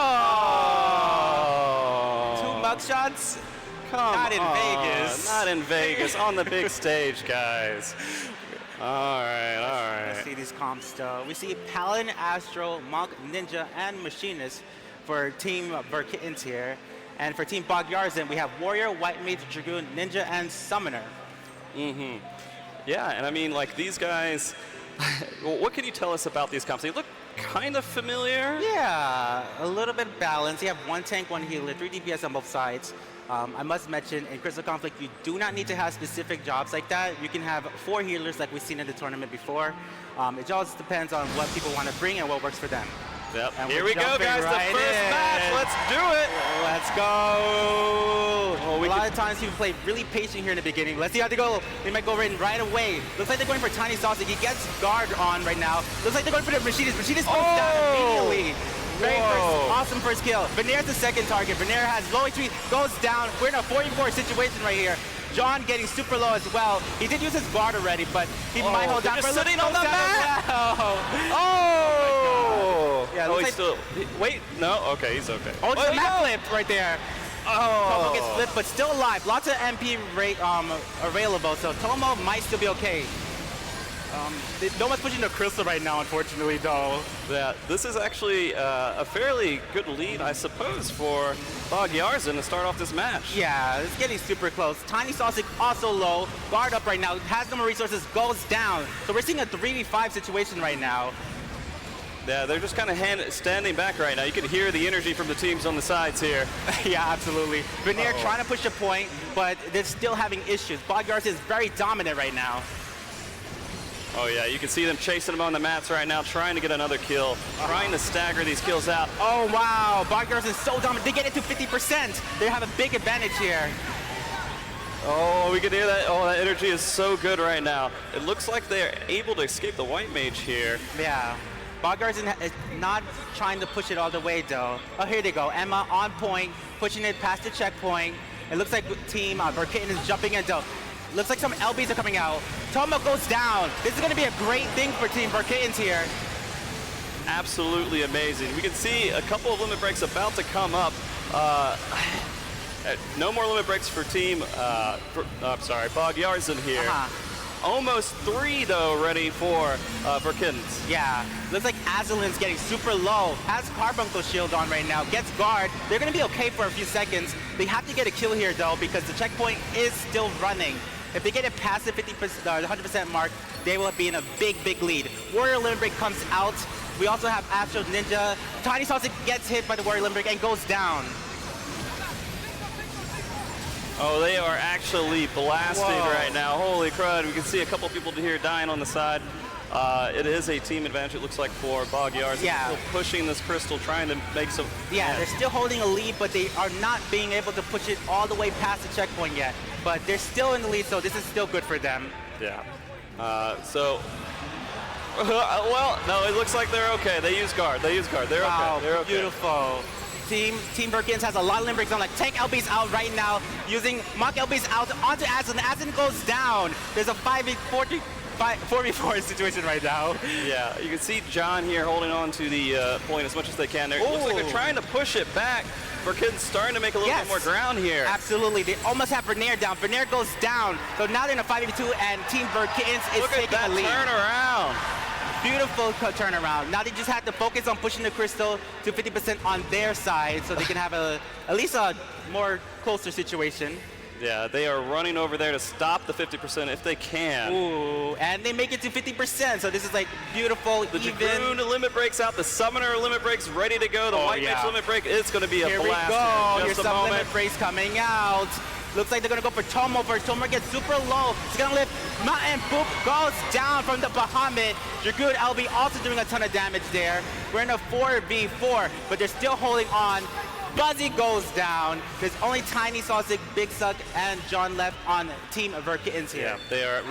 2 mugshots? Not in Vegas. Not in Vegas, on the big stage, guys. All right. Let's see these comps though. We see Paladin, Astro, Monk, Ninja, and Machinist for Team Verkittens here. And for Team Bogyardzin, we have Warrior, White Mage, Dragoon, Ninja, and Summoner. Mm-hmm. Yeah, and I mean, like, these guys, what can you tell us about these comps? They look kind of familiar. Yeah, a little bit balanced. You have 1 tank, 1 healer, 3 DPS on both sides. I must mention, in Crystal Conflict, you do not need to have specific jobs like that. You can have 4 healers like we've seen in the tournament before. It just depends on what people want to bring and what works for them. Yep. And Here we're we go, jumping guys. right The first in. match. Let's do it. Let's go. A lot of times people play really patient here in the beginning. Let's see how they go. They might go in right away. Looks like they're going for Tiny Sausage. He gets guard on right now. Looks like they're going for the Machinist. Machinist goes down immediately. Very first, awesome first kill. Veneer's the second target. Veneer has low HP, goes down. We're in a 4v4 situation right here. John getting super low as well. He did use his guard already, but he might hold down for a little sitting on the mat. Oh! Yeah, he's still. Wait, no. Okay, he's okay. Oh, it's a map flip right there. Tomo gets flipped, but still alive. Lots of MP rate available, so Tomo might still be okay. No one's pushing the Crystal right now, unfortunately, though. Yeah, this is actually a fairly good lead, I suppose, for Bogyardzin to start off this match. Yeah, it's getting super close. Tiny Sausage also low. Guard up right now. Has no more resources. Goes down. So we're seeing a 3v5 situation right now. Yeah, they're just kind of standing back right now. You can hear the energy from the teams on the sides here. Yeah, absolutely. Veneer trying to push a point, but they're still having issues. Bogyardzin is very dominant right now. Oh yeah, you can see them chasing them on the mats right now, trying to get another kill, trying to stagger these kills out. Oh wow, Bogyardzin is so dominant. They get it to 50%. They have a big advantage here. Oh, we can hear that. Oh, that energy is so good right now. It looks like they're able to escape the white mage here. Yeah. Bogyardzin is not trying to push it all the way though. Oh, here they go. Emma on point, pushing it past the checkpoint. It looks like Team Verkitten is jumping in though. Looks like some LBs are coming out. Tomo goes down. This is going to be a great thing for Team Verkittens here. Absolutely amazing. We can see a couple of limit breaks about to come up. No more limit breaks for Team, Bogyardzin here. Almost 3 though ready for Verkittens. Yeah, looks like Azalin's getting super low. Has Carbuncle shield on right now, gets guard. They're gonna be okay for a few seconds. They have to get a kill here though because the checkpoint is still running. If they get it past the 100% mark, they will be in a big, big lead. Warrior Limit Break comes out. We also have Astro Ninja. Tiny Sausage gets hit by the Warrior Limit Break and goes down. Oh, they are actually blasting right now. Holy crud. We can see a couple people here dying on the side. It is a team advantage, it looks like, for Bogyardzin. Yeah. Still pushing this crystal, trying to make some... Yeah, they're still holding a lead, but they are not being able to push it all the way past the checkpoint yet. But they're still in the lead, so this is still good for them. Yeah. Well, no, it looks like they're okay. They use guard. They're okay. They're okay. Beautiful. Team Verkittens has a lot of limbricks on, like tank LB's out right now, using mock LB's out onto Aslan. Aslan goes down. There's a 5v4 4v4 situation right now. Yeah, you can see John here holding on to the point as much as they can. It looks like they're trying to push it back. Verkitten's starting to make a little bit more ground here. Absolutely. They almost have Vernier down. Vernier goes down. So now they're in a 5v2 and Team Verkittens is taking the lead. Turnaround. Beautiful turnaround. Now they just have to focus on pushing the crystal to 50% on their side so they can have at least a more closer situation. Yeah, they are running over there to stop the 50% if they can. Ooh, and they make it to 50%. So this is like beautiful, the even. Dragoon limit breaks out. The Summoner limit breaks ready to go. The White Mage limit break is going to be a Here blast. Here we go. Just Here's some limit breaks coming out. Looks like they're going to go for Tomo. Tomo gets super low. He's going to lift. Mountain Boop goes down from the Bahamut. Dragoon LB also doing a ton of damage there. We're in a 4v4, but they're still holding on. Buzzy goes down. There's only Tiny, Sausage, Big Suck, and John left on Team Verkittens here. Yeah,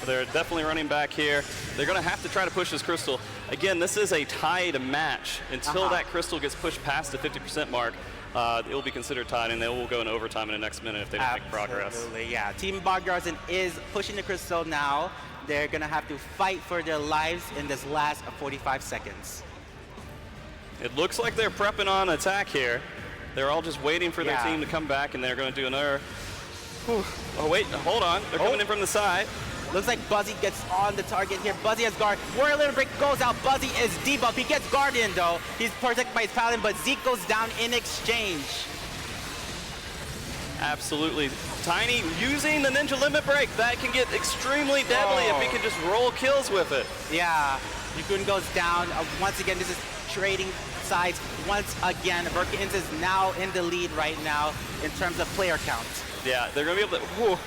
they're definitely running back here. They're going to have to try to push this crystal. Again, this is a tied match. Until that crystal gets pushed past the 50% mark, it will be considered tied, and they will go in overtime in the next minute if they don't make progress. Absolutely, yeah. Team Bogdarsen is pushing the crystal now. They're going to have to fight for their lives in this last 45 seconds. It looks like they're prepping on attack here. They're all just waiting for their team to come back, and they're going to do another. Oh, wait, hold on. They're coming in from the side. Looks like Buzzy gets on the target here. Buzzy has guard. Warrior Limit Break goes out. Buzzy is debuffed. He gets guard in, though. He's protected by his paladin, but Zeke goes down in exchange. Absolutely. Tiny using the Ninja Limit Break. That can get extremely deadly if he can just roll kills with it. Yeah. Dragoon goes down. Once again, this is trading sides. Once again, Verkittens is now in the lead right now in terms of player count. Yeah, they're going to be able to...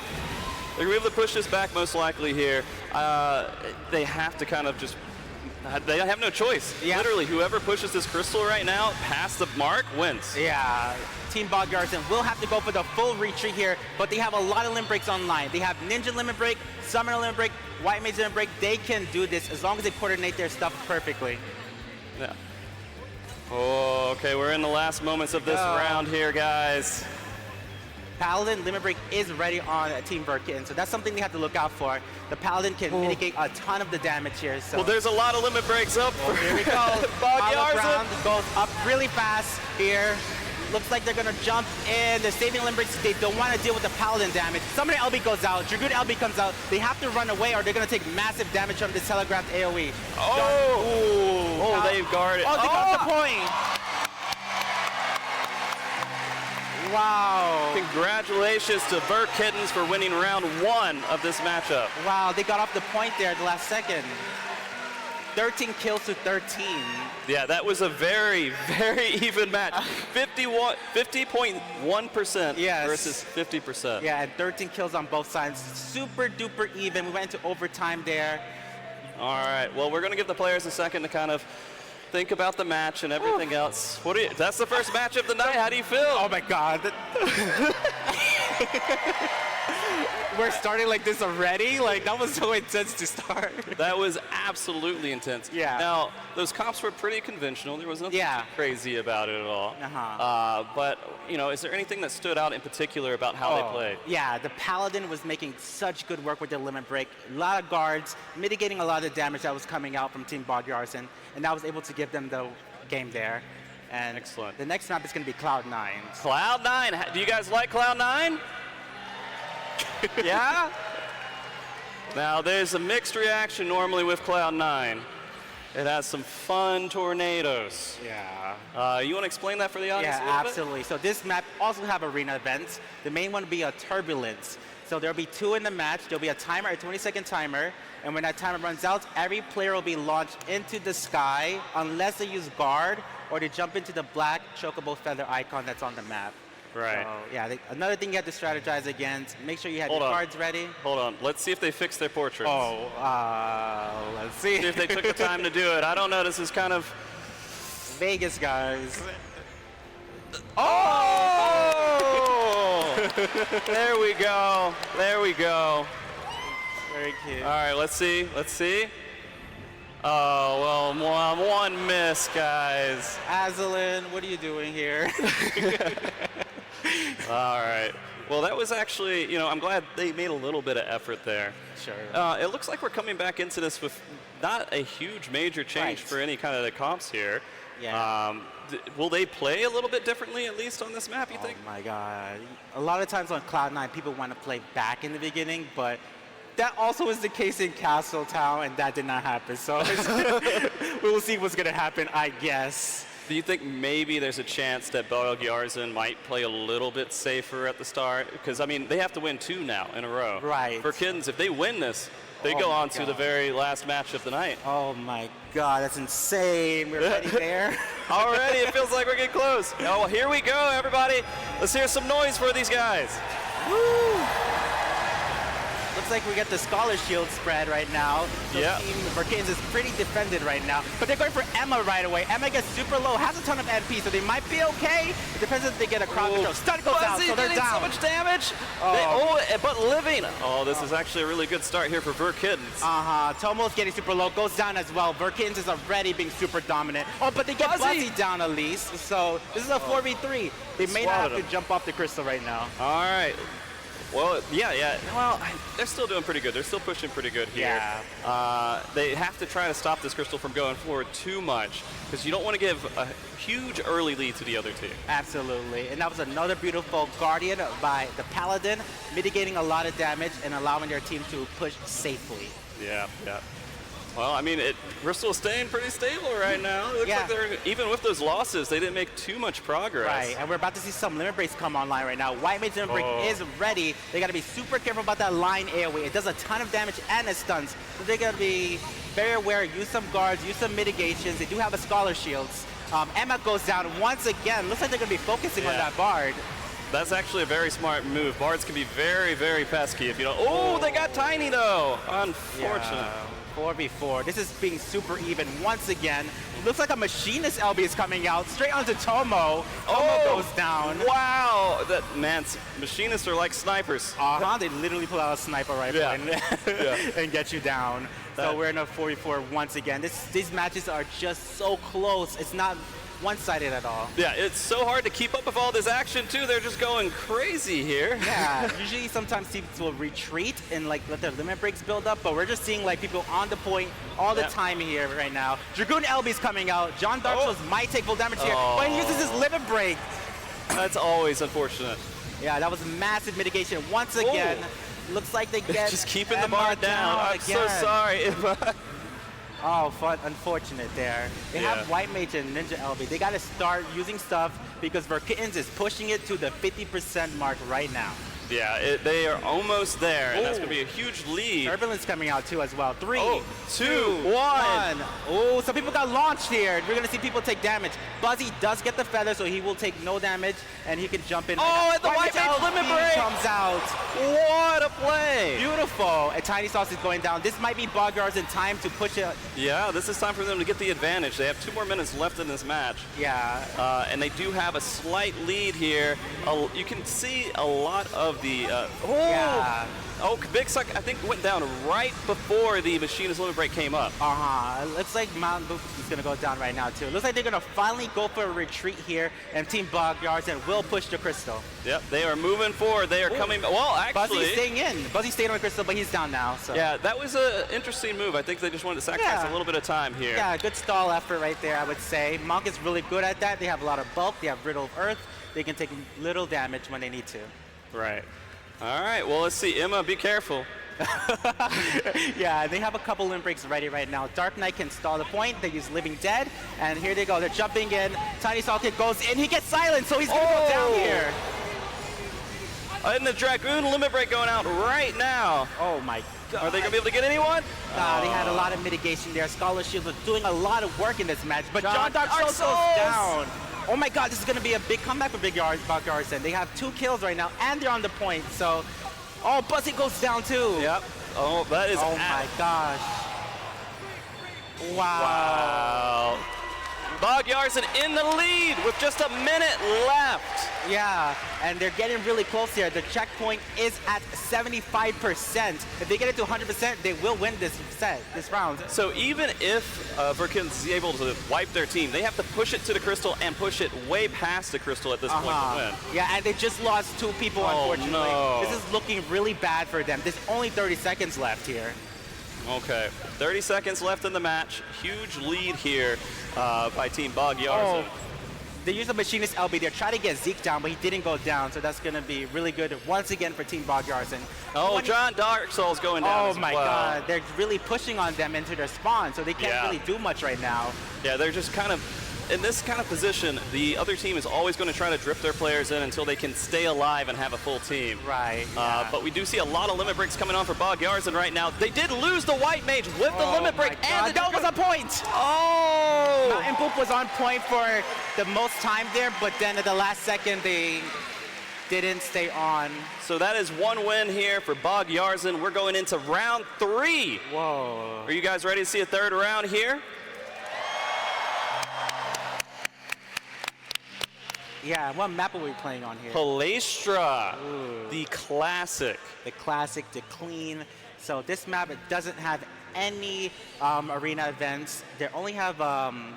They're going to be able to push this back most likely here. They have to kind of just... They have no choice. Yeah. Literally, whoever pushes this crystal right now past the mark wins. Yeah. Team Bogdarsen will have to go for the full retreat here, but they have a lot of limit breaks online. They have Ninja Limit Break, Summoner Limit Break, White Mage Limit Break. They can do this as long as they coordinate their stuff perfectly. Yeah. Oh, okay, we're in the last moments of this round here, guys. Paladin Limit Break is ready on Team Verkitten, so that's something they have to look out for. The Paladin can mitigate a ton of the damage here. So. Well, there's a lot of limit breaks up. Here we go. Ground goes up really fast here. Looks like they're going to jump in. They're saving limit breaks. They don't want to deal with the Paladin damage. Summoner LB goes out. Dragoon LB comes out. They have to run away or they're going to take massive damage from this telegraphed AoE. Oh, they've guarded. Oh, they got the point. Wow. Congratulations to Verkittens for winning round 1 of this matchup. Wow, they got off the point there at the last second. 13 kills to 13. Yeah, that was a very, very even match. 50.1% versus 50%. Yeah, and 13 kills on both sides. Super duper even. We went into overtime there. All right, well, we're going to give the players a second to kind of think about the match and everything else. That's the first match of the night. How do you feel? Oh my God. We're starting like this already? Like, that was so intense to start. That was absolutely intense. Yeah. Now, those comps were pretty conventional. There was nothing crazy about it at all. But, you know, is there anything that stood out in particular about how they played? Yeah, the Paladin was making such good work with their limit break. A lot of guards, mitigating a lot of the damage that was coming out from Team Bogdarsen, and that was able to give them the game there. And excellent. The next map is going to be Cloud9. Cloud9. Do you guys like Cloud9? Yeah? Now, there's a mixed reaction normally with Cloud9. It has some fun tornadoes. Yeah. You want to explain that for the audience a little bit? Absolutely. So this map also have arena events. The main one will be a turbulence. So there'll be 2 in the match. There'll be a timer, a 20-second timer. And when that timer runs out, every player will be launched into the sky unless they use guard or they jump into the black chocobo feather icon that's on the map. Right. So, yeah, another thing you have to strategize against, make sure you have your cards ready. Hold on. Let's see if they fixed their portraits. Let's see. See if they took the time to do it. I don't know. This is kind of... Vegas, guys. Oh! There we go. There we go. Very cute. All right, let's see. Let's see. Oh, well, one miss, guys. Azalin, what are you doing here? All right. Well, that was actually, you know, I'm glad they made a little bit of effort there. Sure. It looks like we're coming back into this with not a huge major change for any kind of the comps here. Yeah. Will they play a little bit differently, at least on this map, you think? Oh my God. A lot of times on Cloud9, people want to play back in the beginning, but that also is the case in Castletown, and that did not happen. So we will see what's going to happen, I guess. Do you think maybe there's a chance that Bog-Yarzan might play a little bit safer at the start? Because, I mean, they have to win 2 now in a row. Right. For Kittens, if they win this, they go on to the very last match of the night. Oh my God, that's insane. We're already there. Already, it feels like we're getting close. Oh, here we go, everybody. Let's hear some noise for these guys. Woo! Looks like we got the Scholar Shield spread right now. So Team Verkins is pretty defended right now. But they're going for Emma right away. Emma gets super low, has a ton of NP, so they might be okay. It depends if they get a crowd control. Stun goes out, so they're down. So much damage. But living. Oh, this is actually a really good start here for Verkins. Tomo's getting super low, goes down as well. Verkins is already being super dominant. Oh, but they get Buzzy down at least. So this is a 4v3. They may not have to jump off the crystal right now. All right. Well, yeah. Well, they're still doing pretty good. They're still pushing pretty good here. Yeah. They have to try to stop this crystal from going forward too much, because you don't want to give a huge early lead to the other team. Absolutely. And that was another beautiful Guardian by the Paladin, mitigating a lot of damage and allowing their team to push safely. Yeah. Well, I mean, Crystal is staying pretty stable right now. It looks like they're, even with those losses, they didn't make too much progress. Right, and we're about to see some limit breaks come online right now. White Mage limit break is ready. They got to be super careful about that line AoE. It does a ton of damage and it stuns. So they got to be very aware, use some guards, use some mitigations. They do have a Scholar Shields. Emma goes down once again. Looks like they're going to be focusing on that Bard. That's actually a very smart move. Bards can be very, very pesky if you don't. Oh, they got Tiny though. Unfortunate. 4v4. This is being super even once again. Looks like a Machinist LB is coming out straight onto Tomo. Tomo goes down. Wow! That man's Machinists are like snipers. They literally pull out a sniper rifle and get you down. So we're in a 4v4 once again. These matches are just so close. It's not one-sided at all. Yeah, it's so hard to keep up with all this action too. They're just going crazy here. Yeah, usually sometimes teams will retreat and like let their limit breaks build up, but we're just seeing like people on the point all the time here right now. Dragoon LB's coming out. John Dark Souls might take full damage here, but he uses his limit break. That's always unfortunate. Yeah, that was massive mitigation once again. Looks like they get just keeping the bar down. I'm so sorry. Unfortunate there. They have White Mage and Ninja LB. They got to start using stuff because Verkittens is pushing it to the 50% mark right now. Yeah, they are almost there, and that's going to be a huge lead. Turbulence coming out too as well. 3, 2, 1. Oh, some people got launched here. We're going to see people take damage. Buzzy does get the feather, so he will take no damage, and he can jump in. And the White Mage limit break comes out. What a play. Beautiful. And Tiny Sauce is going down. This might be Bog-Yarzan in time to push it. Yeah, this is time for them to get the advantage. They have 2 more minutes left in this match. Yeah. And they do have a slight lead here. You can see a lot of the Big Suck I think went down right before the Machinist limit break came up. Looks like Mountain Book is gonna go down right now too. Looks like they're gonna finally go for a retreat here, and Team Bog-Yarzan will push the crystal. Yep, they are moving forward. They are coming. Well, actually, Buzzy's staying in. Buzzy stayed on the crystal, but he's down now. So. Yeah, that was an interesting move. I think they just wanted to sacrifice a little bit of time here. Yeah, good stall effort right there, I would say. Monk is really good at that. They have a lot of bulk. They have Riddle of Earth. They can take little damage when they need to. Right. All right, well, let's see. Emma, be careful. Yeah, they have a couple limit breaks ready right now. Dark Knight can stall the point. They use Living Dead, and here they go. They're jumping in. Tiny Salt Kid goes in. He gets silenced, so he's going to go down here. And the Dragoon limit break going out right now. Oh, my God. Are they going to be able to get anyone? They had a lot of mitigation there. Scholar Shield was doing a lot of work in this match, but John Dark Souls goes down. Oh my God, this is going to be a big comeback for Bog-Yarzan. They have 2 kills right now, and they're on the point, so... Oh, Buzzy goes down too. Yep. Oh, that is... Oh my gosh. Wow. Bog-Yarzan in the lead with just a minute left. Yeah, and they're getting really close here. The checkpoint is at 75%. If they get it to 100%, they will win this round. So even if Verkins is able to wipe their team, they have to push it to the crystal and push it way past the crystal at this point to win. Yeah, and they just lost 2 people, unfortunately. No. This is looking really bad for them. There's only 30 seconds left here. Okay, 30 seconds left in the match. Huge lead here by Team Bog Yarzan. They used the Machinist LB there, try to get Zeke down, but he didn't go down, so that's going to be really good once again for Team Bog Yarzan. Oh, John Dark Souls going down as my well. God, they're really pushing on them into their spawn, so they can't really do much right now. Yeah, they're just kind of, in this kind of position, the other team is always going to try to drift their players in until they can stay alive and have a full team. Right. But we do see a lot of limit breaks coming on for Bog Yarzan right now. They did lose the White Mage with the limit break, and the that was on point! Oh! Mountain Poop was on point for the most time there, but then at the last second, they didn't stay on. So that is 1 win here for Bog Yarzan. We're going into round 3. Whoa. Are you guys ready to see a 3rd round here? Yeah, what map are we playing on here? Palestra, the classic. The classic, the clean. So this map, it doesn't have any arena events. They only have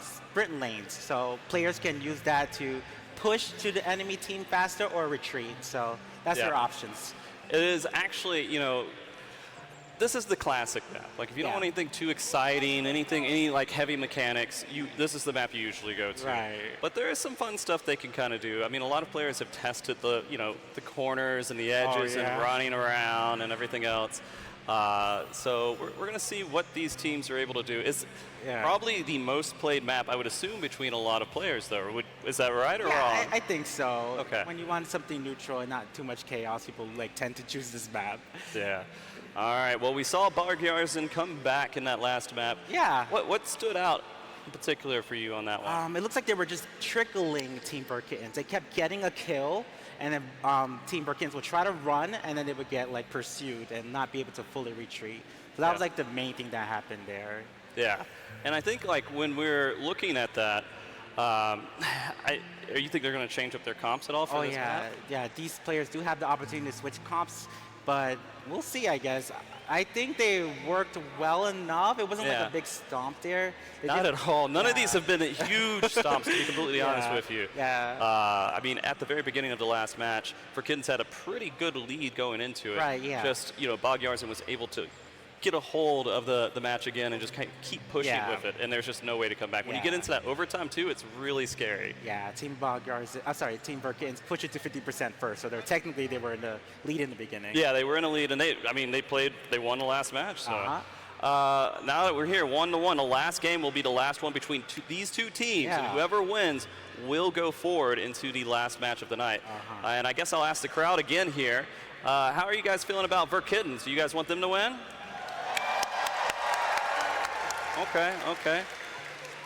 sprint lanes, so players can use that to push to the enemy team faster or retreat. So that's their options. It is actually, you know, this is the classic map. Like, if you don't want anything too exciting, any like heavy mechanics, this is the map you usually go to. Right. But there is some fun stuff they can kind of do. I mean, a lot of players have tested the, the corners and the edges and running around and everything else. So we're going to see what these teams are able to do. It's probably the most played map, I would assume, between a lot of players, though. Is that right or wrong? I think so. Okay. When you want something neutral and not too much chaos, people tend to choose this map. Yeah. All right. Well, we saw Bog Yarzan come back in that last map. Yeah. What stood out in particular for you on that one? It looks like they were just trickling Team Verkins. They kept getting a kill, and then Team Verkins would try to run, and then they would get pursued and not be able to fully retreat. So that was the main thing that happened there. Yeah. And I think when we're looking at that, you think they're going to change up their comps at all for this map? Yeah, these players do have the opportunity to switch comps, but we'll see, I guess. I think they worked well enough. It wasn't like a big stomp there. Not at all. None of these have been huge stomps, to be completely honest with you. Yeah. I mean, at the very beginning of the last match, Verkins had a pretty good lead going into it. Right, yeah. Just, Bog Yarzan was able to get a hold of the match again and just kind of keep pushing with it, and there's just no way to come back. When you get into that overtime, too, it's really scary. Yeah, Team Verkins pushed it to 50% first, so they were in the lead in the beginning. Yeah, they were in a lead, and they won the last match. So. Now that we're here, 1-1, the last game will be the last one between these two teams, and whoever wins will go forward into the last match of the night. And I guess I'll ask the crowd again here, how are you guys feeling about Verkins? Do you guys want them to win? Okay.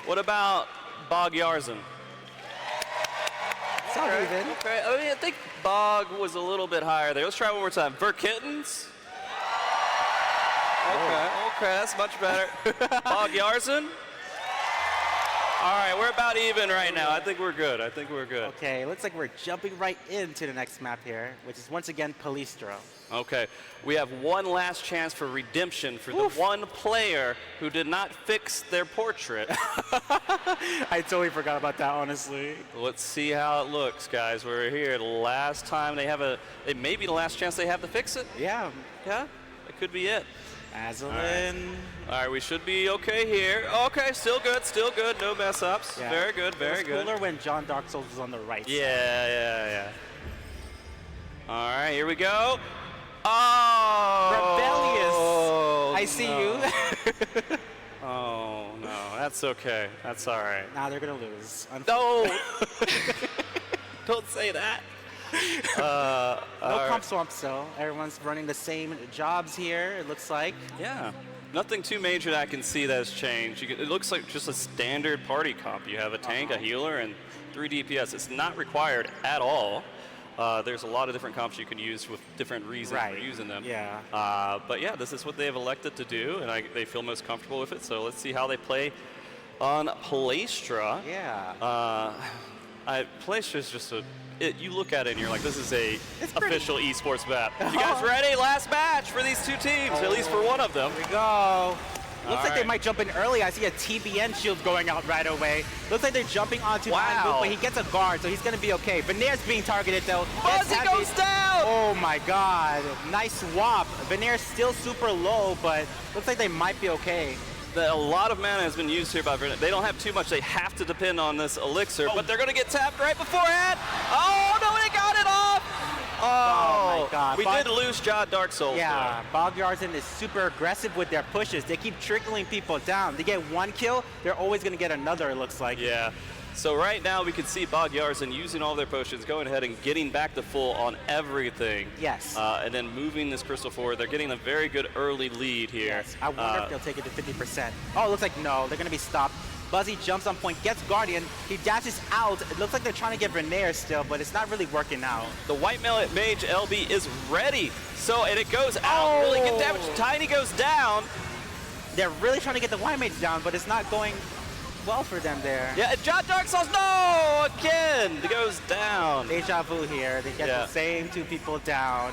What about Bog Yarzan? Okay. I mean, I think Bog was a little bit higher there. Let's try one more time. Verkittens? Okay, that's much better. Bog Yarzan? All right, we're about even right now. I think we're good. Okay, looks like we're jumping right into the next map here, which is once again Palestra. Okay, we have one last chance for redemption for the one player who did not fix their portrait. I totally forgot about that, honestly. Let's see how it looks, guys. We're here. The last time it may be the last chance they have to fix it. Yeah. It could be it. Azalin. All right, we should be okay here. Okay, still good. No mess ups. Yeah. Very good. It was cooler when John Dark Souls was on the right side. Yeah. All right, here we go. Oh! Rebellious. I see you. Oh, no. That's okay. That's all right. Now they're going to lose. No! Don't say that. No comp swamps, though. Everyone's running the same jobs here, it looks like. Yeah. Nothing too major that I can see that has changed. It looks like just a standard party comp. You have a tank, a healer, and 3 DPS. It's not required at all. There's a lot of different comps you can use with different reasons for using them. Yeah. But yeah, this is what they have elected to do, and they feel most comfortable with it. So let's see how they play on Palestra. Yeah. PlayStation's just you look at it and you're like, this is a official esports map. You guys ready? Last match for these two teams, at least for one of them. Here we go. Looks All like they right. might jump in early. I see a TBN shield going out right away. Looks like they're jumping onto the loop, but he gets a guard, so he's going to be okay. Veneer's being targeted, though. Fuzzy goes down! Oh, my God. Nice swap. Veneer's still super low, but looks like they might be okay. A lot of mana has been used here by Veneer. They don't have too much. They have to depend on this elixir, but they're going to get tapped right beforehand. Oh, no, they got it off! Oh, my God. We did lose Jod Dark Souls. Yeah, Bogyarzen is super aggressive with their pushes. They keep trickling people down. They get one kill, they're always going to get another, it looks like. Yeah. So right now we can see Bogyarzen using all their potions, going ahead and getting back to full on everything. Yes. And then moving this crystal forward. They're getting a very good early lead here. Yes. I wonder if they'll take it to 50%. Oh, it looks like no. They're going to be stopped. Buzzy jumps on point, gets Guardian. He dashes out. It looks like they're trying to get Veneer still, but it's not really working out. The white mage LB is ready. So, and it goes out. Really good damage. Tiny goes down. They're really trying to get the white mage down, but it's not going well for them there. Yeah, and Jod Dark Souls, no! Again, it goes down. Deja vu here. They get the same two people down.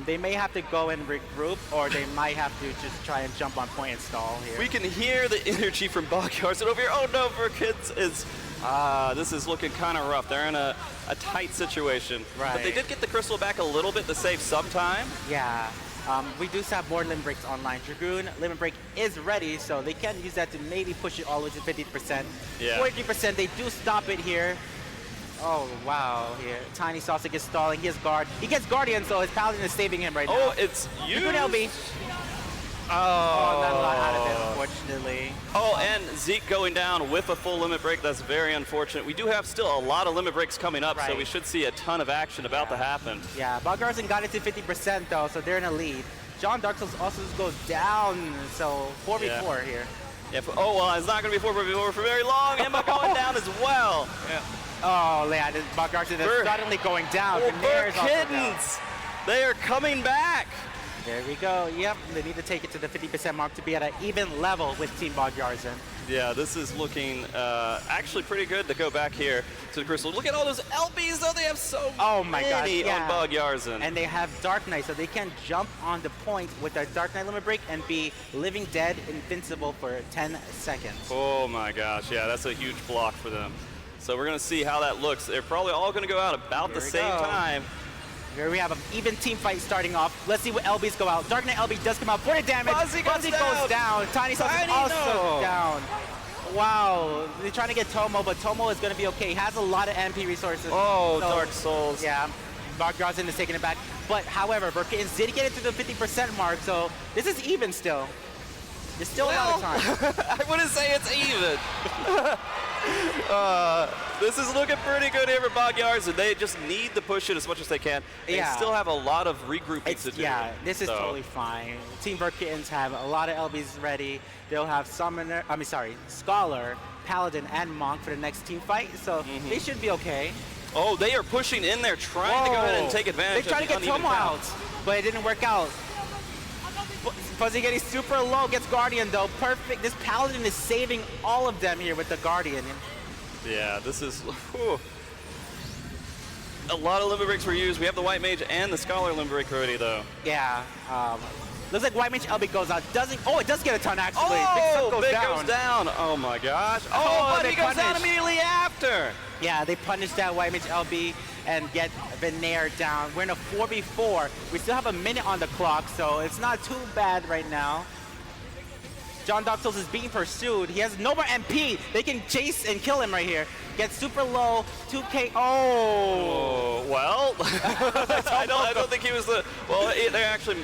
They may have to go and regroup, or they might have to just try and jump on point and stall here. We can hear the energy from Bogyarzen over here. Oh no, Verkids is, this is looking kind of rough. They're in a tight situation. Right. But they did get the crystal back a little bit to save some time. Yeah. We do have more limit breaks online. Dragoon limit break is ready, so they can use that to maybe push it all the way to 50%. Yeah. 40%, they do stop it here. Oh, wow, here. Tiny Sausage is stalling. He has guard. He gets Guardian, so his Paladin is saving him right now. Oh, it's you. Good LB. Oh, not a lot out of it, unfortunately. Oh, and Zeke going down with a full limit break. That's very unfortunate. We do have still a lot of limit breaks coming up, so we should see a ton of action about to happen. Yeah, Bogyarzen got it to 50% though, so they're in a lead. John Dark Souls also goes down, so 4v4 here. Yeah, oh, well, it's not going to be 4v4 for very long. Emma going down as well. Yeah. Oh, yeah, Bogyarzen is suddenly going down. Veneer's also down. Kittens, they are coming back. There we go. Yep, they need to take it to the 50% mark to be at an even level with Team Bogyarzen. Yeah, this is looking actually pretty good to go back here to the crystal. Look at all those LBs, though. They have so many on Bogyarzen. And they have Dark Knight, so they can jump on the point with their Dark Knight limit break and be living dead, invincible for 10 seconds. Oh my gosh, yeah, that's a huge block for them. So we're going to see how that looks. They're probably all going to go out about the same time. Here we have an even team fight starting off. Let's see what LBs go out. Dark Knight LB does come out for the damage. Fuzzy goes down. Tiny Sauce is also down. Wow, they're trying to get Tomo, but Tomo is going to be okay. He has a lot of MP resources. Oh, so, Dark Souls. Yeah, Bogyarzen is taking it back. But however, Verkittens did get it to the 50% mark, so this is even still. There's still a lot of time. I wouldn't say it's even. This is looking pretty good here for Bogyarzen. They just need to push it as much as they can. They still have a lot of regrouping to do. Yeah, this is totally fine. Team Verkittens have a lot of LBs ready. They'll have Scholar, Paladin, and Monk for the next team fight, so they should be okay. Oh, they are pushing in there, trying to go ahead and take advantage. They tried to get Tomo out, but it didn't work out. Fuzzy getting super low, gets Guardian though. Perfect. This Paladin is saving all of them here with the Guardian. Yeah, this is a lot of limit breaks were used. We have the White Mage and the Scholar limit break already though. Yeah. Looks like White Mage LB goes out. Oh, it does get a ton actually. Oh, Big goes down. Oh my gosh. Oh, but he goes down immediately after. Yeah, they punish that White Mage LB and get Veneer down. We're in a 4v4. We still have a minute on the clock, so it's not too bad right now. John Dark Souls is being pursued. He has no more MP. They can chase and kill him right here. Gets super low, 2K. Oh, well, I don't think he was the. Well,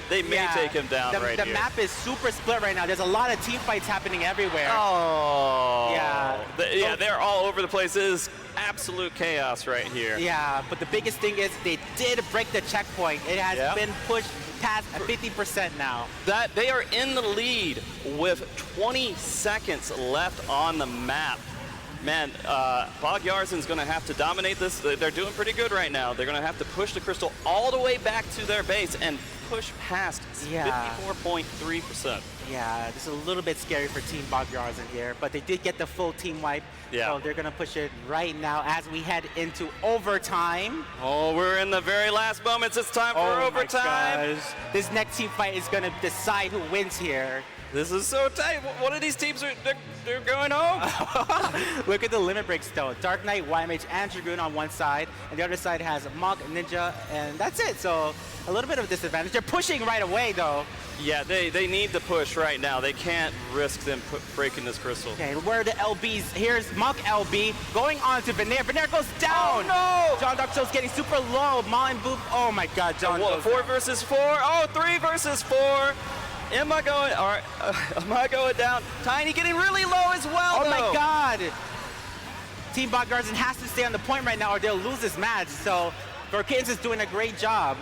they may take him down right here. The map is super split right now. There's a lot of team fights happening everywhere. Oh, yeah, they're all over the place. It is absolute chaos right here. Yeah, but the biggest thing is they did break the checkpoint. It has been pushed past 50% now. That they are in the lead with 20 seconds left on the map. Man, Bogyarzen's going to have to dominate this. They're doing pretty good right now. They're going to have to push the crystal all the way back to their base and push past 54.3%. Yeah, this is a little bit scary for Team Bogyards in here, but they did get the full team wipe. Yeah. So they're gonna push it right now as we head into overtime. Oh, we're in the very last moments. It's time for overtime. My gosh. This next team fight is gonna decide who wins here. This is so tight. One of these teams they're going home. Look at the limit breaks though. Dark Knight, White Mage, and Dragoon on one side, and the other side has Monk, Ninja, and that's it. So a little bit of a disadvantage. They're pushing right away though. Yeah, they need to push right now. They can't risk them breaking this crystal. Okay, where are the LBs? Here's Monk LB going on to Veneer. Veneer goes down. Oh no! John Dark Soul's getting super low. Mountain Boop. Oh my God, John. 4 versus 4. Oh, 3 versus 4. Am I going? All right, am I going down? Tiny getting really low as well. Oh though. my God! Team Bogarden has to stay on the point right now, or they'll lose this match. So Verkins is doing a great job.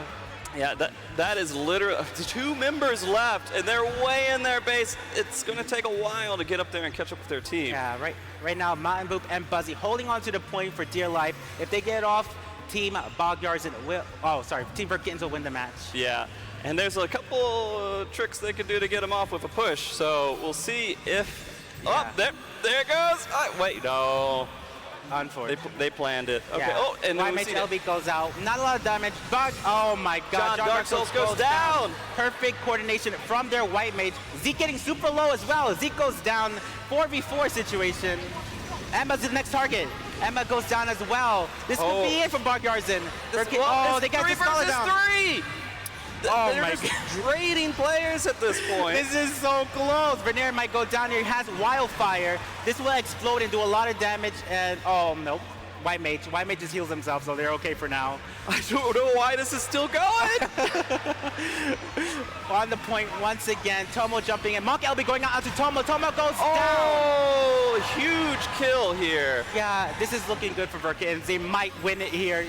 Yeah, that is literally 2 members left, and they're way in their base. It's going to take a while to get up there and catch up with their team. Yeah, right now, Mountain Boop and Buzzy holding on to the point for dear life. If they get off, Team Bogarden will. Oh, sorry, Team Verkins will win the match. Yeah. And there's a couple tricks they can do to get him off with a push. So we'll see if. Yeah. Oh, there it goes. Wait, no. Unfortunately. They planned it. Okay. Yeah. Oh, and White then we Mage see LB goes out. Not a lot of damage. Oh my God. John Dark Souls goes down. Perfect coordination from their White Mage. Zeke getting super low as well. Zeke goes down. 4v4 situation. Emma's the next target. Emma goes down as well. This could be it from Bogarden. They got 3 the scholar versus down. 3. Oh They're my just God. trading players at this point. This is so close. Veneer might go down here. He has Wildfire. This will explode and do a lot of damage. And oh nope. White Mage just heals himself, so they're okay for now. I don't know why this is still going. On the point once again. Tomo jumping in. Monk LB going out to Tomo. Tomo goes down. Oh, huge kill here. Yeah, this is looking good for Verkins. They might win it here.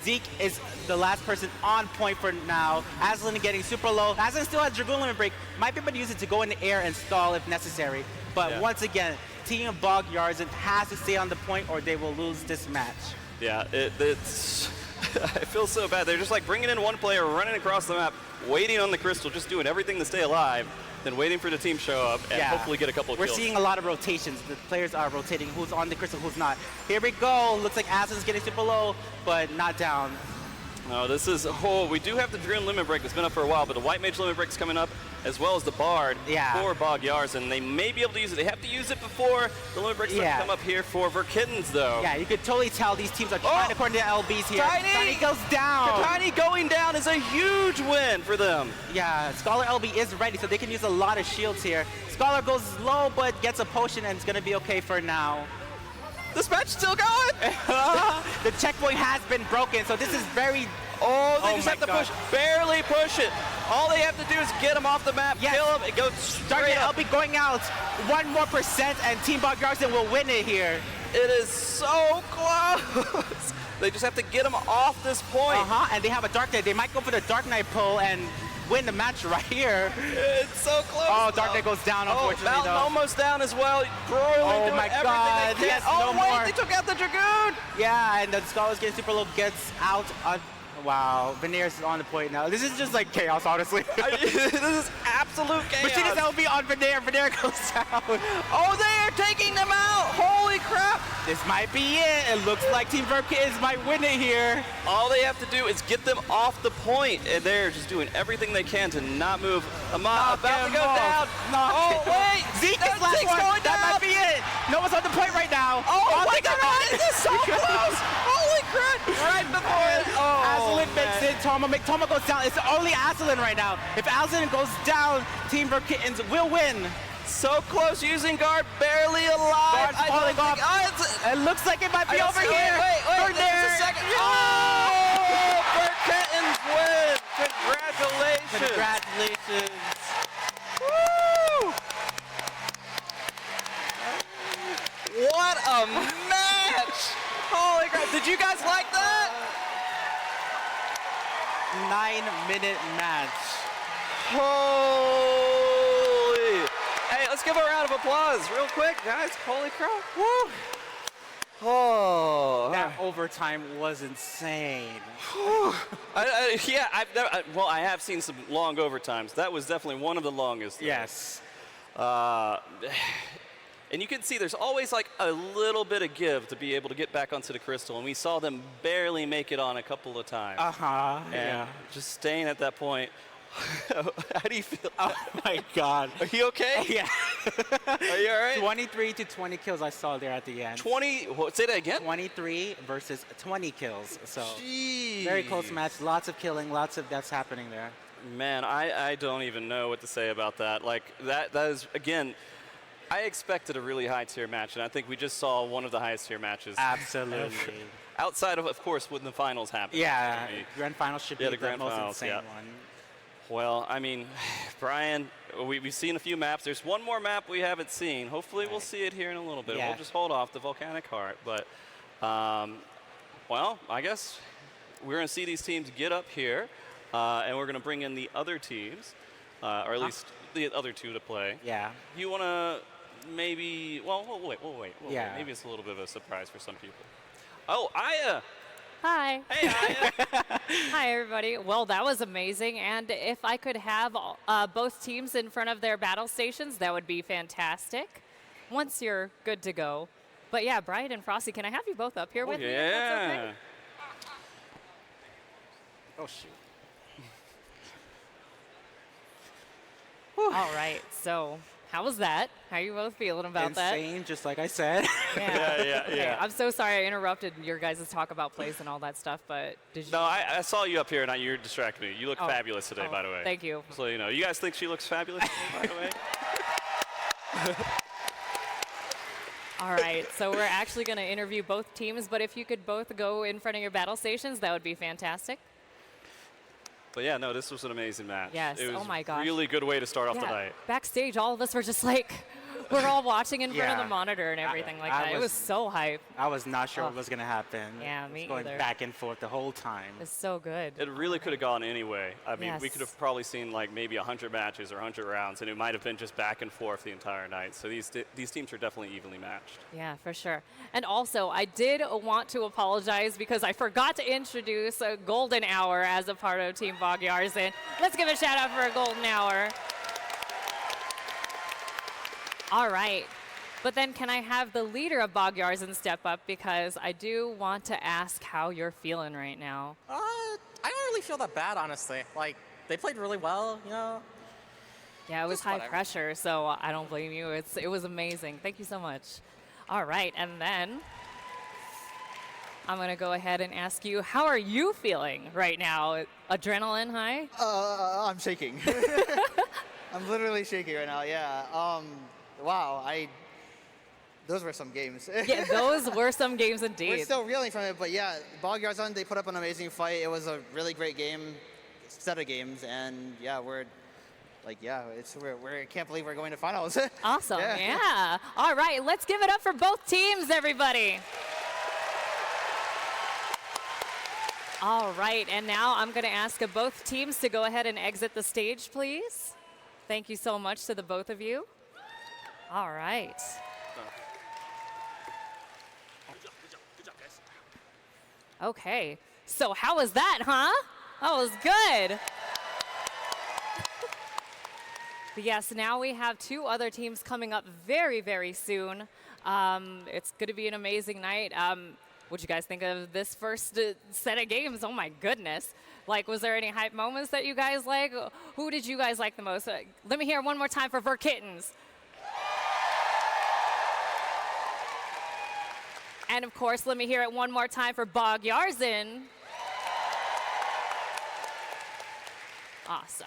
Zeke is the last person on point for now. Aslan getting super low. Aslan still has Dragoon Limit Break. Might be able to use it to go in the air and stall if necessary. But once again, Team Bogarden has to stay on the point or they will lose this match. Yeah, it's... I feel so bad. They're just like bringing in one player, running across the map, waiting on the crystal, just doing everything to stay alive, then waiting for the team to show up and hopefully get a couple of kills. We're seeing a lot of rotations. The players are rotating who's on the crystal, who's not. Here we go. Looks like Aslan's getting super low, but not down. Oh, this is, we do have the Dragoon Limit Break that's been up for a while, but the White Mage Limit Break's coming up, as well as the Bard for Bogarden. They may be able to use it. They have to use it before the Limit Breaks come up here for Verkittens, though. Yeah, you could totally tell these teams are trying to coordinate LBs here. Tiny goes down. Tiny going down is a huge win for them. Yeah, Scholar LB is ready, so they can use a lot of shields here. Scholar goes low, but gets a potion, and it's going to be okay for now. This match still going? The checkpoint has been broken, so this is very... They just have to push, barely push it. All they have to do is get him off the map, kill him, and go straight up. LB going out 1% more, and Team Bogarden will win it here. It is so close. They just have to get him off this point. And they have a Dark Knight. They might go for the Dark Knight pull and win the match right here. It's so close. Oh, Dark Knight goes down, unfortunately, Mountain almost down as well. Broly doing everything they can. They took out the Dragoon. Yeah, and the Scholar's getting super low, gets out. Wow, Veneer's on the point now. This is just like chaos, honestly. This is absolute chaos. Machine's LB on Veneer. Veneer goes down. Oh, they are taking them out. Holy crap. This might be it. It looks like Team Verkins might win it here. All they have to do is get them off the point, and they're just doing everything they can to not move. About to go down. Wait. Zeke is last one. Going that down. might be it. No one's on the point right now. Oh my God. This is so close. Holy crap. Right before it. Aslan makes it. Tomo goes down. It's only Aslan right now. If Aslan goes down, Team Verkittens will win. So close, using guard, barely alive. Guard's falling off. It looks like it might be over here. Wait, there's a second. Oh, Verkittens win. Congratulations. Congratulations. Woo! What a match. Holy crap. Did you guys like that? 9-minute match. Holy. Hey, let's give a round of applause real quick, guys. Holy crap. Woo. Oh. That overtime was insane. I have seen some long overtimes. That was definitely one of the longest. Yes. And you can see there's always like a little bit of give to be able to get back onto the crystal, and we saw them barely make it on a couple of times. And Yeah. just staying at that point. How do you feel? Oh my God. Are you okay? Yeah. Are you all right? 23 to 20 kills I saw there at the end. 20? Say that again? 23 versus 20 kills. So Jeez. very close match. Lots of killing, lots of deaths happening there. Man, I don't even know what to say about that. Like, that is, again, I expected a really high tier match, and I think we just saw one of the highest tier matches. Absolutely. Outside of course, when the finals happen. Yeah, grand finals should be the the grand most finals, insane yeah. one. Well, I mean, Brian, we've seen a few maps. There's one more map we haven't seen. Hopefully we'll see it here in a little bit. Yeah. We'll just hold off the Volcanic Heart. But, well, I guess we're going to see these teams get up here, and we're going to bring in the other teams, or at least the other two to play. Yeah. You want to maybe, well, we'll wait. Yeah. Maybe it's a little bit of a surprise for some people. Oh, Aya! Hi. Hey, Aya! Hi, everybody. Well, that was amazing. And if I could have both teams in front of their battle stations, that would be fantastic. Once you're good to go. But yeah, Brian and Frosty, can I have you both up here with me? If that's okay? Yeah. Oh, shoot. All right. So, how was that? How are you both feeling about that? Insane, just like I said. Yeah. Okay, I'm so sorry I interrupted your guys' talk about plays and all that stuff, but did you? No, I saw you up here, and you distracted me. You look Oh. fabulous today, Oh, by the way. thank you. So, you know, you guys think she looks fabulous today, by the way? All right, so we're actually going to interview both teams, but if you could both go in front of your battle stations, that would be fantastic. But yeah, no, this was an amazing match. Yes, It was oh my gosh. really good way to start off the Yeah, night. backstage, all of us were just like, we're all watching in front of Yeah. the monitor and everything like I that. It was so hype. I was not sure what Oh. was going to happen. Yeah, It was me going either. back and forth the whole time. It's so good. It really could have gone any way. I mean, we Yes. could have probably seen like maybe 100 matches or 100 rounds, and it might have been just back and forth the entire night. So these teams are definitely evenly matched. Yeah, for sure. And also, I did want to apologize because I forgot to introduce a Golden Hour as a part of Team Bogyarzin. Let's give a shout out for a Golden Hour. All right. But then can I have the leader of Bogyarzin step up because I do want to ask how you're feeling right now. I don't really feel that bad, honestly. Like, they played really well, you know? Yeah, it was Just high whatever. pressure, so I don't blame you. It was amazing. Thank you so much. All right, and then I'm going to go ahead and ask you, how are you feeling right now? Adrenaline high? I'm shaking. I'm literally shaking right now. Yeah. Wow. Those were some games. Yeah, those were some games We're indeed. still reeling from it, but yeah, Bogyarzin, they put up an amazing fight. It was a really great set of games, and yeah, we're I can't believe we're going to finals. Awesome, yeah. All right, let's give it up for both teams, everybody. All right, and now I'm going to ask both teams to go ahead and exit the stage, please. Thank you so much to the both of you. All right. Okay, so how was that, huh? That was good. But yes, now we have two other teams coming up very, very soon. It's going to be an amazing night. What'd you guys think of this first set of games? Oh my goodness. Like, was there any hype moments that you guys like? Who did you guys like the most? Let me hear it one more time for Verkittens. And of course, let me hear it one more time for Bogyarzin. Awesome.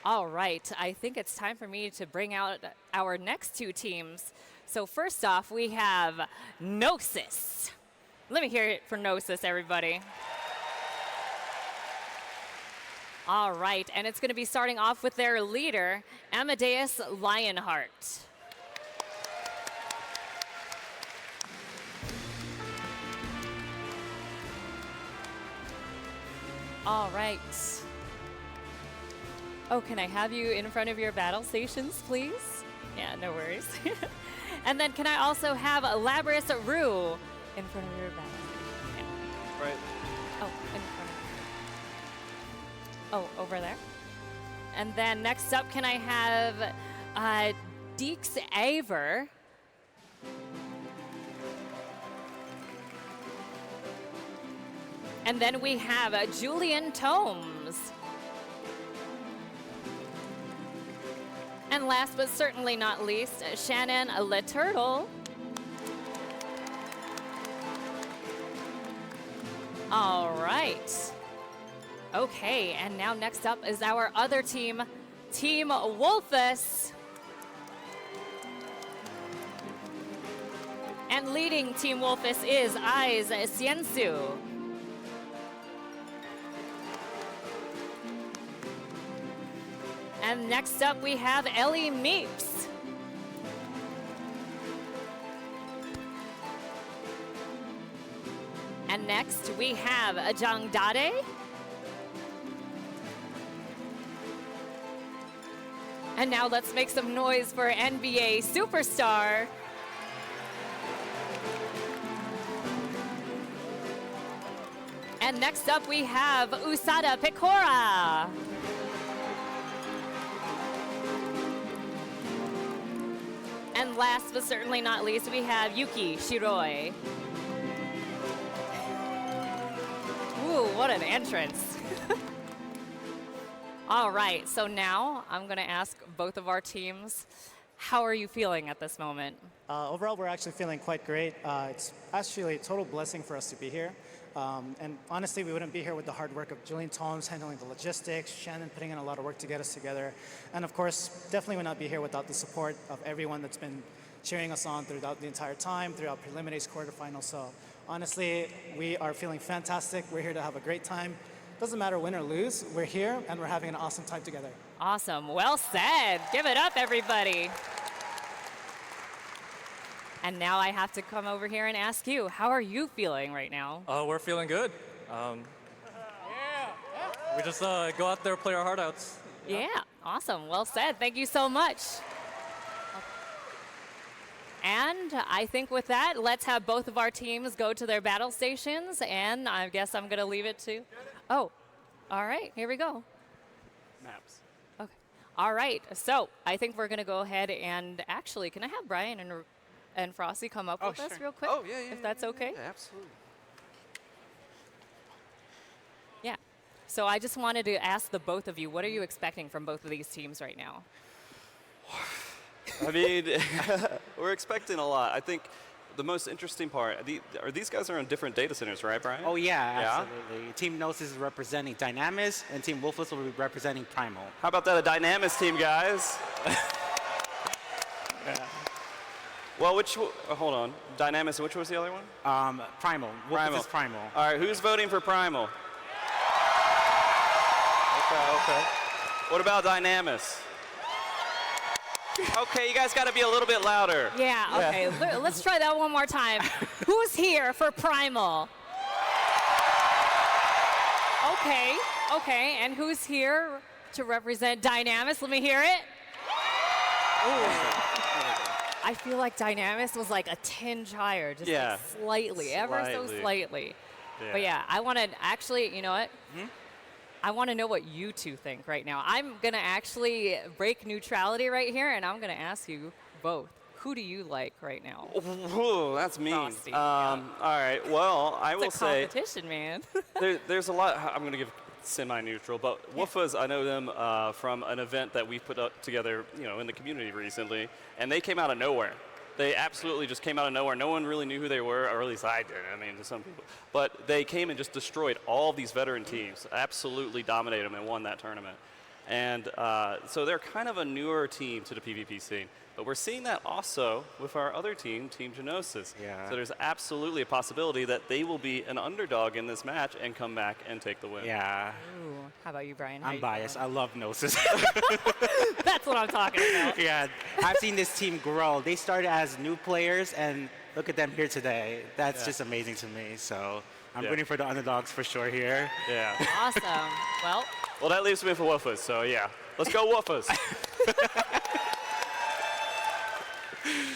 All right, I think it's time for me to bring out our next two teams. So first off, we have Gnosis. Let me hear it for Gnosis, everybody. All right, and it's going to be starting off with their leader, Amadeus Lionheart. All right. Oh, can I have you in front of your battle stations, please? Yeah, no worries. And then can I also have Labris Rue in front of your battle station? Yeah. Right. Oh, in front of. Oh, over there. And then next up, can I have Deeks Aver. And then we have Julian Tomes. And last but certainly not least, Shannon Le Turtle. All right. Okay, and now next up is our other team, Team Wolfus. And leading Team Wolfus is Aiz Siensu. And next up we have Ellie Meeps. And next we have Ajang Dade. And now let's make some noise for NBA superstar. And next up we have Usada Pecora. And last but certainly not least, we have Yuki Shiroi. Ooh, what an entrance. All right, so now I'm going to ask both of our teams, how are you feeling at this moment? Overall, we're actually feeling quite great. It's actually a total blessing for us to be here. And honestly, we wouldn't be here with the hard work of Julian Tomes handling the logistics, Shannon putting in a lot of work to get us together. And of course, definitely would not be here without the support of everyone that's been cheering us on throughout the entire time, throughout preliminaries, quarterfinals. So honestly, we are feeling fantastic. We're here to have a great time. Doesn't matter win or lose, we're here and we're having an awesome time together. Awesome, well said. Give it up, everybody. And now I have to come over here and ask you, how are you feeling right now? We're feeling good. We just go out there, play our heart outs. Yeah, awesome. Well said. Thank you so much. And I think with that, let's have both of our teams go to their battle stations. And I guess I'm going to leave it to... Oh, all right. Here we go. Maps. Okay. All right. So I think we're going to go ahead and actually, can I have Brian and Frosty come up with us real quick? Oh, yeah, if that's okay? Yeah, absolutely. Yeah. So I just wanted to ask the both of you, what are you expecting from both of these teams right now? I mean, we're expecting a lot. I think the most interesting part, these guys are on different data centers, right, Brian? Oh, yeah, absolutely. Team Gnosis is representing Dynamis, and Team Wolfus will be representing Primal. How about that, a Dynamis team, guys? Yeah. Well, hold on. Dynamis, which was the other one? Primal. Wolfus is Primal. All right, who's voting for Primal? Okay. What about Dynamis? Okay, you guys got to be a little bit louder. Yeah, okay. Let's try that one more time. Who's here for Primal? Okay. And who's here to represent Dynamis? Let me hear it. Ooh. I feel like Dynamis was like a tinge higher, just like slightly, ever so slightly. Yeah. But yeah, I want to actually, you know what? I want to know what you two think right now. I'm going to actually break neutrality right here, and I'm going to ask you both. Who do you like right now? Ooh, that's mean. All right, well, I will say... It's a competition, man. there's a lot... I'm going to give semi-neutral, but Woofas, I know them from an event that we put up together, in the community recently, and they came out of nowhere. They absolutely just came out of nowhere. No one really knew who they were, or at least I did. I mean, to some people. But they came and just destroyed all of these veteran teams, absolutely dominated them and won that tournament. And so they're kind of a newer team to the PvP scene. But we're seeing that also with our other team, Team Gnosis. Yeah. So there's absolutely a possibility that they will be an underdog in this match and come back and take the win. Yeah. Ooh, how about you, Brian? I'm biased. I love Gnosis. That's what I'm talking about. Yeah, I've seen this team grow. They started as new players, and look at them here today. That's just amazing to me. So I'm rooting for the underdogs for sure here. Yeah. Awesome. Well, that leaves me for Woofas. So yeah, let's go Woofas.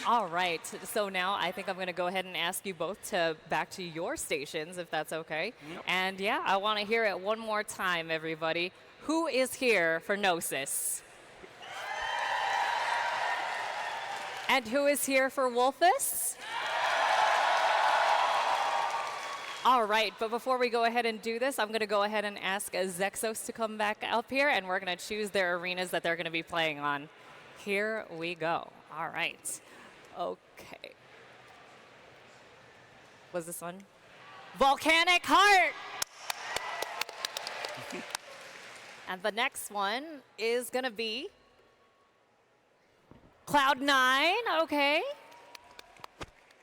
All right. So now I think I'm going to go ahead and ask you both to back to your stations, if that's okay. Yep. And yeah, I want to hear it one more time, everybody. Who is here for Gnosis? And who is here for Wolfus? All right, but before we go ahead and do this, I'm going to go ahead and ask Zexos to come back up here, and we're going to choose their arenas that they're going to be playing on. Here we go. All right. Okay. Was this one? Volcanic Heart! And the next one is going to be Cloud9, okay.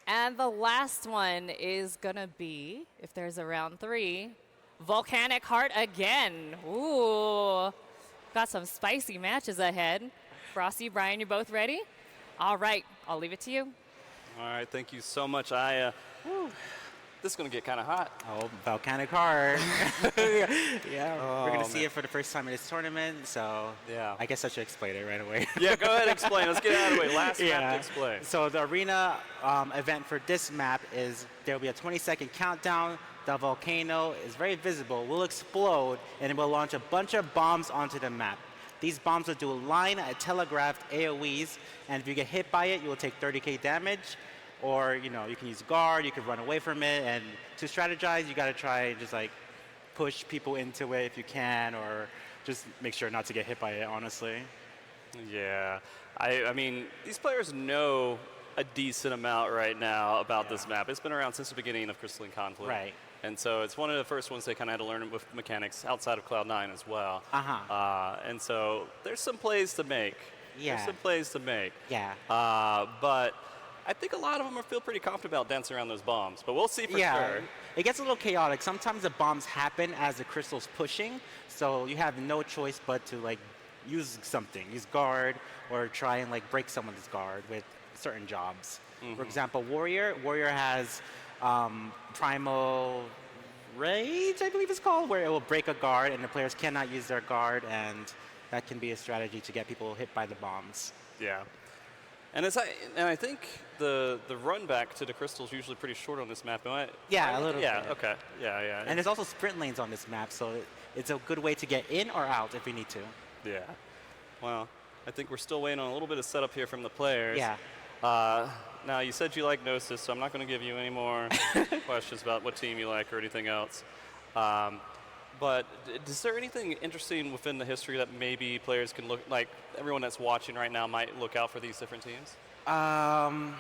And the last one is gonna be, if there's a round 3, Volcanic Heart again. Ooh, got some spicy matches ahead. Frosty, Brian, you both ready? All right, I'll leave it to you. All right, thank you so much. This is gonna get kind of hot. Oh, Volcanic Heart. Yeah, we're gonna see it for the first time in this tournament, so yeah. I guess I should explain it right away. Yeah, go ahead and explain. Let's get it out of the way. Last map to explain. So the arena event for this map is there will be a 20-second countdown. The volcano is very visible, will explode, and it will launch a bunch of bombs onto the map. These bombs will do line telegraphed AoEs, and if you get hit by it, you will take 30k damage. Or, you know, you can use guard, you can run away from it, and to strategize, you gotta try and just like push people into it if you can, or just make sure not to get hit by it, honestly. Yeah, I mean, these players know a decent amount right now about this map. It's been around since the beginning of Crystalline Conflict. Right. And so it's one of the first ones they kind of had to learn with mechanics outside of Cloud9 as well. And so there's some plays to make. Yeah. There's some plays to make. Yeah. But I think a lot of them feel pretty confident about dancing around those bombs, but we'll see for sure. It gets a little chaotic. Sometimes the bombs happen as the crystal's pushing, so you have no choice but to like use something, use guard, or try and like break someone's guard with certain jobs. For example, Warrior has Primal Rage, I believe it's called, where it will break a guard and the players cannot use their guard, and that can be a strategy to get people hit by the bombs. Yeah. And I think the run back to the crystal is usually pretty short on this map. Yeah, a little yeah, bit. Okay. Yeah. And there's also sprint lanes on this map, so it's a good way to get in or out if we need to. Yeah. Well, I think we're still waiting on a little bit of setup here from the players. Yeah. Now, you said you like Gnosis, so I'm not going to give you any more questions about what team you like or anything else. But is there anything interesting within the history that maybe players can look, like everyone that's watching right now might look out for these different teams? I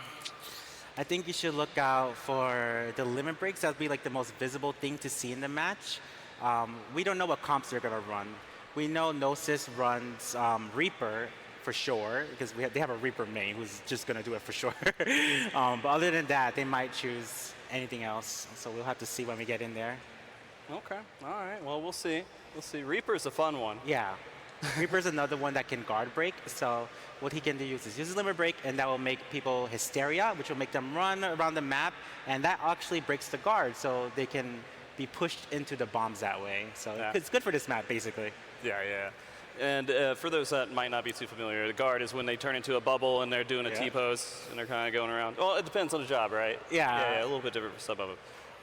think you should look out for the limit breaks. That would be like the most visible thing to see in the match. We don't know what comps they're going to run. We know Gnosis runs Reaper for sure, because they have a Reaper main who's just going to do it for sure. But other than that, they might choose anything else. So we'll have to see when we get in there. Okay. All right. Well, we'll see. We'll see. Reaper's a fun one. Yeah. Reaper's another one that can guard break. So what he can do is use limit break, and that will make people Hysteria, which will make them run around the map, and that actually breaks the guard, so they can be pushed into the bombs that way. So it's good for this map, basically. Yeah. And for those that might not be too familiar, the guard is when they turn into a bubble and they're doing a T-pose and they're kind of going around. Well, it depends on the job, right? Yeah. A little bit different for some of them.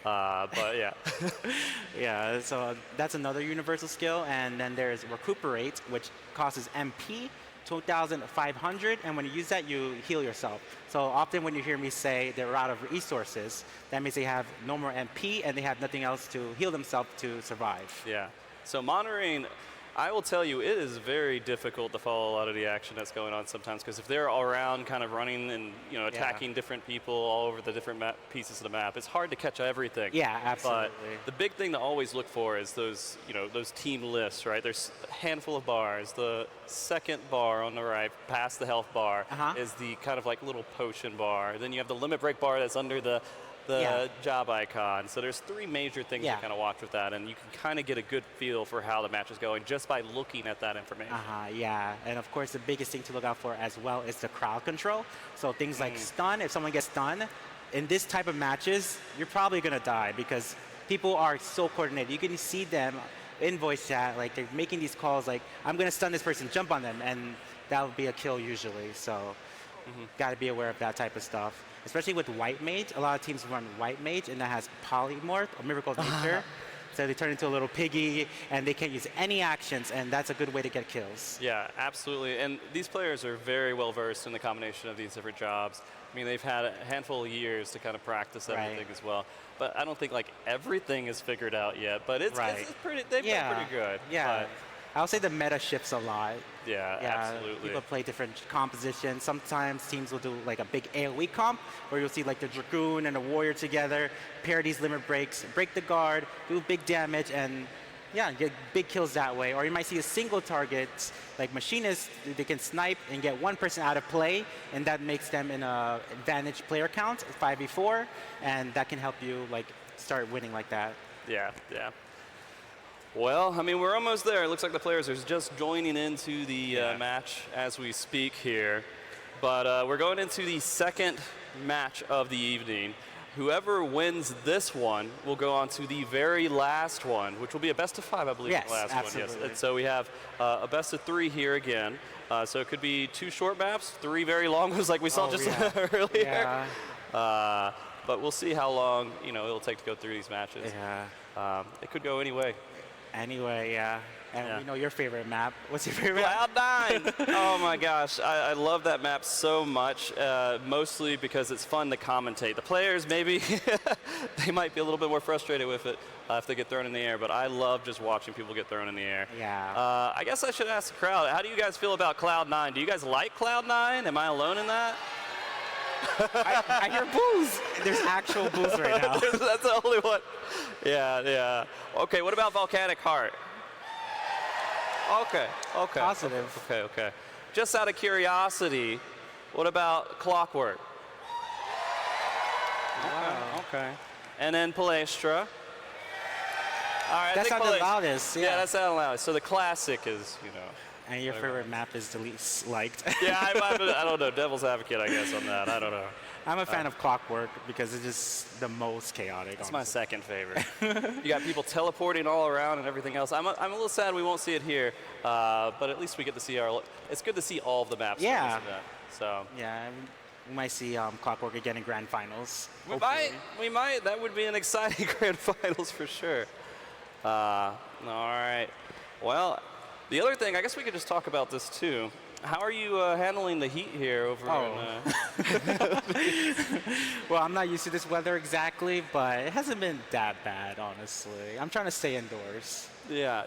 But yeah. Yeah, so that's another universal skill. And then there's Recuperate, which costs MP 2,500. And when you use that, you heal yourself. So often when you hear me say they're out of resources, that means they have no more MP and they have nothing else to heal themselves to survive. Yeah. So monitoring, I will tell you, it is very difficult to follow a lot of the action that's going on sometimes, because if they're all around kind of running and attacking different people all over the different pieces of the map, it's hard to catch everything. Yeah, absolutely. But the big thing to always look for is those team lists, right? There's a handful of bars. The second bar on the right, past the health bar, is the kind of like little potion bar. Then you have the limit break bar that's under the job icon. So there's three major things to kind of watch with that, and you can kind of get a good feel for how the match is going just by looking at that information. Yeah, and of course the biggest thing to look out for as well is the crowd control. So things like stun, if someone gets stunned, in this type of matches, you're probably going to die because people are so coordinated. You can see them in voice chat, like they're making these calls like, I'm going to stun this person, jump on them, and that would be a kill usually. So got to be aware of that type of stuff. Especially with White Mage, a lot of teams run White Mage, and that has Polymorph, or Miracle of Nature. So they turn into a little piggy, and they can't use any actions, and that's a good way to get kills. Yeah, absolutely. And these players are very well versed in the combination of these different jobs. I mean, they've had a handful of years to kind of practice everything as well. But I don't think like everything is figured out yet. But it's pretty. They've been pretty good. Yeah. But I'll say the meta shifts a lot. yeah, absolutely. People play different compositions. Sometimes teams will do like a big AoE comp where you'll see like the Dragoon and the Warrior together, pair these limit breaks, break the guard, do big damage, and yeah, get big kills that way. Or you might see a single target, like Machinists, they can snipe and get one person out of play, and that makes them in a advantage player count, 5v4, and that can help you like start winning like that. Yeah, yeah. Well, I mean, we're almost there. It looks like the players are just joining into the match as we speak here. But we're going into the second match of the evening. Whoever wins this one will go on to the very last one, which will be a best of 5, I believe. Yes, the last absolutely. one. Yes. And so we have a best of 3 here again. So it could be 2 short maps, 3 very long ones like we saw just earlier. Yeah. But we'll see how long it'll take to go through these matches. Yeah. It could go any way. Anyway, yeah. And we know your favorite map. What's your favorite Cloud9! Oh my gosh, I love that map so much, mostly because it's fun to commentate. The players, maybe, they might be a little bit more frustrated with it if they get thrown in the air, but I love just watching people get thrown in the air. Yeah. I guess I should ask the crowd, how do you guys feel about Cloud9? Do you guys like Cloud9? Am I alone in that? I hear boos. There's actual boos right now. That's the only one. Yeah, yeah. Okay, what about Volcanic Heart? Okay. Positive. Okay. Just out of curiosity, what about Clockwork? Wow. Okay. And then Palestra. All right, That's not the loudest. Yeah, that's not the loudest. So the classic is, And your favorite map is the least liked. Yeah, I don't know. Devil's advocate, I guess, on that. I don't know. I'm a fan of Clockwork because it's just the most chaotic. It's my second favorite. You got people teleporting all around and everything else. I'm a little sad we won't see it here, but at least we get to see it's good to see all of the maps. Yeah. So. Yeah, we might see Clockwork again in Grand Finals. We might. That would be an exciting Grand Finals for sure. All right. Well, the other thing, I guess we could just talk about this too. How are you handling the heat here over in... Well, I'm not used to this weather exactly, but it hasn't been that bad, honestly. I'm trying to stay indoors. Yeah.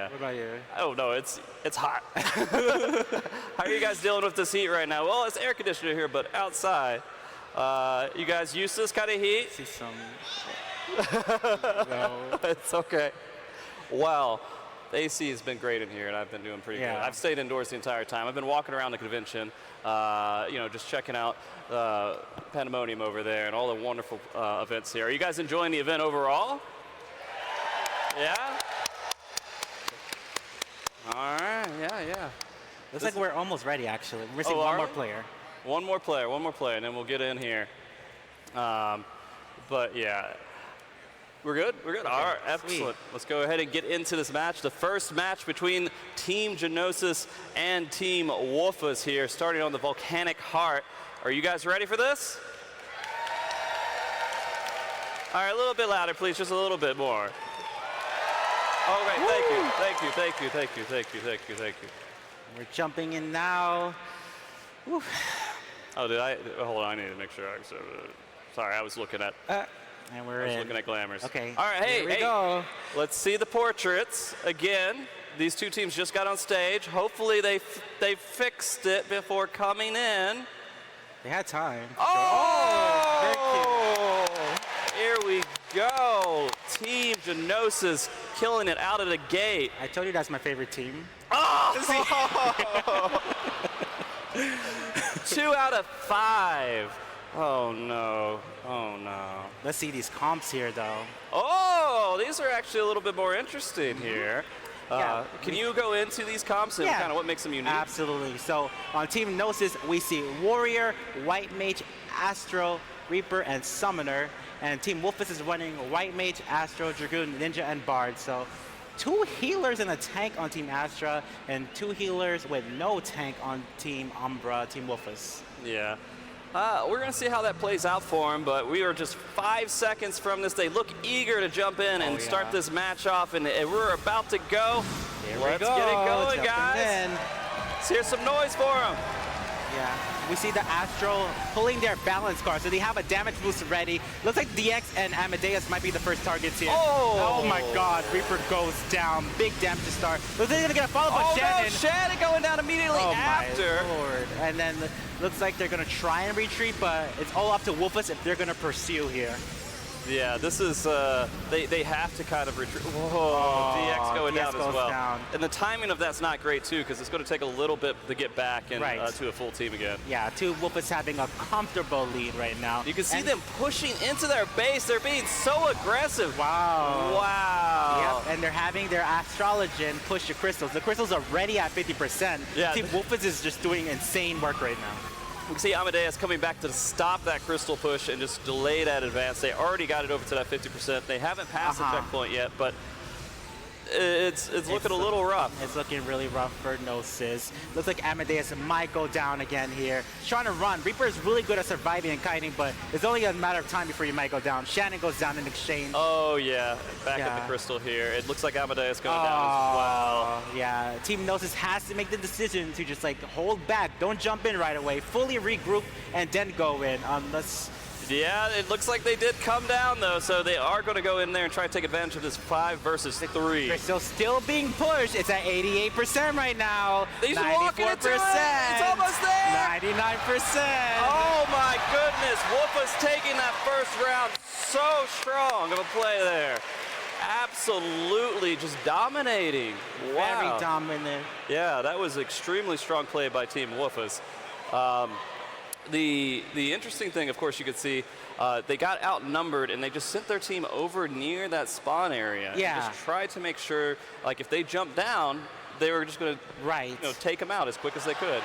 What about you? Oh, no, it's hot. How are you guys dealing with this heat right now? Well, it's air conditioner here, but outside. You guys used to this kind of heat? See some... No. It's okay. Well, the AC has been great in here, and I've been doing pretty good. I've stayed indoors the entire time. I've been walking around the convention, just checking out Pandemonium over there and all the wonderful events here. Are you guys enjoying the event overall? Yeah? All right, yeah. Looks like we're almost ready, actually. We're missing one more player. One more player, and then we'll get in here. But yeah. We're good? All right, excellent. Let's go ahead and get into this match. The first match between Team Genosis and Team Wolfus here, starting on the Volcanic Heart. Are you guys ready for this? All right, a little bit louder, please, just a little bit more. All right, thank you. We're jumping in now. Woo. Oh, did I? Hold on, I need to make sure. Sorry, I was looking at... And we're looking at glamours. Okay. All right, here we go. Let's see the portraits again. These two teams just got on stage. Hopefully they fixed it before coming in. They had time. Oh! Here we go. Team Genosis killing it out of the gate. I told you that's my favorite team. Oh! 2 out of 5. Oh no. Let's see these comps here, though. Oh, these are actually a little bit more interesting here. Can you go into these comps and kind of what makes them unique? Absolutely. So on Team Gnosis, we see Warrior, White Mage, Astro, Reaper, and Summoner. And Team Wolfus is running White Mage, Astro, Dragoon, Ninja, and Bard. So 2 healers and a tank on Team Astra, and 2 healers with no tank on Team Umbra, Team Wolfus. Yeah. We're going to see how that plays out for them, but we are just 5 seconds from this. They look eager to jump in and start this match off, and we're about to go. Let's get it going, guys. Let's hear some noise for them. Yeah, we see the Astro pulling their balance card, so they have a damage boost ready. Looks like DX and Amadeus might be the first targets here. Oh my God, Reaper goes down. Big damage to start. Looks like they're gonna get a follow-up on Shannon. No, Shannon going down immediately after. My Lord. And then looks like they're gonna try and retreat, but it's all up to Wolfus if they're gonna pursue here. Yeah, this is, they have to kind of retreat. Whoa, DX going down as well. And the timing of that's not great too, because it's going to take a little bit to get back and to a full team again. Yeah, two Wolfus having a comfortable lead right now. You can see them pushing into their base. They're being so aggressive. Wow. Wow. Yep, and they're having their Astrologen push the crystals. The crystals are already at 50%. Yeah. Team Wolfus is just doing insane work right now. We can see Amadeus coming back to stop that crystal push and just delay that advance. They already got it over to that 50%. They haven't passed the checkpoint yet, but it's looking a little rough. It's looking really rough for Gnosis. Looks like Amadeus might go down again here. He's trying to run. Reaper is really good at surviving and kiting, but it's only a matter of time before you might go down. Shannon goes down in exchange. Oh yeah, back at the crystal here. It looks like Amadeus going down as well. Yeah, Team Gnosis has to make the decision to just like hold back. Don't jump in right away. Fully regroup and then go in. Unless. Yeah, it looks like they did come down though, so they are going to go in there and try to take advantage of this 5 versus 3. They're still being pushed. It's at 88% right now. He's walking into it. It's almost there. 99%. Oh my goodness, Wolfus taking that first round. So strong of a play there. Absolutely just dominating. Wow. Very dominant. Yeah, that was extremely strong play by Team Wolfus. The interesting thing, of course, you could see they got outnumbered and they just sent their team over near that spawn area. Yeah. And just tried to make sure, like, if they jumped down, they were just going to take them out as quick as they could.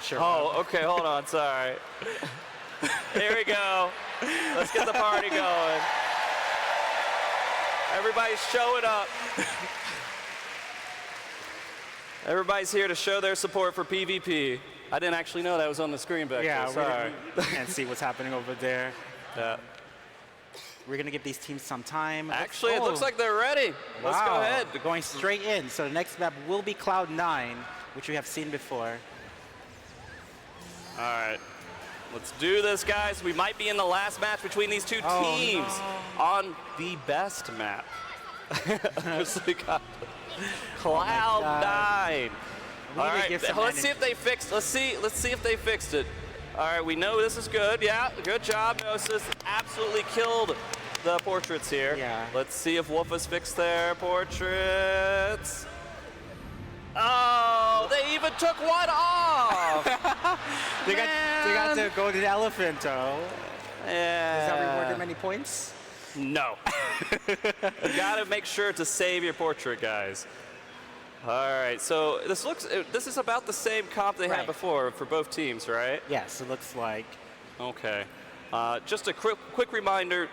Sure. Oh, okay, hold on, sorry. Here we go. Let's get the party going. Everybody's showing up. Everybody's here to show their support for PvP. I didn't actually know that was on the screen back there. Sorry. We can't see what's happening over there. We're going to give these teams some time. Actually, it looks like they're ready. Let's go ahead. They're going straight in. So the next map will be Cloud9, which we have seen before. All right. Let's do this, guys. We might be in the last match between these two teams on the best map. We got Cloud9. All right, let's see if they fixed. Let's see if they fixed it. All right, we know this is good. Yeah, good job, Gnosis. Absolutely killed the portraits here. Yeah. Let's see if Wolfus fixed their portraits. Oh, they even took one off. they got to go to the elephant, though. Yeah. Does that reward them any points? No. You gotta make sure to save your portrait, guys. All right, so this is about the same comp they had before for both teams, right? Yes, it looks like. Okay. Just a quick reminder,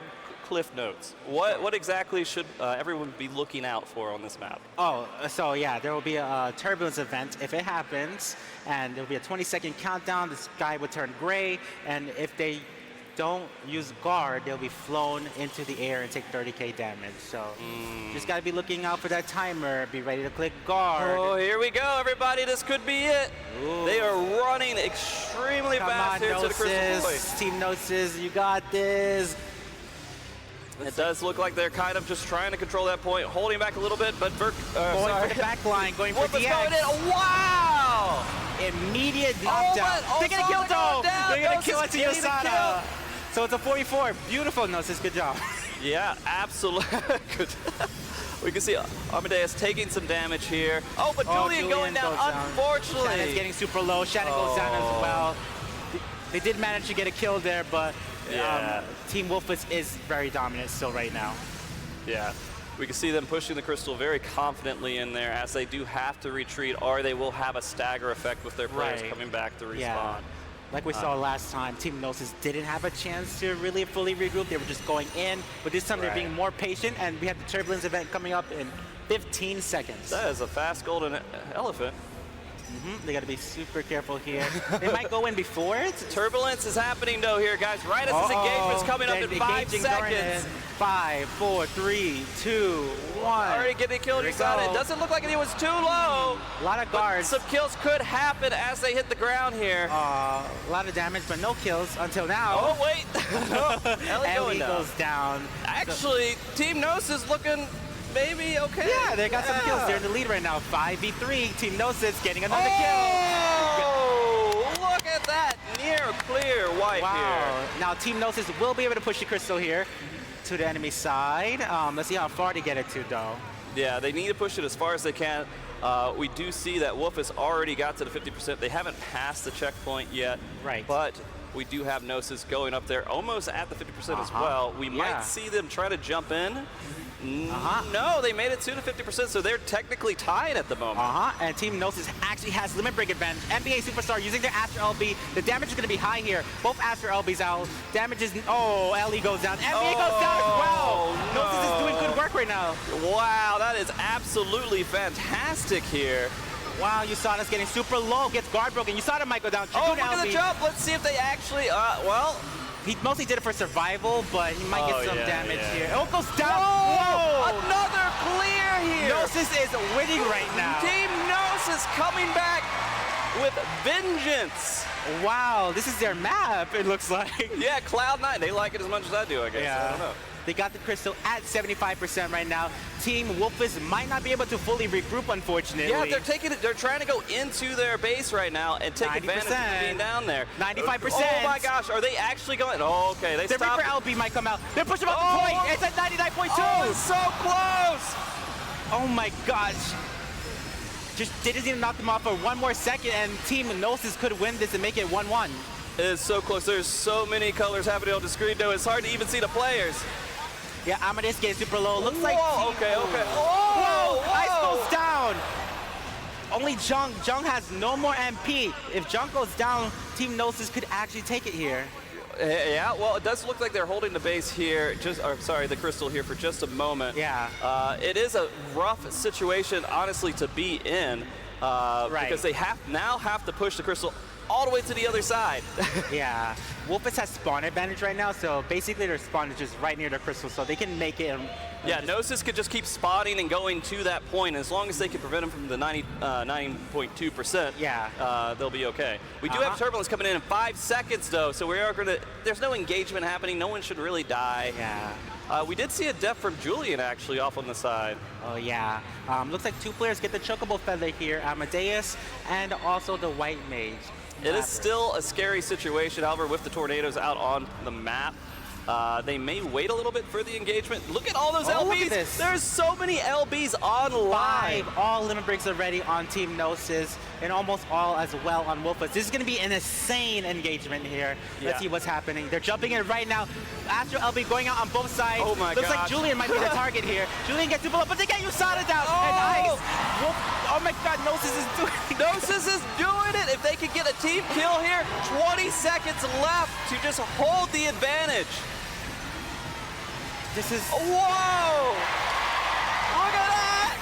Cliff Notes. What exactly should everyone be looking out for on this map? Oh, so yeah, there will be a turbulence event if it happens, and there will be a 20-second countdown. The sky will turn gray, and if they don't use guard, they'll be flown into the air and take 30k damage. So just gotta be looking out for that timer. Be ready to click guard. Oh, here we go, everybody. This could be it. Ooh. They are running extremely fast here to the Crystal Point. Team Gnosis, you got this. It does look like they're kind of just trying to control that point, holding back a little bit, but going for the back line, going for DX. Going in. Wow! Immediate knockdown. They're gonna kill Dome. They're gonna kill it to Yosada. So it's a 44. Beautiful, Gnosis. Good job. Yeah, absolutely. Good. We can see Amadeus taking some damage here. Oh, but Julian going down, unfortunately. Shannon's getting super low. Shannon goes down as well. They did manage to get a kill there, but Team Wolfus is very dominant still right now. Yeah. We can see them pushing the crystal very confidently in there as they do have to retreat, or they will have a stagger effect with their players coming back to respawn. Yeah. Like we saw last time, Team Gnosis didn't have a chance to really fully regroup. They were just going in, but this time they're being more patient, and we have the turbulence event coming up in 15 seconds. That is a fast golden elephant. They got to be super careful here. They might go in before it. Turbulence is happening though here, guys. Right as this engagement's coming up in 5 seconds. 5, 4, 3, 2, 1. Already getting killed inside. It doesn't look like anyone's too low. A lot of guards. Some kills could happen as they hit the ground here. A lot of damage, but no kills until now. Oh, wait. Ellie goes down. Actually, Team Gnosis looking maybe okay. Yeah, they got some kills. They're in the lead right now. 5v3. Team Gnosis getting another kill. Look at that. Near clear wipe here. Now, Team Gnosis will be able to push the crystal here to the enemy side. Let's see how far they get it to, though. Yeah, they need to push it as far as they can. We do see that Wolf has already got to the 50%. They haven't passed the checkpoint yet. Right. But we do have Gnosis going up there almost at the 50% as well. We might see them try to jump in. No, they made it to the 50%, so they're technically tied at the moment. And Team Gnosis actually has limit break advantage. NBA Superstar using their Astro LB. The damage is going to be high here. Both Astro LBs out. Damage is... Oh, Ellie goes down. NBA goes down as well. Gnosis is doing good work right now. Wow, that is absolutely fantastic here. Wow, USADA's getting super low. Gets guard broken. USADA might go down. Look at the jump. Let's see if they actually... well... He mostly did it for survival, but he might get some damage here. Oh, it goes down. Whoa! Another clear here. Gnosis is winning right now. Team Gnosis coming back with vengeance. Wow, this is their map, it looks like. Yeah, Cloud9. They like it as much as I do, I guess. Yeah. I don't know. They got the crystal at 75% right now. Team Wolfus might not be able to fully regroup, unfortunately. Yeah, they're trying to go into their base right now and take 90%. advantage of being down there. 95%. Oh my gosh, are they actually going? Oh, okay, they the stopped. Reaper LB might come out. They're pushing up the point. It's at 99.2. Oh, it's so close. Oh my gosh. They just need to knock them off for one more second, and Team Gnosis could win this and make it 1-1. It is so close. There's so many colors happening on the screen, though. It's hard to even see the players. Yeah, Amadeus getting super low. Looks like... Okay. Whoa! Ice goes down! Only Jung. Jung has no more MP. If Jung goes down, Team Gnosis could actually take it here. Yeah, well, it does look like they're holding the base here, the crystal here for just a moment. Yeah. It is a rough situation, honestly, to be in. Because they now have to push the crystal all the way to the other side. Yeah. Wolfus has spawn advantage right now, so basically their spawn is just right near the crystal, so they can make it. Yeah, Gnosis could just keep spotting and going to that point. As long as they can prevent them from the 99.2%, they'll be okay. We do have Turbulence coming in 5 seconds, though, so we are going to... There's no engagement happening. No one should really die. Yeah. We did see a death from Julian, actually, off on the side. Oh, yeah. Looks like 2 players get the Chocobo Feather here, Amadeus and also the White Mage. It is still a scary situation, however, with the tornadoes out on the map. They may wait a little bit for the engagement. Look at all those LBs. Look at this. There's so many LBs online. 5 all limit breaks already on Team Gnosis, and almost all as well on Wolfus. This is going to be an insane engagement here. Let's see what's happening. They're jumping in right now. Astro LB going out on both sides. Oh my Looks like Julian might be the target here. Julian gets super low, but they get USADA down. And Ice. Oh my god, Gnosis is doing it. Gnosis is doing it. If they could get a team kill here, 20 seconds left to just hold the advantage. This is... Whoa! Look at that!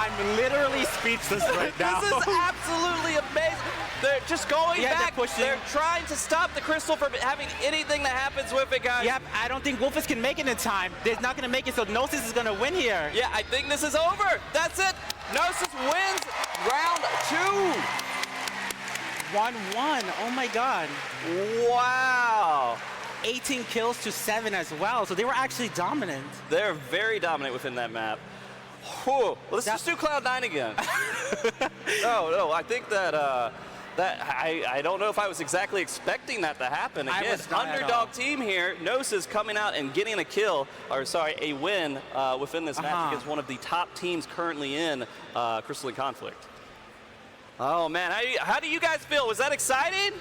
I'm literally speechless right now. This is absolutely amazing. They're just going back. They're trying to stop the crystal from having anything that happens with it, guys. Yep, I don't think Wolfus can make it in time. They're not going to make it, so Gnosis is going to win here. Yeah, I think this is over. That's it. Gnosis wins round 2. 1-1. Oh my god. Wow. 18 kills to 7 as well, so they were actually dominant. They're very dominant within that map. Whew. Let's just do Cloud9 again. No, I think that I don't know if I was exactly expecting that to happen again. Underdog team here, Gnosis coming out and getting a kill, or sorry, a win within this match against one of the top teams currently in Crystalline Conflict. Oh man, how do you guys feel? Was that exciting?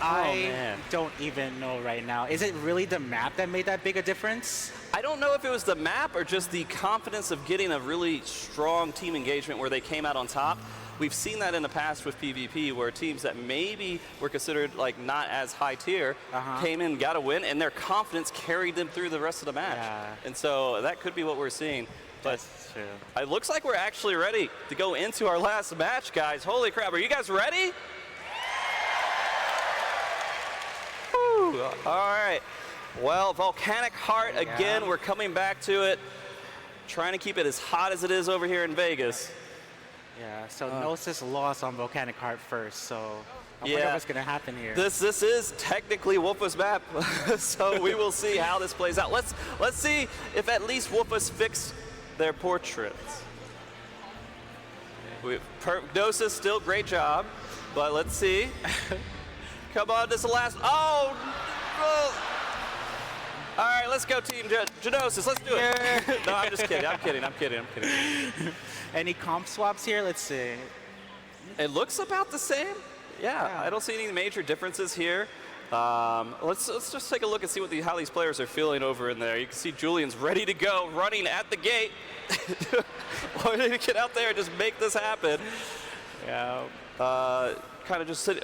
I don't even know right now. Is it really the map that made that big a difference? I don't know if it was the map or just the confidence of getting a really strong team engagement where they came out on top. We've seen that in the past with PvP where teams that maybe were considered like not as high tier came in, got a win, and their confidence carried them through the rest of the match. And so that could be what we're seeing. But true. It looks like we're actually ready to go into our last match, guys. Holy crap, are you guys ready? Woo. All right. Well, Volcanic Heart, again, we're coming back to it. Trying to keep it as hot as it is over here in Vegas. Yeah, so Gnosis lost on Volcanic Heart first, so I wonder what's going to happen here. This is technically Woofus map, so we will see how this plays out. Let's see if at least Woofus fixed their portraits. Gnosis, still great job, but let's see. Come on, this is the last. Oh! All right, let's go, Team Genosis. Let's do it. No, I'm just kidding. I'm kidding. Any comp swaps here? Let's see. It looks about the same. Yeah, I don't see any major differences here. Let's just take a look and see how these players are feeling over in there. You can see Julian's ready to go, running at the gate. Ready to get out there and just make this happen. Yeah. Kind of just sitting.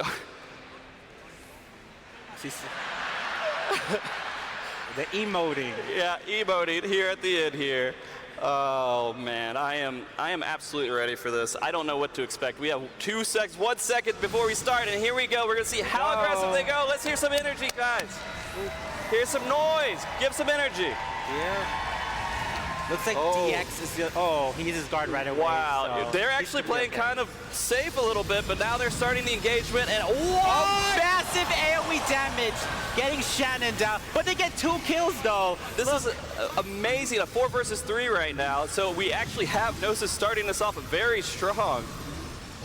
The emoting. Yeah, emoting here at the end here. Oh man, I am absolutely ready for this. I don't know what to expect. We have 1 second before we start, and here we go. We're gonna see how aggressive they go. Let's hear some energy, guys. Here's some noise. Give some energy. Yeah. Looks like DX is he needs his guard right away. Wow, so they're actually playing kind of safe a little bit, but now they're starting the engagement, and massive AoE damage, getting Shannon down, but they get 2 kills though. This is amazing, a 4 versus 3 right now, so we actually have Gnosis starting this off very strong.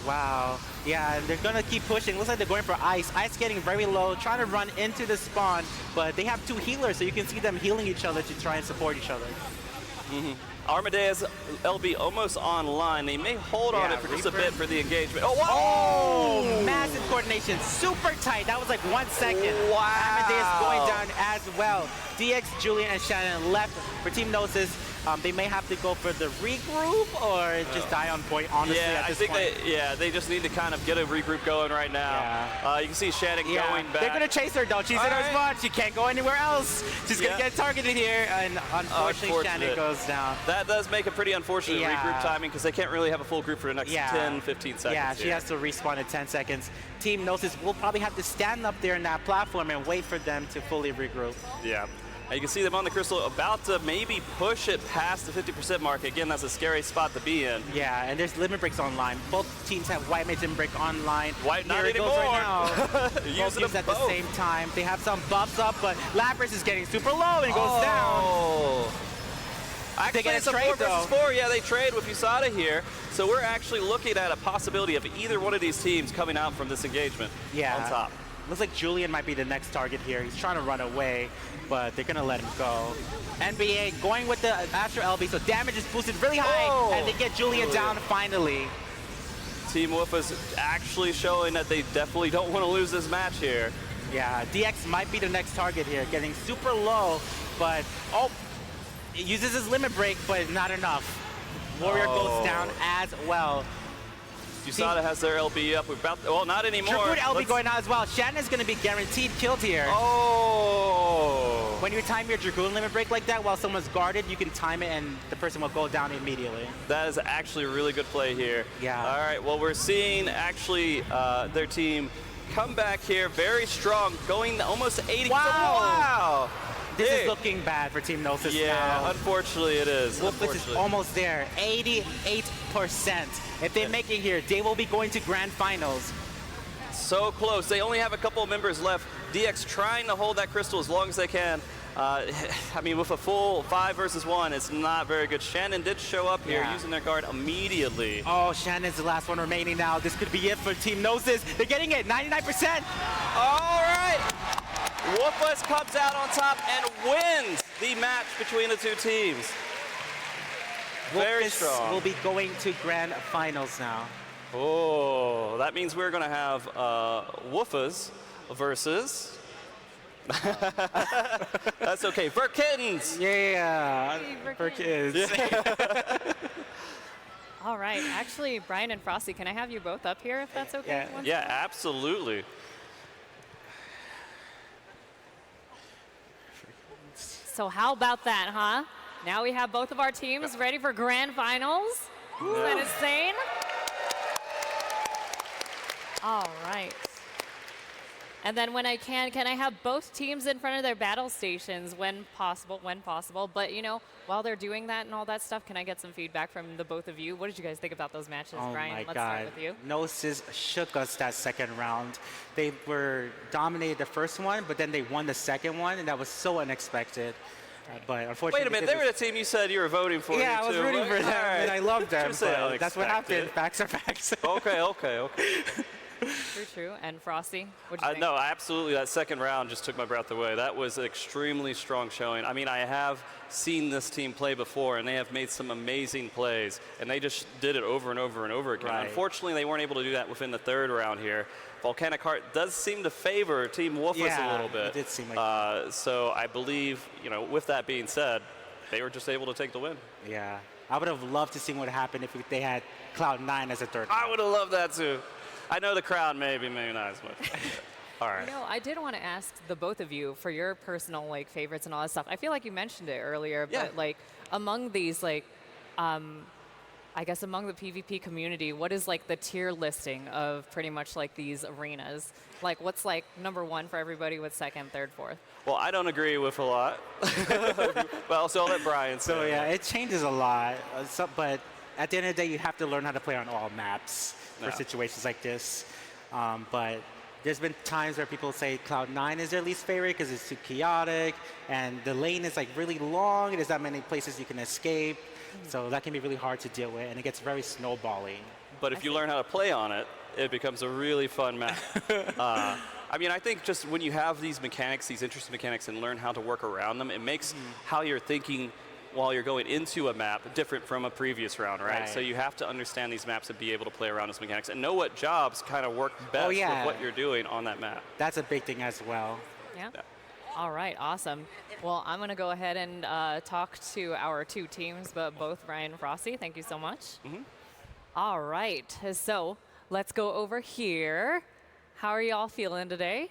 Wow, yeah, and they're gonna keep pushing. Looks like they're going for Ice. Ice getting very low, trying to run into the spawn, but they have 2 healers, so you can see them healing each other to try and support each other. Armadeus LB almost online. They may hold on it for just a bit for the engagement. Oh, massive coordination, super tight. That was like 1 second. Wow. Amadeus going down as well. DX, Julian, and Shannon left for Team Gnosis. They may have to go for the regroup or just die on point, honestly, at this point. They just need to kind of get a regroup going right now. You can see Shannon going back. They're going to chase her, though. She's in her spot. She can't go anywhere else. She's going to get targeted here, and unfortunately, Shannon goes down. That does make a pretty unfortunate regroup timing because they can't really have a full group for the next 10, 15 seconds. Yeah, she has to respawn in 10 seconds. Team Gnosis will probably have to stand up there in that platform and wait for them to fully regroup. Yeah. And you can see them on the crystal about to maybe push it past the 50% mark. Again, that's a scary spot to be in. Yeah, and there's limit breaks online. Both teams have White Mage limit break online. White not Here it anymore. goes right now. Both teams at the both. same time. They have some buffs up, but Lapras is getting super low and goes down. Actually, They get a it's a trade, 4 versus 4. Yeah, they trade with USADA here. So we're actually looking at a possibility of either one of these teams coming out from this engagement on top. Looks like Julian might be the next target here. He's trying to run away, but they're going to let him go. NBA going with the Astro LB, so damage is boosted really high, and they get Julian down finally. Team Woofus actually showing that they definitely don't want to lose this match here. Yeah, DX might be the next target here, getting super low, but it uses his limit break, but not enough. Warrior goes down as well. USADA has their LB up. Well, not anymore. Dragoon LB going out as well. Shannon's going to be guaranteed killed here. When you time your Dragoon limit break like that while someone's guarded, you can time it and the person will go down immediately. That is actually a really good play here. Yeah. All right, well, we're seeing actually their team come back here very strong, going almost 80. Wow! This is looking bad for Team Gnosis now. Unfortunately it is. Woofus is almost there, 88%. If they make it here, they will be going to Grand Finals. So close. They only have a couple of members left. DX trying to hold that crystal as long as they can. I mean, with a full 5 versus 1, it's not very good. Shannon did show up here using their guard immediately. Oh, Shannon's the last one remaining now. This could be it for Team Gnosis. They're getting it, 99%. All right. Woofus comes out on top and wins the match between the two teams. Very strong. Will be going to Grand Finals now. Oh, that means we're going to have Woofus versus... That's okay. Verkittens. Yeah, Verkittens. All right. Actually, Brian and Frosty, can I have you both up here if that's okay? Yeah, absolutely. So how about that, huh? Now we have both of our teams ready for grand finals. Is that insane? All right. And then when can I have both teams in front of their battle stations when possible, But, you know, while they're doing that and all that stuff, can I get some feedback from the both of you? What did you guys think about those matches? Oh Brian, my let's God. start with you. Gnosis shook us that second round. They were dominated the first one, but then they won the second one, and that was so unexpected. But unfortunately, Wait a minute, they were the team you said you were voting for. Yeah, I was rooting for them, and I loved them. Just say But that's what happened. unexpected. Facts are facts. Okay. True. And Frosty, what do you think? No, absolutely. That second round just took my breath away. That was an extremely strong showing. I mean, I have seen this team play before, and they have made some amazing plays, and they just did it over and over and over again. Right. Unfortunately, they weren't able to do that within the third round here. Volcanic Heart does seem to favor Team Wolfus a little bit. It did seem like so I believe, you know, with that being said, they were just able to take the win. Yeah. I would have loved to see what happened if they had Cloud9 as a third. I would have loved that too. I know the crowd maybe not as much. All right. You know, I did want to ask the both of you for your personal like favorites and all that stuff. I feel like you mentioned it earlier, but like among these like I guess among the PvP community, what is like the tier listing of pretty much like these arenas? Like what's like number one for everybody with second, third, fourth? Well, I don't agree with a lot. But also I'll let Brian say. So yeah, it changes a lot. But at the end of the day, you have to learn how to play on all maps for situations like this. But there's been times where people say Cloud9 is their least favorite because it's too chaotic, and the lane is like really long. There's not many places you can escape. So that can be really hard to deal with, and it gets very snowballing. But if you learn how to play on it, it becomes a really fun map. I mean, I think just when you have these mechanics, these interesting mechanics, and learn how to work around them, it makes how you're thinking while you're going into a map different from a previous round, right? So you have to understand these maps and be able to play around those mechanics and know what jobs kind of work best with what you're doing on that map. That's a big thing as well. Yeah. All right, awesome. Well, I'm going to go ahead and talk to our two teams, but both Ryan and Frosty. Thank you so much. All right, so let's go over here. How are y'all feeling today?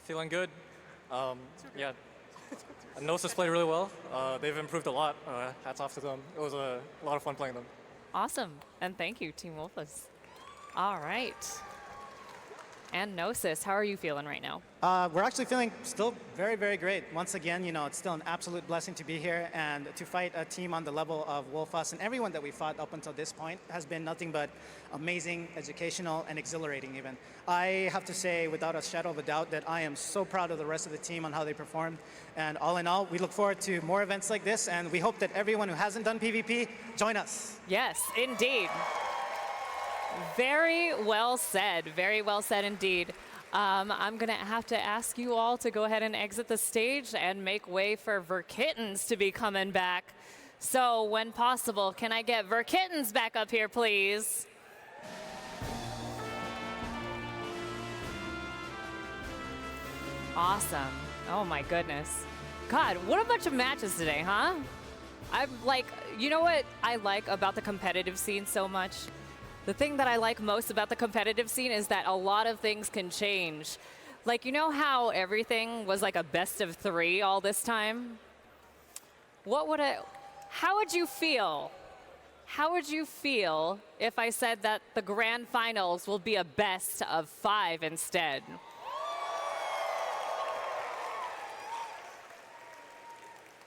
Feeling good. Yeah. Gnosis played really well. They've improved a lot. Hats off to them. It was a lot of fun playing them. Awesome, and thank you, Team Wolfus. All right. And Gnosis, how are you feeling right now? We're actually feeling still very, very great. Once again, you know, it's still an absolute blessing to be here and to fight a team on the level of Wolfus, and everyone that we fought up until this point has been nothing but amazing, educational, and exhilarating even. I have to say, without a shadow of a doubt, that I am so proud of the rest of the team on how they performed. And all in all, we look forward to more events like this, and we hope that everyone who hasn't done PvP, join us. Yes, indeed. Very well said indeed. I'm going to have to ask you all to go ahead and exit the stage and make way for Verkittens to be coming back. So when possible, can I get Verkittens back up here, please? Awesome. Oh my goodness. God, what a bunch of matches today, huh? I'm like, you know what I like about the competitive scene so much? The thing that I like most about the competitive scene is that a lot of things can change. Like, you know how everything was like a best of 3 all this time? How would you feel? How would you feel if I said that the grand finals will be a best of 5 instead?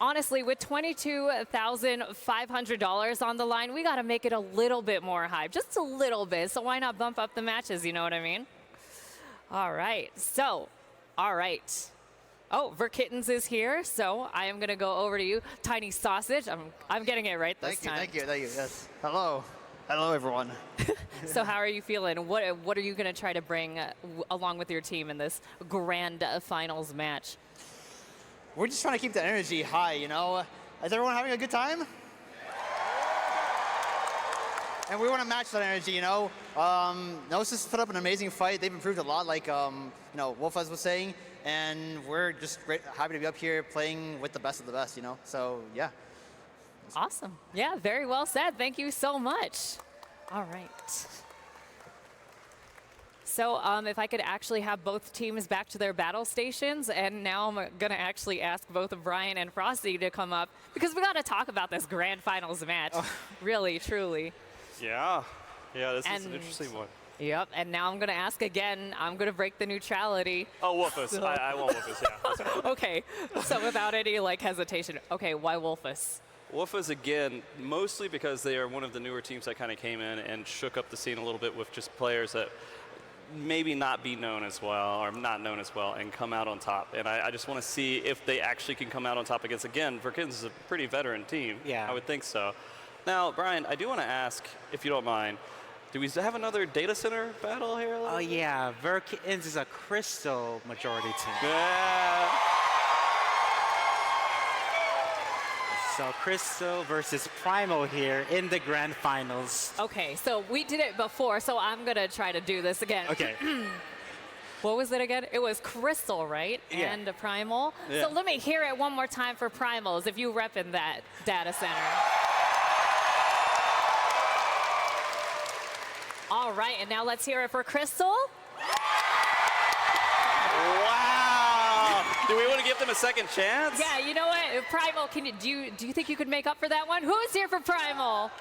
Honestly, with $22,500 on the line, we got to make it a little bit more hype, just a little bit. So why not bump up the matches, you know what I mean? All right, so, all right. Oh, Verkittens is here, so I am going to go over to you. Tiny Sausage, I'm getting it right this time. Thank you, yes. Hello, everyone. So how are you feeling? What are you going to try to bring along with your team in this grand finals match? We're just trying to keep the energy high, you know? Is everyone having a good time? And we want to match that energy, you know? Gnosis put up an amazing fight. They've improved a lot, like Wolfus was saying. And we're just happy to be up here playing with the best of the best, you know? So, yeah. Awesome. Yeah, very well said. Thank you so much. All right. So if I could actually have both teams back to their battle stations, and now I'm going to actually ask both Brian and Frosty to come up, because we got to talk about this grand finals match. Really, truly. Yeah. Yeah, this is an interesting one. Yep, and now I'm going to ask again. I'm going to break the neutrality. Oh, Wolfus. So- I want Wolfus, yeah. That's fine. Okay, so without any hesitation. Okay, why Wolfus? Wolfus, again, mostly because they are one of the newer teams that kind of came in and shook up the scene a little bit with just players that maybe not be known as well or not known as well and come out on top. And I just want to see if they actually can come out on top against, again, Verkins is a pretty veteran team. Yeah. I would think so. Now, Brian, I do want to ask, if you don't mind, do we have another data center battle here? Oh, yeah. Verkins is a Crystal majority team. Yeah. So Crystal versus Primal here in the grand finals. Okay, so we did it before, so I'm going to try to do this again. Okay. What was it again? It was Crystal, right? Yeah. And a Primal. Yeah. So let me hear it one more time for Primals if you rep in that data center. All right, and now let's hear it for Crystal. Wow! Do we want to give them a second chance? Yeah, you know what? Primal, do you think you could make up for that one? Who's here for Primal?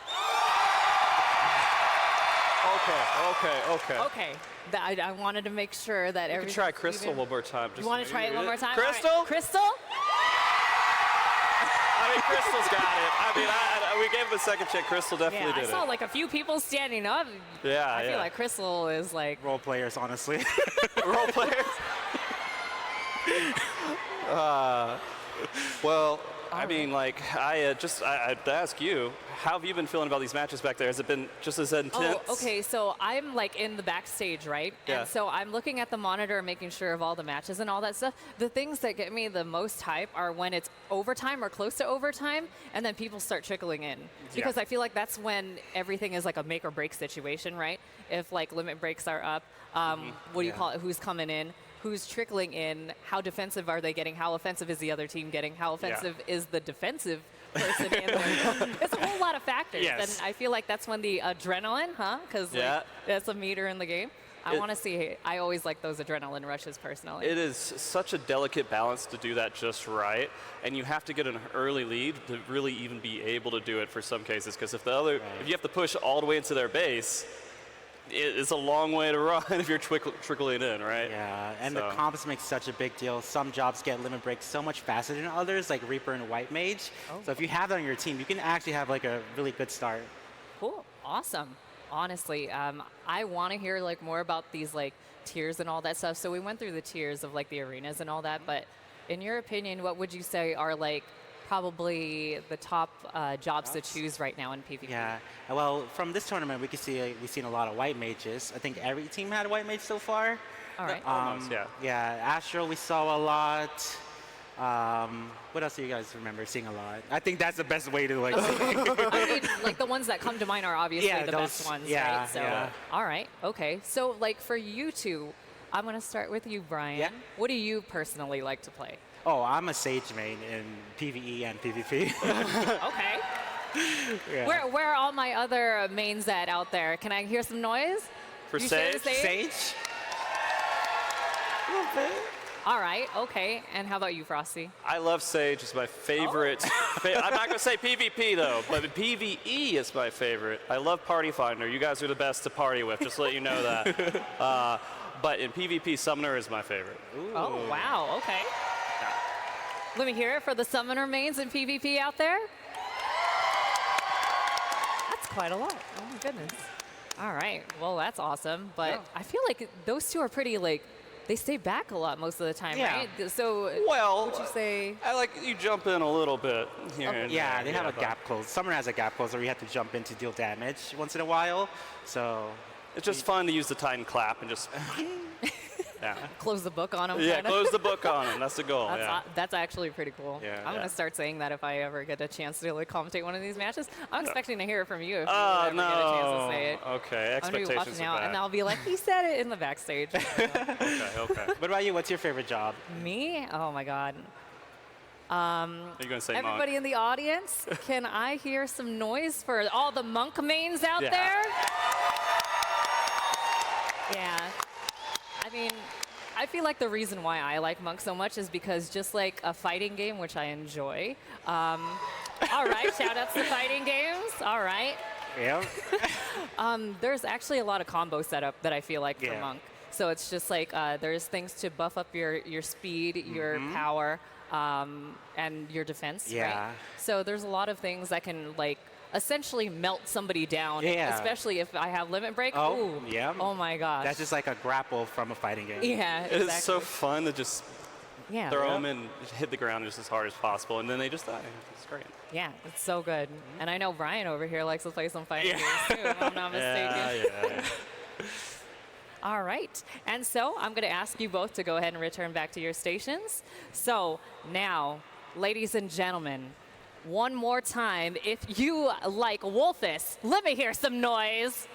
Okay. Okay. I wanted to make sure that We can try Crystal one more time. You want to try it one more time? Crystal? All right. Crystal? I mean, Crystal's got it. I mean, we gave him a second chance. Crystal definitely Yeah, did I saw it. like a few people standing up. Yeah, I feel like Crystal is like role players, honestly. Role players? Well, I mean, like, I'd ask you, how have you been feeling about these matches back there? Has it been just as intense? Oh, okay. So I'm like in the backstage, right? Yeah. And so I'm looking at the monitor, making sure of all the matches and all that stuff. The things that get me the most hype are when it's overtime or close to overtime, and then people start trickling in. Because I feel like that's when everything is like a make or break situation, right? If like limit breaks are up, what do you call it? Who's coming in? Who's trickling in? How defensive are they getting? How offensive is the other team getting? How offensive is the defensive person in there? It's a whole lot of factors. Yes. And I feel like that's when the adrenaline, Because that's a meter in the game. I want to see, I always like those adrenaline rushes personally. It is such a delicate balance to do that just right, and you have to get an early lead to really even be able to do it for some cases, because if you have to push all the way into their base, it's a long way to run if you're trickling in, right? Yeah, and the comps make such a big deal. Some jobs get limit breaks so much faster than others, like Reaper and White Mage. So if you have that on your team, you can actually have like a really good start. Cool, awesome. Honestly, I want to hear like more about these like tiers and all that stuff. So we went through the tiers of like the arenas and all that, but in your opinion, what would you say are like probably the top jobs to choose right now in PvP? Yeah, well, from this tournament, we can see we've seen a lot of White Mages. I think every team had a White Mage so far. All right. Almost, yeah. Yeah, Astro we saw a lot. What else do you guys remember seeing a lot? I think that's the best way to like. I mean, like the ones that come to mind are obviously Yeah, the those- best ones, yeah, right? So, yeah. all right, okay. So, like for you two, I'm gonna start with you, Brian. Yeah. What do you personally like to play? Oh, I'm a Sage main in PvE and PvP. Okay. Yeah. Where are all my other mains at out there? Can I hear some noise? For You share the Sage? Sage? All right, okay. And how about you, Frosty? I love Sage. It's my favorite. I'm not going to say PvP, though, but PvE is my favorite. I love Party Finder. You guys are the best to party with, just to let you know that. But in PvP, Summoner is my favorite. Oh, wow, okay. Let me hear it for the summoner mains in PvP out there. That's quite a lot. Oh, my goodness. All right, well, that's awesome. But I feel like those two are pretty, like, they stay back a lot most of the time, Yeah. right? So, Well, would you say? I like you jump in a little bit here. and Yeah, there, they have a but gap close. Summoner has a gap close where you have to jump in to deal damage once in a while. So It's just fun to use the Titan clap and just. Yeah. Close the book on them. Yeah, kinda? close the book on him. That's the goal. That's, yeah. that's actually pretty cool. Yeah. I'm Yeah. gonna start saying that if I ever get a chance to like commentate one of these matches. I'm expecting to hear it from you if you Oh, ever get a chance to say it. Okay, I'm gonna be expectations watching are out, bad. and I'll be like, he said it in the backstage. Okay. What about you? What's your favorite job? Me? Oh my God. Are you going to say Everybody monk? in the audience, can I hear some noise for all the monk mains out Yeah. there? Yeah. I mean, I feel like the reason why I like Monk so much is because just like a fighting game, which I enjoy. All right, shout outs to fighting games. All right. Yeah. There's actually a lot of combo setup that I feel like for Monk. So it's just like there's things to buff up your speed, your power, and your defense. Yeah. Right? So there's a lot of things that can like essentially melt somebody down. Yeah. Especially if I have limit break. Oh, Ooh. yeah. Oh my gosh. That's just like a grapple from a fighting game. Yeah, exactly. It's so fun to just throw Yeah. them and hit the ground just as hard as possible, and then they just die. It's great. Yeah, it's so good. And I know Brian over here likes to play some fighting games too, if I'm not mistaken. Yeah. All right. And so I'm going to ask you both to go ahead and return back to your stations. So now, ladies and gentlemen, one more time, if you like Wolfus, let me hear some noise.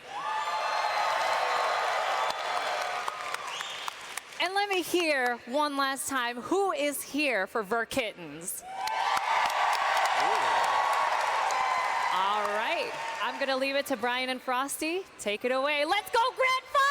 And let me hear one last time, who is here for Verkittens? All right. I'm going to leave it to Brian and Frosty. Take it away. Let's go Grand Finals!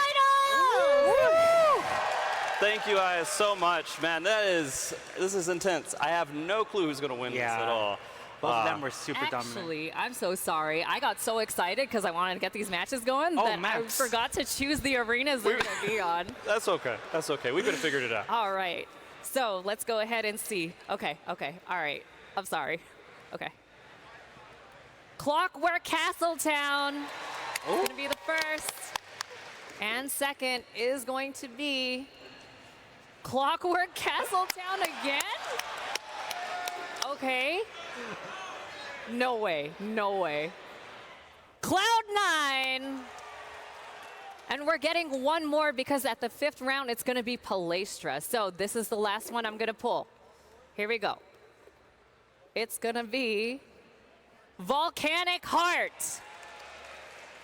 Thank you guys so much, man. This is intense. I have no clue who's going to win this at all. Both of them were super dominant. Actually, I'm so sorry. I got so excited because I wanted to get these matches going that I forgot to choose the arenas they're going to be on. That's okay. That's okay. We could have figured it out. All right. So let's go ahead and see. Okay. All right. I'm sorry. Okay. Clockwork Castletown is going to be the first. And second is going to be Clockwork Castletown again? Okay. No way. No way. Cloud9. And we're getting one more because at the 5th round, it's going to be Palestra. So this is the last one I'm going to pull. Here we go. It's going to be Volcanic Heart.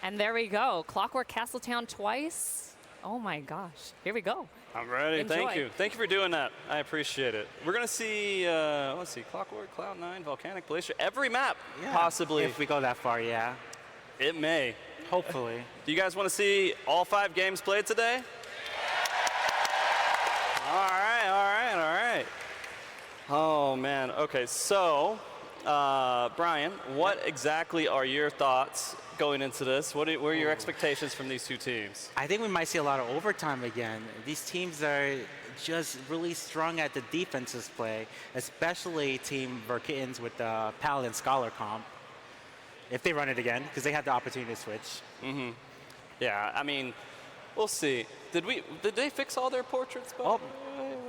And there we go. Clockwork Castletown twice. Oh my gosh. Here we go. I'm ready. Enjoy. Thank you. Thank you for doing that. I appreciate it. We're going to see, let's see, Clockwork, Cloud9, Volcanic, Palestra, every map, possibly. If we go that far, yeah. It may. Hopefully. Do you guys want to see all 5 games played today? All right. Oh, man. Okay, so, Brian, what exactly are your thoughts going into this? What are your expectations from these two teams? I think we might see a lot of overtime again. These teams are just really strong at the defensive play, especially Team Verkittens with the Paladin Scholar comp. If they run it again, because they have the opportunity to switch. Yeah, I mean, we'll see. Did they fix all their portraits?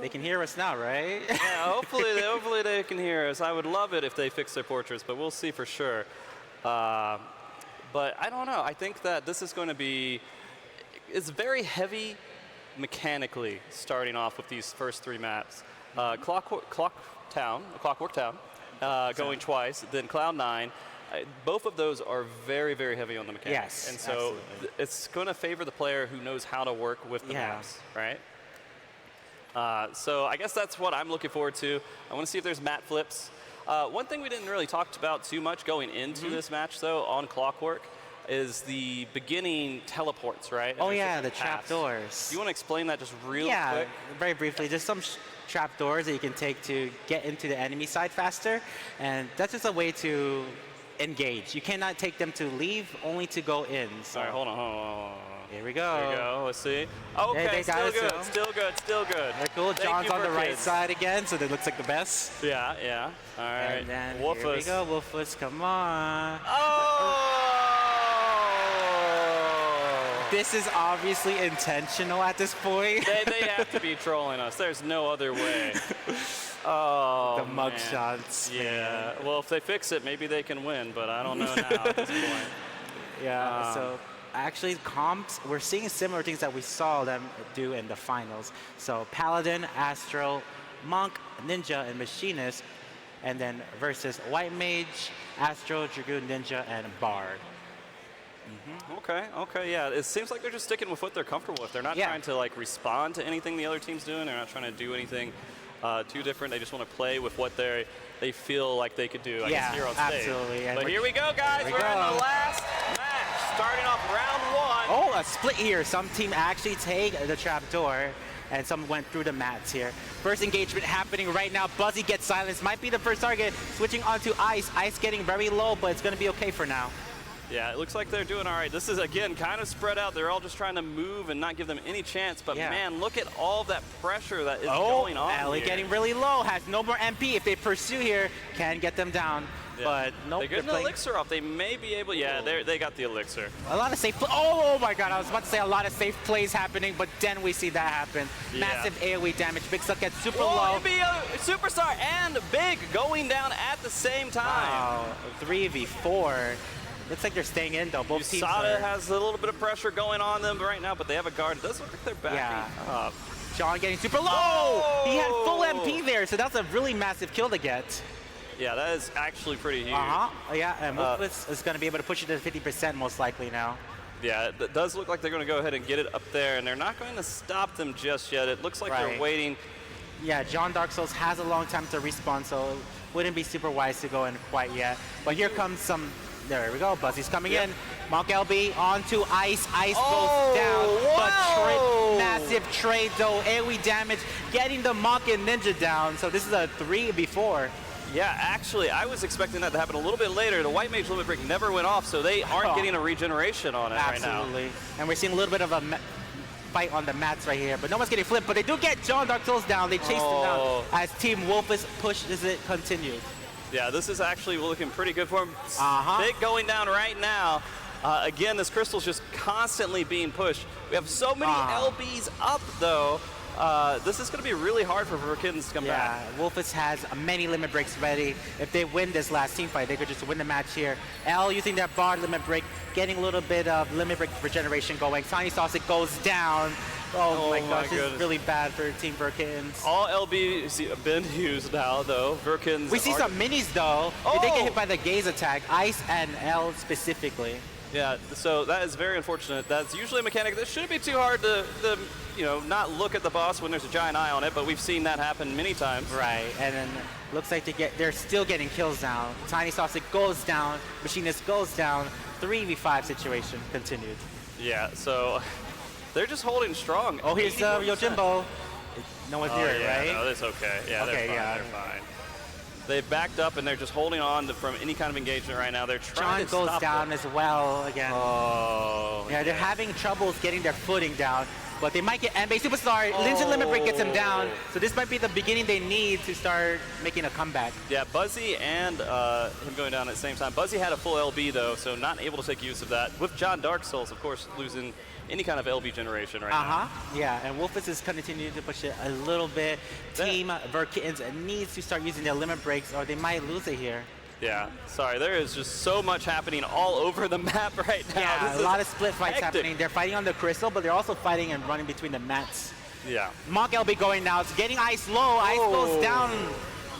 They can hear us now, right? Yeah, hopefully they can hear us. I would love it if they fix their portraits, but we'll see for sure. But I don't know. I think that this is going to be, it's very heavy mechanically starting off with these first 3 maps. Clockwork Town, going twice, then Cloud9. Both of those are very, very heavy on the mechanics. Yes, and so it's going to favor the player who knows how to work with the maps, right? So I guess that's what I'm looking forward to. I want to see if there's map flips. One thing we didn't really talk about too much going into this match, though, on Clockwork, is the beginning teleports, right? Oh, yeah, the trapdoors. Do you want to explain that just real quick? Yeah, very briefly. There's some trapdoors that you can take to get into the enemy side faster, and that's just a way to engage. You cannot take them to leave, only to go in. So. All right, hold on. Here we go. There we go. Let's see. Okay, still good. They're cool. John's on the right side again, so that looks like the best. Yeah. All right. And then Wolfus. Here we go, Wolfus. Come on. Oh! This is obviously intentional at this point. They have to be trolling us. There's no other way. Oh, the mug shots. Yeah. Man. Well, if they fix it, maybe they can win, but I don't know now at this point. Yeah. So actually, comps, we're seeing similar things that we saw them do in the finals. So Paladin, Astro, Monk, Ninja, and Machinist, and then versus White Mage, Astro, Dragoon, Ninja, and Bard. Okay, yeah. It seems like they're just sticking with what they're comfortable with. They're not trying to like respond to anything the other team's doing. They're not trying to do anything too different. They just want to play with what they feel like they could do. I guess here on stage. Absolutely. But here we go, guys. We're in the last match, starting off round 1. Oh, a split here. Some team actually take the trapdoor, and some went through the mats here. First engagement happening right now. Buzzy gets silenced. Might be the first target. Switching onto Ice. Ice getting very low, but it's going to be okay for now. Yeah, it looks like they're doing all right. This is, again, kind of spread out. They're all just trying to move and not give them any chance. But, man, look at all of that pressure that is going on Ellie here. getting really low. Has no more MP. If they pursue here, can get them down. Yeah. But nope. They get an elixir off. They may be able. Yeah, they got the elixir. A lot of safe. Oh my God! I was about to say a lot of safe plays happening, but then we see that happen. Yeah. Massive AOE damage. Big Suck gets super Whoa, low. it'd be a superstar and Big going down at the same time. Wow. 3v4. Looks like they're staying in though. Both teams. USADA has a little bit of pressure going on them right now, but they have a guard. It does look like they're backing up. John getting super low. Whoa! He had full MP there, so that's a really massive kill to get. Yeah, that is actually pretty huge. Yeah, and Wolfus is going to be able to push it to 50% most likely now. Yeah, it does look like they're going to go ahead and get it up there, and they're not going to stop them just yet. It looks like they're waiting. Yeah, John Dark Souls has a long time to respawn, so it wouldn't be super wise to go in quite yet. But here comes some. There we go. Buzzy's coming in. Monk LB onto Ice. Ice goes down. But massive trade though. AoE damage getting the Monk and Ninja down. So this is a 3v4. Yeah, actually, I was expecting that to happen a little bit later. The White Mage Limit Break never went off, so they aren't getting a regeneration on it right now. Absolutely. And we're seeing a little bit of a fight on the mats right here, but no one's getting flipped. But they do get John Dark Souls down. They chase him down as Team Wolfus pushes it continued. Yeah, this is actually looking pretty good for him. Big going down right now. Again, this crystal's just constantly being pushed. We have so many LBs up, though. This is going to be really hard for Verkins to come back. Yeah, Wolfus has many limit breaks ready. If they win this last team fight, they could just win the match here. L using that bar limit break, getting a little bit of limit break regeneration going. Tiny Sauce, it goes down. Oh my gosh, this is really bad for Team Verkins. All LBs have been used now, though. Verkins. We see some minis, though. If they get hit by the gaze attack, Ice and L specifically. Yeah, so that is very unfortunate. That's usually a mechanic that shouldn't be too hard to not look at the boss when there's a giant eye on it, but we've seen that happen many times. Right, and then looks like they're still getting kills now. Tiny Sauce, it goes down. Machinist goes down. 3v5 situation continued. Yeah, so they're just holding strong. Oh, here's Yojimbo. No one's near it, right? No, that's okay. Yeah, okay, they're fine. They've backed up and they're just holding on from any kind of engagement right now. They're trying to John stop goes down them. as well again. Yeah, they're having troubles getting their footing down, but they might get NBA Superstar. Lindsay Limit Break gets him down, so this might be the beginning they need to start making a comeback. Yeah, Buzzy and him going down at the same time. Buzzy had a full LB though, so not able to take use of that. With John Dark Souls, of course, losing any kind of LB generation right now. Yeah, and Wolfus is continuing to push it a little bit. Team Verkins needs to start using their limit breaks or they might lose it here. Yeah, sorry, there is just so much happening all over the map right now. Yeah, a lot of split fights happening. They're fighting on the crystal, but they're also fighting and running between the mats. Yeah. Monk LB going now. It's getting Ice low. Ice goes down.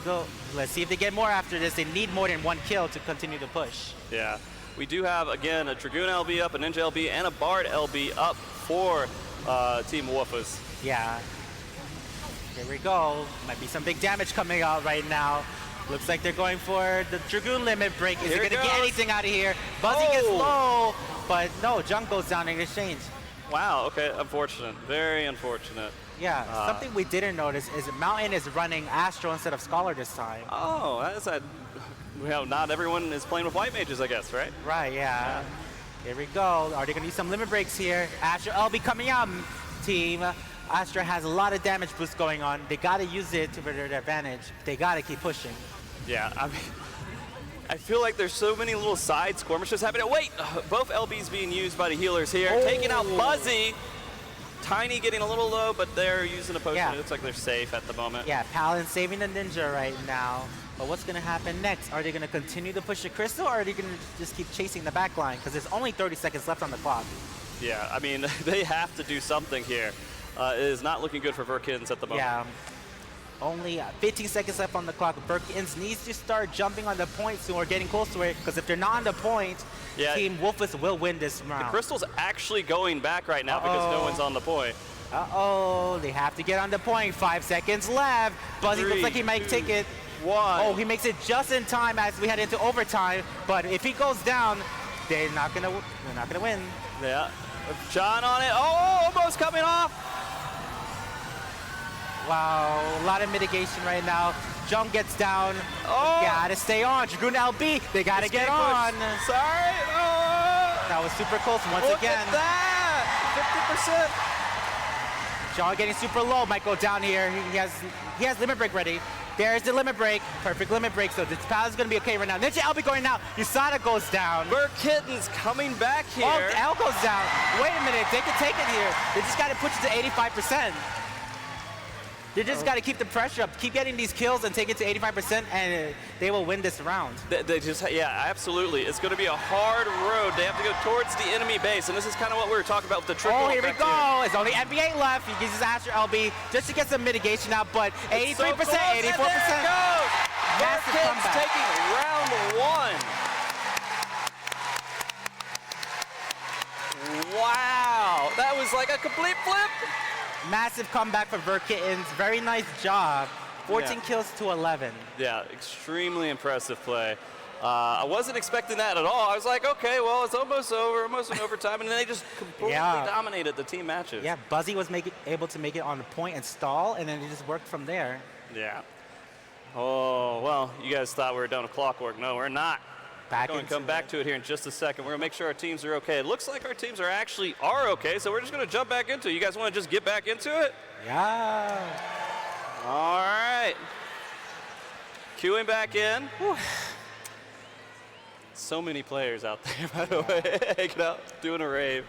So let's see if they get more after this. They need more than one kill to continue to push. Yeah. We do have, again, a Dragoon LB up, a Ninja LB, and a Bard LB up for Team Wolfus. Yeah. Here we go. Might be some big damage coming out right now. Looks like they're going for the Dragoon limit break. Is it going to get anything out of here? Buzzy gets low, but no, Junk goes down in exchange. Wow, okay, unfortunate. Very unfortunate. Yeah, something we didn't notice is Mountain is running Astro instead of Scholar this time. Oh, that's a... Well, not everyone is playing with white mages, I guess, right? Right, yeah. Here we go. Are they going to use some limit breaks here? Astra LB coming out, team. Astra has a lot of damage boost going on. They got to use it to their advantage. They got to keep pushing. Yeah, I mean, I feel like there's so many little side skirmishes happening. Wait, both LBs being used by the healers here. Taking out Buzzy. Tiny getting a little low, but they're using a potion. Yeah. It looks like they're safe at the moment. Yeah, Paladin saving the Ninja right now. But what's going to happen next? Are they going to continue to push the crystal, or are they going to just keep chasing the back line? Because there's only 30 seconds left on the clock. Yeah, I mean, they have to do something here. It is not looking good for Verkins at the moment. Yeah. Only 15 seconds left on the clock. Verkins needs to start jumping on the point soon or getting close to it, because if they're not on the point, Team Wolfus will win this round. The crystal's actually going back right now because no one's on the point. Uh-oh, they have to get on the point. 5 seconds left. Buzzy looks like he might take it. Oh, he makes it just in time as we head into overtime. But if he goes down, they're not gonna win. Yeah. John on it. Oh, almost coming off. Wow, a lot of mitigation right now. John gets down. Oh. Gotta stay on. Dragoon LB, they gotta get on. Sorry. Oh. That was super close once Look again. Look at that. 50%. John getting super low. Might go down here. He has limit break ready. There's the limit break. Perfect limit break. So this pal is going to be okay right now. Ninja LB going out. USADA goes down. Burkitten's coming back here. Oh, L goes down. Wait a minute. They can take it here. They just got to push it to 85%. They just got to keep the pressure up. Keep getting these kills and take it to 85%, and they will win this round. They just, yeah, absolutely. It's going to be a hard road. They have to go towards the enemy base, and this is kind of what we were talking about with the triple. Oh, here we go. It's only NBA left. He uses Asher LB just to get some mitigation out, but 83%, so 84%. Massive comeback. Taking round one. Wow, that was like a complete flip. Massive comeback for Verkittens. Very nice job. 14 kills to 11. Yeah, extremely impressive play. I wasn't expecting that at all. I was like, okay, well, it's almost over, almost in overtime, and then they just completely dominated the team matches. Yeah, Buzzy was able to make it on the point and stall, and then it just worked from there. Yeah. Oh, well, you guys thought we were done with Clockwork. No, we're not. We're going to come back to it here in just a second. We're going to make sure our teams are okay. It looks like our teams are okay, so we're just going to jump back into it. You guys want to just get back into it? Yeah. All right. Queuing back in. Whew. So many players out there, by the way, hanging out, doing a rave.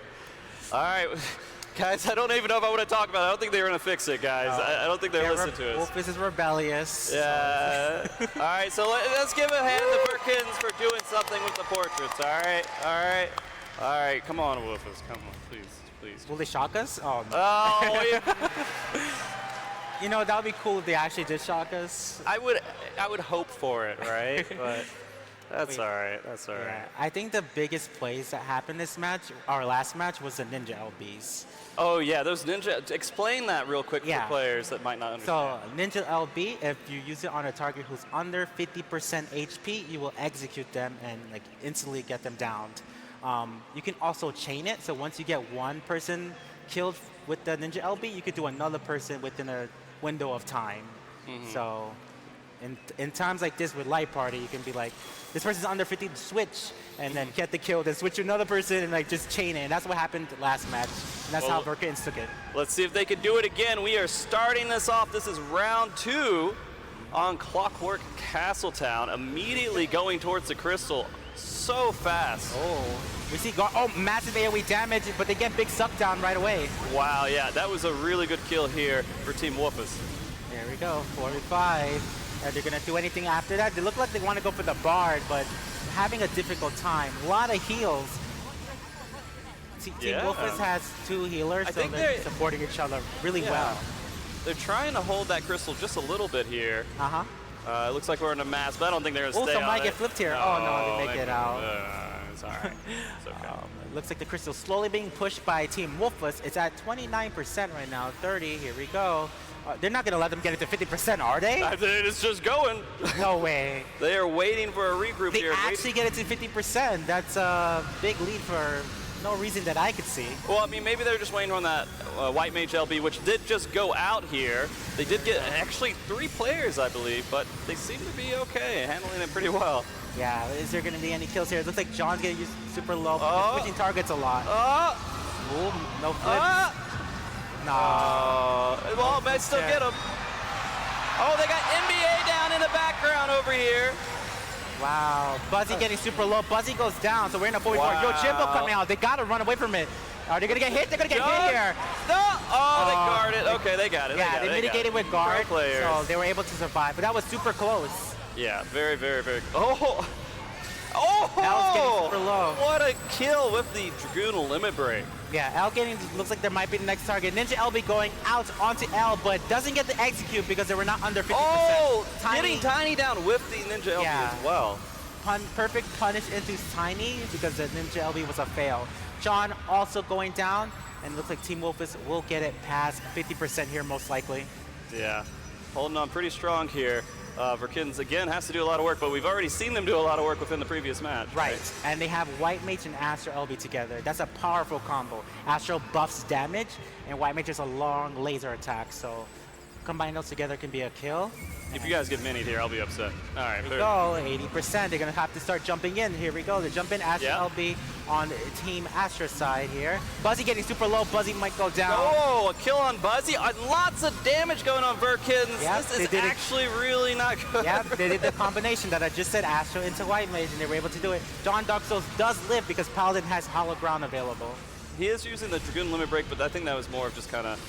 All right. Guys, I don't even know if I want to talk about it. I don't think they're going to fix it, guys. I don't think they're listening to us. Wolfus is rebellious. Yeah. All right, so let's give a hand to Perkins for doing something with the portraits. All right, all right, all right. Come on, Wolfus. Come on, please, please. Will they shock us? Oh, no. Oh, you know, that would be cool if they actually did shock us. I would hope for it, right? But that's all right. That's all right. I think the biggest plays that happened this match, our last match, was the Ninja LBs. Oh, yeah, those Ninja. Explain that real quick for players that might not understand. So, Ninja LB, if you use it on a target who's under 50% HP, you will execute them and like instantly get them downed. You can also chain it. So, once you get one person killed with the Ninja LB, you could do another person within a window of time. Mm-hmm. So, in times like this with Light Party, you can be like, this person's under 50, switch, and then get the kill, then switch to another person and like just chain it. And that's what happened last match. And that's how Verkittens took it. Let's see if they can do it again. We are starting this off. This is round 2 on Clockwork Castletown. Immediately going towards the crystal so fast. Oh, we see massive AoE damage, but they get big suck down right away. Wow, yeah, that was a really good kill here for Team Wolfus. There we go, 4v5. Are they going to do anything after that? They look like they want to go for the Bard, but having a difficult time. A lot of heals. Team Wolfus has 2 healers, so they're supporting each other really well. They're trying to hold that crystal just a little bit here. It looks like we're in a mass, but I don't think they're going to stay on it. Also might get flipped here. No, they make it out. It's all right. It's okay. It looks like the crystal's slowly being pushed by Team Wolfus. It's at 29% right now. 30, here we go. They're not going to let them get it to 50%, are they? It's just going. No way. They are waiting for a regroup here. They actually get it to 50%. That's a big lead for no reason that I could see. Well, I mean, maybe they're just waiting on that White Mage LB, which did just go out here. They did get actually 3 players, I believe, but they seem to be okay, handling it pretty well. Yeah, is there going to be any kills here? It looks like John's getting used super low, switching targets a lot. Ooh, no flips. No. Well, may still get him. Oh, they got NBA down in the background over here. Wow. Buzzy getting super low. Buzzy goes down, so we're in a 4v4. Yo, Jimbo coming out. They got to run away from it. Are they going to get hit? They're going to get hit here. No. Oh, they guarded. Okay, they got it. Yeah, they mitigated with guard, so they were able to survive. But that was super close. Yeah, very, very, very. Oh! Al's getting super low. What a kill with the Dragoon limit break. Yeah, L getting, looks like there might be the next target. Ninja LB going out onto L, but doesn't get the execute because they were not under 50%. Oh, getting Tiny down with the Ninja LB as well. Perfect punish into Tiny because the Ninja LB was a fail. John also going down, and it looks like Team Wolfus will get it past 50% here most likely. Yeah, holding on pretty strong here. Verkins, again, has to do a lot of work, but we've already seen them do a lot of work within the previous match. Right, and they have White Mage and Astro LB together. That's a powerful combo. Astro buffs damage, and White Mage is a long laser attack, so combining those together can be a kill. If you guys get minied here, I'll be upset. All right, Here we go, 80%. They're going to have to start jumping in. Here we go. They jump in. Astro LB on Team Astra side here. Buzzy getting super low. Buzzy might go down. Oh, a kill on Buzzy. Lots of damage going on Verkins. Yep, this is actually really not good. Yep, they did the combination that I just said, Astro into White Mage, and they were able to do it. John Dark Souls does live because Paladin has Hollow Ground available. He is using the Dragoon Limit Break, but I think that was more of just kind of,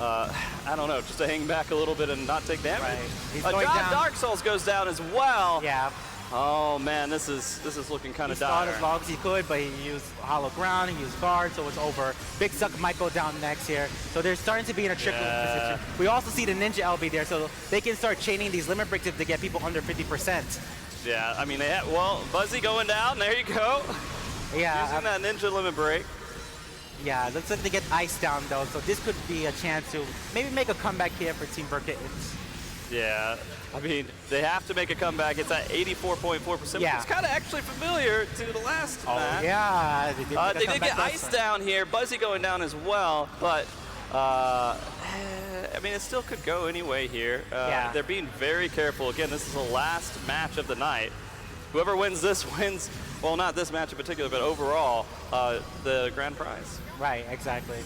I don't know, just to hang back a little bit and not take damage. Right. He's John going down. Dark Souls goes down as well. Yeah. Oh man, this is looking kind of dire. He started as long as he could, but he used Hollow Ground, he used Guard, so it's over. Big Suck might go down next here. So they're starting to be in a trickling position. We also see the Ninja LB there, so they can start chaining these limit breaks if they get people under 50%. Yeah, I mean, they have, well, Buzzy going down, there you go. Yeah. Using that Ninja Limit Break. Yeah, looks like they get iced down though, so this could be a chance to maybe make a comeback here for Team Verkins. Yeah, I mean, they have to make a comeback. It's at 84.4%, Yeah. which is kind of actually familiar to the last match. Yeah, they did get iced down here. Buzzy going down as well, but I mean, it still could go anyway here. They're being very careful. Again, this is the last match of the night. Whoever wins this wins, well, not this match in particular, but overall, the grand prize. Right, exactly.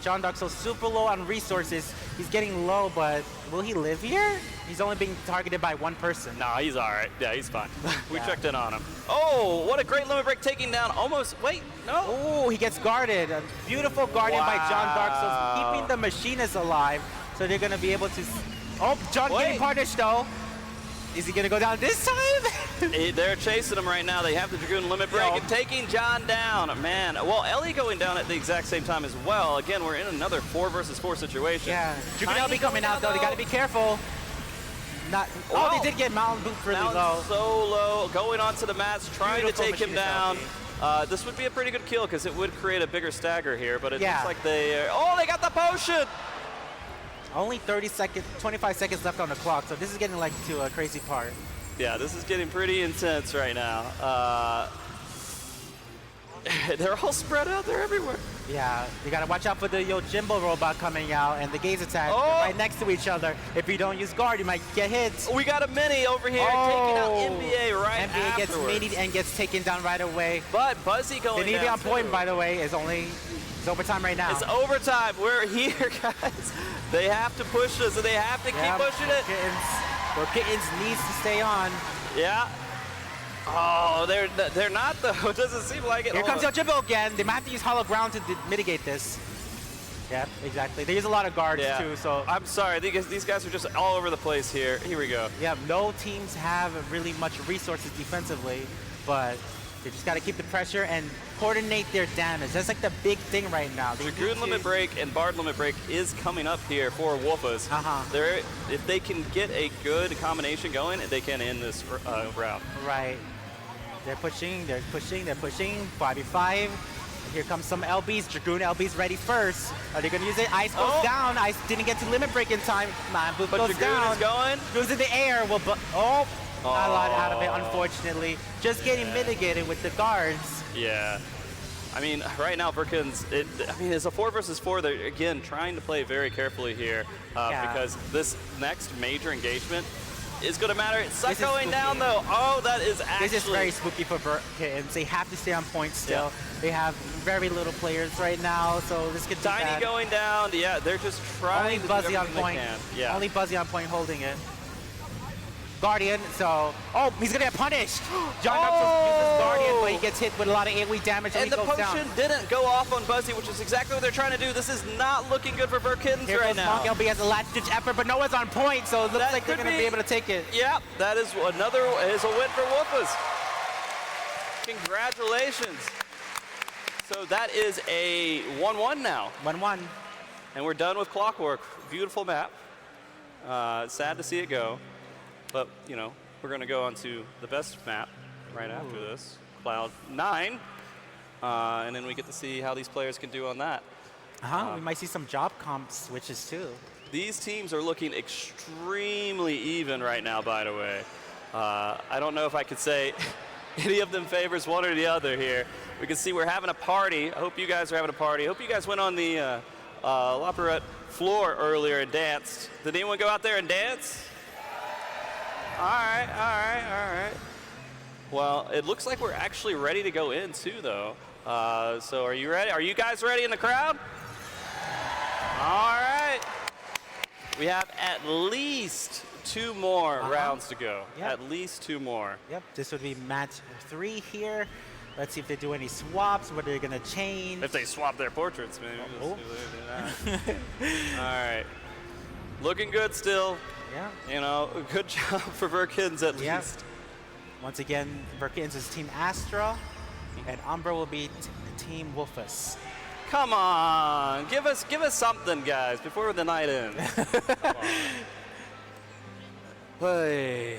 John Dark Souls super low on resources. He's getting low, but will he live here? He's only being targeted by one person. No, he's all right. Yeah, he's fine. We checked in on him. Oh, what a great limit break, taking down almost, wait, no. Oh, he gets guarded. A beautiful guardian by John Dark Souls, keeping the machinists alive. So they're going to be able to... Oh, John getting punished, though. Is he going to go down this time? They're chasing him right now. They have the Dragoon limit break and taking John down. Man, well, Ellie going down at the exact same time as well. Again, we're in another 4 versus 4 situation. Yeah, Dragoon LB coming out, though. They got to be careful. They did get Mountain Boots really low. So low, going onto the mats, trying to take him down. This would be a pretty good kill because it would create a bigger stagger here, but it looks like they... they got the potion! Only 25 seconds left on the clock, so this is getting like to a crazy part. Yeah, this is getting pretty intense right now. They're all spread out, they're everywhere. Yeah, you gotta watch out for the Yojimbo robot coming out and the gaze attack. They're right next to each other. If you don't use guard, you might get hit. We got a mini over here taking out NBA right NBA gets afterwards. minied and gets taken down right away. But Buzzy going down. The Navy on point, by the way, is overtime right now. It's overtime. We're here, guys. They have to push us, and they have to keep pushing it. Kittens needs to stay on. Yeah. Oh, they're not though. It doesn't seem like it. Here comes Yojimbo again. They might have to use Hollow Ground to mitigate this. Yeah, exactly. They use a lot of guards too, so... I'm sorry, these guys are just all over the place here. Here we go. Yeah, no teams have really much resources defensively, but they just got to keep the pressure and coordinate their damage. That's like the big thing right now. Dragoon Limit Break and Bard Limit Break is coming up here for Wolfas. If they can get a good combination going, they can end this round. Right. They're pushing, they're pushing, they're pushing. 5v5. Here comes some LBs. Dragoon LBs ready first. Are they going to use it? Ice goes down. Ice didn't get to limit break in time. Boop But goes Dragoon down. is going. Goes in the air. Well, not a lot out of it, unfortunately. Just getting mitigated with the guards. Yeah. I mean, right now, Verkins, it's a 4 versus 4. They're, again, trying to play very carefully here because this next major engagement is going to matter. It's not going down, though. Oh, that is actually... This is very spooky for Verkins. They have to stay on point still. They have very little players right now, so this could be Tiny bad. going down. Yeah, they're just trying to Buzzy do on everything point. they can. Yeah. Only Buzzy on point holding it. Guardian, so... Oh, he's going to get punished! John Dark uses Guardian, but he gets hit with a lot of AoE damage And the goes potion down. didn't go off on Buzzy, which is exactly what they're trying to do. This is not looking good for Verkins Here right goes now. Monk LB has a last-ditch effort, but no one's on point, so it looks like they're going to be able to take it. Yep, that is a win for Wolfas. Congratulations. So that is a 1-1 now. 1-1. And we're done with Clockwork. Beautiful map. Sad to see it go. But, you know, we're going to go on to the best map right after this, Cloud 9. And then we get to see how these players can do on that. We might see some job comp switches too. These teams are looking extremely even right now, by the way. I don't know if I could say any of them favors one or the other here. We can see we're having a party. I hope you guys are having a party. I hope you guys went on the L'Operette floor earlier and danced. Did anyone go out there and dance? All right. Well, it looks like we're actually ready to go in too, though. So are you ready? Are you guys ready in the crowd? All right. We have at least 2 more rounds to go. Yep. At least 2 more. Yep, this would be match 3 here. Let's see if they do any swaps, what they're gonna change. If they swap their portraits, maybe. Oh. All right. Looking good still. Yeah. You know, good job for Verkins at least. Once again, Verkins is Team Astra, and Umbra will be Team Wolfus. Come on, give us something, guys, before the night ends. Hey.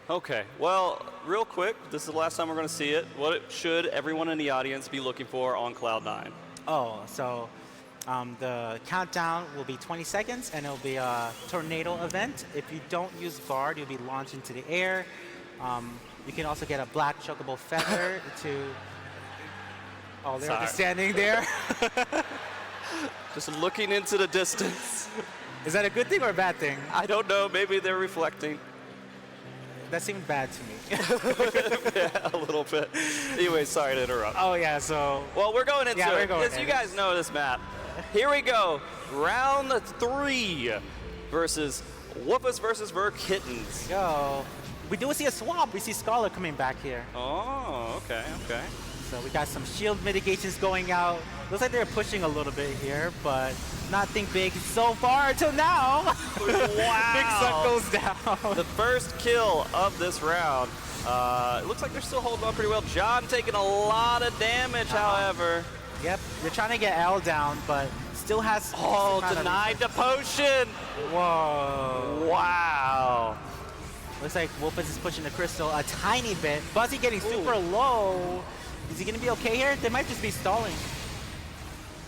Okay, well, real quick, this is the last time we're going to see it. What should everyone in the audience be looking for on Cloud9? Oh, so the countdown will be 20 seconds, and it'll be a tornado event. If you don't use guard, you'll be launched into the air. You can also get a black chocobo feather to... Oh, they're just standing there. Just looking into the distance. Is that a good thing or a bad thing? I don't know. Maybe they're reflecting. That seemed bad to me. Yeah, a little bit. Anyway, sorry to interrupt. Oh, yeah, so... Well, we're going into it. We're going Yes, you guys know this map. Here we go. Round 3 versus Wolfus versus Verkittens. Yo. We do see a swap. We see Scholar coming back here. Oh, okay. So we got some shield mitigations going out. Looks like they're pushing a little bit here, but nothing big so far until now. Wow. Big Suck goes down. The first kill of this round. It looks like they're still holding on pretty well. John taking a lot of damage, however. Yep, they're trying to get L down, but still has... Oh, denied the potion. Whoa. Wow. Looks like Wolfus is pushing the crystal a tiny bit. Buzzy getting super low. Is he going to be okay here? They might just be stalling.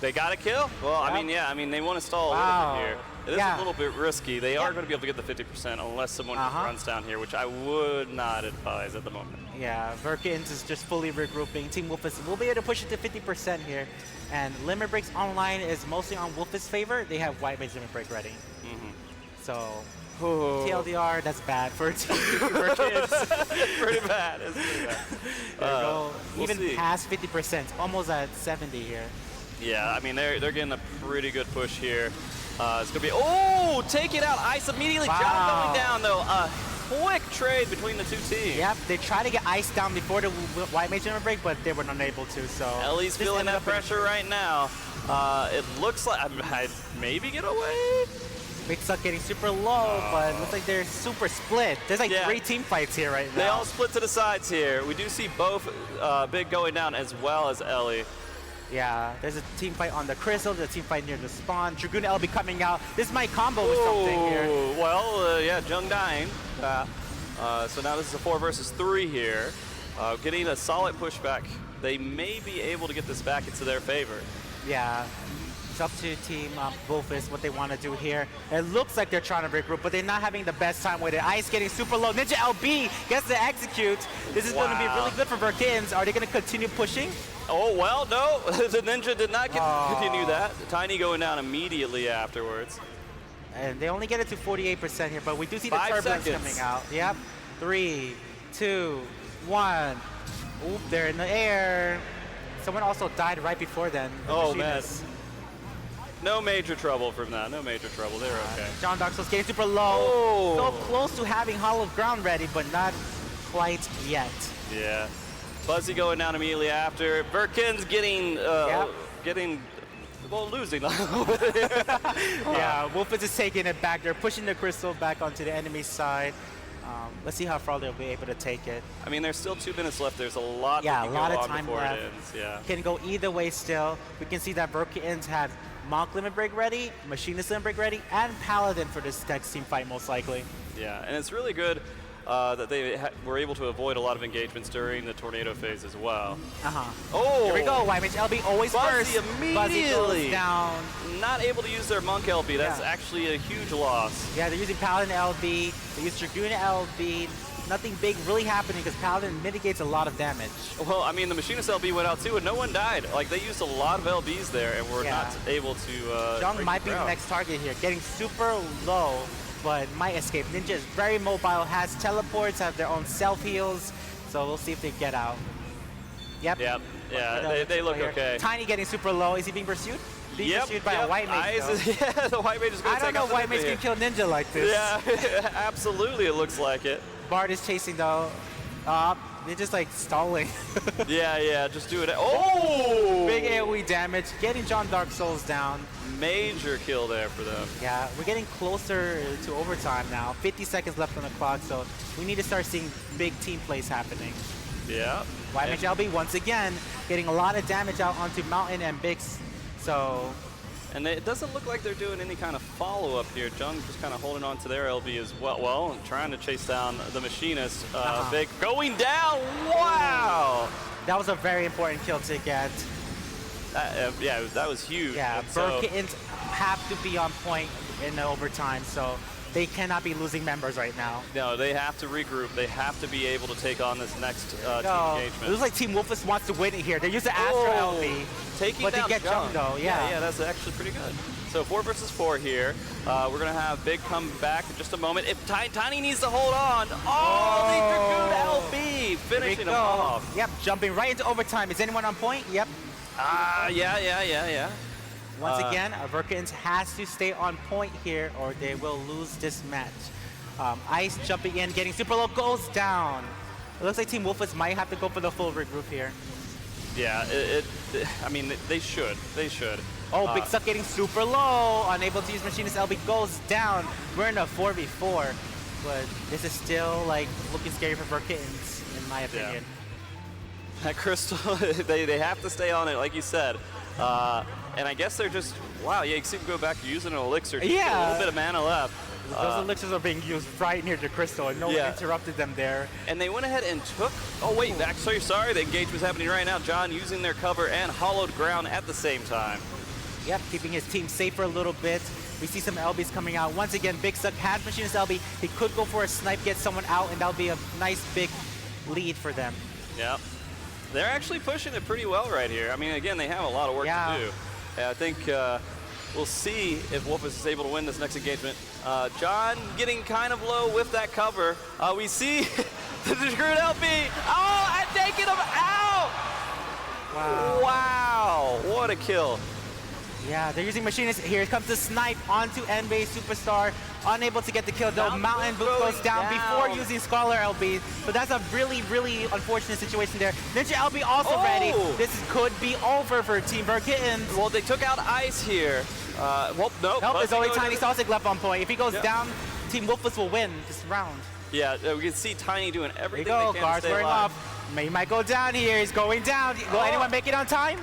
They got a kill? Well, I mean, they want to stall a little bit here. It is a little bit risky. They are going to be able to get the 50% unless someone just runs down here, which I would not advise at the moment. Yeah, Verkins is just fully regrouping. Team Wolfus will be able to push it to 50% here. And Limit Breaks Online is mostly on Wolfus' favor. They have White Mage Limit Break ready. So... TLDR, that's bad for kids. Pretty bad. It's pretty bad. We'll even past 50%, almost at 70 here. Yeah, I mean, they're getting a pretty good push here. It's going to be, oh, take it out. Ice immediately. Wow. John going down, though. A quick trade between the two teams. Yep, they tried to get Ice down before the White Mage Limit Break, but they were unable to, so... Ellie's feeling that pressure right now. It looks like I maybe get away. Big Suck getting super low, but it looks like they're super split. There's like 3 team fights here right now. They all split to the sides here. We do see both Big going down as well as Ellie. Yeah, there's a team fight on the Crystal, there's a team fight near the spawn. Dragoon LB coming out. This might combo with something here. Well, yeah, Jung dying. So now this is a 4 versus 3 here. Getting a solid pushback. They may be able to get this back into their favor. Yeah. It's up to Team Wolfus what they want to do here. It looks like they're trying to regroup, but they're not having the best time with it. Ice getting super low. Ninja LB gets to execute. This is going to be really good for Verkins. Are they going to continue pushing? Oh, well, no. The Ninja did not continue that. Tiny going down immediately afterwards. And they only get it to 48% here, but we do see the turbulence coming out. Yep. 3, 2, 1. Oop, they're in the air. Someone also died right before then. Oh, man. No major trouble from that. No major trouble. They're okay. John Darksoul's getting super low. So close to having Hollow Ground ready, but not quite yet. Yeah. Buzzy going down immediately after. Verkins getting, well, losing. Yeah, Wolfus is taking it back. They're pushing the crystal back onto the enemy side. Let's see how far they'll be able to take it. I mean, there's still 2 minutes left. There's a lot of time left. It ends. Yeah. Can go either way still. We can see that Verkins have Monk Limit Break ready, Machinist Limit Break ready, and Paladin for this next team fight most likely. Yeah, and it's really good. that they were able to avoid a lot of engagements during the tornado phase as well. Oh! Here we go. YMH LB always Buzzy first. Buzzy immediately goes down. Not able to use their Monk LB. That's Yeah. actually a huge loss. Yeah, they're using Paladin LB. They use Dragoon LB. Nothing big really happening because Paladin mitigates a lot of damage. Well, I mean, the Machinist LB went out too, and no one died. Like, they used a lot of LBs there, and were not able to. Jung break might be the ground. next target here, getting super low, but might escape. Ninja is very mobile, has teleports, have their own self heals, so we'll see if they get out. Yep. Yep. Yeah, they look okay. Tiny getting super low. Is he being pursued? Being pursued by a white mage. Yeah, the white mage is going to take out the I don't know if white Ninja mage here. can kill Ninja like this. Yeah, absolutely, it looks like it. Bard is chasing though. They're just like stalling. Yeah, just do it. Oh! Big AoE damage, getting John Dark Souls down. Major kill there for them. Yeah, we're getting closer to overtime now. 50 seconds left on the clock, so we need to start seeing big team plays happening. Yeah. YMH LB once again getting a lot of damage out onto Mountain and Bix. So. And it doesn't look like they're doing any kind of follow-up here. Jung just kind of holding on to their LB as well, and trying to chase down the Machinist. Big going down. Wow! That was a very important kill to get. Yeah, that was huge. Yeah, so, Kittens have to be on point in the overtime, so they cannot be losing members right now. No, they have to regroup. They have to be able to take on this next team It engagement. looks like Team Wolfus wants to win it here. They use the Astro LB, taking but down they get Jung. Jung though. Yeah, that's actually pretty good. So 4 versus 4 here. We're gonna have Big come back in just a moment. If Tiny needs to hold on. Oh, the Dragoon LB finishing him off. Yep, jumping right into overtime. Is anyone on point? Yep. Yeah. Once again, Verkins has to stay on point here or they will lose this match. Ice jumping in, getting super low, goes down. It looks like Team Wolfus might have to go for the full regroup here. Yeah, I mean, they should. Oh, Big Suck getting super low, unable to use Machinist LB, goes down. We're in a 4v4, but this is still like looking scary for Verkins, in my opinion. That Crystal, they have to stay on it, like you said. And I guess they're just, wow, yeah, you can see them go back to using an elixir. Just a little bit of mana left. Those elixirs are being used right near the Crystal, and no one interrupted them there. And they went ahead and took, oh wait, actually, sorry, the engage was happening right now. John using their cover and hollowed ground at the same time. Yep, keeping his team safe for a little bit. We see some LBs coming out. Once again, Big Suck has Machinist LB. He could go for a snipe, get someone out, and that'll be a nice big lead for them. Yep. They're actually pushing it pretty well right here. I mean, again, they have a lot of work to do. I think we'll see if Wolfus is able to win this next engagement. John getting kind of low with that cover. We see the Dragoon LB. Oh, and taking him out! Wow, what a kill. Yeah, they're using Machinist. Here comes the snipe onto N-Base Superstar. Unable to get the kill though. Mountain Boot goes down before using Scholar LB. So that's a really, really unfortunate situation there. Ninja LB also ready. This could be over for Team Verkins. Well, they took out Ice here. Well, nope. There's only Tiny Salsic left on point. If he goes down, Team Wolfus will win this round. Yeah, we can see Tiny doing everything There you go, they can to guards stay wearing alive. off. He might go down here. He's going down. Will anyone make it on time?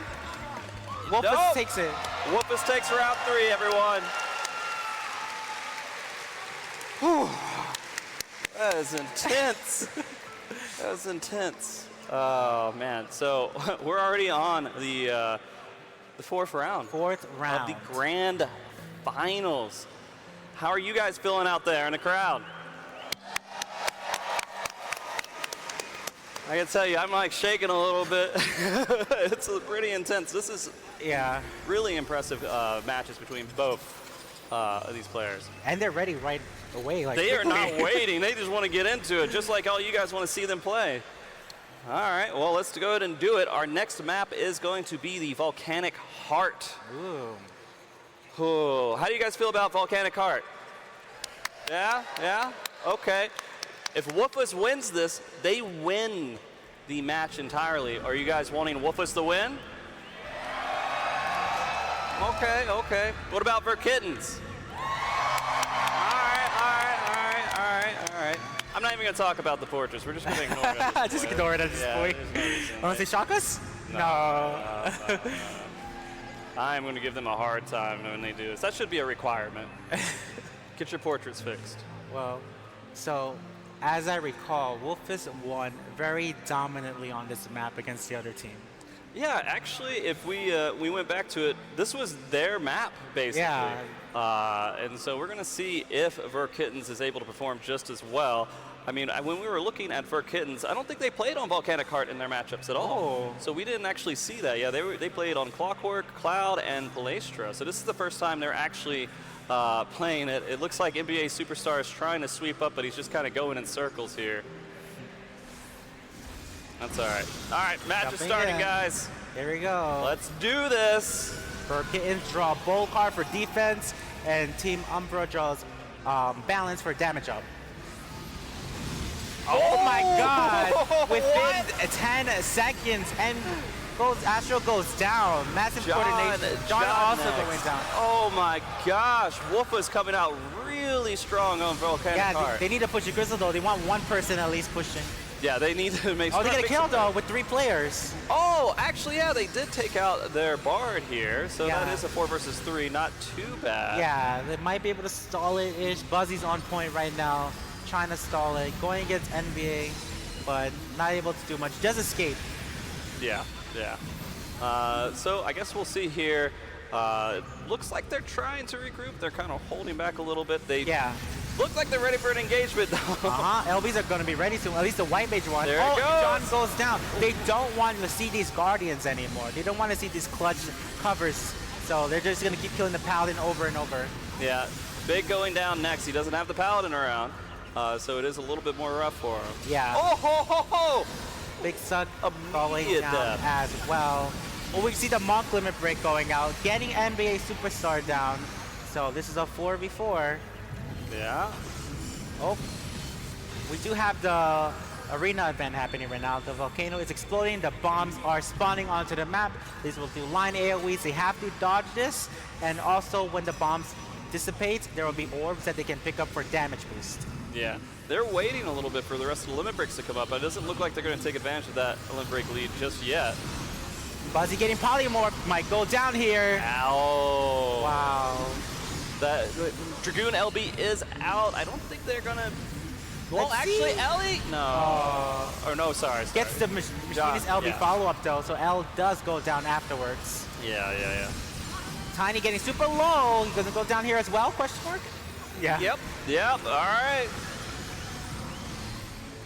Wolfus takes it. Wolfus takes round 3, everyone. Whew. That is intense. That was intense. Oh man, so we're already on the 4th round. Fourth round. Of the grand finals. How are you guys feeling out there in the crowd? I can tell you, I'm like shaking a little bit. It's pretty intense. This is really impressive matches between both of these players. And they're ready right away. Like they are not quickly. waiting. They just want to get into it, just like all you guys want to see them play. All right, well, let's go ahead and do it. Our next map is going to be the Volcanic Heart. Ooh. How do you guys feel about Volcanic Heart? Yeah? Okay. If Wolfus wins this, they win the match entirely. Are you guys wanting Wolfus to win? Okay. What about Verkittens? All right. I'm not even going to talk about the fortress. We're just going to ignore it. At this Just point. ignore it at this point. Want to say shock us? No. I'm going to give them a hard time when they do this. That should be a requirement. Get your portraits fixed. Well, so as I recall, Wolfus won very dominantly on this map against the other team. Yeah, actually, if we went back to it, this was their map, basically. Yeah. And so we're going to see if Verkittens is able to perform just as well. I mean, when we were looking at Verkittens, I don't think they played on Volcanic Heart in their matchups at all. So we didn't actually see that. Yeah, they played on Clockwork, Cloud, and Palestra. So this is the first time they're actually playing it. It looks like NBA Superstar is trying to sweep up, but he's just kind of going in circles here. That's all right. All right, match is starting, guys. Here we go. Let's do this. Verkittens draw Bowl card for defense, and Team Umbra draws balance for damage up. Oh my god! Within 10 seconds, and Astro goes down. Massive coordination. John also going down. Oh my gosh, Wolfa's coming out really strong on Volcanic Heart. They need to push the Crystal though. They want one person at least pushing. Yeah, they need to make. Oh, they get a kill though with 3 players. Oh, actually, yeah, they did take out their Bard here, so that is a 4 versus 3, not too bad. Yeah, they might be able to stall it-ish. Buzzy's on point right now, trying to stall it, going against NBA, but not able to do much. Does escape. Yeah, yeah. So I guess we'll see here. Looks like they're trying to regroup. They're kind of holding back a little bit. They look like they're ready for an engagement, though. LBs are going to be ready soon. At least the white mage one. There it goes. John goes down. They don't want to see these Guardians anymore. They don't want to see these clutch covers. So they're just going to keep killing the Paladin over and over. Yeah, Big going down next. He doesn't have the Paladin around, so it is a little bit more rough for him. Yeah. Oh, ho, ho, ho! Big Suck falling down as well. Well, we see the Monk limit break going out, getting NBA Superstar down. So this is a 4v4. Yeah. Oh, we do have the arena event happening right now. The volcano is exploding. The bombs are spawning onto the map. These will do line AoEs. They have to dodge this. And also when the bombs dissipate, there will be orbs that they can pick up for damage boost. Yeah. They're waiting a little bit for the rest of the limit breaks to come up, but it doesn't look like they're going to take advantage of that limit break lead just yet. Buzzy getting polymorph, might go down here. Ow. Wow. That Dragoon LB is out. I don't think they're going to... Well, actually, Ellie? No. Or no, sorry. Gets the Machinist LB follow-up, though, so L does go down afterwards. Yeah. Tiny getting super low. He's going to go down here as well, question mark? Yeah. Yep, all right.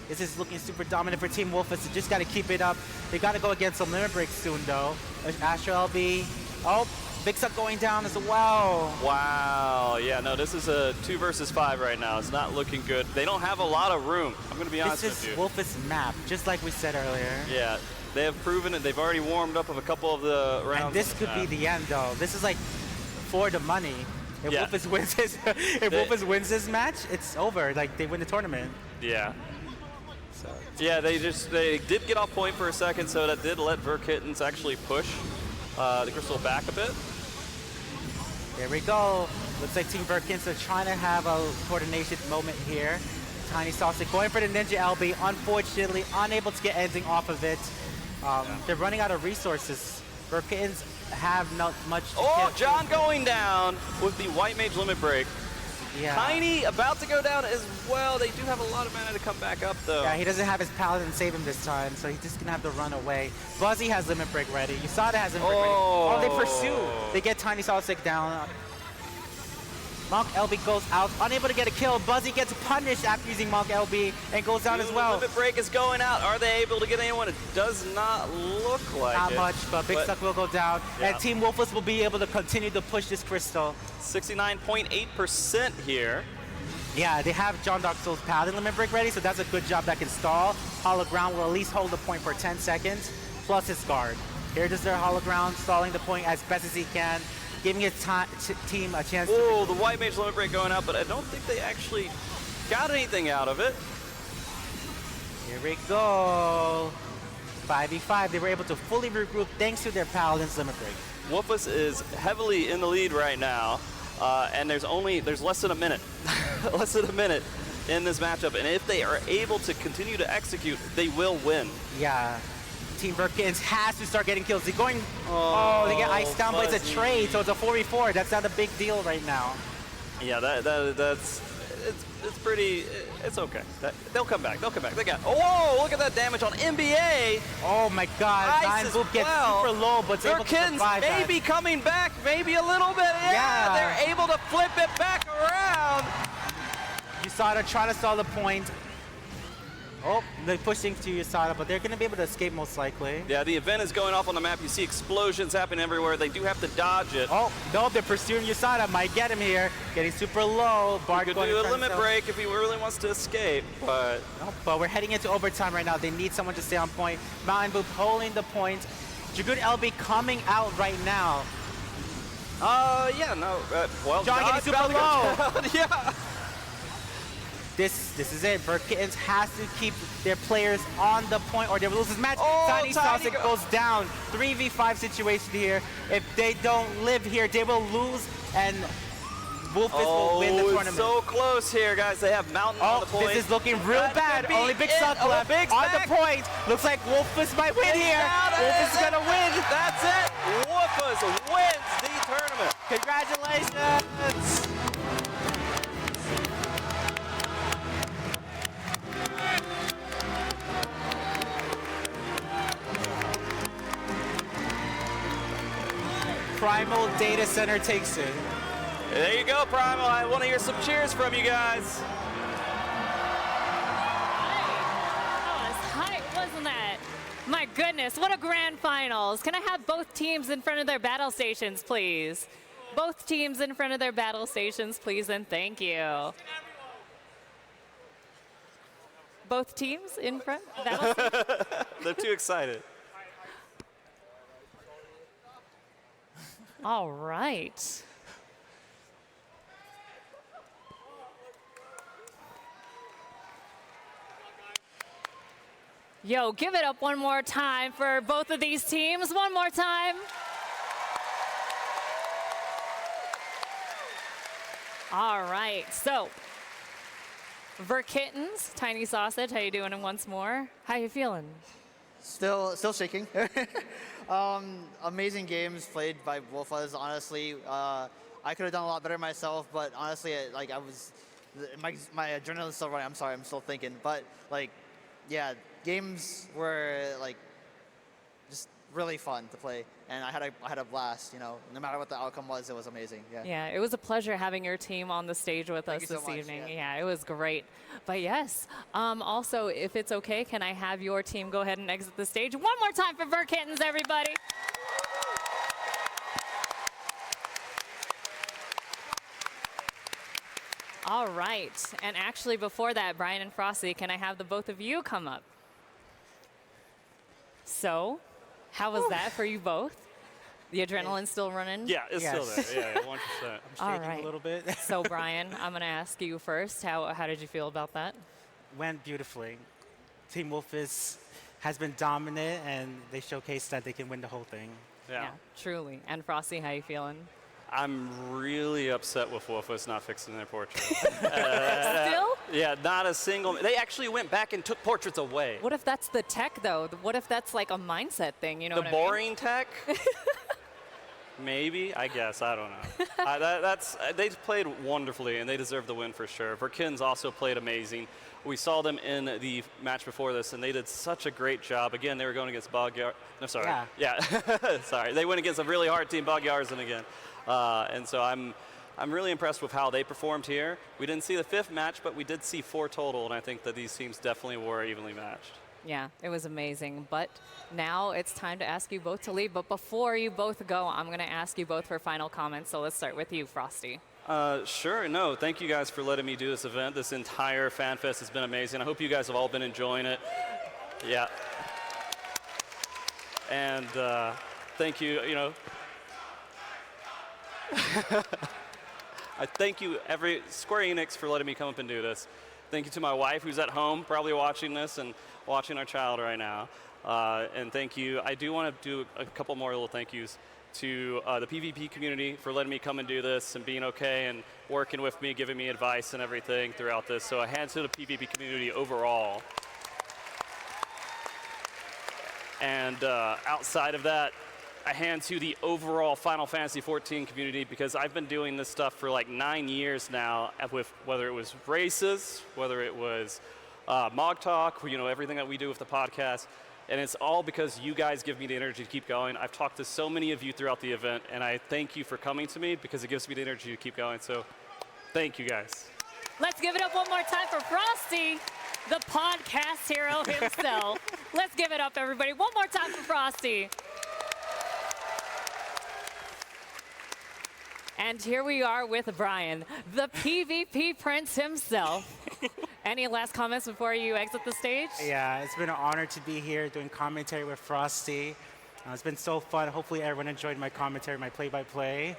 This is looking super dominant for Team Wolfus. They just got to keep it up. They got to go against some limit breaks soon, though. Astro LB. Oh, Big Suck going down as well. Wow. Yeah, no, this is a 2 versus 5 right now. It's not looking good. They don't have a lot of room. I'm going to be honest with you. This is Wolfus' map, just like we said earlier. Yeah, they have proven it. They've already warmed up of a couple of the rounds. And this could be the end, though. This is like for the money. If Wolfus wins his, Wolfus wins this match, it's over. Like they win the tournament. Yeah. So. Yeah, they did get off point for a second, so that did let Verkittens actually push the Crystal back a bit. There we go. Looks like Team Verkittens are trying to have a coordination moment here. Tiny Sausage going for the Ninja LB. Unfortunately, unable to get anything off of it. They're running out of resources. Verkittens have not much to get. John going down with the White Mage limit break. Yeah. Tiny about to go down as well. They do have a lot of mana to come back up, though. Yeah, he doesn't have his Paladin save him this time, so he's just going to have to run away. Buzzy has limit break ready. USADA has limit break ready. Oh, they pursue. They get Tiny Sausage down. Monk LB goes out, unable to get a kill. Buzzy gets punished after using Monk LB and goes down as well. Limit break is going out. Are they able to get anyone? It does not look like Not much, but Big Suck will go down. Yeah. And Team Wolfus will be able to continue to push this crystal. 69.8% here. Yeah, they have John Dark Souls Paladin limit break ready, so that's a good job that can stall. Hologround will at least hold the point for 10 seconds, plus his guard. Here does their Hologround, stalling the point as best as he can, giving his team a chance to... the White Mage limit break going out, but I don't think they actually got anything out of it. Here we go. 5v5. They were able to fully regroup thanks to their Paladin's limit break. Wolfus is heavily in the lead right now, and there's less than a minute. less than a minute in this matchup, and if they are able to continue to execute, they will win. Yeah. Team Verkittens has to start getting kills. They're going, they get iced down, but it's a trade, so it's a 4v4. That's not a big deal right now. Yeah, that's it's pretty. It's okay. They'll come back. They'll come back. They got. Oh, look at that damage on NBA. Oh my God! Ice as Boop gets well. super low, but Their able to kittens survive that. maybe coming back, maybe a little bit. Yeah, they're able to flip it back around. USADA trying to stall the point. Oh, they're pushing to USADA, but they're going to be able to escape most likely. Yeah, the event is going off on the map. You see explosions happening everywhere. They do have to dodge it. Oh, no, they're pursuing USADA. Might get him here. Getting super low. Bard could going do in a front limit himself. break if he really wants to escape, but... No, but we're heading into overtime right now. They need someone to stay on point. Mountain Boop holding the point. Dragoon LB coming out right now. Yeah, no, well, John getting dodge, super Valley low. goes down, yeah. This is it. Kittens has to keep their players on the point or they will lose this match. Oh, Tiny Tiny Sausage goes down. 3v5 situation here. If they don't live here, they will lose and Wolfus will win the tournament. It's so close here, guys. They have Mountain on the point. This is looking real That bad. could be Only Big it. Suck Oh, left Big's on back. the point. Looks like Wolfus might win here. Wolfus is gonna win. That's it. Wolfus wins the tournament. Congratulations. Primal Data Center takes it. There you go, Primal. I want to hear some cheers from you guys. That was hype, wasn't that? My goodness, what a grand finals. Can I have both teams in front of their battle stations, please? Both teams in front of their battle stations, please, and thank you. Both teams in front? Battle stations? They're too excited. All right. Yo, give it up one more time for both of these teams. One more time. All right, so Verkittens, Tiny Sausage, how you doing? And once more, how you feeling? Still shaking. Amazing games played by Wolfus. Honestly, I could have done a lot better myself, but honestly, my adrenaline's still running. I'm sorry, I'm still thinking, but yeah, games were just really fun to play, and I had a blast. No matter what the outcome was, it was amazing. Yeah, it was a pleasure having your team on the stage with us this evening. Yeah, it was great. But yes, also, if it's okay, can I have your team go ahead and exit the stage one more time for Verkittens, everybody? All right, and actually before that, Brian and Frosty, can I have the both of you come up? So, how was that for you both? The adrenaline still running? Yeah, it's still there. Yeah, 1%. I'm shaking a little bit. So, Brian, I'm going to ask you first. How did you feel about that? Went beautifully. Team Wolfus has been dominant, and they showcased that they can win the whole thing. Yeah, truly. And Frosty, how you feeling? I'm really upset with Wolfus not fixing their portrait. Still? Yeah, not a single. They actually went back and took portraits away. What if that's the tech, though? What if that's like a mindset thing? You know The what boring tech? Maybe, I guess, I don't know. They played wonderfully, and they deserve the win for sure. Verkins also played amazing. We saw them in the match before this, and they did such a great job. Again, they were going against Bogyar. No, sorry. Yeah. Sorry. They went against a really hard team, Bogyarzen again. And so I'm really impressed with how they performed here. We didn't see the fifth match, but we did see 4 total, and I think that these teams definitely were evenly matched. Yeah, it was amazing. But now it's time to ask you both to leave. But before you both go, I'm going to ask you both for final comments. So let's start with you, Frosty. Sure. No, thank you guys for letting me do this event. This entire Fan Fest has been amazing. I hope you guys have all been enjoying it. Yeah. And thank you, I thank you, Square Enix, for letting me come up and do this. Thank you to my wife, who's at home, probably watching this and watching our child right now. And thank you. I do want to do a couple more little thank yous to the PvP community for letting me come and do this and being okay and working with me, giving me advice and everything throughout this. So a hand to the PvP community overall. And outside of that, I hand to the overall Final Fantasy XIV community, because I've been doing this stuff for like 9 years now, with whether it was races, whether it was Mog Talk, you know, everything that we do with the podcast. And it's all because you guys give me the energy to keep going. I've talked to so many of you throughout the event, and I thank you for coming to me because it gives me the energy to keep going. So thank you guys. Let's give it up one more time for Frosty, the podcast hero himself. Let's give it up, everybody. One more time for Frosty. And here we are with Brian, the PvP prince himself. Any last comments before you exit the stage? Yeah, it's been an honor to be here doing commentary with Frosty. It's been so fun. Hopefully everyone enjoyed my commentary, my play-by-play.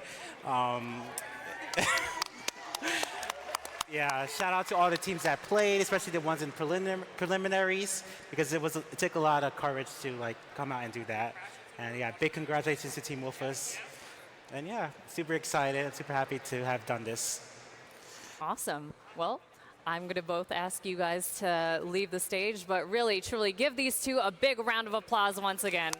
Yeah, shout out to all the teams that played, especially the ones in preliminaries, because it took a lot of courage to like come out and do that. And yeah, big congratulations to Team Wolfus. And yeah, super excited and super happy to have done this. Awesome. Well, I'm going to both ask you guys to leave the stage, but really, truly give these two a big round of applause once again.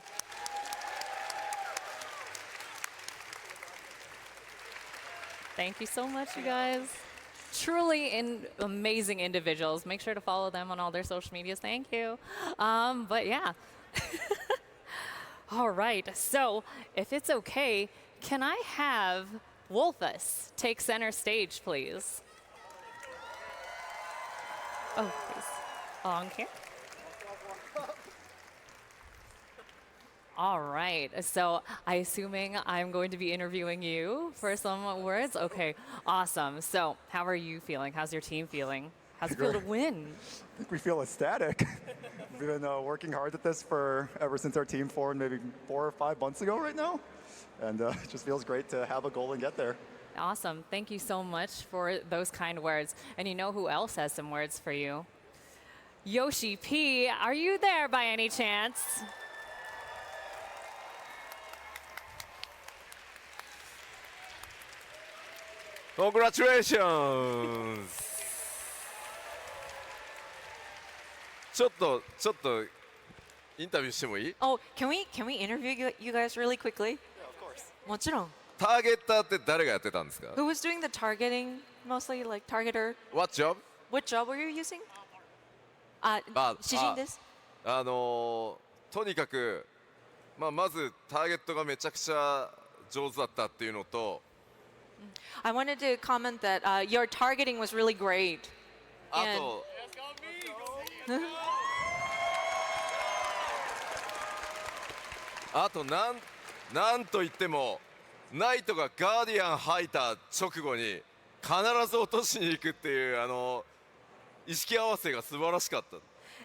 Thank you so much, you guys. Truly amazing individuals. Make sure to follow them on all their social medias. Thank you. But yeah. All right. So if it's okay, can I have Wolfus take center stage, please? Oh, please. On camera. All right. So I'm assuming I'm going to be interviewing you for some words. Okay. Awesome. So how are you feeling? How's your team feeling? How's it feel to win? I think we feel ecstatic. We've been working hard at this ever since our team formed maybe 4 or 5 months ago right now. And it just feels great to have a goal and get there. Awesome. Thank you so much for those kind words. And you know who else has some words for you? Yoshi P, are you there by any chance? Congratulations! ちょっとインタビューしてもいい？ Oh, can we interview you guys really quickly? Yeah, of course. もちろん。ターゲッターって誰がやってたんですか？ Who was doing the targeting mostly, like targeter? What job? What job were you using? 詩人です。とにかく、まずターゲットがめちゃくちゃ上手だったっていうのと、I wanted to comment that your targeting was really great. あと、あとなんといってもナイトがガーディアン吐いた直後に必ず落としに行くっていう意識合わせが素晴らしかった。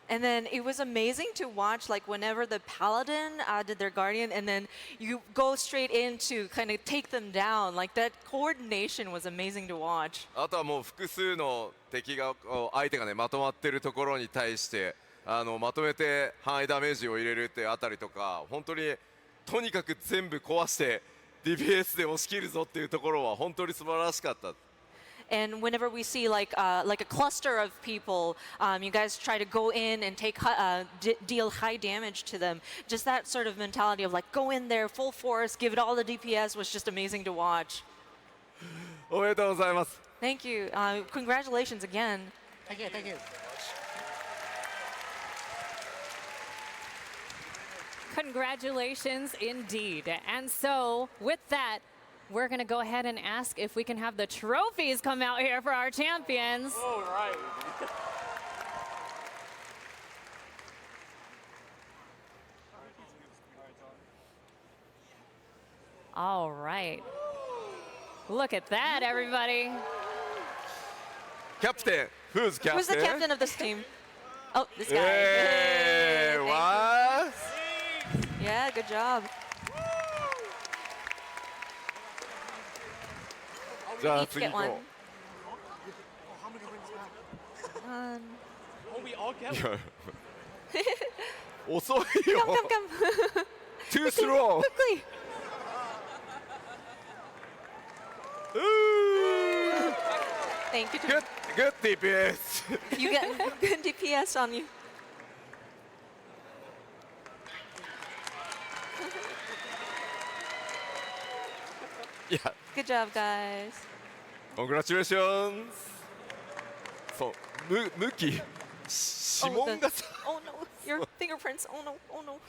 And then it was amazing to watch, like whenever the paladin did their guardian, and then you go straight in to kind of take them down. Like that coordination was amazing to watch. あとはもう複数の敵が相手がねまとまってるところに対してまとめて範囲ダメージを入れるってあたりとか、本当にとにかく全部壊してDPS で押し切るぞっていうところは本当に素晴らしかった。And whenever we see like a cluster of people, you guys try to go in and deal high damage to them. Just that sort of mentality of like go in there full force, give it all the DPS was just amazing to watch. おめでとうございます。Thank you. Congratulations again. Thank you. Thank you. Congratulations indeed. And so with that, we're going to go ahead and ask if we can have the trophies come out here for our champions. All right. All right. Look at that, everybody. Captain, who's captain? Who's the captain of this team? Oh, this guy. Hey, what? Yeah, good job. We each get one. Oh, we all get one. 遅い Come, よ。 come, come. Too slow. Quickly. Thank you. Good DPS. You get good DPS on you. Yeah. Good job, guys. Congratulations. そう、向き、指紋がさ。Oh no, your fingerprints. Oh no, oh no.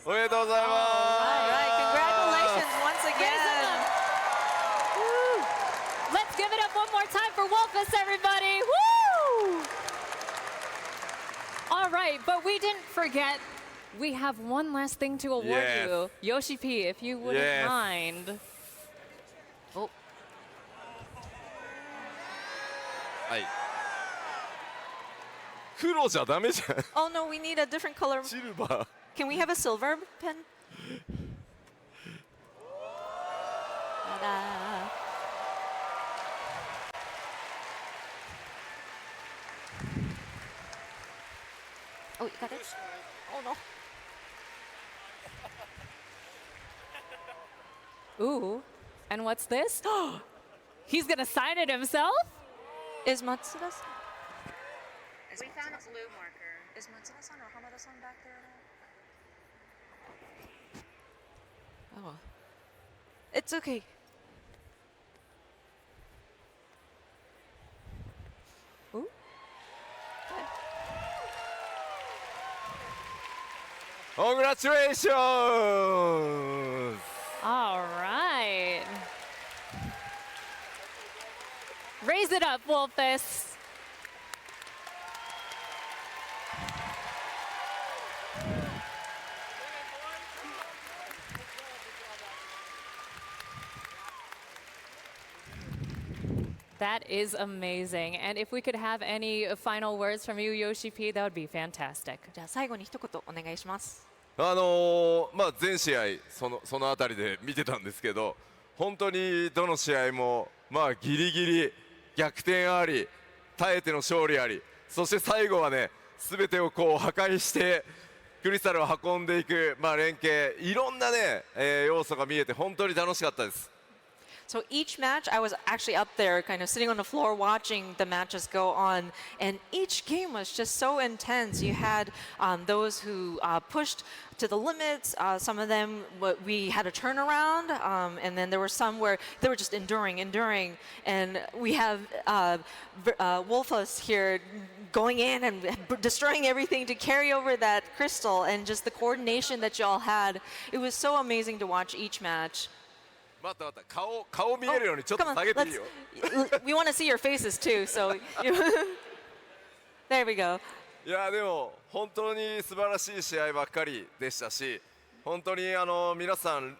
おめでとうございます。Alright, congratulations once again. Woo! Let's give it up one more time for Wolfus, everybody. Woo! All right, but we didn't forget. We have one last thing to award Yes. you. Yoshi P, if you wouldn't Yes. mind. Oh. はい。黒じゃダメじゃん。Oh no, we need a different color. シルバー。 Can we have a silver pen? Ta-da. Oh, you got it? Oh no. Ooh. And what's this? He's gonna sign it himself? Is Matsuda? We found a blue marker. Is Matsuda-san or Hamada-san back there at all? Oh. It's okay. Ooh. Congratulations! All right. Raise it up, Wolfus. That is amazing. And if we could have any final words from you, Yoshi P, that would be fantastic. じゃあ最後に一言お願いします。まあ全試合そのあたりで見てたんですけど、本当にどの試合もまあギリギリ逆転あり、耐えての勝利あり、そして最後はね、全てをこう破壊してクリスタルを運んでいく、まあ連携、いろんなね、要素が見えて本当に楽しかったです。So each match, I was actually up there, kind of sitting on the floor watching the matches go on, and each game was just so intense. You had those who pushed to the limits. Some of them we had a turnaround, and then there were some where they were just enduring. And we have Wolfus here going in and destroying everything to carry over that crystal, and just the coordination that y'all had. It was so amazing to watch each match. 待った顔見えるようにちょっと下げていいよ。We want to see your faces too, so there we go. いやでも本当に素晴らしい試合ばっかりでしたし、本当に皆さん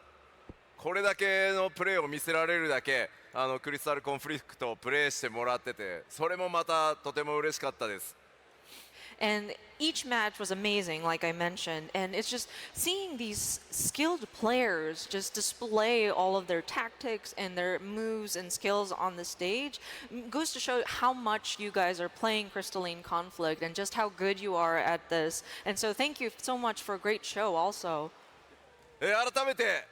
これだけのプレーを見せられるだけクリスタルコンフリクトをプレーしてもらってて、それもまたとても嬉しかったです。And each match was amazing, like I mentioned, and it's just seeing these skilled players just display all of their tactics and their moves and skills on the stage goes to show how much you guys are playing Crystalline Conflict and just how good you are at this. And so thank you so much for a great show also. 改めて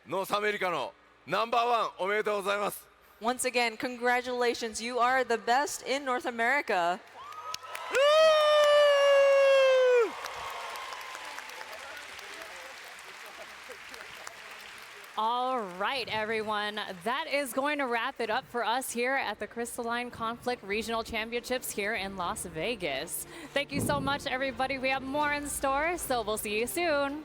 ノースアメリカのナンバーワンおめでとうございます。Once again, congratulations, you are the best in North America. All right, everyone. That is going to wrap it up for us here at the Crystalline Conflict Regional Championships here in Las Vegas. Thank you so much, everybody. We have more in store, so we'll see you soon.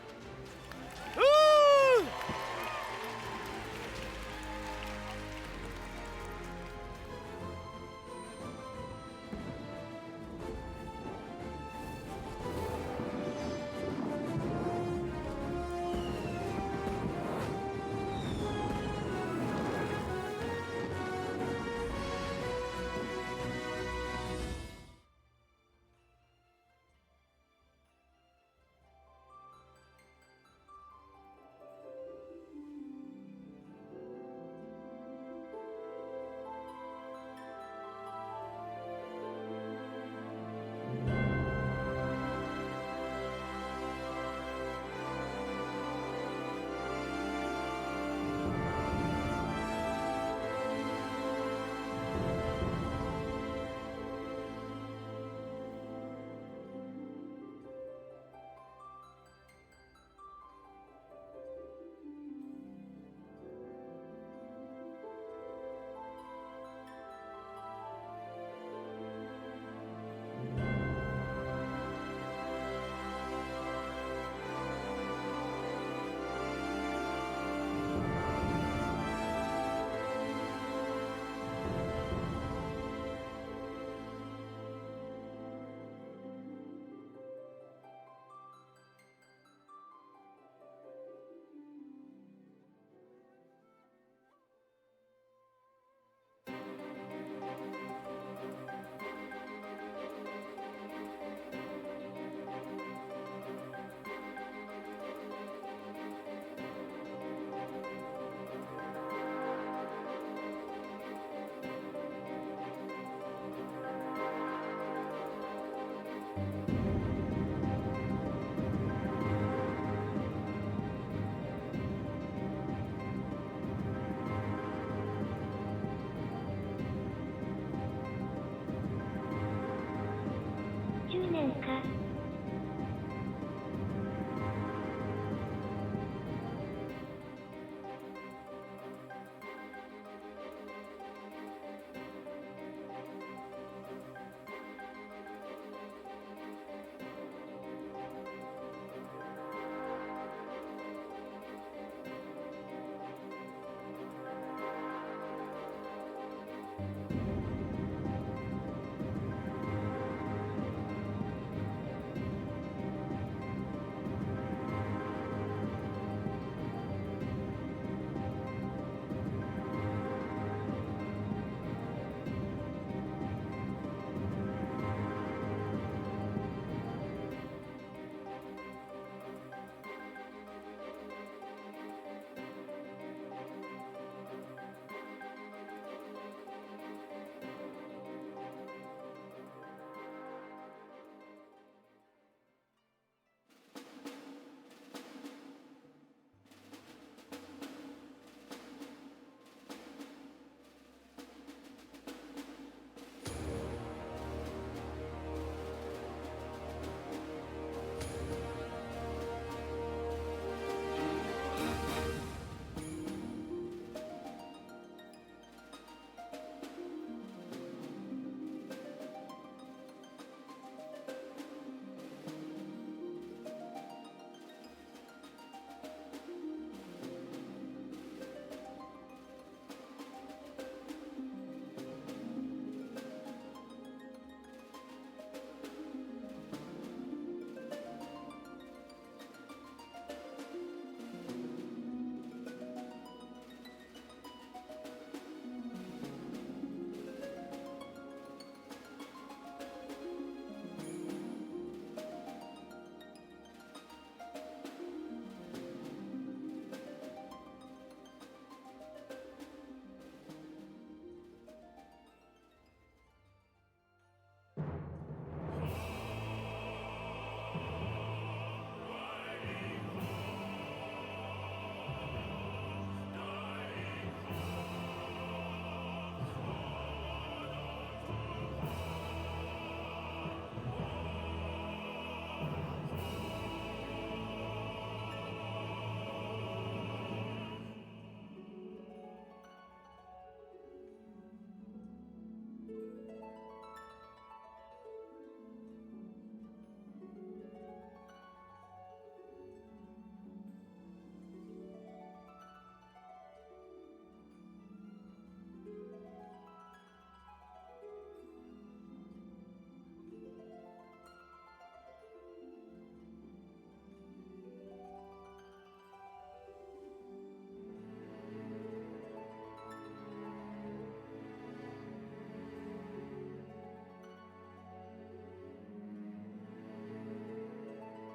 せんか？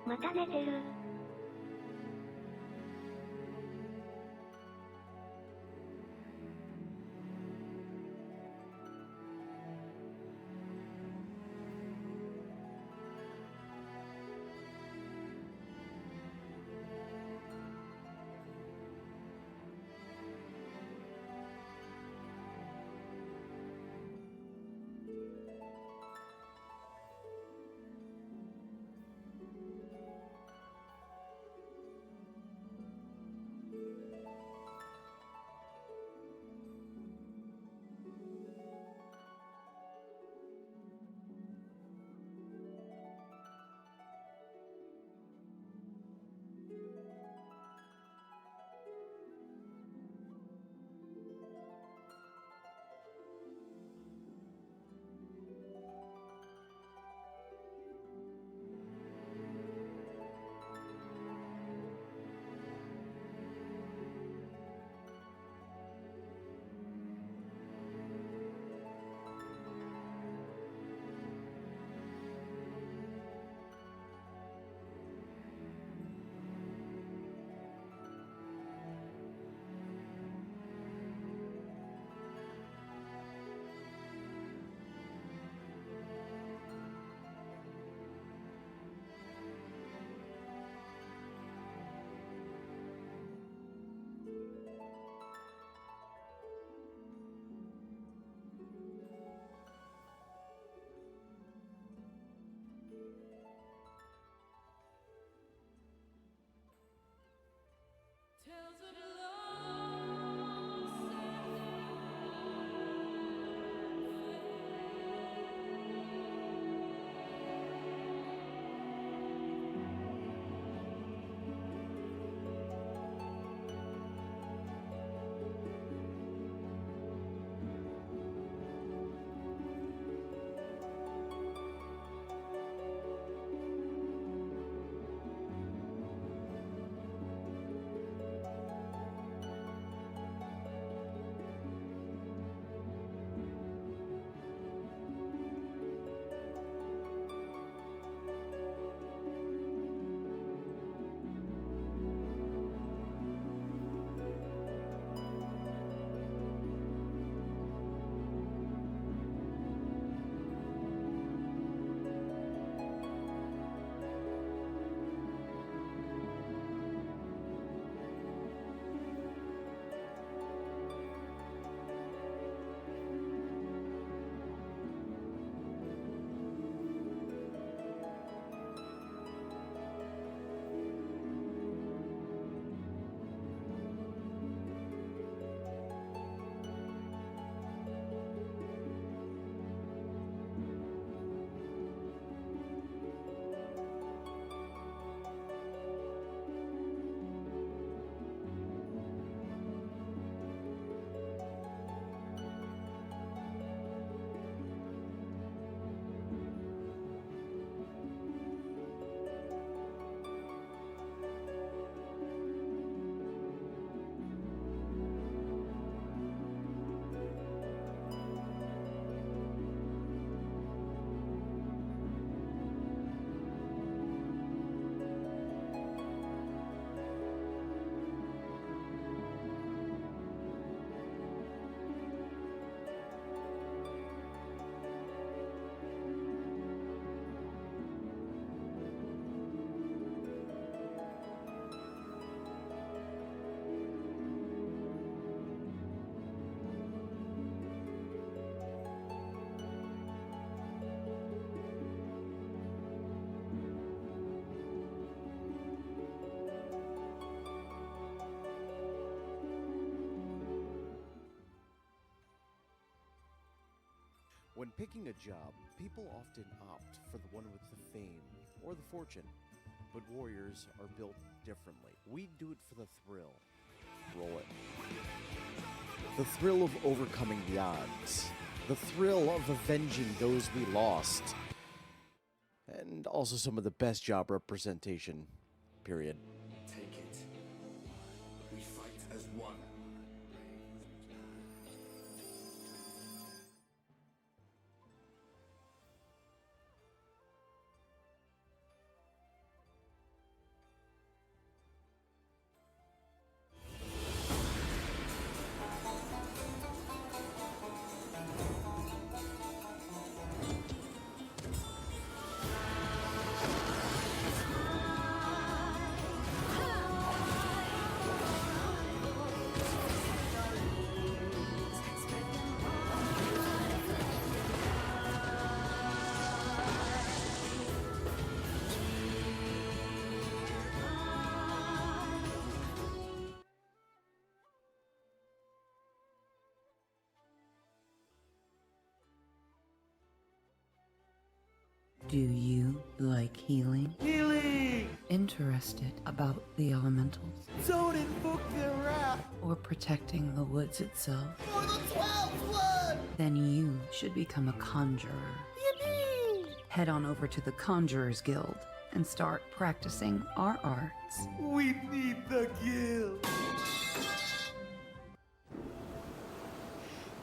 また寝てる。picking a job, people often opt for the one with the fame or the fortune. But warriors are built differently. We do it for the thrill. Roll it. The thrill of overcoming the odds. The thrill of avenging those we lost. And also some of the best job representation, period. Take it. We fight as one. Do you like healing? Healing! Interested about the elementals? Don't invoke their wrath! Or protecting the woods itself? For the 12th one! Then you should become a conjurer. Yippee! Head on over to the Conjurers Guild and start practicing our arts. We need the guild!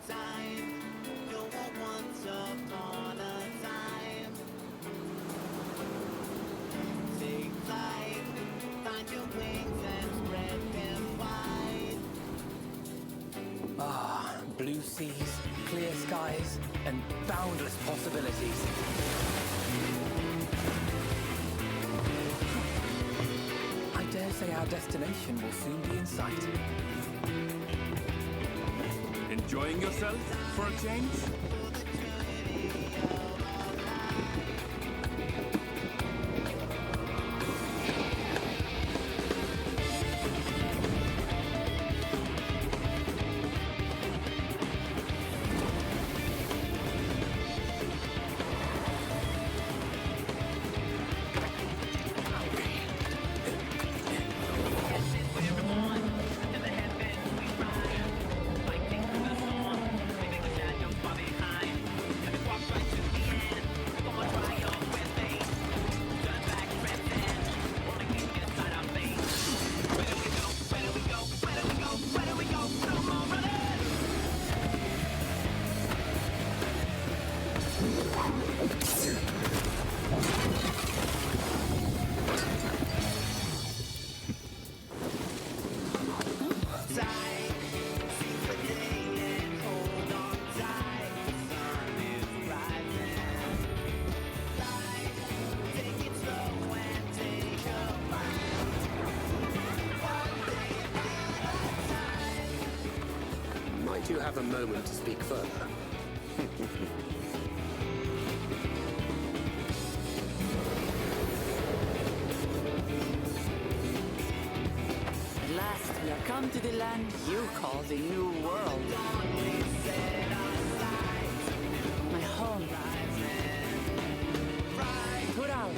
Time, go once upon a time. Take flight, find your wings and spread them wide. Ah, blue seas, clear skies, and boundless possibilities. I dare say our destination will soon be in sight. Enjoying yourself for a change? Might you have a moment to speak further? At last, we have come to the land you call the New World. My home. Put out.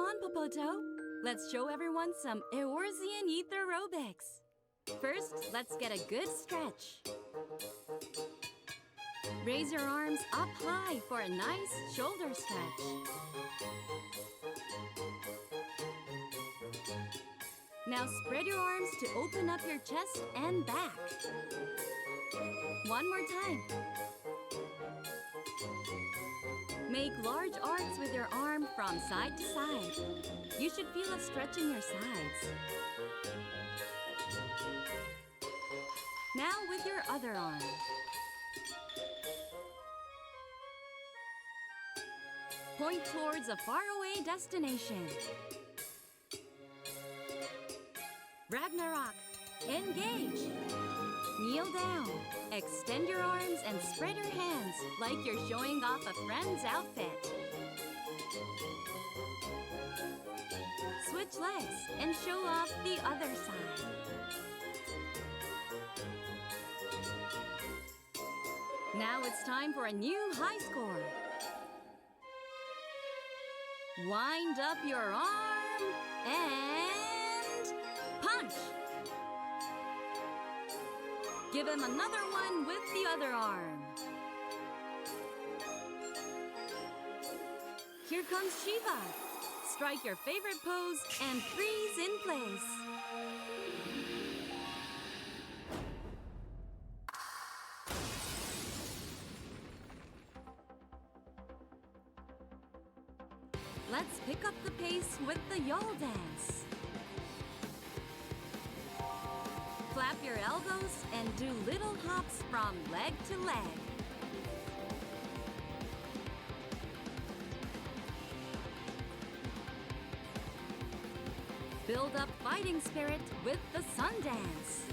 on, Popoto. Let's show everyone some Eorzean ether aerobics. First, let's get a good stretch. Raise your arms up high for a nice shoulder stretch. Now spread your arms to open up your chest and back. One more time. Make large arcs with your arm from side to side. You should feel a stretch in your sides. Now with your other arm. Point towards a faraway destination. Ragnarok, engage. Kneel down, extend your arms and spread your hands like you're showing off a friend's outfit. Switch legs and show off the other side. Now it's time for a new high score. Wind up your arm and punch. Give him another one with the other arm. Here comes Shiva. Strike your favorite pose and freeze in place. Let's pick up the pace with the Yol dance. Flap your elbows and do little hops from leg to leg. Build up fighting spirit with the sun dance.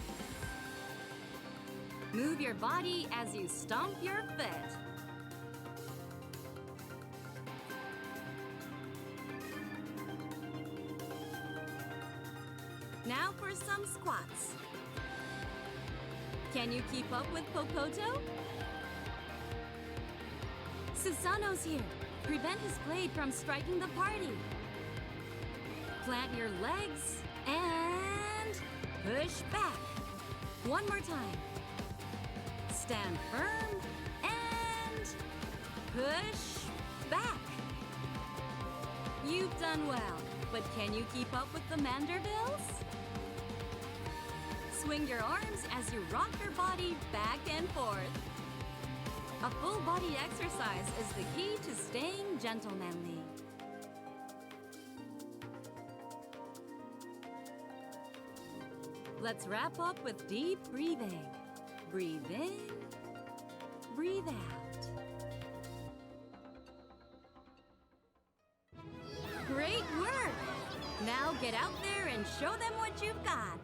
Move your body as you stomp your foot. Now for some squats. Can you keep up with Popoto? Susano's here. Prevent his blade from striking the party. Plant your legs and push back. One more time. Stand firm and push back. You've done well, but can you keep up with the Mandervilles? Swing your arms as you rock your body back and forth. A full body exercise is the key to staying gentlemanly. Let's wrap up with deep breathing. Breathe in, breathe out. Great work! Now get out there and show them what you've got.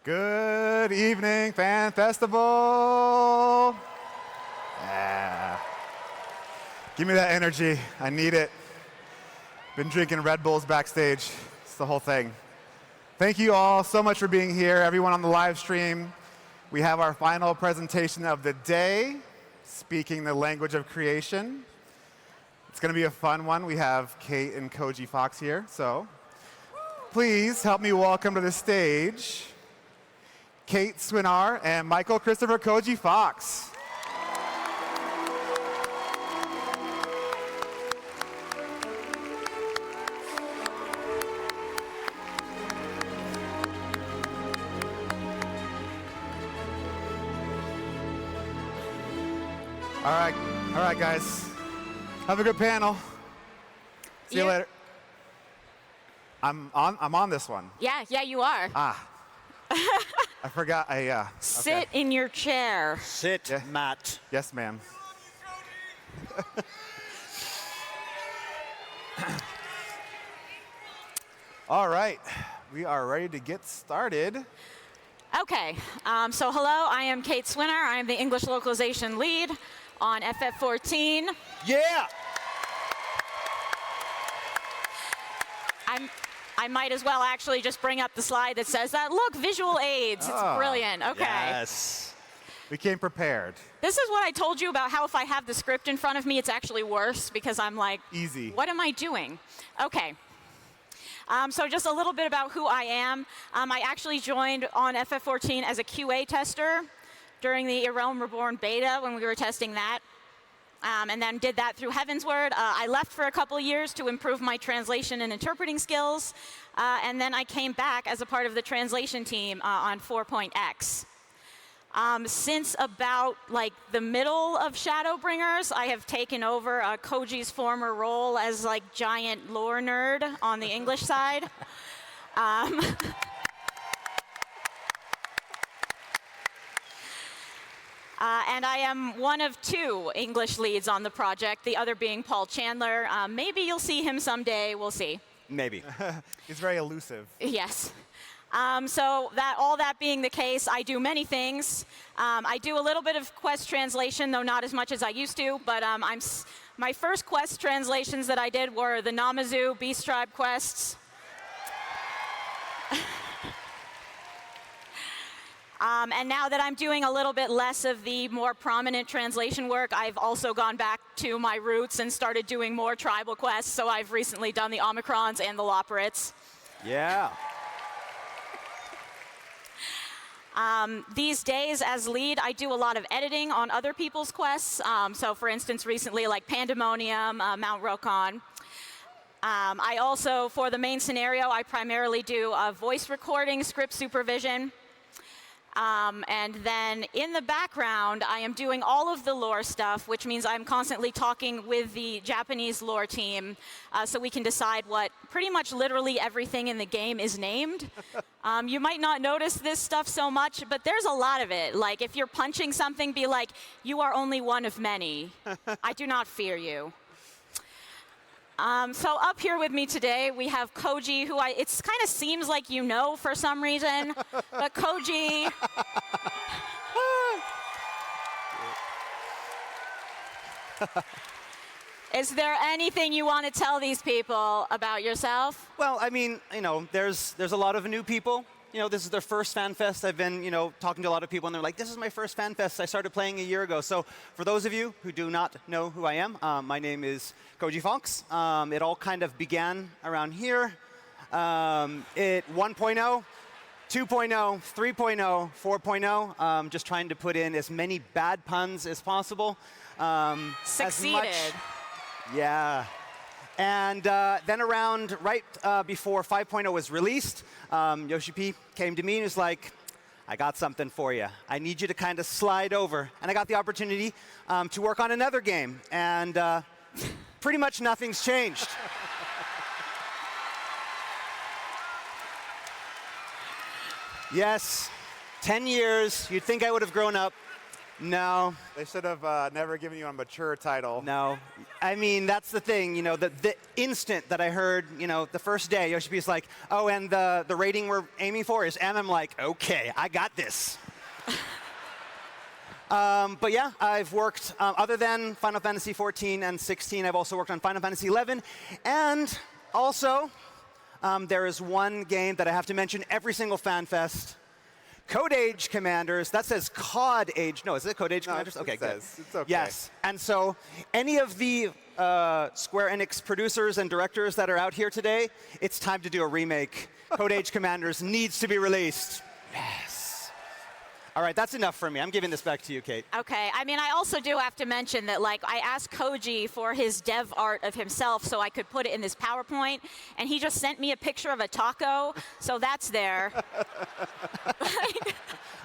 Good evening, Fan Festival. Yeah. Give me that energy. I need it. Been drinking Red Bulls backstage. It's the whole thing. Thank you all so much for being here. Everyone on the live stream. We have our final presentation of the day, Speaking the Language of Creation. It's going to be a fun one. We have Kate and Koji Fox here. So please help me welcome to the stage Kate Swinar and Michael Christopher Koji Fox. All right, guys. Have a good panel. See you later. I'm on this one. Yeah, you are. I forgot. Sit in your chair. Sit, Matt. Yes, ma'am. All right, we are ready to get started. Okay, so hello, I am Kate Swinner. I am the English localization lead on FF14. Yeah! I might as well actually just bring up the slide that says that. Look, visual aids. It's brilliant. Okay. Yes. We came prepared. This is what I told you about how if I have the script in front of me, it's actually worse because I'm like, easy. What am I doing? Okay. So just a little bit about who I am. I actually joined on FF14 as a QA tester during the Realm Reborn beta when we were testing that. And then did that through Heavensward. I left for a couple of years to improve my translation and interpreting skills. And then I came back as a part of the translation team on 4.x. Since about like the middle of Shadowbringers, I have taken over Koji's former role as like giant lore nerd on the English side. And I am one of two English leads on the project, the other being Paul Chandler. Maybe you'll see him someday, we'll see. Maybe. He's very elusive. Yes. So all that being the case, I do many things. I do a little bit of quest translation, though not as much as I used to, but my first quest translations that I did were the Namazu Beast Tribe quests. And now that I'm doing a little bit less of the more prominent translation work, I've also gone back to my roots and started doing more tribal quests. So I've recently done the Omicrons and the Loporits. Yeah. These days, as lead, I do a lot of editing on other people's quests. So for instance, recently, like Pandemonium, Mount Rokon. I also, for the main scenario, I primarily do voice recording, script supervision. And then in the background, I am doing all of the lore stuff, which means I'm constantly talking with the Japanese lore team so we can decide what pretty much literally everything in the game is named. You might not notice this stuff so much, but there's a lot of it. Like if you're punching something, be like, you are only one of many. I do not fear you. So up here with me today, we have Koji, who it kind of seems like you know for some reason, but Koji. Is there anything you want to tell these people about yourself? Well, I mean, there's a lot of new people. This is their first fan fest. I've been, talking to a lot of people, and they're like, this is my first fan fest. I started playing a year ago. So for those of you who do not know who I am, my name is Koji Fox. It all kind of began around here. 1.0, 2.0, 3.0, 4.0. Just trying to put in as many bad puns as possible. Succeeded. Yeah. And then around right before 5.0 was released, Yoshi P came to me and was like, I got something for you. I need you to kind of slide over. And I got the opportunity to work on another game. And pretty much nothing's changed. Yes, 10 years. You'd think I would have grown up. No. They should have never given you a mature title. No. I mean, that's the thing, you know, the instant that I heard, you know, the first day, Yoshi P's like, oh, and the rating we're aiming for is M. I'm like, okay, I got this. But yeah, I've worked, other than Final Fantasy 14 and 16, I've also worked on Final Fantasy 11. And also, there is one game that I have to mention every single FanFest. Code Age Commanders. That says COD Age. No, is it Code Age Commanders? Okay, good. It's okay. Yes. And so any of the Square Enix producers and directors that are out here today, it's time to do a remake. Code Age Commanders needs to be released. Yes. All right, that's enough for me. I'm giving this back to you, Kate. Okay. I mean, I also do have to mention that, like, I asked Koji for his dev art of himself so I could put it in this PowerPoint, and he just sent me a picture of a taco, so that's there.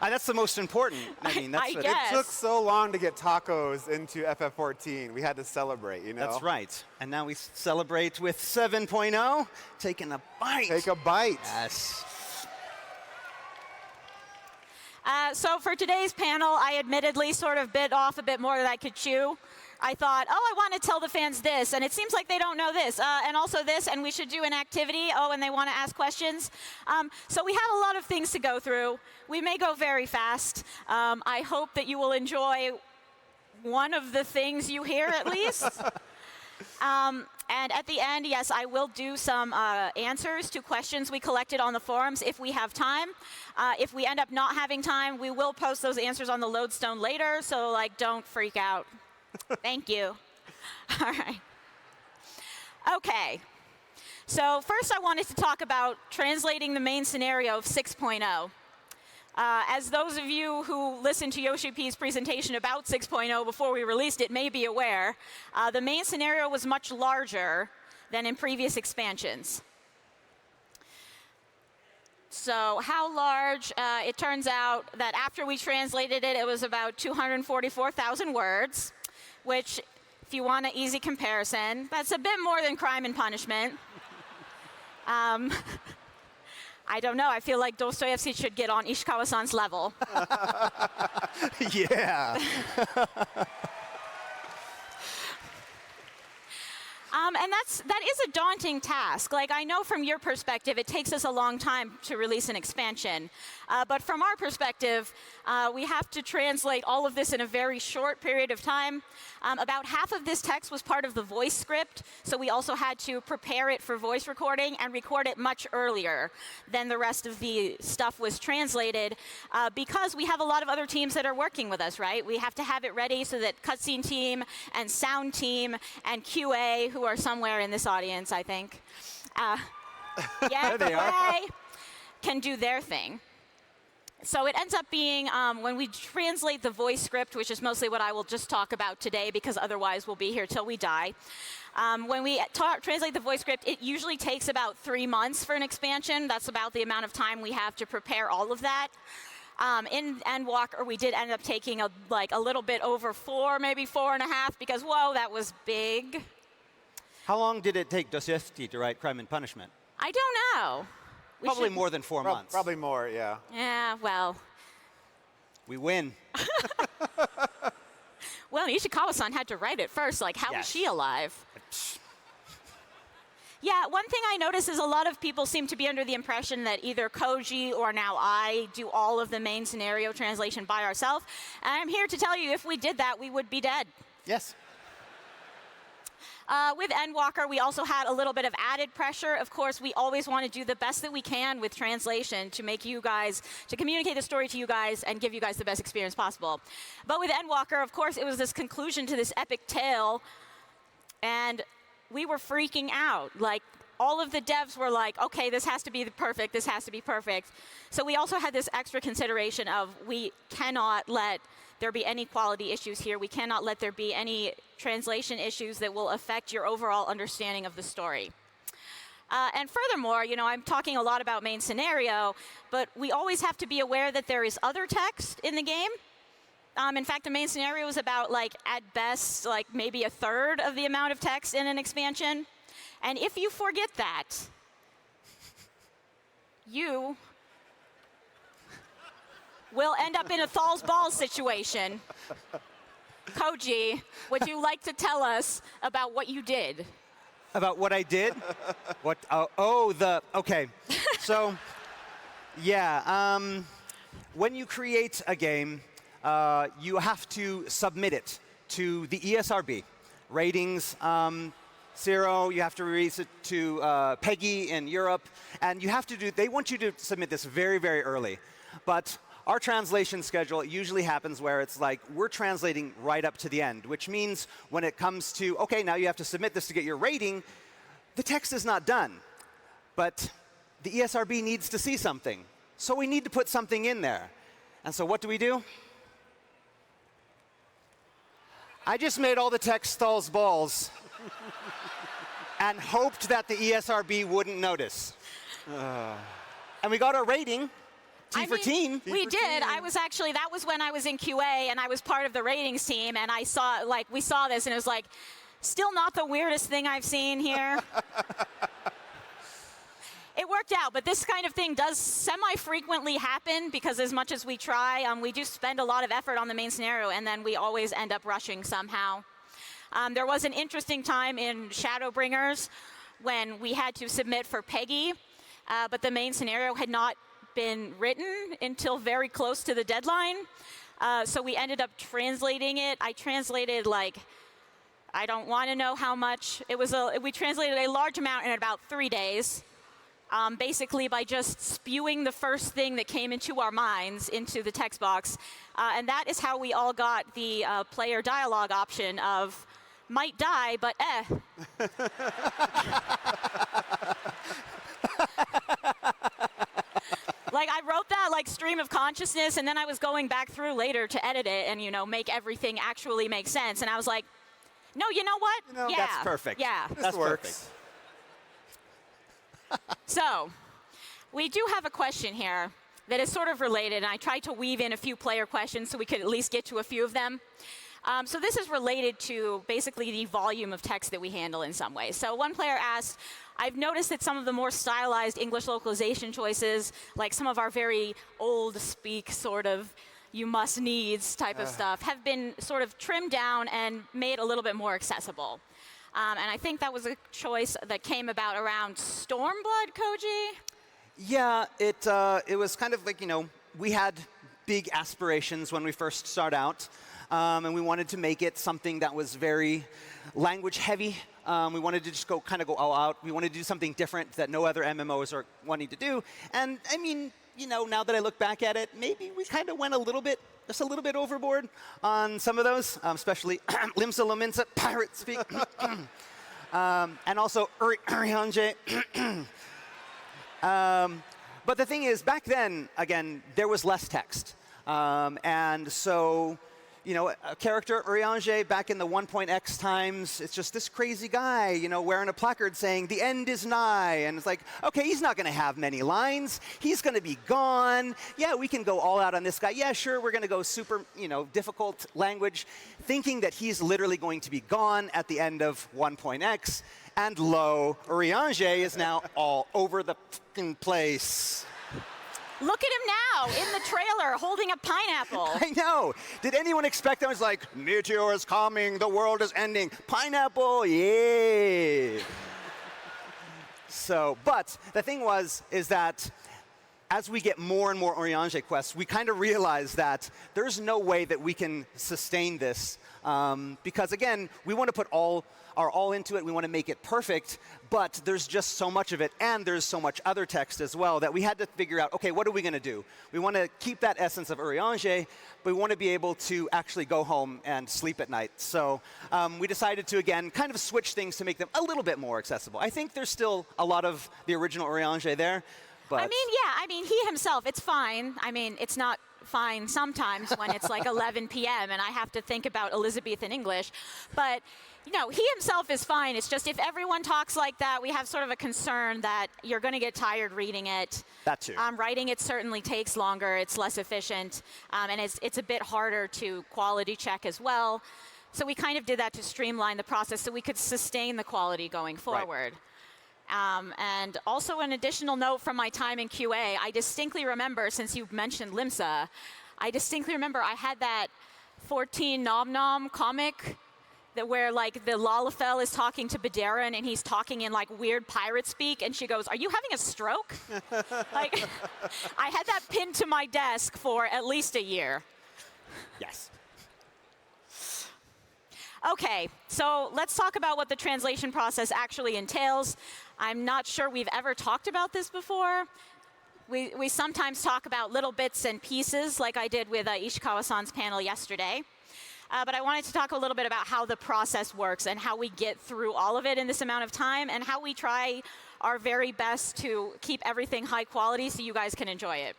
That's the most important. I mean, that's I guess. It took so long to get tacos into FF14. We had to celebrate, you know? That's right. And now we celebrate with 7.0, taking a bite. Take a bite. Yes. So for today's panel, I admittedly sort of bit off a bit more than I could chew. I thought, oh, I want to tell the fans this, and it seems like they don't know this, and also this, and we should do an activity, oh, and they want to ask questions. So we have a lot of things to go through. We may go very fast. I hope that you will enjoy one of the things you hear, at least. And at the end, yes, I will do some answers to questions we collected on the forums if we have time. If we end up not having time, we will post those answers on the Lodestone later, so, like, don't freak out. Thank you. All right. Okay. So first I wanted to talk about translating the main scenario of 6.0. As those of you who listened to Yoshi P's presentation about 6.0 before we released it may be aware, the main scenario was much larger than in previous expansions. So how large? It turns out that after we translated it, it was about 244,000 words, which, if you want an easy comparison, that's a bit more than Crime and Punishment. I don't know. I feel like Dostoevsky should get on Ishikawa-san's level. Yeah. And that is a daunting task. Like, I know from your perspective, it takes us a long time to release an expansion. But from our perspective, we have to translate all of this in a very short period of time. About half of this text was part of the voice script, so we also had to prepare it for voice recording and record it much earlier than the rest of the stuff was translated, because we have a lot of other teams that are working with us, right? We have to have it ready so that cutscene team and sound team and QA, who are somewhere in this audience, I think, There they are. QA can do their thing. So it ends up being, when we translate the voice script, which is mostly what I will just talk about today, because otherwise we'll be here till we die. When we translate the voice script, it usually takes about 3 months for an expansion. That's about the amount of time we have to prepare all of that. In Endwalker, we did end up taking a little bit over 4, maybe 4.5, because, whoa, that was big. How long did it take Dostoevsky to write Crime and Punishment? I don't know. Probably more than 4 months. Probably more, yeah. Yeah, well. We win. Well, Ishikawa-san had to write it first. Like, how was she alive? Yeah, one thing I notice is a lot of people seem to be under the impression that either Koji or now I do all of the main scenario translation by ourselves. And I'm here to tell you, if we did that, we would be dead. Yes. With Endwalker, we also had a little bit of added pressure. Of course, we always want to do the best that we can with translation to make you guys, to communicate the story to you guys and give you guys the best experience possible. But with Endwalker, of course, it was this conclusion to this epic tale, and we were freaking out. Like, all of the devs were like, okay, this has to be perfect, this has to be perfect. So we also had this extra consideration of, we cannot let there be any quality issues here. We cannot let there be any translation issues that will affect your overall understanding of the story. And furthermore, you know, I'm talking a lot about main scenario, but we always have to be aware that there is other text in the game. In fact, the main scenario is about, like, at best, like, maybe a third of the amount of text in an expansion. And if you forget that, we'll end up in a Thal's Balls situation. Koji, would you like to tell us about what you did? About what I did? What? Okay. So, yeah. When you create a game, you have to submit it to the ESRB. Ratings 0. You have to release it to PEGI in Europe, and you have to do. They want you to submit this very, very early, but our translation schedule usually happens where it's like we're translating right up to the end, which means when it comes to, okay, now you have to submit this to get your rating, the text is not done. But the ESRB needs to see something. So we need to put something in there. And so what do? I just made all the text Thal's Balls and hoped that the ESRB wouldn't notice. And we got our rating. Team. We did. I was actually, that was when I was in QA and I was part of the ratings team, and I saw, like, we saw this and it was like, still not the weirdest thing I've seen here. It worked out, but this kind of thing does semi-frequently happen because as much as we try, we do spend a lot of effort on the main scenario and then we always end up rushing somehow. There was an interesting time in Shadowbringers when we had to submit for PEGI, but the main scenario had not been written until very close to the deadline. So we ended up translating it. I translated like, I don't want to know how much. We translated a large amount in about 3 days, basically by just spewing the first thing that came into our minds into the text box. And that is how we all got the player dialogue option of, might die, but Like, I wrote that, like, stream of consciousness, and then I was going back through later to edit it and, you know, make everything actually make sense. And I was like, no, you know what? Yeah. That's perfect. Yeah. That's perfect. So, we do have a question here that is sort of related, and I tried to weave in a few player questions so we could at least get to a few of them. So this is related to basically the volume of text that we handle in some ways. So one player asked, I've noticed that some of the more stylized English localization choices, like some of our very old speak sort of you must needs type of stuff, have been sort of trimmed down and made a little bit more accessible. And I think that was a choice that came about around Stormblood, Koji? Yeah, it was kind of like, you know, we had big aspirations when we first started out. And we wanted to make it something that was very language heavy. We wanted to just go all out. We wanted to do something different that no other MMOs are wanting to do. And I mean, you know, now that I look back at it, maybe we kind of went just a little bit overboard on some of those, especially Limsa Lominsa, pirate speak, and also Urianje. But the thing is, back then, again, there was less text. And so, you know, a character, Urianje, back in the 1.x times, it's just this crazy guy, you know, wearing a placard saying, the end is nigh. And it's like, okay, he's not going to have many lines. He's going to be gone. Yeah, we can go all out on this guy. Yeah, sure, we're going to go super, you know, difficult language, thinking that he's literally going to be gone at the end of 1.x. And lo, Urianje is now all over the fucking place. Look at him now in the trailer holding a pineapple. I know. Did anyone expect that? It was like, meteor is coming, the world is ending. Pineapple, yeah. So, but the thing is that as we get more and more Urianje quests, we kind of realize that there's no way that we can sustain this. Because again, we want to put our all into it. We want to make it perfect, but there's just so much of it, and there's so much other text as well that we had to figure out, okay, what are we going to do? We want to keep that essence of Urianje, but we want to be able to actually go home and sleep at night. So we decided to, again, kind of switch things to make them a little bit more accessible. I think there's still a lot of the original Urianje there, but... I mean, he himself, it's fine. I mean, it's not fine sometimes when it's like 11 p.m. and I have to think about Elizabethan English, but... You know, he himself is fine. It's just if everyone talks like that, we have sort of a concern that you're going to get tired reading it. That too. Writing it certainly takes longer. It's less efficient. And it's a bit harder to quality check as well. So we kind of did that to streamline the process so we could sustain the quality going forward. And also an additional note from my time in QA, I distinctly remember, since you mentioned Limsa, I distinctly remember I had that 14 Nom Nom comic that where like the Lalafell is talking to Badera and he's talking in like weird pirate speak and she goes, "Are you having a stroke?" Like, I had that pinned to my desk for at least a year. Yes. Okay, so let's talk about what the translation process actually entails. I'm not sure we've ever talked about this before. We sometimes talk about little bits and pieces, like I did with Ishikawa-san's panel yesterday. But I wanted to talk a little bit about how the process works and how we get through all of it in this amount of time and how we try our very best to keep everything high quality so you guys can enjoy it.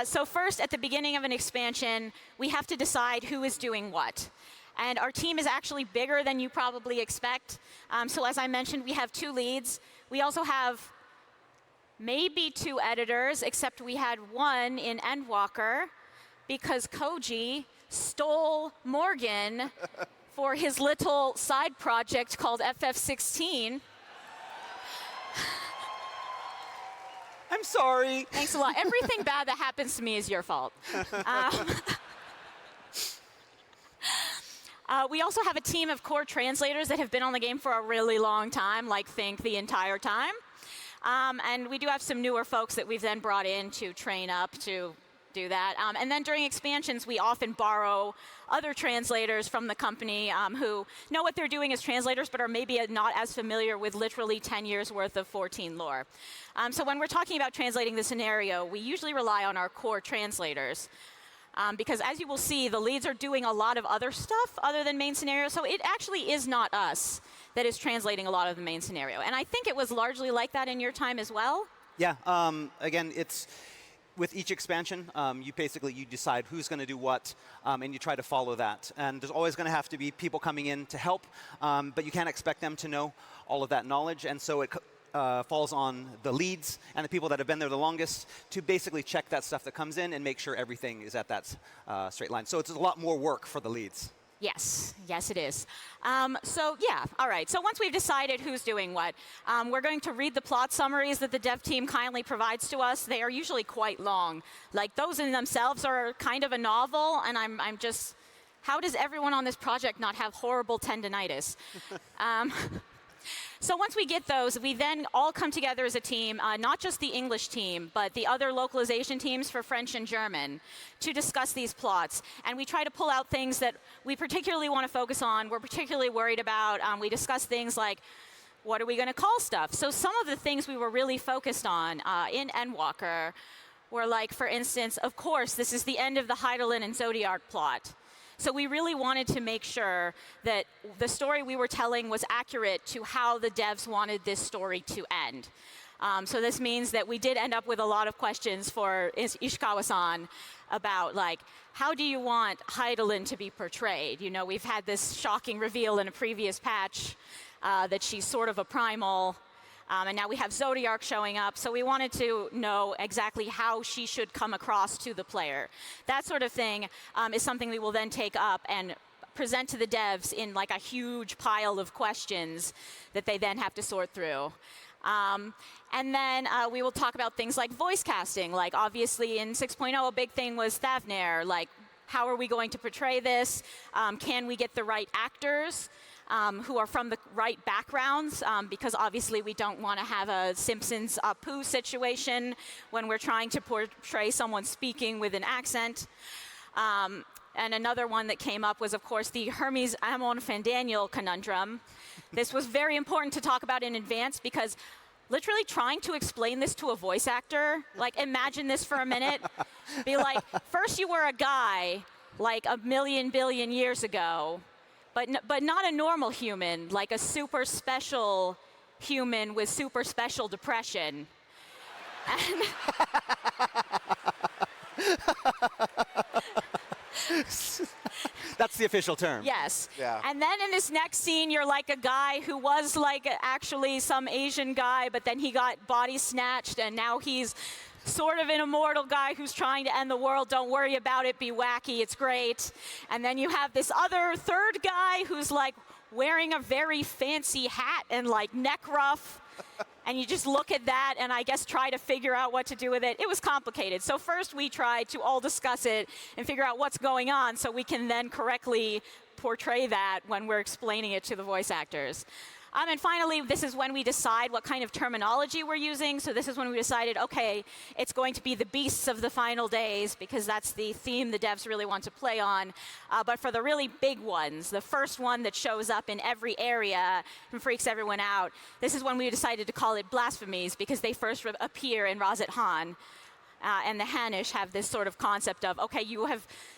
So first, at the beginning of an expansion, we have to decide who is doing what. And our team is actually bigger than you probably expect. So as I mentioned, we have 2 leads. We also have maybe 2 editors, except we had 1 in Endwalker because Koji stole Morgan for his little side project called FF14. I'm sorry. Thanks a lot. Everything bad that happens to me is your fault. We also have a team of core translators that have been on the game for a really long time, like think the entire time. And we do have some newer folks that we've then brought in to train up to do that. And then during expansions, we often borrow other translators from the company who know what they're doing as translators, but are maybe not as familiar with literally 10 years worth of 14 lore. So when we're talking about translating the scenario, we usually rely on our core translators. Because as you will see, the leads are doing a lot of other stuff other than main scenario, so it actually is not us that is translating a lot of the main scenario. And I think it was largely like that in your time as well. Yeah, again, it's with each expansion, you decide who's going to do what, and you try to follow that. And there's always going to have to be people coming in to help, but you can't expect them to know all of that knowledge. And so it falls on the leads and the people that have been there the longest to basically check that stuff that comes in and make sure everything is at that straight line. So it's a lot more work for the leads. Yes, yes it is. So yeah, all right. So once we've decided who's doing what, we're going to read the plot summaries that the dev team kindly provides to us. They are usually quite long. Like those in themselves are kind of a novel, and I'm just, how does everyone on this project not have horrible tendinitis? So once we get those, we then all come together as a team, not just the English team, but the other localization teams for French and German, to discuss these plots. And we try to pull out things that we particularly want to focus on, we're particularly worried about. We discuss things like, what are we going to call stuff? So some of the things we were really focused on in Endwalker were like, for instance, of course, this is the end of the Heidelin and Zodiac plot. So we really wanted to make sure that the story we were telling was accurate to how the devs wanted this story to end. So this means that we did end up with a lot of questions for Ishikawa-san about, like, how do you want Heidelin to be portrayed? You know, we've had this shocking reveal in a previous patch that she's sort of a primal. And now we have Zodiac showing up, so we wanted to know exactly how she should come across to the player. That sort of thing is something we will then take up and present to the devs in like a huge pile of questions that they then have to sort through. And then we will talk about things like voice casting. Like obviously in 6.0, a big thing was Thavnair. Like, how are we going to portray this? Can we get the right actors? Who are from the right backgrounds, because obviously we don't want to have a Simpsons Apu situation when we're trying to portray someone speaking with an accent. And another one that came up was, of course, the Hermes Amon Fandaniel conundrum. This was very important to talk about in advance because literally trying to explain this to a voice actor, like imagine this for a minute. Be like, first you were a guy like a million billion years ago, but not a normal human, like a super special human with super special depression. And That's the official term. Yes. Yeah. And then in this next scene, you're like a guy who was like actually some Asian guy, but then he got body snatched, and now he's sort of an immortal guy who's trying to end the world. Don't worry about it. Be wacky. It's great. And then you have this other third guy who's like wearing a very fancy hat and like neck ruff. And you just look at that and I guess try to figure out what to do with it. It was complicated. So first we tried to all discuss it and figure out what's going on so we can then correctly portray that when we're explaining it to the voice actors. And finally, this is when we decide what kind of terminology we're using. So this is when we decided, okay, it's going to be the beasts of the final days because that's the theme the devs really want to play on. But for the really big ones, the first one that shows up in every area and freaks everyone out, this is when we decided to call it blasphemies because they first appear in Razat Han. And the Hanish have this sort of concept of, okay,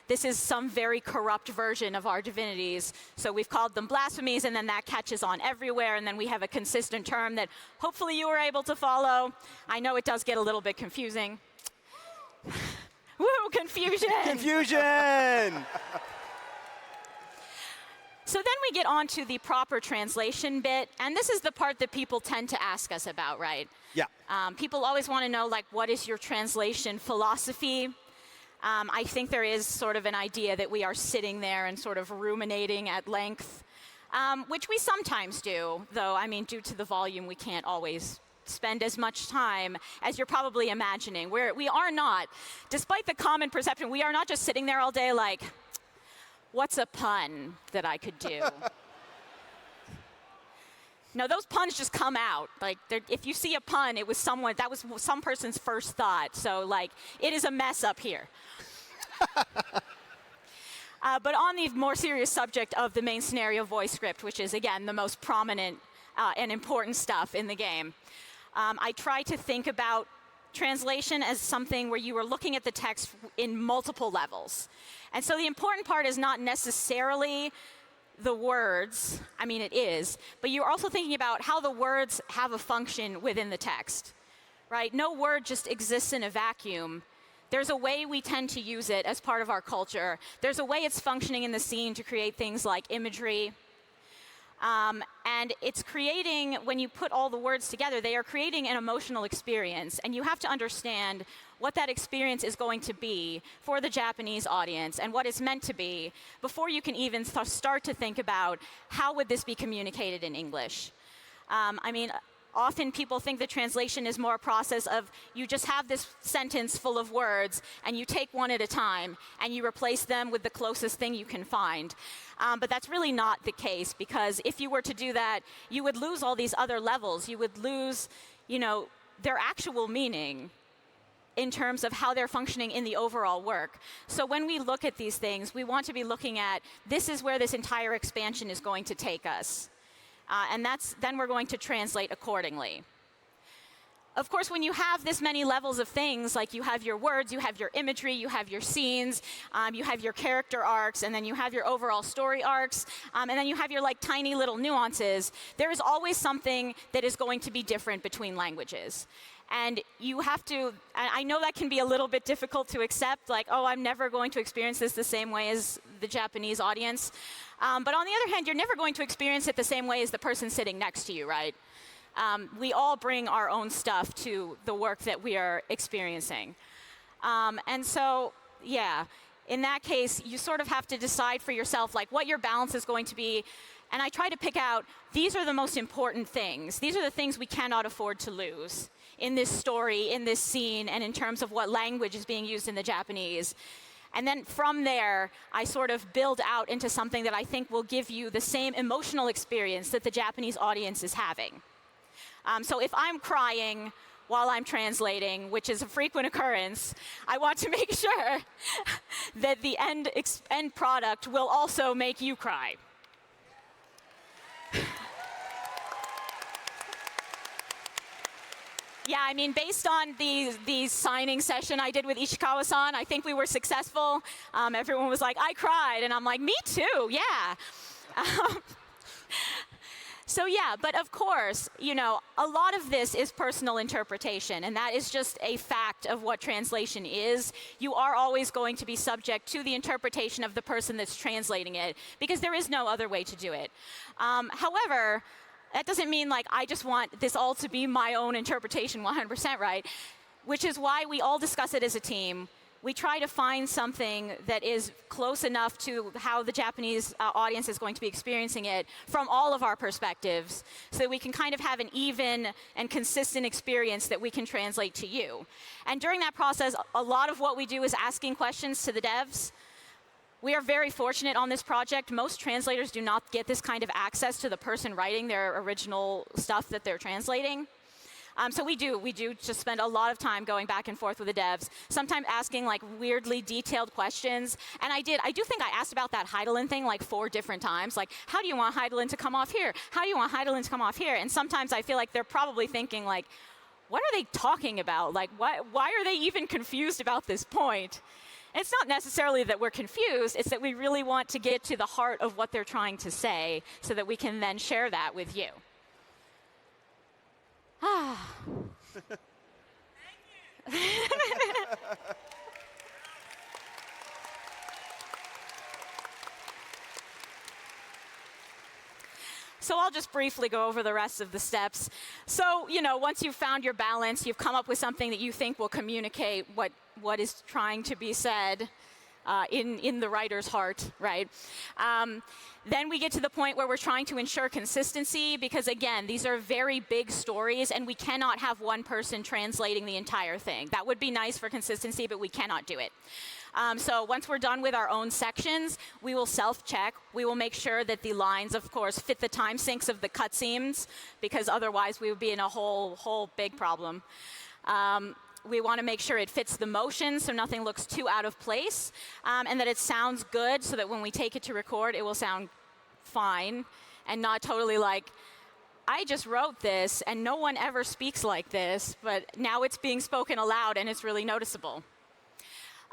this is some very corrupt version of our divinities, so we've called them blasphemies, and then that catches on everywhere, and then we have a consistent term that hopefully you were able to follow. I know it does get a little bit confusing. Woo, confusion! Confusion! So then we get on to the proper translation bit, and this is the part that people tend to ask us about, right? Yeah. People always want to know, like, what is your translation philosophy? I think there is sort of an idea that we are sitting there and sort of ruminating at length, which we sometimes do, though, I mean, due to the volume, we can't always spend as much time as you're probably imagining. We are not, despite the common perception, we are not just sitting there all day like, what's a pun that I could do? No, those puns just come out. Like, if you see a pun, that was some person's first thought. So, like, it is a mess up here. But on the more serious subject of the main scenario voice script, which is, again, the most prominent and important stuff in the game, I try to think about translation as something where you are looking at the text in multiple levels. And so the important part is not necessarily the words, I mean it is, but you're also thinking about how the words have a function within the text, right? No word just exists in a vacuum. There's a way we tend to use it as part of our culture. There's a way it's functioning in the scene to create things like imagery. And it's creating, when you put all the words together, they are creating an emotional experience. And you have to understand what that experience is going to be for the Japanese audience and what it's meant to be before you can even start to think about how would this be communicated in English. I mean, often people think the translation is more a process of you just have this sentence full of words and you take one at a time and you replace them with the closest thing you can find. But that's really not the case, because if you were to do that, you would lose all these other levels. You would lose, their actual meaning in terms of how they're functioning in the overall work. So when we look at these things, we want to be looking at, this is where this entire expansion is going to take us. And then we're going to translate accordingly. Of course, when you have this many levels of things, like you have your words, you have your imagery, you have your scenes, you have your character arcs, and then you have your overall story arcs, and then you have your like tiny little nuances, there is always something that is going to be different between languages. And you have to, I know that can be a little bit difficult to accept, like, oh, I'm never going to experience this the same way as the Japanese audience. But on the other hand, you're never going to experience it the same way as the person sitting next to you, right? We all bring our own stuff to the work that we are experiencing. And so, yeah, in that case, you sort of have to decide for yourself, like, what your balance is going to be. And I try to pick out, these are the most important things. These are the things we cannot afford to lose in this story, in this scene, and in terms of what language is being used in the Japanese. And then from there, I sort of build out into something that I think will give you the same emotional experience that the Japanese audience is having. So if I'm crying while I'm translating, which is a frequent occurrence, I want to make sure that the end product will also make you cry. Yeah, I mean, based on the signing session I did with Ishikawa-san, I think we were successful. Everyone was like, I cried. And I'm like, me too, yeah. So yeah, but of course, a lot of this is personal interpretation, and that is just a fact of what translation is. You are always going to be subject to the interpretation of the person that's translating it, because there is no other way to do it. However, that doesn't mean like I just want this all to be my own interpretation 100% right, which is why we all discuss it as a team. we try to find something that is close enough to how the Japanese audience is going to be experiencing it from all of our perspectives, so that we can kind of have an even and consistent experience that we can translate to you. And during that process, a lot of what we do is asking questions to the devs. We are very fortunate on this project. Most translators do not get this kind of access to the person writing their original stuff that they're translating. So we do just spend a lot of time going back and forth with the devs, sometimes asking like weirdly detailed questions. And I do think I asked about that Heidelin thing like 4 different times. Like, how do you want Heidelin to come off here? How do you want Heidelin to come off here? And sometimes I feel like they're probably thinking like, what are they talking about? Like, why are they even confused about this point? And it's not necessarily that we're confused, it's that we really want to get to the heart of what they're trying to say so that we can then share that with you. So I'll just briefly go over the rest of the steps. So, once you've found your balance, you've come up with something that you think will communicate what is trying to be said in the writer's heart, right? Then we get to the point where we're trying to ensure consistency because, again, these are very big stories and we cannot have one person translating the entire thing. That would be nice for consistency, but we cannot do it. So once we're done with our own sections, we will self-check. We will make sure that the lines, of course, fit the time sinks of the cutscenes because otherwise we would be in a whole big problem. We want to make sure it fits the motion so nothing looks too out of place, and that it sounds good so that when we take it to record, it will sound fine and not totally like, I just wrote this and no one ever speaks like this, but now it's being spoken aloud and it's really noticeable.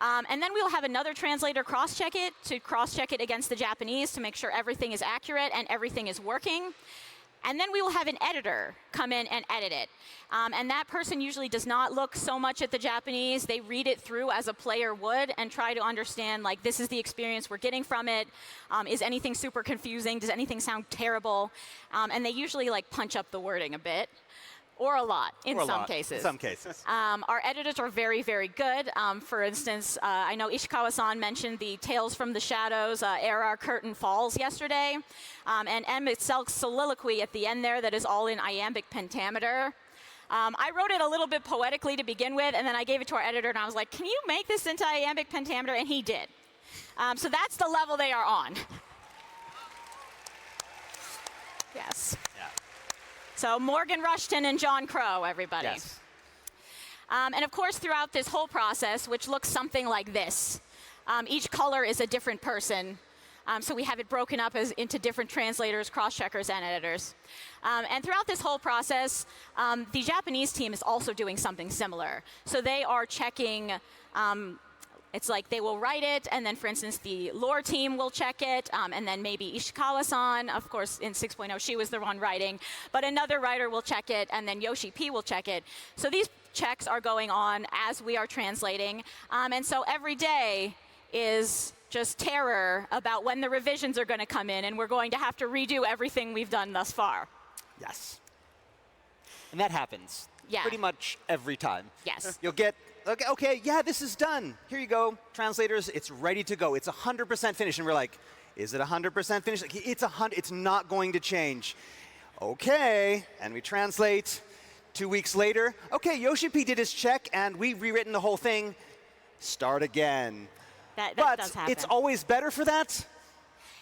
And then we'll have another translator cross-check it against the Japanese to make sure everything is accurate and everything is working. And then we will have an editor come in and edit it. And that person usually does not look so much at the Japanese. They read it through as a player would and try to understand, like, this is the experience we're getting from it. Is anything super confusing? Does anything sound terrible? And they usually, like, punch up the wording a bit. Or a lot, in some cases. In some cases. Our editors are very, very good. For instance, I know Ishikawa-san mentioned the Tales from the Shadows era Curtain Falls yesterday. And Emmett Selk's soliloquy at the end there that is all in iambic pentameter. I wrote it a little bit poetically to begin with, and then I gave it to our editor, and I was like, can you make this into iambic pentameter? And he did. So that's the level they are on. Yes. Yeah. So Morgan Rushton and John Crow, everybody. Yes. And of course, throughout this whole process, which looks something like this, each color is a different person. So we have it broken up into different translators, cross-checkers, and editors. And throughout this whole process, the Japanese team is also doing something similar. So they are checking. It's like they will write it, and then, for instance, the lore team will check it, and then maybe Ishikawa-san, of course, in 6.0, she was the one writing, but another writer will check it, and then Yoshi P will check it. So these checks are going on as we are translating, and so every day is just terror about when the revisions are going to come in, and we're going to have to redo everything we've done thus far. Yes. And that happens. Yeah. Pretty much every time. Yes. You'll get, okay, yeah, this is done. Here you go, translators, it's ready to go. It's 100% finished. And we're like, is it 100% finished? Like, it's not going to change. Okay, and we translate. 2 weeks later, okay, Yoshi P did his check, and we've rewritten the whole thing. Start again. That but does happen. it's always better for that.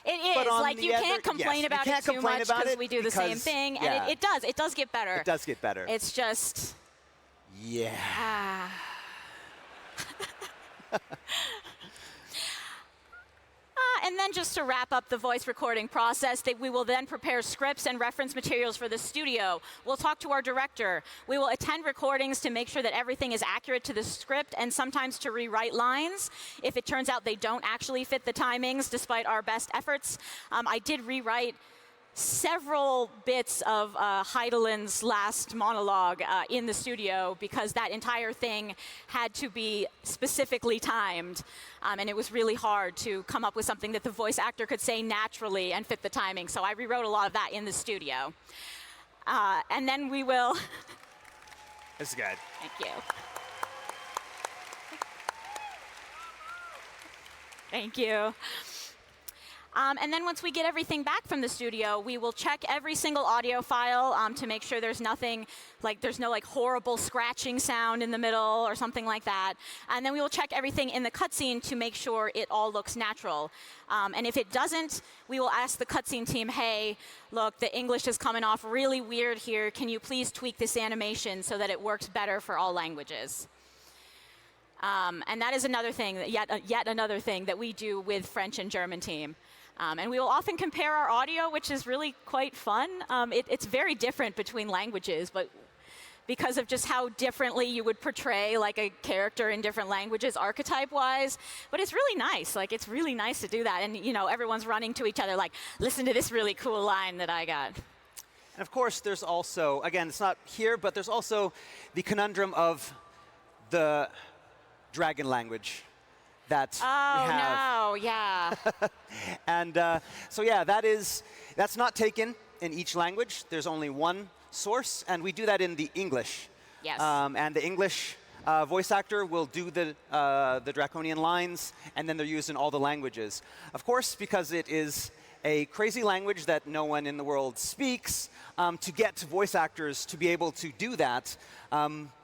It is. Like, you can't complain about it too much because we do the same thing. Yeah. And it does get better. It does get better. It's just... Yeah. And then just to wrap up the voice recording process, that we will then prepare scripts and reference materials for the studio. We'll talk to our director. We will attend recordings to make sure that everything is accurate to the script and sometimes to rewrite lines if it turns out they don't actually fit the timings despite our best efforts. I did rewrite several bits of Heidelin's last monologue in the studio because that entire thing had to be specifically timed. And it was really hard to come up with something that the voice actor could say naturally and fit the timing. So I rewrote a lot of that in the studio. And then we will... That's good. Thank you. Thank you. And then once we get everything back from the studio, we will check every single audio file to make sure there's nothing, like there's no like horrible scratching sound in the middle or something like that. And then we will check everything in the cutscene to make sure it all looks natural. And if it doesn't, we will ask the cutscene team, hey, look, the English is coming off really weird here. Can you please tweak this animation so that it works better for all languages? And that is another thing, yet another thing that we do with French and German team. And we will often compare our audio, which is really quite fun. It's very different between languages, but because of just how differently you would portray like a character in different languages, archetype-wise. But it's really nice. Like, it's really nice to do that. And, you know, everyone's running to each other like, listen to this really cool line that I got. And of course, there's also, again, it's not here, but there's also the conundrum of the dragon language that we have. Oh, no, yeah. And so, yeah, that's not taken in each language. There's only one source, and we do that in the English. Yes. And the English voice actor will do the draconian lines, and then they're used in all the languages. Of course, because it is a crazy language that no one in the world speaks, to get voice actors to be able to do that,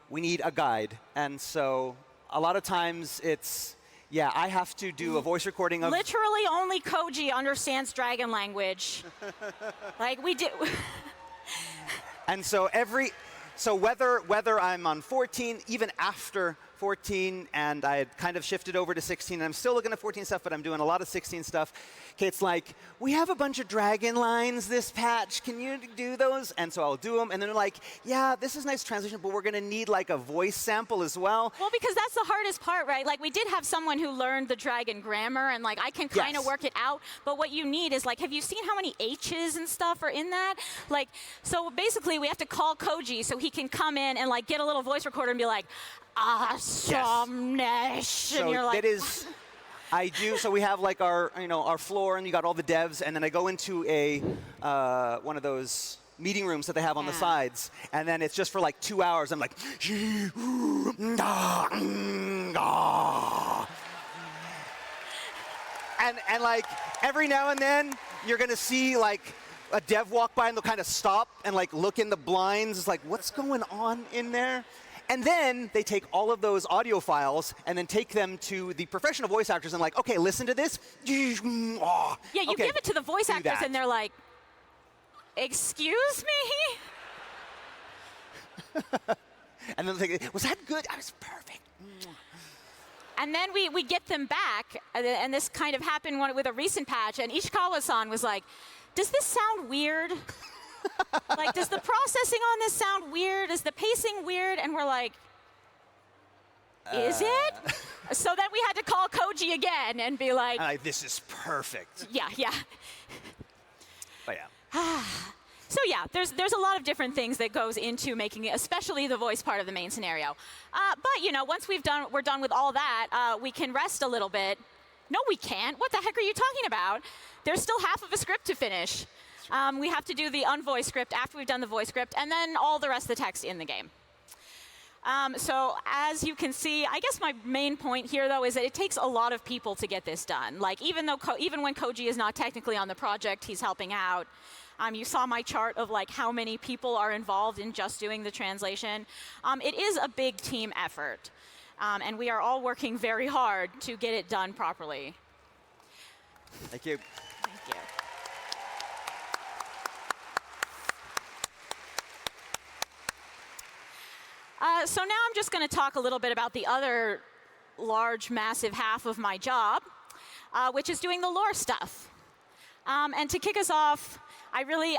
we need a guide. And so a lot of times it's, yeah, I have to do a voice recording of... Literally only Koji understands dragon language. Like, we do... And so whether I'm on 14, even after 14, and I had kind of shifted over to 16, and I'm still looking at 14 stuff, but I'm doing a lot of 16 stuff. Kate's like, we have a bunch of dragon lines this patch. Can you do those? And so I'll do them, and then they're like, yeah, this is nice translation, but we're going to need like a voice sample as well. Well, because that's the hardest part, right? Like, we did have someone who learned the dragon grammar, and like, I can kind of work it out, but what you need is like, have you seen how many H's and stuff are in that? Like, so basically we have to call Koji so he can come in and like get a little voice recorder and be like, awesomeness. So and you're like, that is, I do. So we have like our floor, and you got all the devs, and then I go into a one of those meeting rooms that they have on the sides, and then it's just for like 2 hours. I'm like, and like every now and then you're gonna see like a dev walk by, and they'll kind of stop and like look in the blinds. It's like, what's going on in there? And then they take all of those audio files and then take them to the professional voice actors and like, okay, listen to this. Yeah, you okay, give it to the voice actors that. and they're like, excuse me? And then they think, was that good? That was perfect. And then we get them back, and this kind of happened with a recent patch, and Ishikawa-san was like, does this sound weird? Like, does the processing on this sound weird? Is the pacing weird? And we're like, is it? So then we had to call Koji again and be like, this is perfect. Yeah. But yeah. So yeah, there's a lot of different things that goes into making it, especially the voice part of the main scenario. But you know, once we're done with all that, we can rest a little bit. No, we can't. What the heck are you talking about? There's still half of a script to finish. We have to do the unvoiced script after we've done the voice script, and then all the rest of the text in the game. So as you can see, I guess my main point here, though, is that it takes a lot of people to get this done. Like, even when Koji is not technically on the project, he's helping out. You saw my chart of like how many people are involved in just doing the translation. It is a big team effort, and we are all working very hard to get it done properly. Thank you. Thank you. So now I'm just going to talk a little bit about the other large, massive half of my job, which is doing the lore stuff. And to kick us off, I really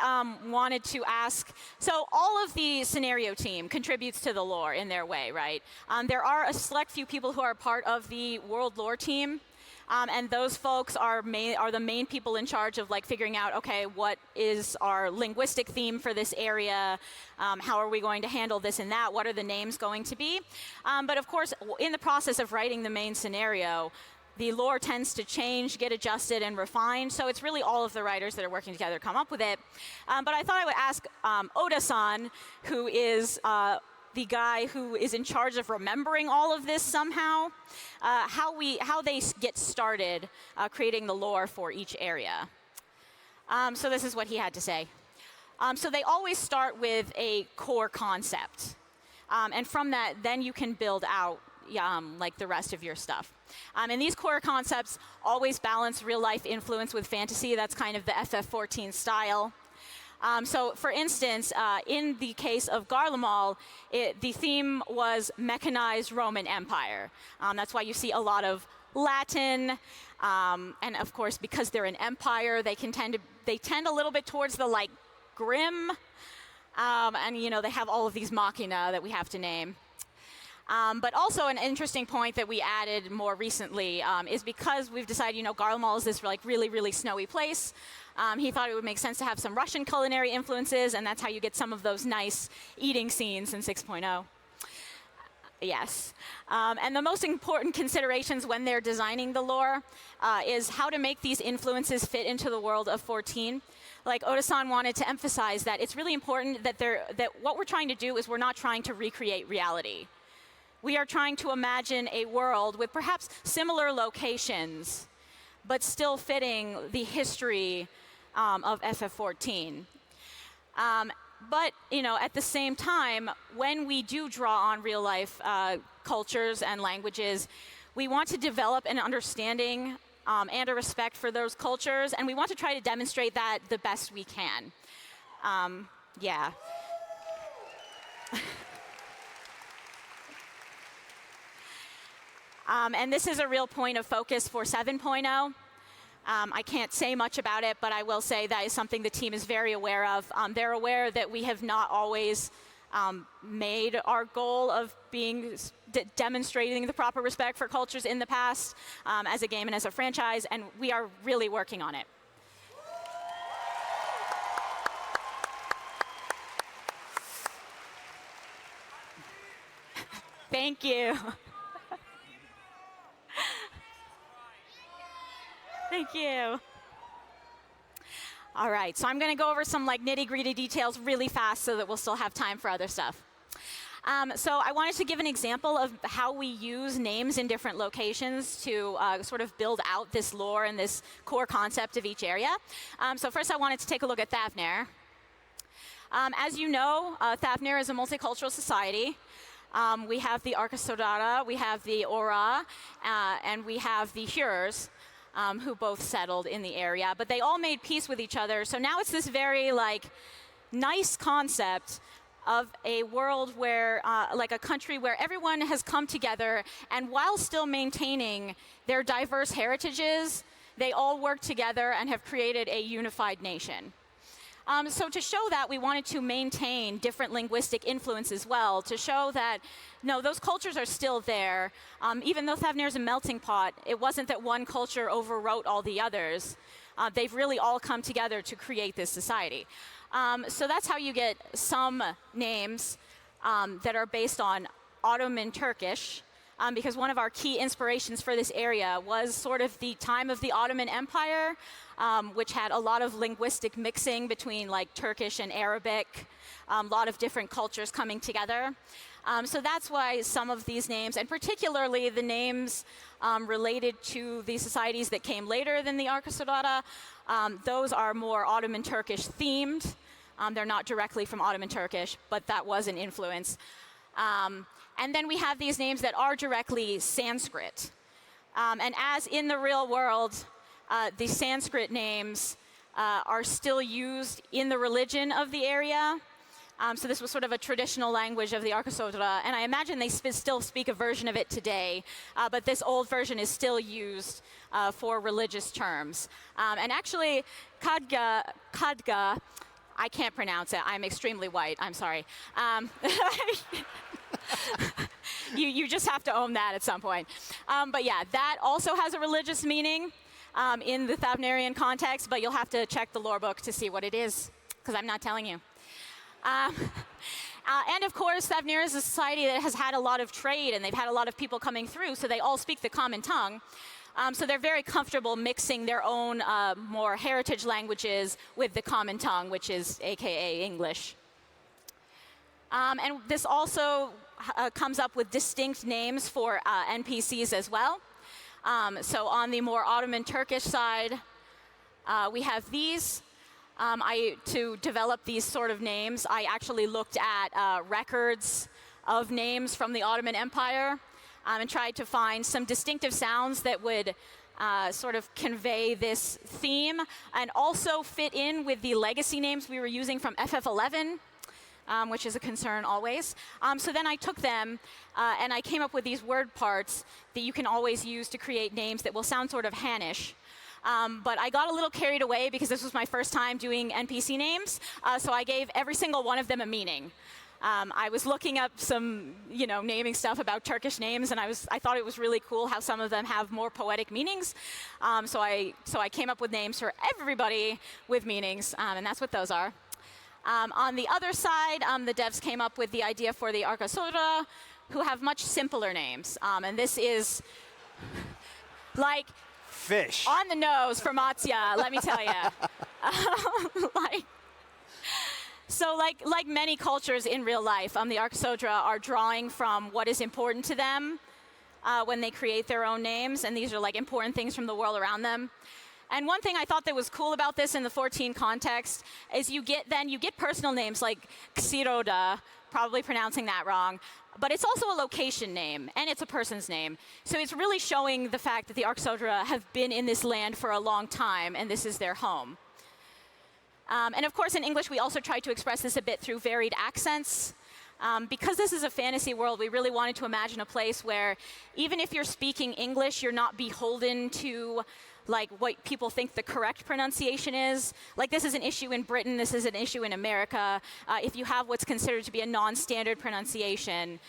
wanted to ask, so all of the scenario team contributes to the lore in their way, right? There are a select few people who are part of the world lore team. And those folks are the main people in charge of like figuring out, okay, what is our linguistic theme for this area? How are we going to handle this and that? What are the names going to be? But of course, in the process of writing the main scenario, the lore tends to change, get adjusted, and refined. So it's really all of the writers that are working together to come up with it. But I thought I would ask Oda-san, who is the guy who is in charge of remembering all of this somehow, how they get started creating the lore for each area. So this is what he had to say. So they always start with a core concept. And from that, then you can build out like the rest of your stuff. And these core concepts always balance real-life influence with fantasy. That's kind of the FF14 style. So, for instance, in the case of Garlemald, the theme was mechanized Roman Empire. That's why you see a lot of Latin, and of course, because they're an empire, they tend a little bit towards the like grim, and they have all of these machina that we have to name. But also an interesting point that we added more recently is because we've decided, Garlemald is this like really, really snowy place. He thought it would make sense to have some Russian culinary influences, and that's how you get some of those nice eating scenes in 6.0. Yes. And the most important considerations when they're designing the lore is how to make these influences fit into the world of 14. Like Oda-san wanted to emphasize that it's really important that what we're trying to do is we're not trying to recreate reality. We are trying to imagine a world with perhaps similar locations, but still fitting the history of FF14. But, at the same time, when we do draw on real-life cultures and languages, we want to develop an understanding and a respect for those cultures, and we want to try to demonstrate that the best we can. Yeah. And this is a real point of focus for 7.0. I can't say much about it, but I will say that is something the team is very aware of. They're aware that we have not always made our goal of demonstrating the proper respect for cultures in the past as a game and as a franchise, and we are really working on it. Thank you. Thank you. All right, so I'm going to go over some nitty-gritty details really fast so that we'll still have time for other stuff. So I wanted to give an example of how we use names in different locations to sort of build out this lore and this core concept of each area. So first I wanted to take a look at Thavnair. As you know, Thavnair is a multicultural society. We have the Arkasodara, we have the Aura, and we have the Hures. Who both settled in the area, but they all made peace with each other. So now it's this very nice concept of a world where, a country where everyone has come together, and while still maintaining their diverse heritages, they all work together and have created a unified nation. So to show that, we wanted to maintain different linguistic influence as well, to show that, no, those cultures are still there. Even though Thavnair is a melting pot, it wasn't that one culture overwrote all the others. They've really all come together to create this society. So that's how you get some names that are based on Ottoman Turkish, because one of our key inspirations for this area was sort of the time of the Ottoman Empire, which had a lot of linguistic mixing between Turkish and Arabic, a lot of different cultures coming together. So that's why some of these names, and particularly the names related to the societies that came later than the Arkasodara, those are more Ottoman Turkish themed. They're not directly from Ottoman Turkish, but that was an influence. And then we have these names that are directly Sanskrit. And as in the real world, the Sanskrit names are still used in the religion of the area. So this was sort of a traditional language of the Arkasodara, and I imagine they still speak a version of it today, but this old version is still used for religious terms. And actually, Khadga, I can't pronounce it. I'm extremely white. I'm sorry. You just have to own that at some point. But yeah, that also has a religious meaning in the Thavnairian context, but you'll have to check the lore book to see what it is, because I'm not telling you. And of course, Thavnair is a society that has had a lot of trade, and they've had a lot of people coming through, so they all speak the common tongue. So they're very comfortable mixing their own more heritage languages with the common tongue, which is AKA English. And this also comes up with distinct names for NPCs as well. So on the more Ottoman Turkish side, we have these. To develop these sort of names, I actually looked at records of names from the Ottoman Empire and tried to find some distinctive sounds that would sort of convey this theme and also fit in with the legacy names we were using from FF11, which is a concern always. So then I took them and I came up with these word parts that you can always use to create names that will sound sort of Hannish. But I got a little carried away because this was my first time doing NPC names, so I gave every single one of them a meaning. I was looking up some, naming stuff about Turkish names, and I thought it was really cool how some of them have more poetic meanings. So I came up with names for everybody with meanings, and that's what those are. On the other side, the devs came up with the idea for the Arkasodra, who have much simpler names, and this is like fish on the nose for Matsya, let me tell you. Like many cultures in real life, the Arkasodra are drawing from what is important to them when they create their own names, and these are like important things from the world around them. And one thing I thought that was cool about this in the 14 context is you get personal names like Xiroda, probably pronouncing that wrong, but it's also a location name, and it's a person's name. So it's really showing the fact that the Arkasodra have been in this land for a long time, and this is their home. And of course, in English, we also tried to express this a bit through varied accents. Because this is a fantasy world, we really wanted to imagine a place where even if you're speaking English, you're not beholden to like what people think the correct pronunciation is. Like this is an issue in Britain, this is an issue in America. If you have what's considered to be a non-standard pronunciation,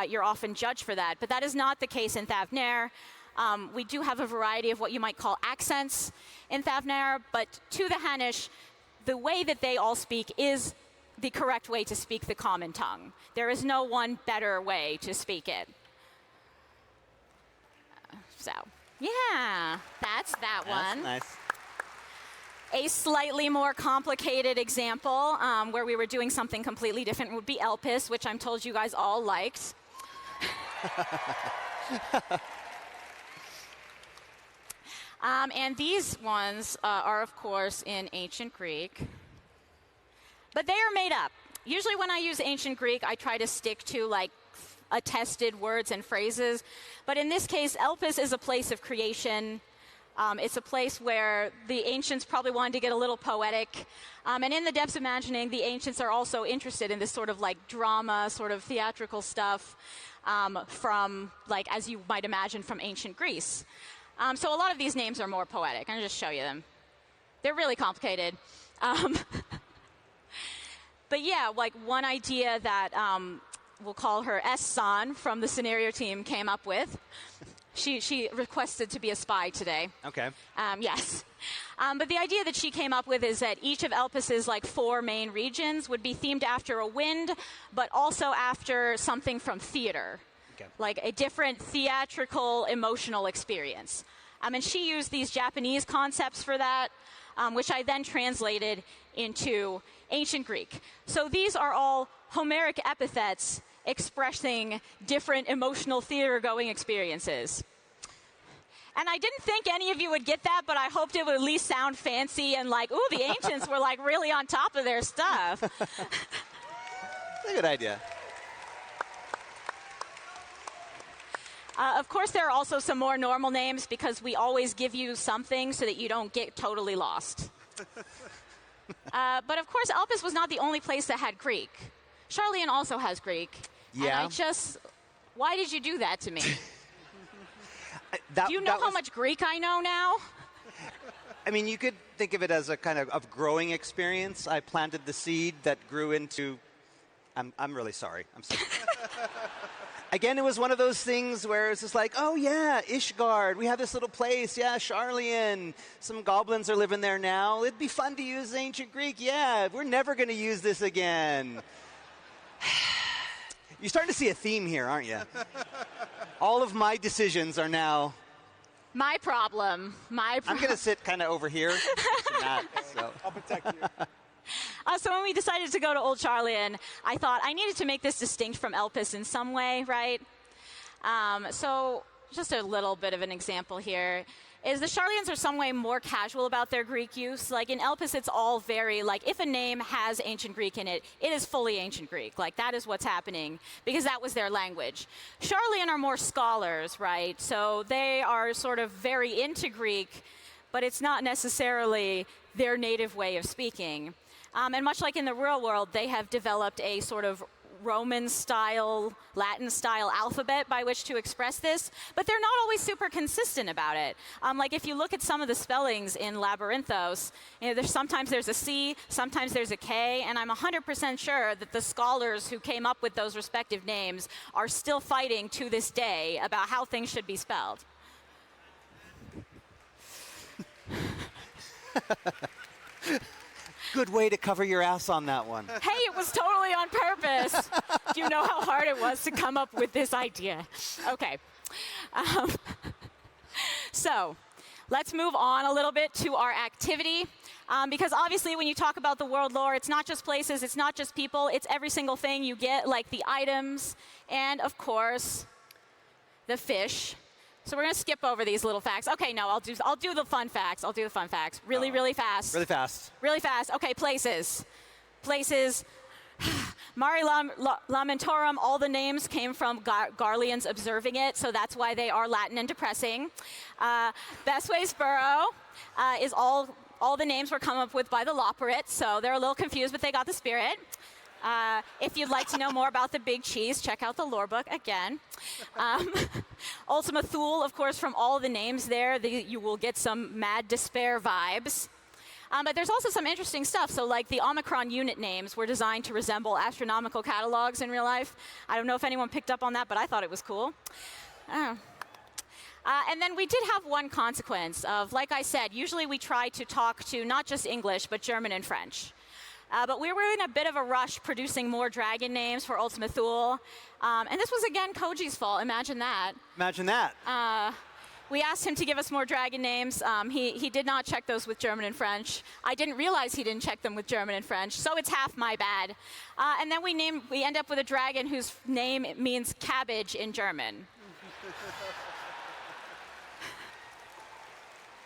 you're often judged for that. But that is not the case in Thavnair. We do have a variety of what you might call accents in Thavnair, but to the Hannish, the way that they all speak is the correct way to speak the common tongue. There is no one better way to speak it. So, yeah, that's that one. That's nice. A slightly more complicated example where we were doing something completely different would be Elpis, which I'm told you guys all liked. And these ones are, of course, in ancient Greek. But they are made up. Usually when I use ancient Greek, I try to stick to like attested words and phrases. But in this case, Elpis is a place of creation. It's a place where the ancients probably wanted to get a little poetic. And in the depths of imagining, the ancients are also interested in this sort of like drama, sort of theatrical stuff from, like, as you might imagine, from ancient Greece. So a lot of these names are more poetic. I'll just show you them. They're really complicated. But yeah, like one idea that we'll call her S-san from the scenario team came up with. She requested to be a spy today. Okay. Yes. But the idea that she came up with is that each of Elpis's like 4 main regions would be themed after a wind, but also after something from theater. Okay. Like a different theatrical, emotional experience. And she used these Japanese concepts for that, which I then translated into ancient Greek. So these are all Homeric epithets expressing different emotional theater-going experiences. And I didn't think any of you would get that, but I hoped it would at least sound fancy and like, ooh, the ancients were like really on top of their stuff. That's a good idea. Of course, there are also some more normal names because we always give you something so that you don't get totally lost. But of course, Elpis was not the only place that had Greek. Charlian also has Greek. Yeah. And why did you do that to me? Do you know how much Greek I know now? I mean, you could think of it as a kind of growing experience. I planted the seed that grew into... I'm really sorry. I'm sorry. Again, it was one of those things where it's just like, oh, yeah, Ishgard. We have this little place. Yeah, Charlian. Some goblins are living there now. It'd be fun to use ancient Greek. Yeah, we're never going to use this again. You're starting to see a theme here, aren't you? All of my decisions are now... My problem. I'm going to sit kind of over here. Matt, so. I'll protect you. So when we decided to go to Old Charlian, I thought I needed to make this distinct from Elpis in some way, right? So just a little bit of an example here is the Charlians are some way more casual about their Greek use. Like in Elpis, it's all very, like, if a name has ancient Greek in it, it is fully ancient Greek. Like, that is what's happening because that was their language. Charlian are more scholars, right? So they are sort of very into Greek, but it's not necessarily their native way of speaking. And much like in the real world, they have developed a sort of Roman-style, Latin-style alphabet by which to express this, but they're not always super consistent about it. Like if you look at some of the spellings in Labyrinthos, you know, sometimes there's a C, sometimes there's a K, and I'm 100% sure that the scholars who came up with those respective names are still fighting to this day about how things should be spelled. Good way to cover your ass on that one. Hey, it was totally on purpose. Do you know how hard it was to come up with this idea? Okay. So let's move on a little bit to our activity. Because obviously when you talk about the world lore, it's not just places, it's not just people, it's every single thing you get, like the items, and of course, the fish. So we're going to skip over these little facts. Okay, no, I'll do the fun facts. I'll do the fun facts. Really, really fast. Really fast. Really fast. Okay, places. Places. Mare Lamentorum, all the names came from Garleans observing it, so that's why they are Latin and depressing. Bestway's Burrow is all the names were come up with by the Loporrit, so they're a little confused, but they got the spirit. If you'd like to know more about the big cheese, check out the lore book again. Ultima Thule, of course, from all the names there, you will get some mad despair vibes. But there's also some interesting stuff. So like the Omicron unit names were designed to resemble astronomical catalogs in real life. I don't know if anyone picked up on that, but I thought it was cool. And then we did have one consequence of, like I said, usually we try to talk to not just English, but German and French. But we were in a bit of a rush producing more dragon names for Ultima Thule. And this was, again, Koji's fault. Imagine that. Imagine that. We asked him to give us more dragon names. He did not check those with German and French. I didn't realize he didn't check them with German and French, so it's half my bad. And then we end up with a dragon whose name means cabbage in German.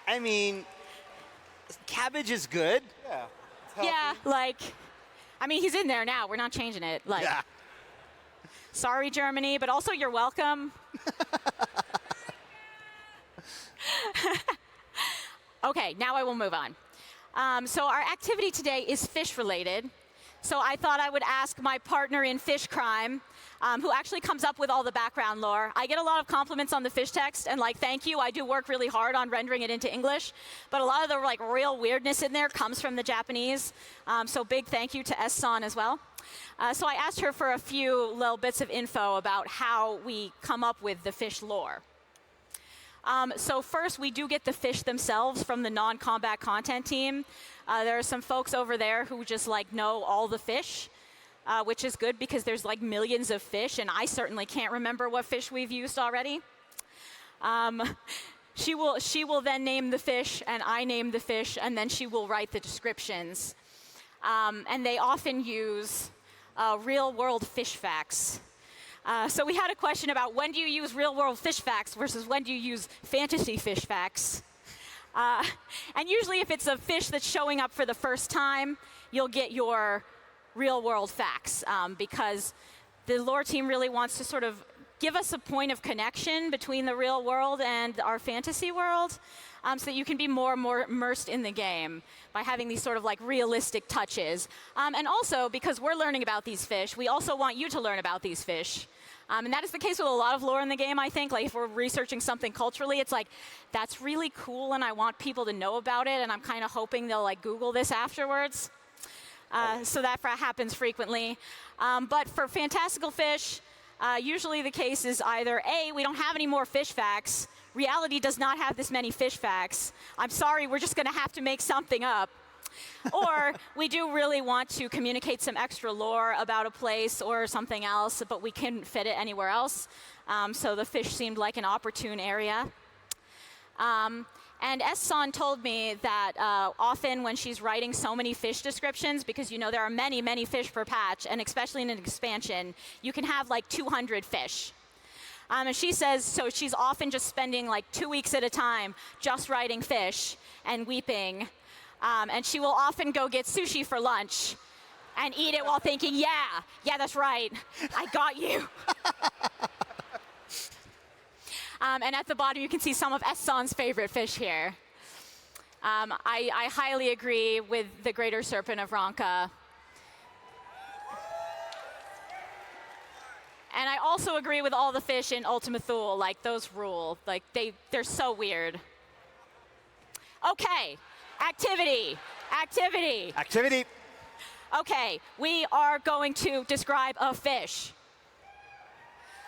I mean, cabbage is good. Yeah. Yeah, like, I mean, he's in there now. We're not changing it. Like, yeah. Sorry, Germany, but also you're welcome. Okay, now I will move on. So our activity today is fish related. So I thought I would ask my partner in fish crime, who actually comes up with all the background lore. I get a lot of compliments on the fish text, and like, thank you. I do work really hard on rendering it into English, but a lot of the like real weirdness in there comes from the Japanese. So big thank you to S-san as well. So I asked her for a few little bits of info about how we come up with the fish lore. So first, we do get the fish themselves from the non-combat content team. There are some folks over there who just like know all the fish. Which is good because there's like millions of fish, and I certainly can't remember what fish we've used already. She will then name the fish, and I name the fish, and then she will write the descriptions. And they often use real-world fish facts. So we had a question about when do you use real-world fish facts versus when do you use fantasy fish facts. And usually if it's a fish that's showing up for the first time, you'll get your real-world facts, because the lore team really wants to sort of give us a point of connection between the real world and our fantasy world, so that you can be more and more immersed in the game by having these sort of like realistic touches. And also, because we're learning about these fish, we also want you to learn about these fish. And that is the case with a lot of lore in the game, I think. Like if we're researching something culturally, it's like, that's really cool and I want people to know about it, and I'm kind of hoping they'll like Google this afterwards. So that happens frequently. But for fantastical fish, usually the case is either A, we don't have any more fish facts. Reality does not have this many fish facts. I'm sorry, we're just going to have to make something up. Or we do really want to communicate some extra lore about a place or something else, but we couldn't fit it anywhere else. So the fish seemed like an opportune area. And S-san told me that often when she's writing so many fish descriptions, because you know there are many, many fish per patch, and especially in an expansion, you can have like 200 fish. And she says, so she's often just spending like 2 weeks at a time just writing fish and weeping. And she will often go get sushi for lunch and eat it while thinking, yeah, that's right, I got you. And at the bottom, you can see some of S-san's favorite fish here. I highly agree with the Greater Serpent of Ronka. And I also agree with all the fish in Ultima Thule. Like, those rule. Like, they're so weird. Okay, activity. Okay, we are going to describe a fish.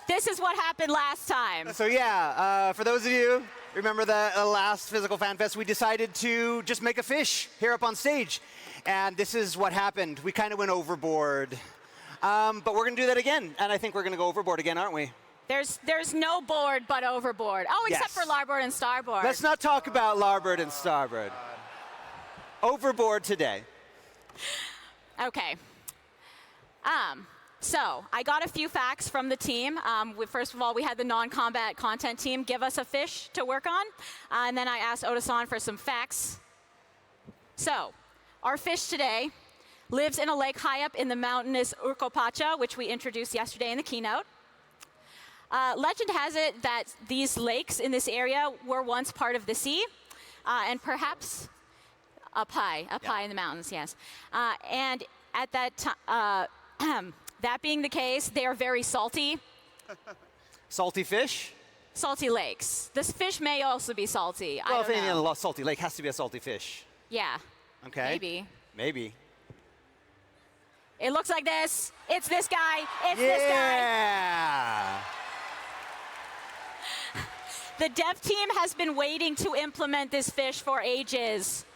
This is what happened last time. So yeah, for those of you, remember the last Physical Fan Fest, we decided to just make a fish here up on stage. And this is what happened. We kind of went overboard. But we're going to do that again. And I think we're going to go overboard again, aren't we? There's no board but overboard. Oh, except for larboard and starboard. Let's not talk about larboard and starboard. Overboard today. Okay. So I got a few facts from the team. First of all, we had the non-combat content team give us a fish to work on. And then I asked Oda-san for some facts. So our fish today lives in a lake high up in the mountainous Urkopacha, which we introduced yesterday in the keynote. Legend has it that these lakes in this area were once part of the sea, and perhaps up high in the mountains, yes. And at that time, that being the case, they are very salty. Salty fish? Salty lakes. This fish may also be salty. Well, I if don't anything know. in a salty lake has to be a salty fish. Yeah. Okay. Maybe. It looks like this. It's this guy. It's this guy. Yeah. The dev team has been waiting to implement this fish for ages.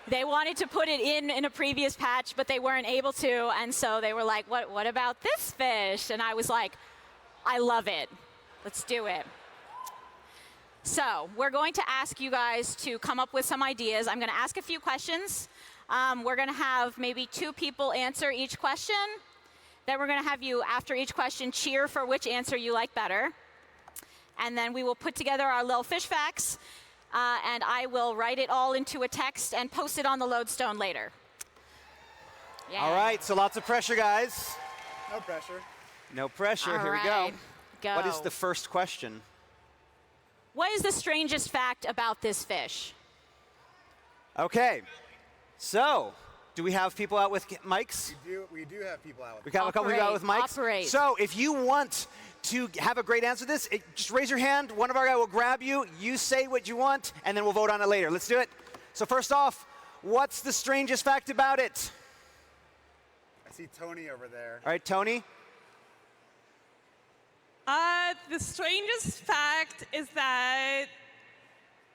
They wanted to put it in a previous patch, but they weren't able to, and so they were like, what about this fish? And I was like, I love it. Let's do it. So we're going to ask you guys to come up with some ideas. I'm going to ask a few questions. We're going to have maybe 2 people answer each question. Then we're going to have you, after each question, cheer for which answer you like better. And then we will put together our little fish facts, and I will write it all into a text and post it on the lodestone later. Yeah. All right, so lots of pressure, guys. No pressure. No pressure. All Here right. we go. What is the first question? What is the strangest fact about this fish? Okay. So, do we have people out with mics? We do have people out with mics. We got a couple people out with mics? Operate. So, if you want to have a great answer to this, just raise your hand. One of our guys will grab you. You say what you want, and then we'll vote on it later. Let's do it. So first off, what's the strangest fact about it? I see Tony over there. All right, Tony. The strangest fact is that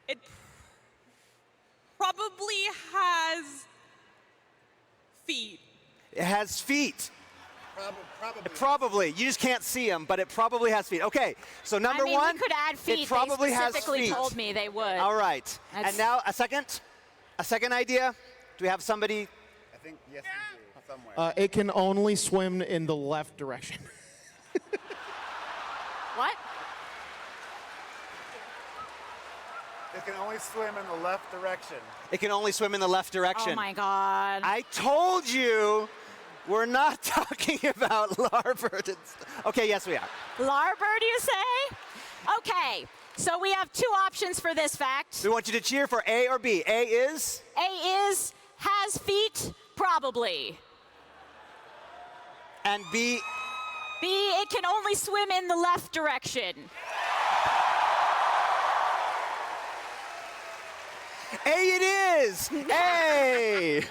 it probably has feet. It has feet. Probably. Probably. You just can't see them, but it probably has feet. Okay, so number one, we could add feet. it probably they has specifically feet. told me they would. All right. And now a second idea. Do we have somebody? I think, yes, we do, somewhere. It can only swim in the left direction. What? It can only swim in the left direction. It can only swim in the left direction. Oh my God. I told you we're not talking about larboard. Okay, yes, we are. Larboard, you say? Okay, so we have 2 options for this fact. We want you to cheer for A or B. A is? A is has feet, probably. And B? B, it can only swim in the left direction. A it is! A!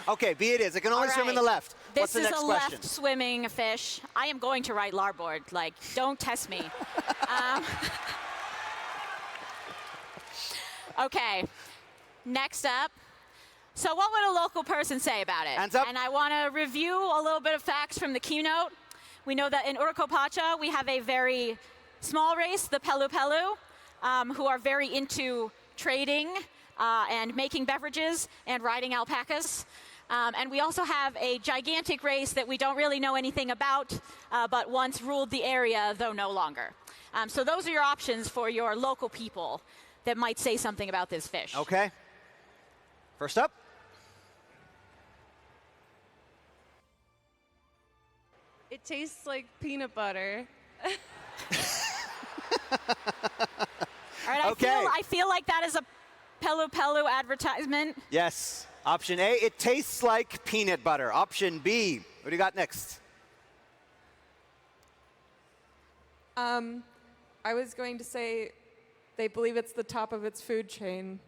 Okay, B it is. It can only swim in the left. What's the This is next a question? left swimming fish. I am going to write larboard. Like, don't test me. Okay, next up. So what would a local person say about it? Hands up. And I want to review a little bit of facts from the keynote. We know that in Urkopacha, we have a very small race, the Pelu Pelu, who are very into trading and making beverages and riding alpacas. And we also have a gigantic race that we don't really know anything about, but once ruled the area, though no longer. So those are your options for your local people that might say something about this fish. Okay. First up. It tastes like peanut butter. All right, I feel like that is a Pelu Pelu advertisement. Yes. Option A, it tastes like peanut butter. Option B, what do you got next? I was going to say they believe it's the top of its food chain.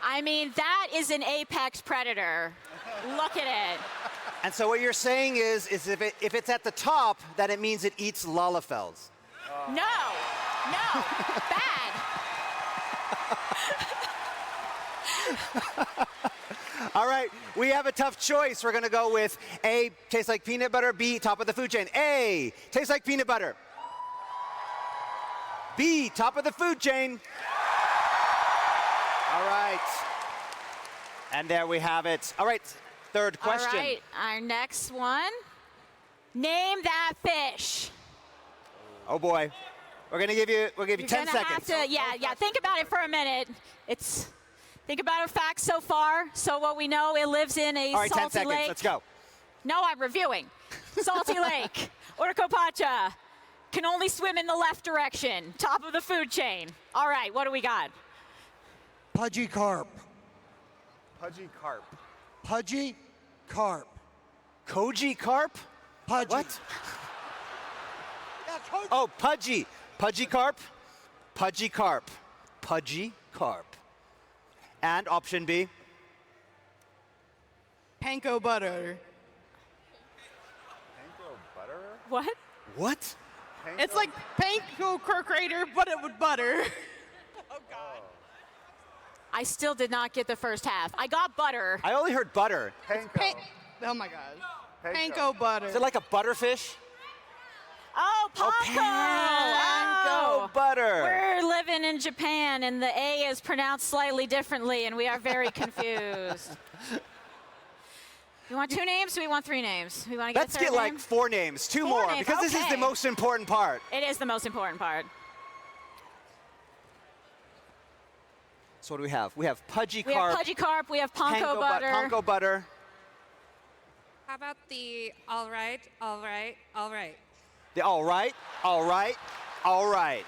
I mean, that is an apex predator. Look at it. And so what you're saying is if it's at the top, then it means it eats Lalafels. No, bad. All right, we have a tough choice. We're going to go with A, tastes like peanut butter, B, top of the food chain. A, tastes like peanut butter. B, top of the food chain. All right. And there we have it. All right, third question. All right, our next one. Name that fish. Oh boy. We'll give you 10 seconds. Have to, yeah, think about it for a minute. Think about our facts so far. So what we know, it lives in a All right, 10 salty seconds. lake. Let's go. No, I'm reviewing. Salty lake, Orcopacha, can only swim in the left direction, top of the food chain. All right, what do we got? Pudgy carp. Pudgy carp. Pudgy carp. Koji carp? Pudgy. What? Oh, pudgy. Pudgy carp. Pudgy carp. Pudgy carp. And option B? Panko butter. Panko butter? What? What? It's like panko cracker, but it with butter. Oh, God. I still did not get the first half. I got butter. I only heard butter. Oh, my God. Panko butter. Is it like a butterfish? Oh, panko! Panko butter. We're living in Japan, and the A is pronounced slightly differently, and we are very confused. You want 2 names? Or we want 3 names? We want to get Let's a third get like name? 4 names. 2 4 more, names, because this is the okay. most important part. It is the most important part. So what do we have? We have pudgy We carp. have pudgy carp. We have panko butter. Panko butter. How about the all right? The all right, all right, all right.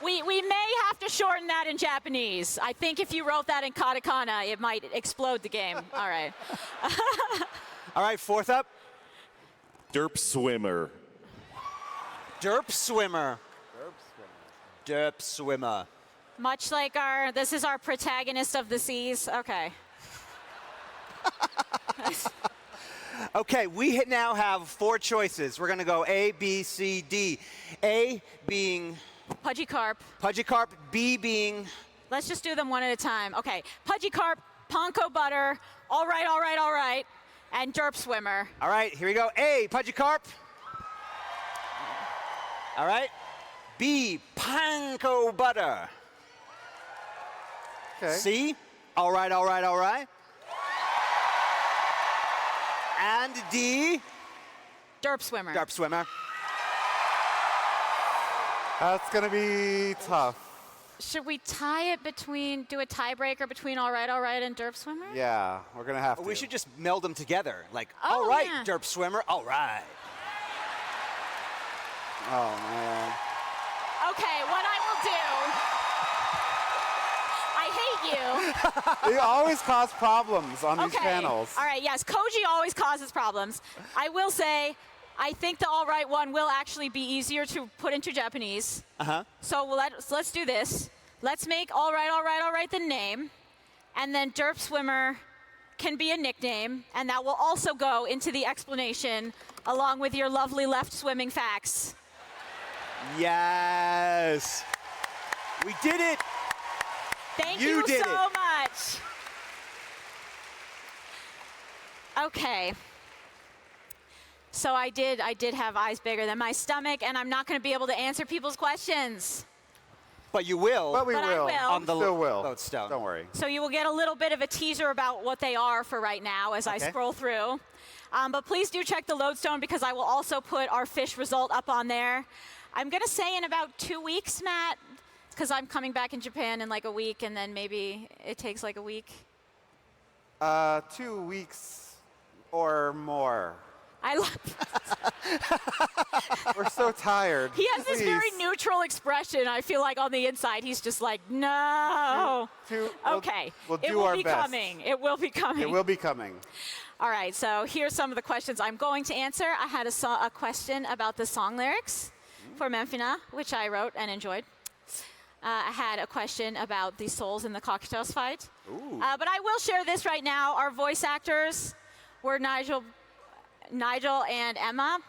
We may have to shorten that in Japanese. I think if you wrote that in katakana, it might explode the game. All right. All right, fourth up. Derp swimmer. Derp swimmer. Derp swimmer. Much like this is our protagonist of the seas. Okay. Okay, we now have 4 choices. We're going to go A, B, C, D. A being Pudgy carp. Pudgy carp. B being. Let's just do them one at a time. Okay. Pudgy carp, panko butter, all right, and derp swimmer. All right, here we go. A, pudgy carp. All right. B, panko butter. Okay. C, all right. And D, derp swimmer. Derp swimmer. That's going to be tough. Should we tie it do a tiebreaker between all right, and derp swimmer? Yeah, we're going to have to. We should just meld them together. Like, Oh, all right, yeah. derp swimmer, all right. Oh, man. Okay, what I will do. I hate you. They always cause problems on these Okay. panels. All right, yes, Koji always causes problems. I will say, I think the all right one will actually be easier to put into Japanese. Uh-huh. So let's do this. Let's make all right the name. And then derp swimmer can be a nickname. And that will also go into the explanation along with your lovely left swimming facts. Yes. We did it. Thank You you did so it. much. Okay. So I did have eyes bigger than my stomach, and I'm not going to be able to answer people's questions. But you will. But we But I will. will. On the Still will. Lodestone. Don't worry. So you will get a little bit of a teaser about what they are for right now as I Okay. scroll through. But please do check the Lodestone because I will also put our fish result up on there. I'm going to say in about 2 weeks, Matt, because I'm coming back in Japan in like a week, and then maybe it takes like a week. 2 weeks or more. I love. We're so tired. He has this very Please. neutral expression. I feel like on the inside he's just like, no. We'll Okay. do it will our be best. coming. It will be coming. It will be coming. All right, so here's some of the questions I'm going to answer. I had a question about the song lyrics for Memphina, which I wrote and enjoyed. I had a question about the souls in the Cocktails fight. But I will share this right now. Our voice actors were Nigel and Emma,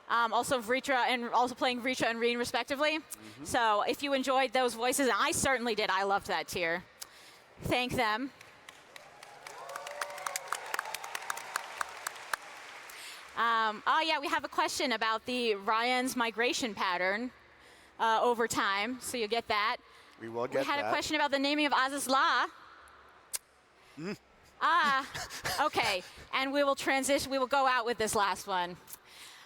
also playing Vritra and Reen respectively. So if you enjoyed those voices, and I certainly did, I loved that tier. Thank them. Oh yeah, we have a question about the Ryan's migration pattern over time, so you'll get that. We will get We had that. a question about the naming of Azazla. Okay, and we will transition, we will go out with this last one.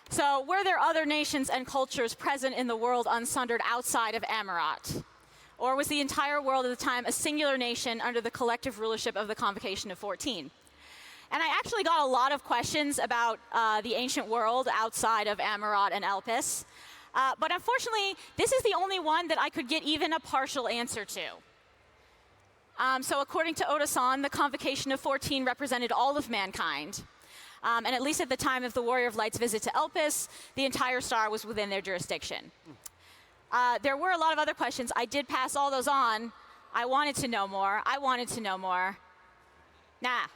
So, were there other nations and cultures present in the world unsundered outside of Amarat? Or was the entire world at the time a singular nation under the collective rulership of the Convocation of 14? And I actually got a lot of questions about the ancient world outside of Amarat and Elpis. But unfortunately, this is the only one that I could get even a partial answer to. So according to Oda-san, the Convocation of 14 represented all of mankind. And at least at the time of the Warrior of Light's visit to Elpis, the entire star was within their jurisdiction. There were a lot of other questions. I did pass all those on. I wanted to know more. Nah.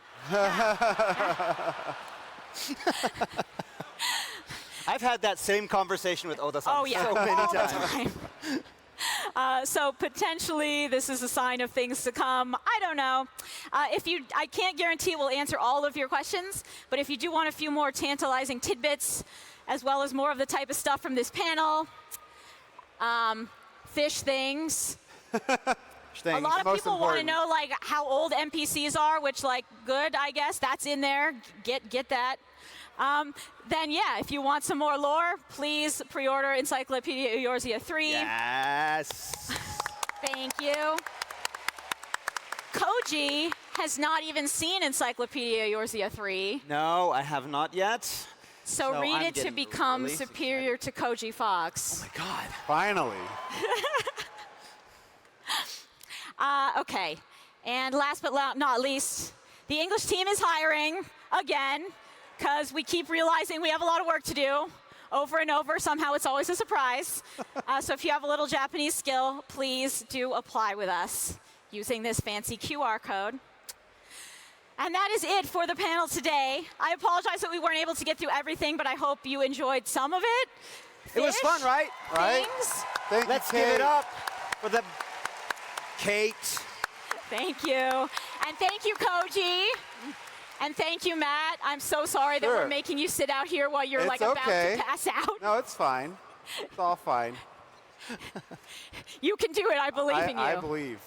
I've had that same conversation with Oda-san Oh yeah, so many all the times. time. So potentially this is a sign of things to come. I don't know. I can't guarantee we'll answer all of your questions, but if you do want a few more tantalizing tidbits, as well as more of the type of stuff from this panel, fish things. A lot of people want to know like how old NPCs are, which like good, I guess that's in there. Get that. Then yeah, if you want some more lore, please pre-order Encyclopedia Eorzea 3. Yes. Thank you. Koji has not even seen Encyclopedia Eorzea 3. No, I have not yet. So read it to become superior to Koji Fox. Oh my God. Finally. Okay. And last but not least, the English team is hiring again because we keep realizing we have a lot of work to do over and over. Somehow it's always a surprise. So if you have a little Japanese skill, please do apply with us using this fancy QR code. And that is it for the panel today. I apologize that we weren't able to get through everything, but I hope you enjoyed some of it. It was fun, right? Things. Let's give it up for the Kate. Thank you. And thank you, Koji. And thank you, Matt. I'm so sorry that we're making you sit out here while you're It's like about okay. to pass out. No, it's fine. It's all fine. You can do it. I believe in you. I believe.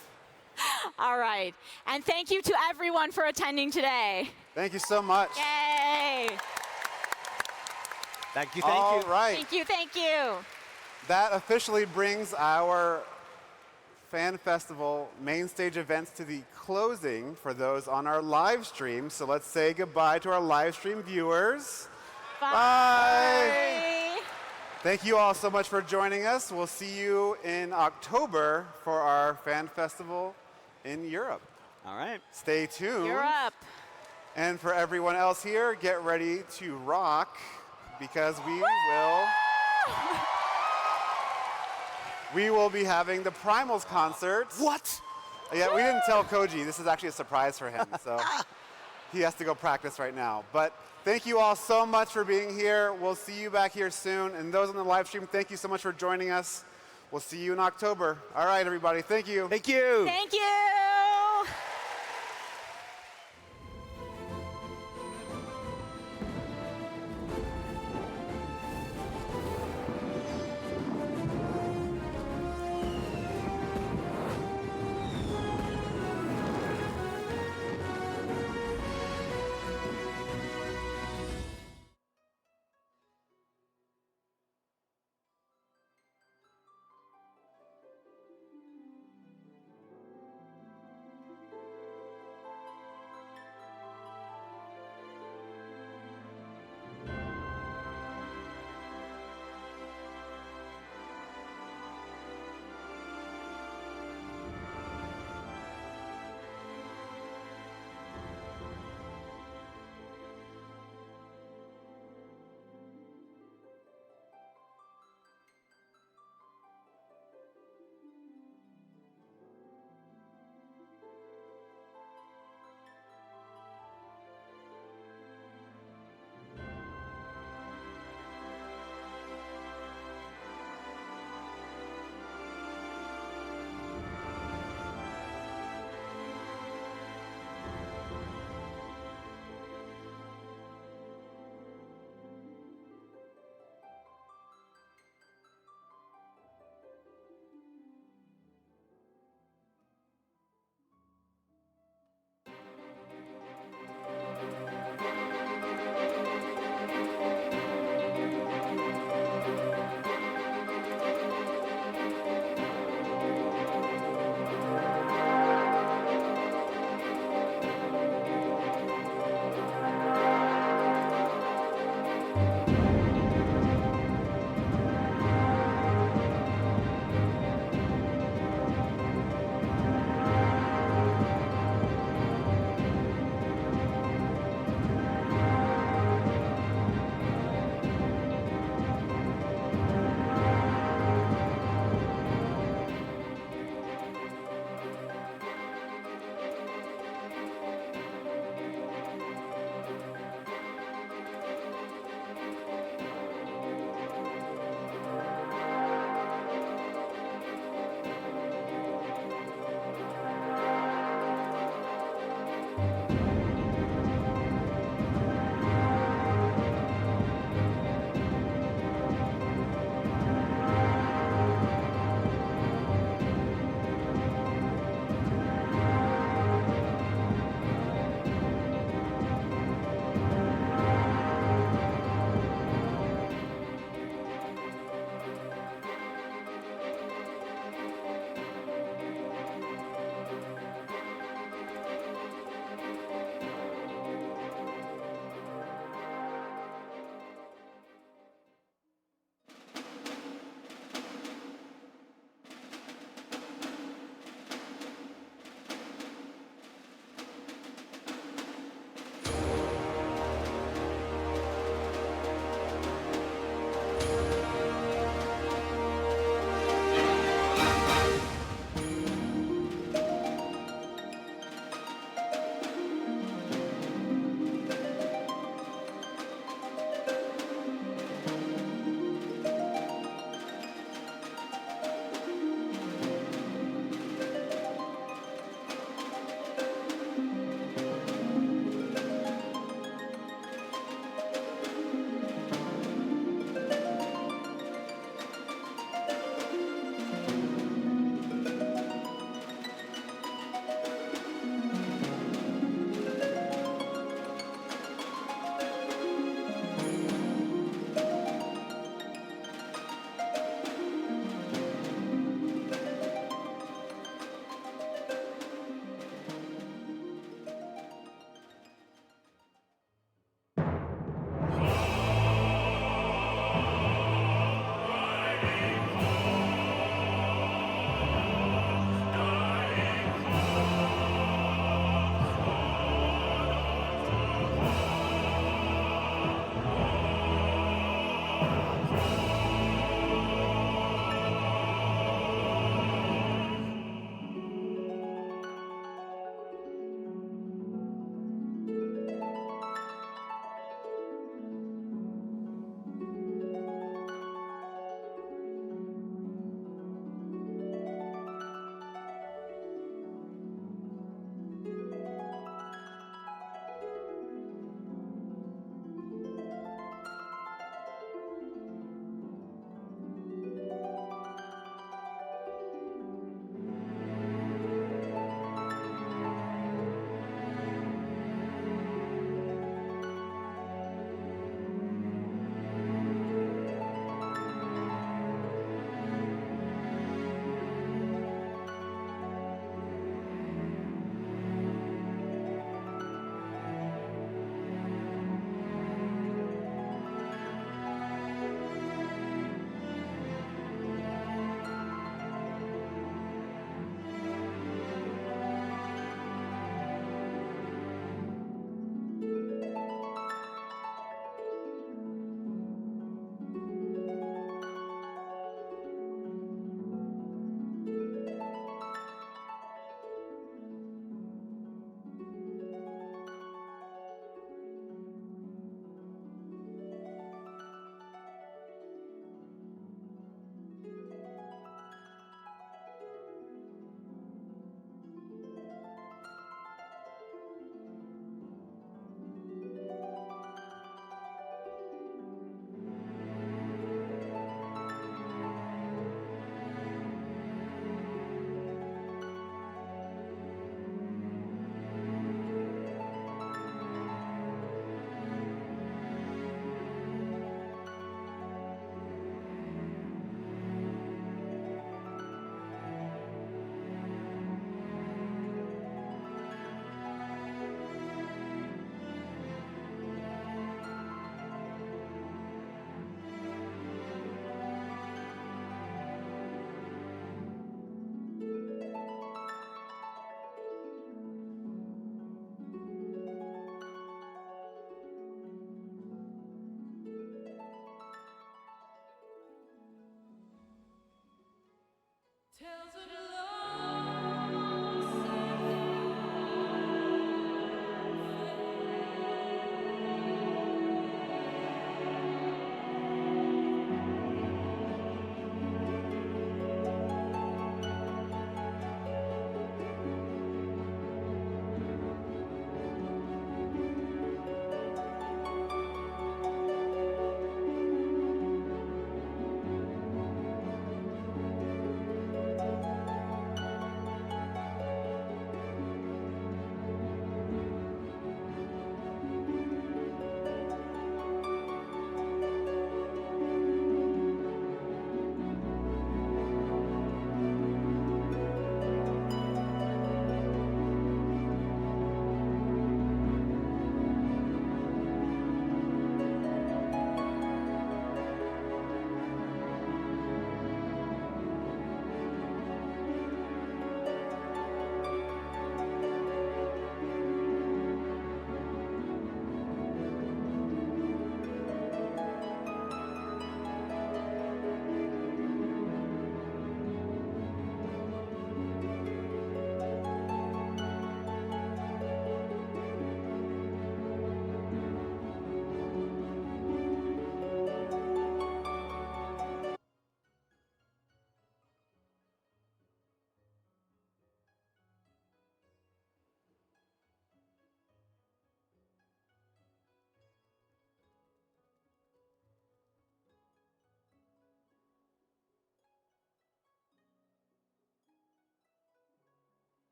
All right. And thank you to everyone for attending today. Thank you so much. Yay. Thank you. All right. Thank you. That officially brings our Fan Festival main stage events to the closing for those on our live stream. So let's say goodbye to our live stream viewers. Bye. Thank you all so much for joining us. We'll see you in October for our Fan Festival in Europe. All right. Stay tuned. Europe. And for everyone else here, get ready to rock because we will be having the Primals concert. What? Yeah, we didn't tell Koji. This is actually a surprise for him, so he has to go practice right now. But thank you all so much for being here. We'll see you back here soon. And those on the live stream, thank you so much for joining us. We'll see you in October. All right, everybody. Thank you. Thank you. Thank you.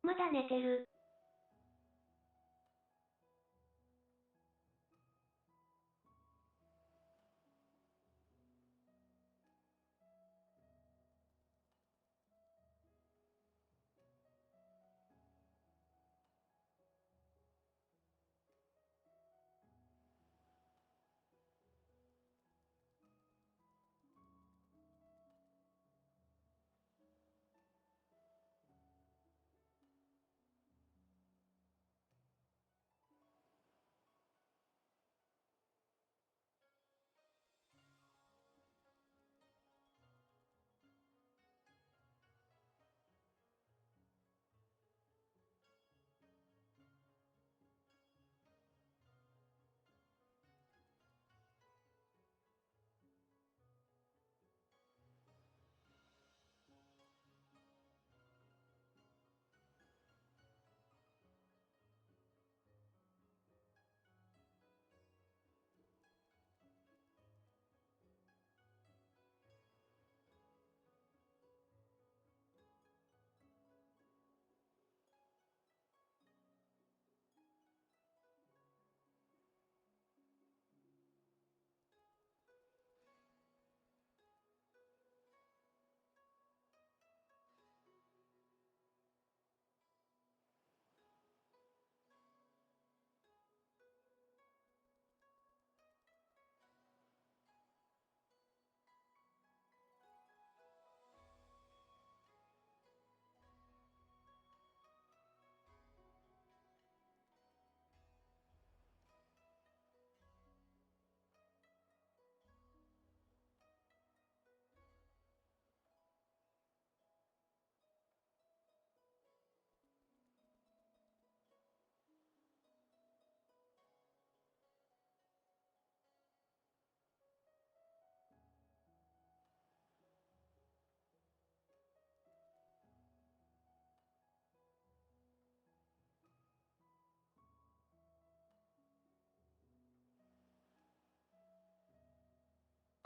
まだ寝てる。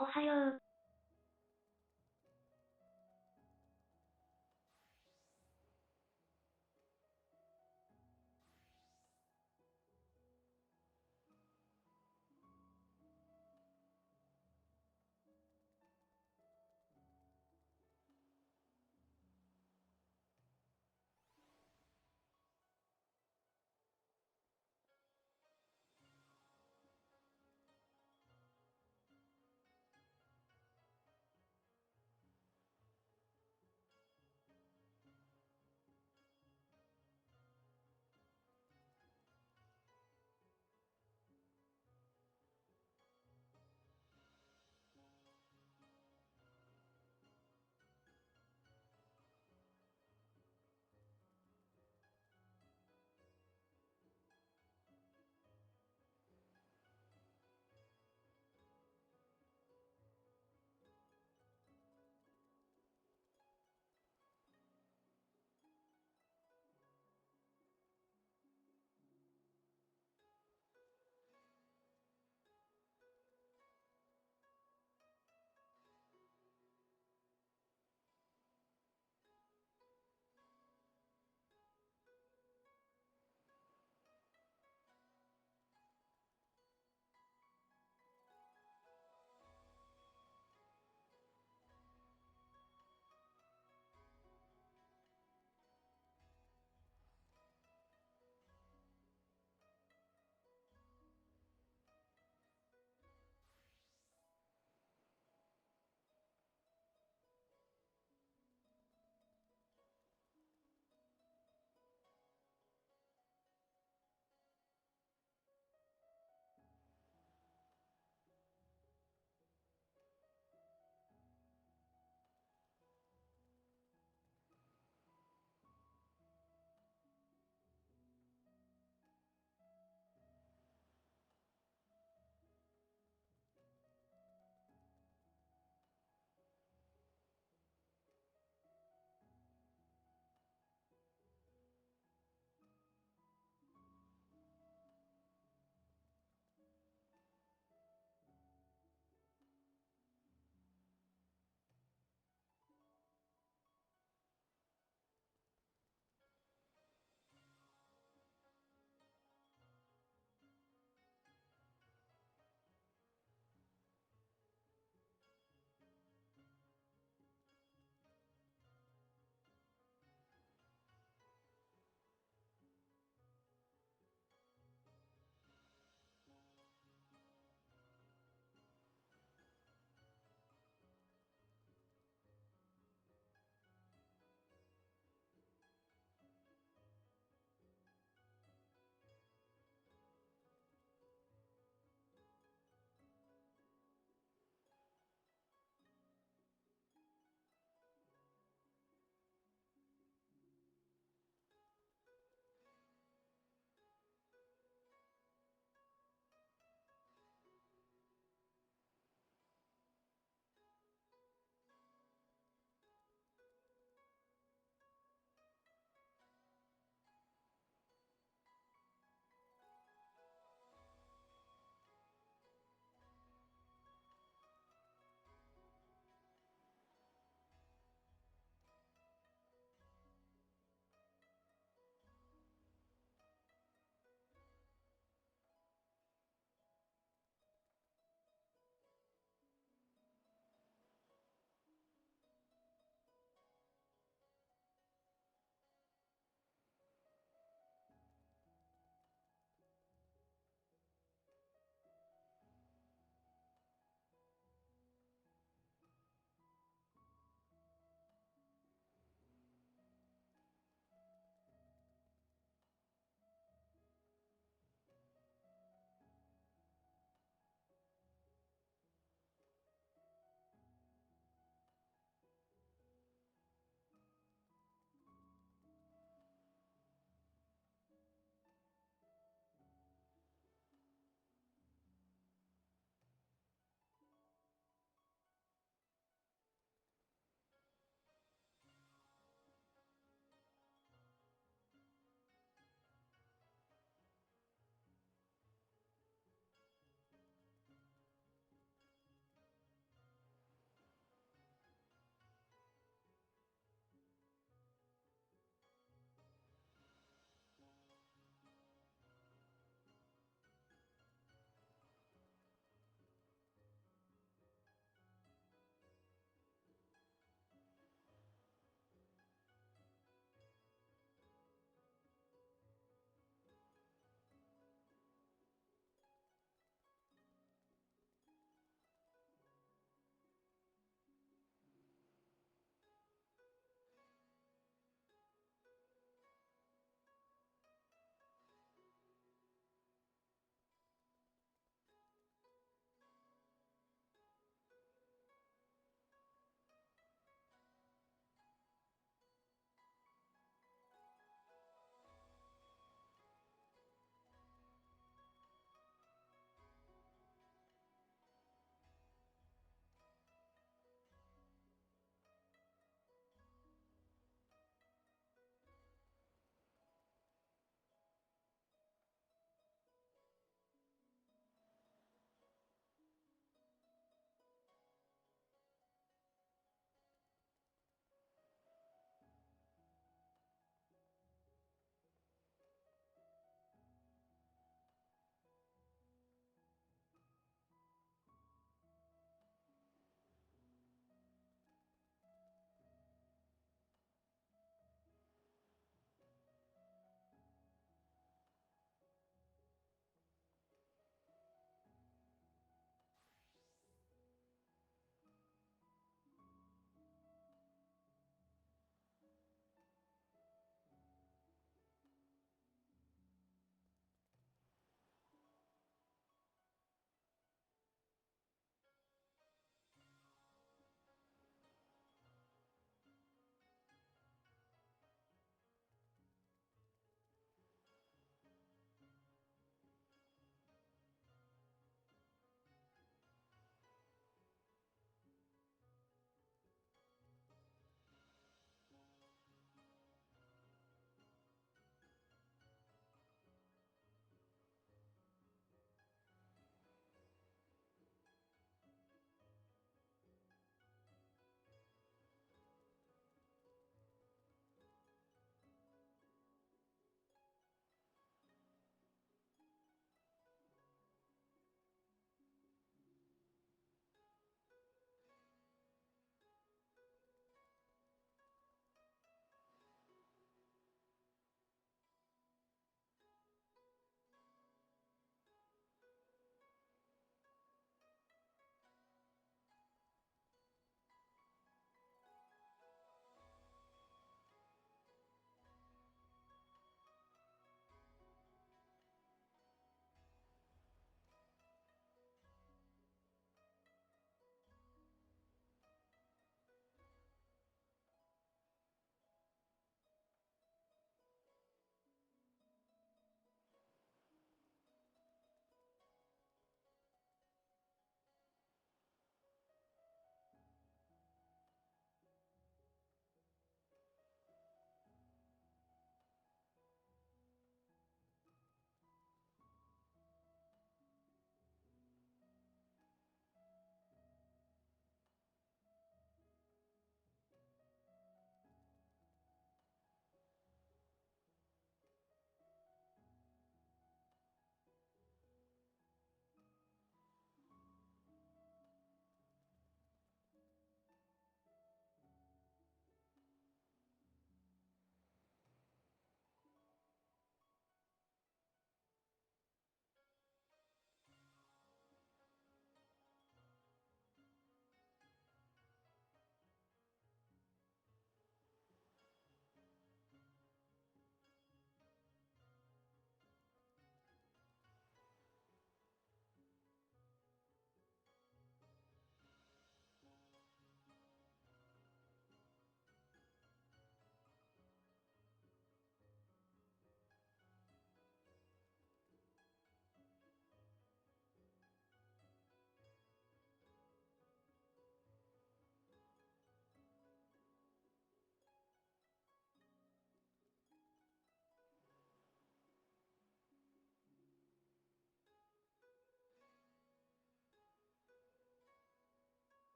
おはよう。